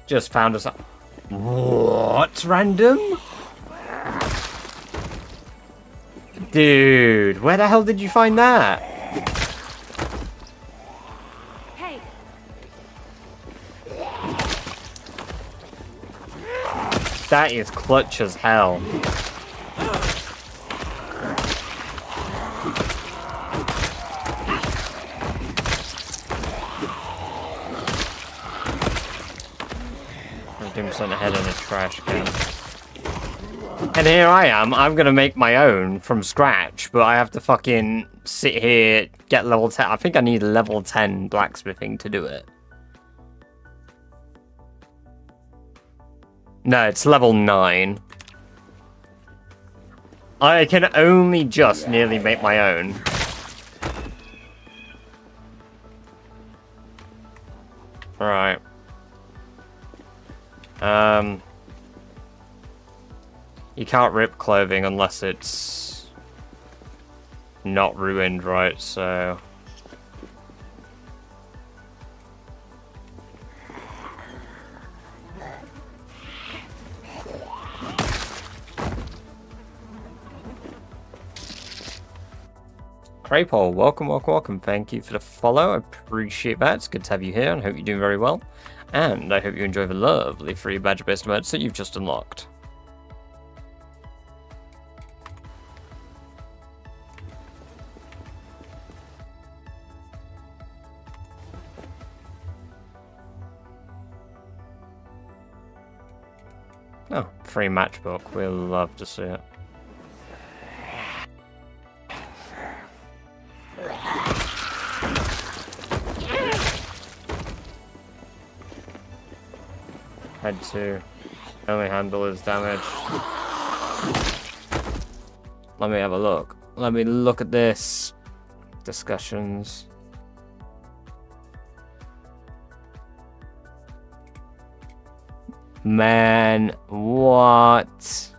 Just found us... What? Random? Dude, where the hell did you find that? Hey! That is clutch as hell. I'm sent ahead in a trash can. And here I am, I'm gonna make my own from scratch, but I have to fucking sit here, get level 10. I think I need level 10 blacksmithing to do it. No, it's level 9. I can only just nearly make my own. Right. You can't rip clothing unless it's not ruined, right? So Craypole, welcome. Thank you for the follow. I appreciate that. It's good to have you here and hope you're doing very well. And I hope you enjoy the lovely free badge-based modes that you've just unlocked. Oh, free matchbook. We'll love to see it. Head 2. Only handle is damaged. Let me have a look. Let me look at this. Discussions. Man, what?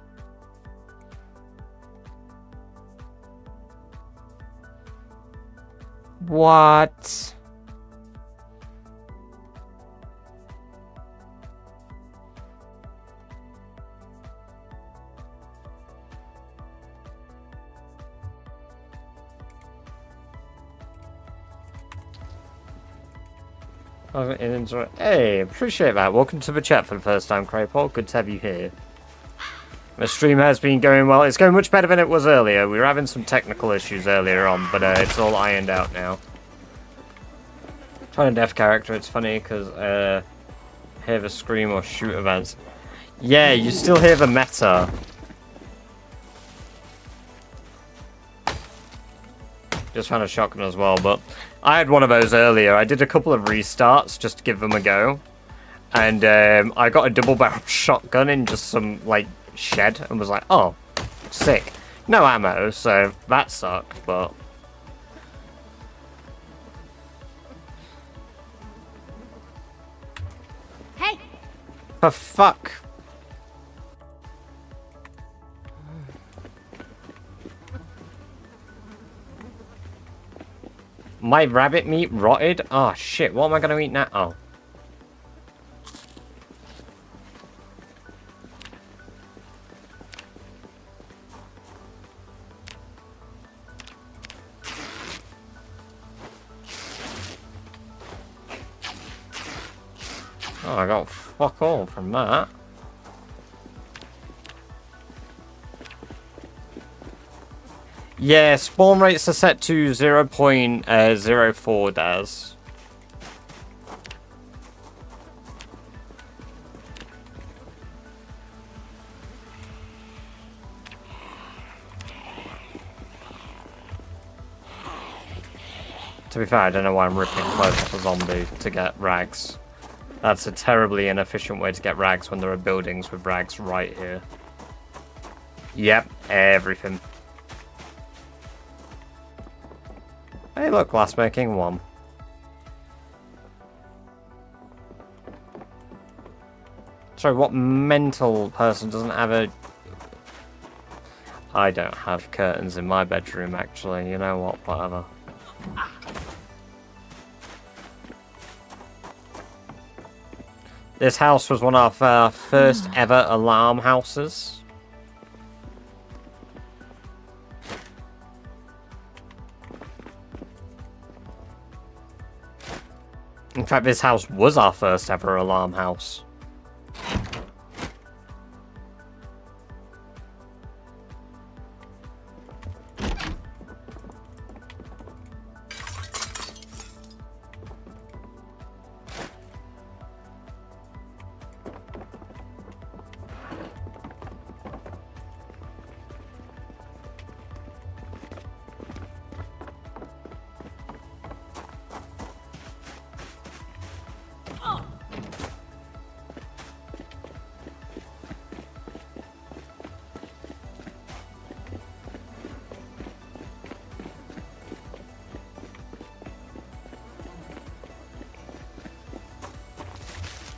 What? Hey, appreciate that. Welcome to the chat for the first time, Craypole. Good to have you here. The stream has been going well. It's going much better than it was earlier. We were having some technical issues earlier on, but it's all ironed out now. Trying to deaf character, it's funny because hear the scream or shoot events. Yeah, you still hear the meta. Just found a shotgun as well, but I had one of those earlier. I did a couple of restarts just to give them a go. And I got a double barrel shotgun in just some, like, shed and was like, oh, sick. No ammo, so that sucked, but... Hey! For fuck. My rabbit meat rotted? Oh shit, what am I gonna eat now? Oh. Oh, I got fuck all from that. Yeah, spawn rates are set to 0.04 DAS. To be fair, I don't know why I'm ripping clothes off a zombie to get rags. That's a terribly inefficient way to get rags when there are buildings with rags right here. Yep, everything. Hey look, glassmaking 1. Sorry, what mental person doesn't have a... I don't have curtains in my bedroom, actually. You know what, whatever. This house was one of our first ever alarm houses. In fact, this house was our first ever alarm house.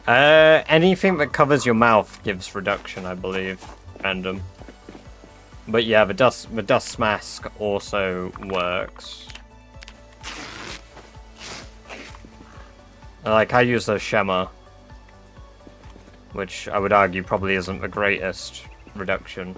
Anything that covers your mouth gives reduction, I believe. Random. But yeah, the dust mask also works. Like, I use the Shema, which I would argue probably isn't the greatest reduction.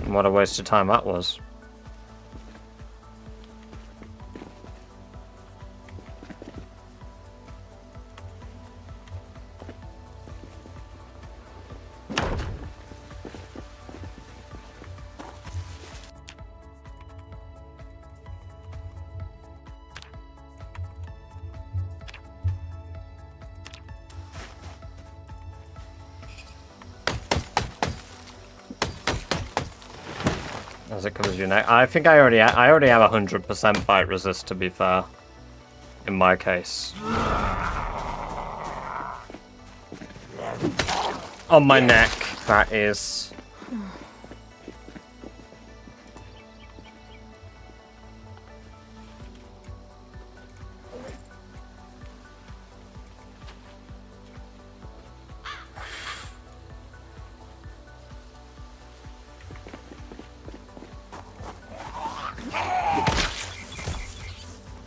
What a waste of time that was. As it covers your neck. I think I already have 100% bite resist, to be fair. In my case. On my neck, that is.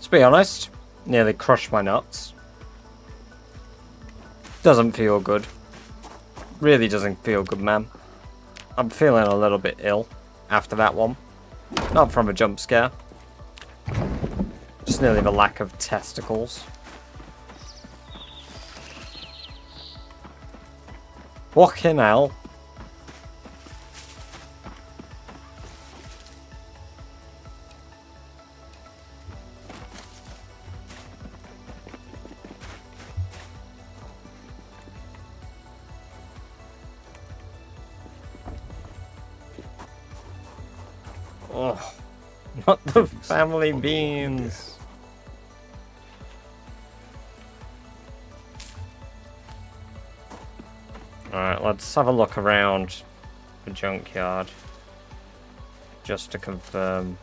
To be honest, nearly crushed my nuts. Doesn't feel good. Really doesn't feel good, man. I'm feeling a little bit ill after that one. Not from a jump scare. Just nearly the lack of testicles. Fucking hell. Oh, not the family beans. Alright, let's have a look around the junkyard. Just to confirm.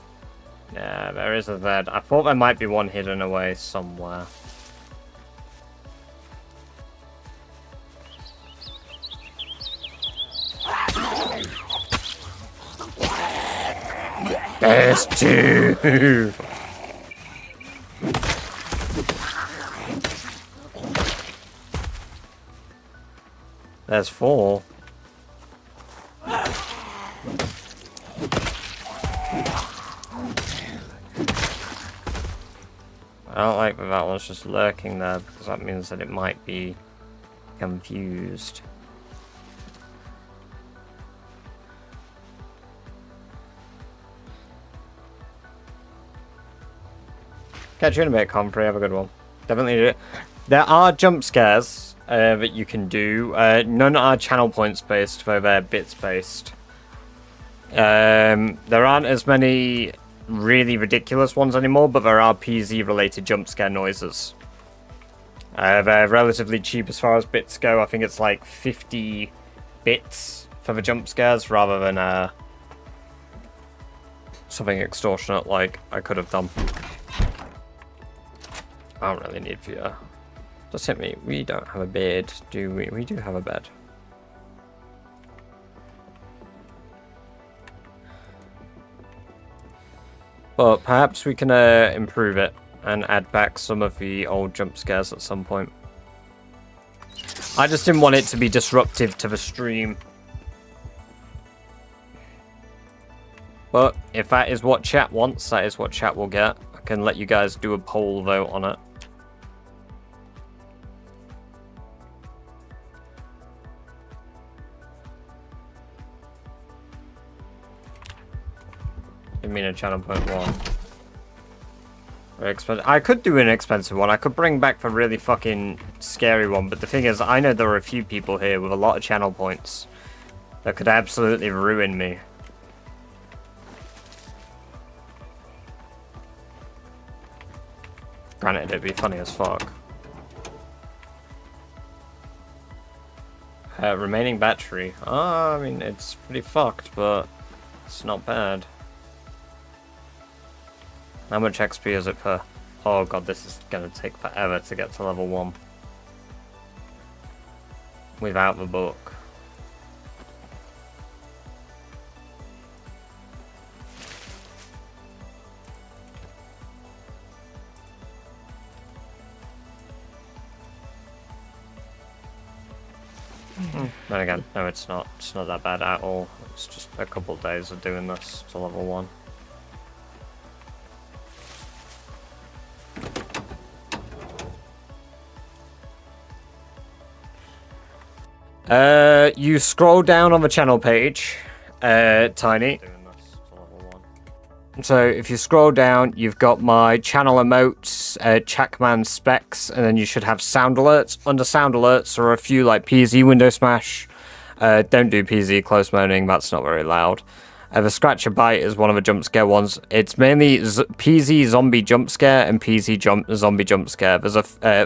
Yeah, there is a bed. I thought there might be one hidden away somewhere. There's two! There's four. I don't like that that one's just lurking there, because that means that it might be confused. Catch you in a bit, Comfrey. Have a good one. Definitely do it. There are jump scares that you can do. None are channel points based, though they're bits based. There aren't as many really ridiculous ones anymore, but there are PZ related jump scare noises. They're relatively cheap as far as bits go. I think it's like 50 bits for the jump scares rather than something extortionate like I could have done. I don't really need for you. Just hit me. We don't have a bed, do we? We do have a bed. But perhaps we can improve it and add back some of the old jump scares at some point. I just didn't want it to be disruptive to the stream. But if that is what chat wants, that is what chat will get. I can let you guys do a poll vote on it. I mean a channel point one. Very expensive. I could do an expensive one. I could bring back the really fucking scary one, but the thing is, I know there are a few people here with a lot of channel points that could absolutely ruin me. Granted, it'd be funny as fuck. Remaining battery. I mean, it's pretty fucked, but it's not bad. How much XP is it per? Oh god, this is gonna take forever to get to level 1. Without the book. Then again, no, it's not. It's not that bad at all. It's just a couple of days of doing this to level 1. You scroll down on the channel page, Tiny. So if you scroll down, you've got my channel emotes, Checkman specs, and then you should have sound alerts. Under sound alerts are a few like PZ window smash. Don't do PZ close moaning, that's not very loud. The scratch a bite is one of the jump scare ones. It's mainly PZ zombie jump scare and PZ zombie jump scare. There's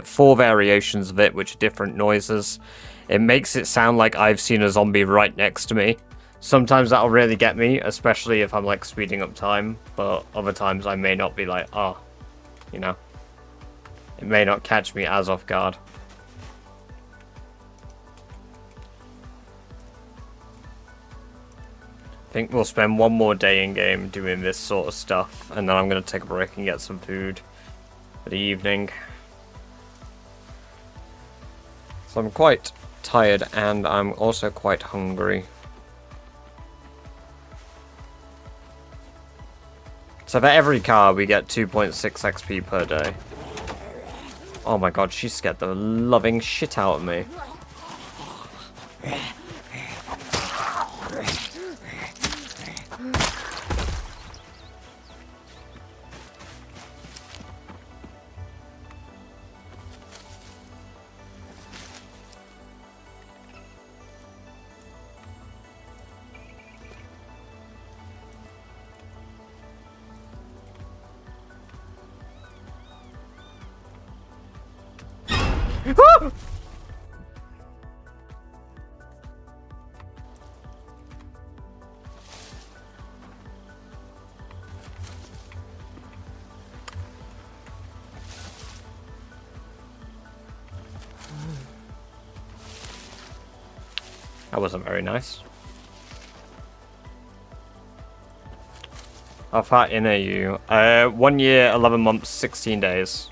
4 variations of it, which are different noises. It makes it sound like I've seen a zombie right next to me. Sometimes that'll really get me, especially if I'm like speeding up time, but other times I may not be like, oh, you know. It may not catch me as off guard. I think we'll spend one more day in game doing this sort of stuff, and then I'm going to take a break and get some food for the evening. So I'm quite tired, and I'm also quite hungry. So for every car, we get 2.6 XP per day. Oh my god, she scared the loving shit out of me. That wasn't very nice. How far in are you? 1 year, 11 months, 16 days.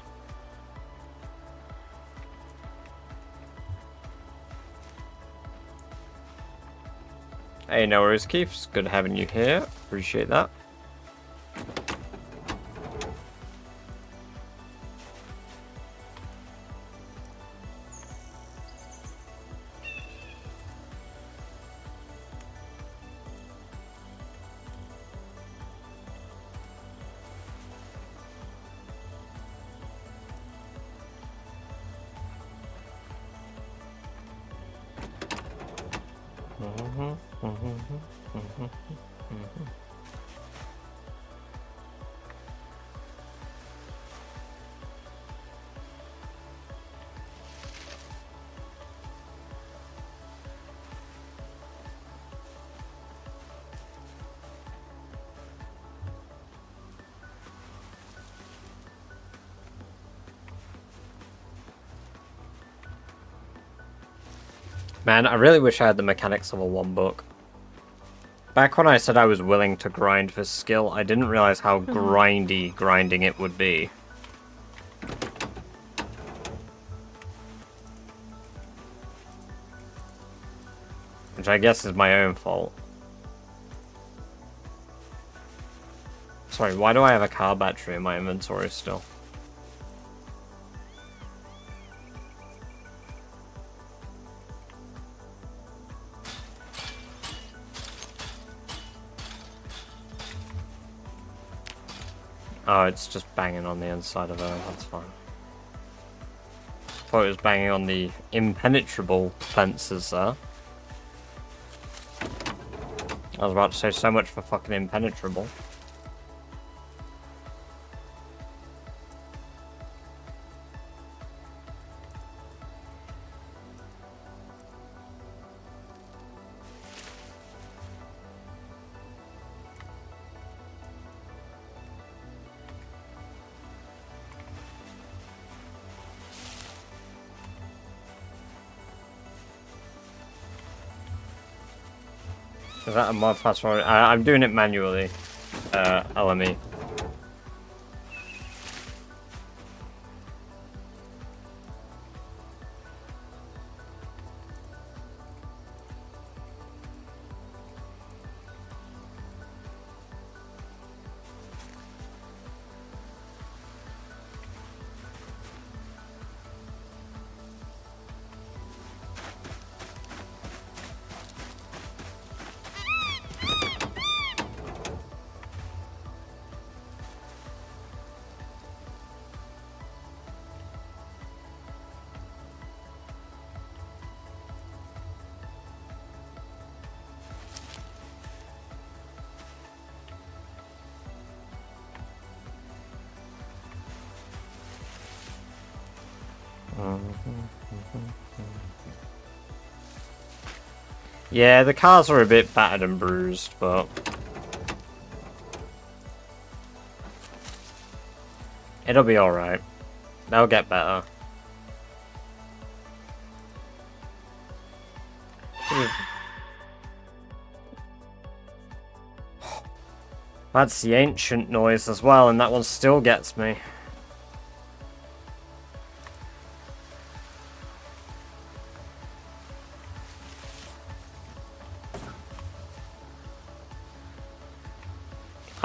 Hey, no worries, Keith. It's good having you here. Appreciate that. Man, I really wish I had the mechanics of a 1 book. Back when I said I was willing to grind for skill, I didn't realize how grindy grinding it would be. Which I guess is my own fault. Sorry, why do I have a car battery in my inventory still? Oh, it's just banging on the inside of her, that's fine. Thought it was banging on the impenetrable fences there. I was about to say so much for fucking impenetrable. Is that a mod fast forward? I'm doing it manually, LME. Yeah, the cars are a bit battered and bruised, but it'll be alright. They'll get better. That's the ancient noise as well, and that one still gets me.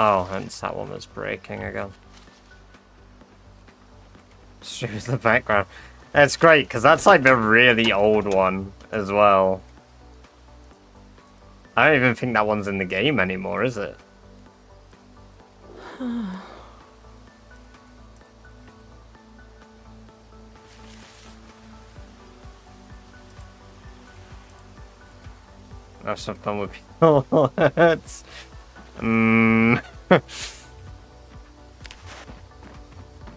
Oh, hence that one was breaking again. Shows the background. That's great, because that's like the really old one as well. I don't even think that one's in the game anymore, is it? Have some fun with people. It's...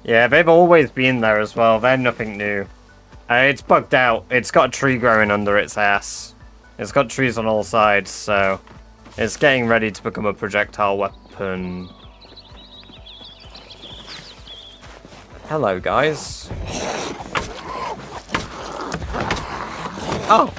Yeah, they've always been there as well. They're nothing new. It's bugged out. It's got a tree growing under its ass. It's got trees on all sides, so it's getting ready to become a projectile weapon. Hello, guys. Oh!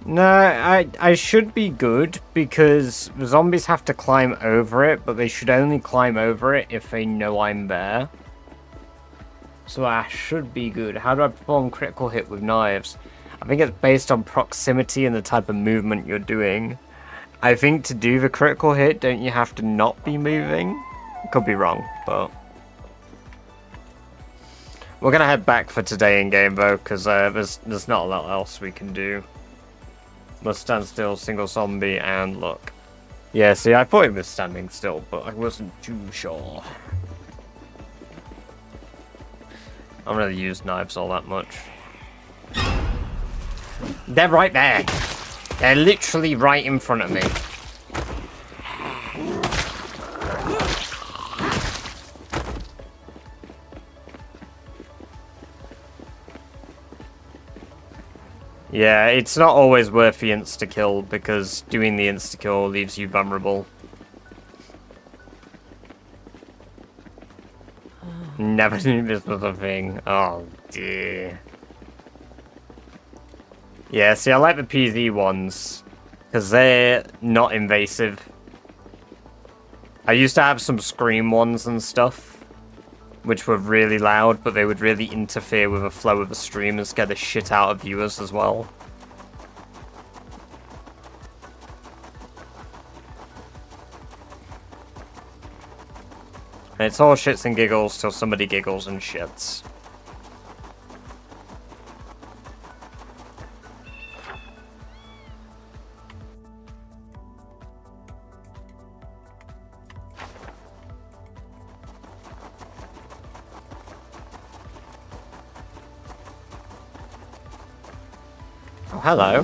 No, I should be good, because the zombies have to climb over it, but they should only climb over it if they know I'm there. So I should be good. How do I perform critical hit with knives? I think it's based on proximity and the type of movement you're doing. I think to do the critical hit, don't you have to not be moving? Could be wrong, but... We're gonna head back for today in game though, because there's not a lot else we can do. Must stand still, single zombie, and look. Yeah, see, I thought it was standing still, but I wasn't too sure. I don't really use knives all that much. They're right there. They're literally right in front of me. Yeah, it's not always worth the insta-kill, because doing the insta-kill leaves you vulnerable. Never knew this was a thing. Oh, dear. Yeah, see, I like the PZ ones, because they're not invasive. I used to have some Scream ones and stuff, which were really loud, but they would really interfere with the flow of the stream and scare the shit out of viewers as well. And it's all shits and giggles till somebody giggles and shits. Oh, hello.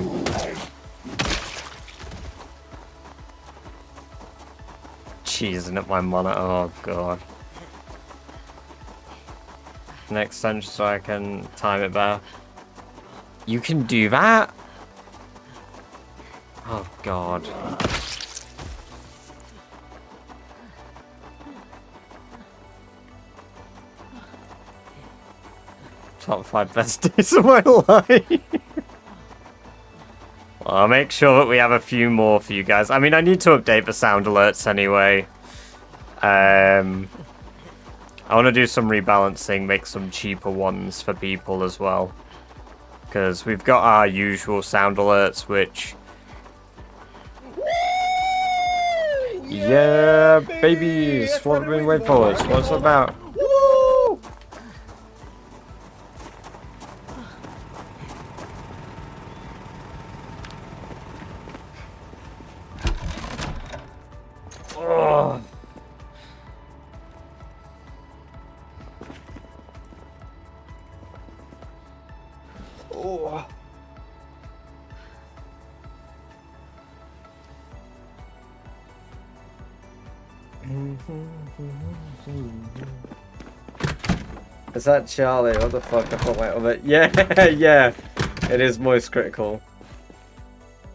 Cheesing at my monitor, oh god. An extension so I can time it better. You can do that? Oh god. Top 5 best days of my life. I'll make sure that we have a few more for you guys. I mean, I need to update the sound alerts anyway. I want to do some rebalancing, make some cheaper ones for people as well. Because we've got our usual sound alerts, which... Yeah, babies! What have we been waiting for? What's it about? Oh. Oh. Is that Charlie? What the fuck? I thought wait of it. Yeah, yeah. It is moist critical.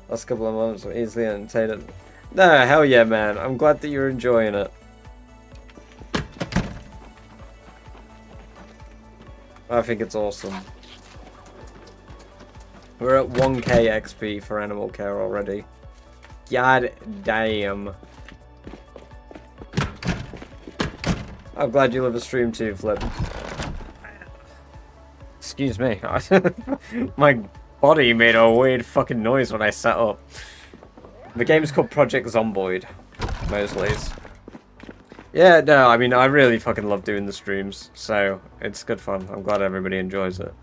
Last couple of months were easily entertained. No, hell yeah, man. I'm glad that you're enjoying it. I think it's awesome. We're at 1k XP for animal care already. God damn. I'm glad you love a stream too, Flip. Excuse me. My body made a weird fucking noise when I set up. The game's called Project Zomboid. Mosley's. Yeah, no, I mean, I really fucking love doing the streams, so it's good fun. I'm glad everybody enjoys it.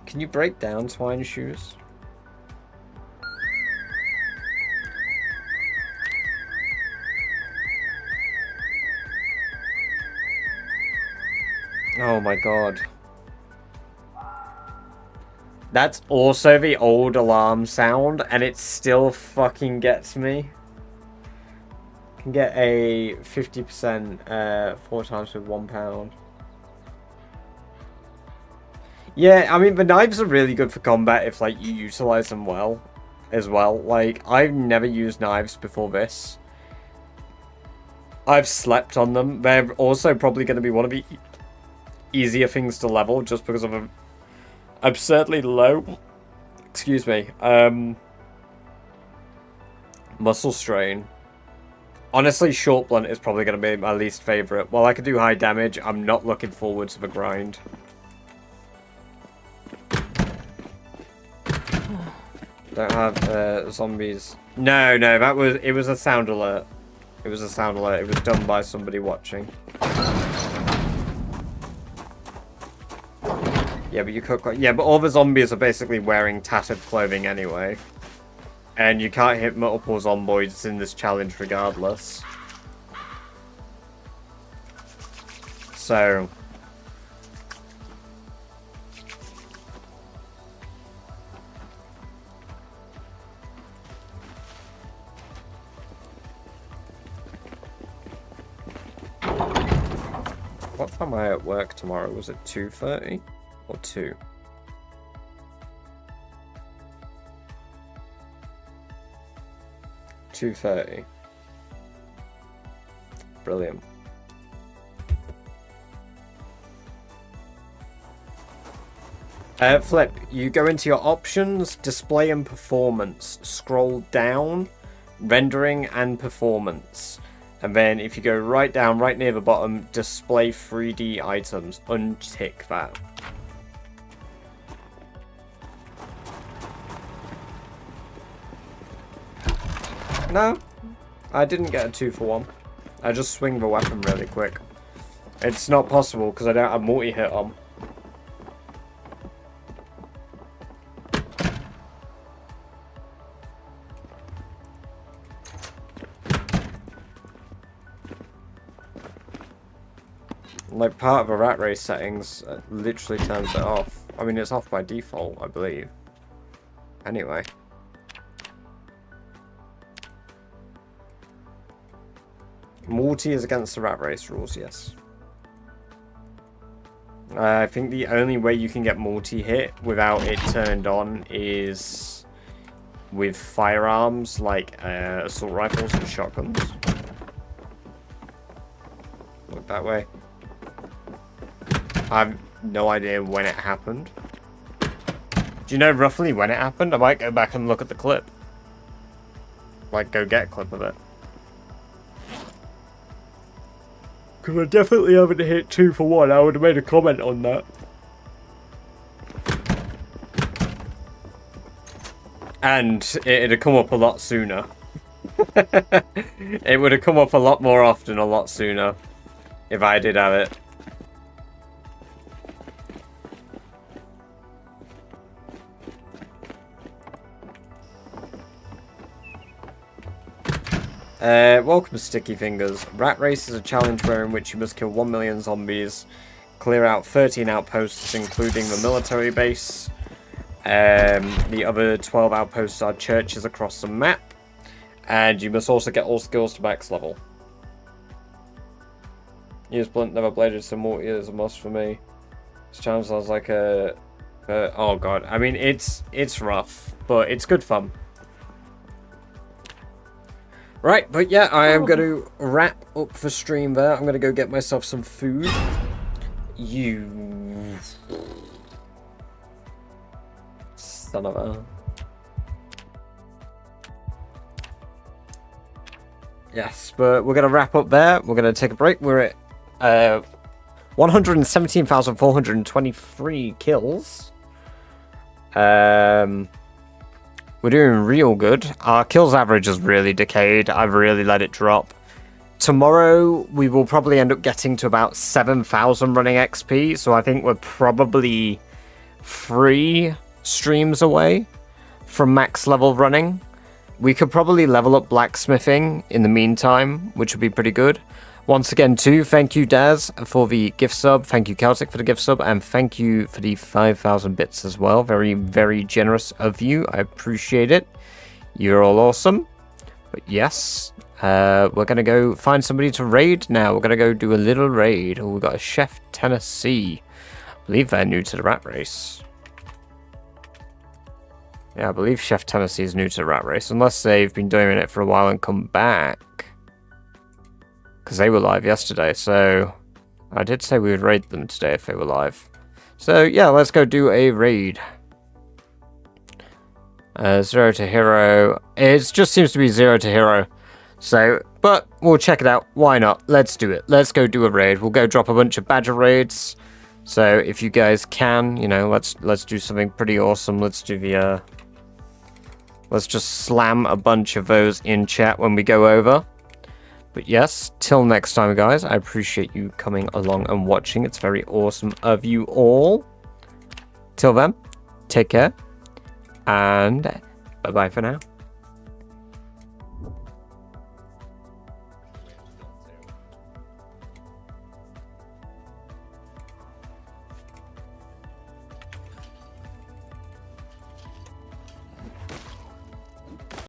Can you break down swine shoes? Oh my god. That's also the old alarm sound, and it still fucking gets me. Can get a 50% 4 times with £1. Yeah, I mean, the knives are really good for combat if, like, you utilize them well, as well. Like, I've never used knives before this. I've slept on them. They're also probably going to be one of the easier things to level, just because of a absurdly low, excuse me, muscle strain. Honestly, short blunt is probably going to be my least favorite. While I could do high damage, I'm not looking forward to the grind. Don't have zombies. No, it was a sound alert. It was a sound alert. It was done by somebody watching. Yeah, but you could... Yeah, but all the zombies are basically wearing tattered clothing anyway. And you can't hit multiple zomboids in this challenge regardless. So... What time am I at work tomorrow? Was it 2:30 or 2? $2:30. Brilliant. Flip, you go into your options, display and performance, scroll down, rendering and performance. And then if you go right down, right near the bottom, display 3D items, untick that. No, I didn't get a 2-for-1. I just swing the weapon really quick. It's not possible because I don't have multi-hit on. Like, part of the Rat Race settings literally turns it off. I mean, it's off by default, I believe. Anyway. Multi is against the Rat Race rules, yes. I think the only way you can get multi-hit without it turned on is with firearms, like assault rifles and shotguns. Look that way. I have no idea when it happened. Do you know roughly when it happened? I might go back and look at the clip. Like, go get a clip of it. Because I definitely haven't hit 2-for-1. I would have made a comment on that. And it'd have come up a lot sooner. It would have come up a lot more often, a lot sooner. If I did have it. Welcome, Sticky Fingers. Rat Race is a challenge wherein which you must kill 1 million zombies, clear out 13 outposts, including the military base. The other 12 outposts are churches across the map, and you must also get all skills to max level. Use blunt, never bladed, so multi is a must for me. This challenge sounds like a... oh god, I mean, it's rough, but it's good fun. Right, but yeah, I am going to wrap up the stream there. I'm going to go get myself some food. You... son of a... Yes, but we're going to wrap up there. We're going to take a break. We're at 117,423 kills. We're doing real good. Our kills average has really decayed. I've really let it drop. Tomorrow, we will probably end up getting to about 7,000 running XP. So I think we're probably 3 streams away from max level running. We could probably level up blacksmithing in the meantime, which would be pretty good. Once again, too, thank you, Daz, for the gift sub. Thank you, Celtic, for the gift sub. And thank you for the 5,000 bits as well. Very, very generous of you. I appreciate it. You're all awesome. But yes, we're going to go find somebody to raid now. We're going to go do a little raid. Oh, we've got a Chef Tennessee. I believe they're new to the Rat Race. Yeah, I believe Chef Tennessee is new to the Rat Race. Unless they've been doing it for a while and come back. Because they were live yesterday, so I did say we would raid them today if they were live. So yeah, let's go do a raid. 0 to hero. It just seems to be 0 to hero. So, but we'll check it out. Why not? Let's do it. Let's go do a raid. We'll go drop a bunch of badger raids. So if you guys can, you know, let's do something pretty awesome. Let's do the let's just slam a bunch of those in chat when we go over. But yes, till next time, guys, I appreciate you coming along and watching. It's very awesome of you all. Till then, take care, and bye-bye for now.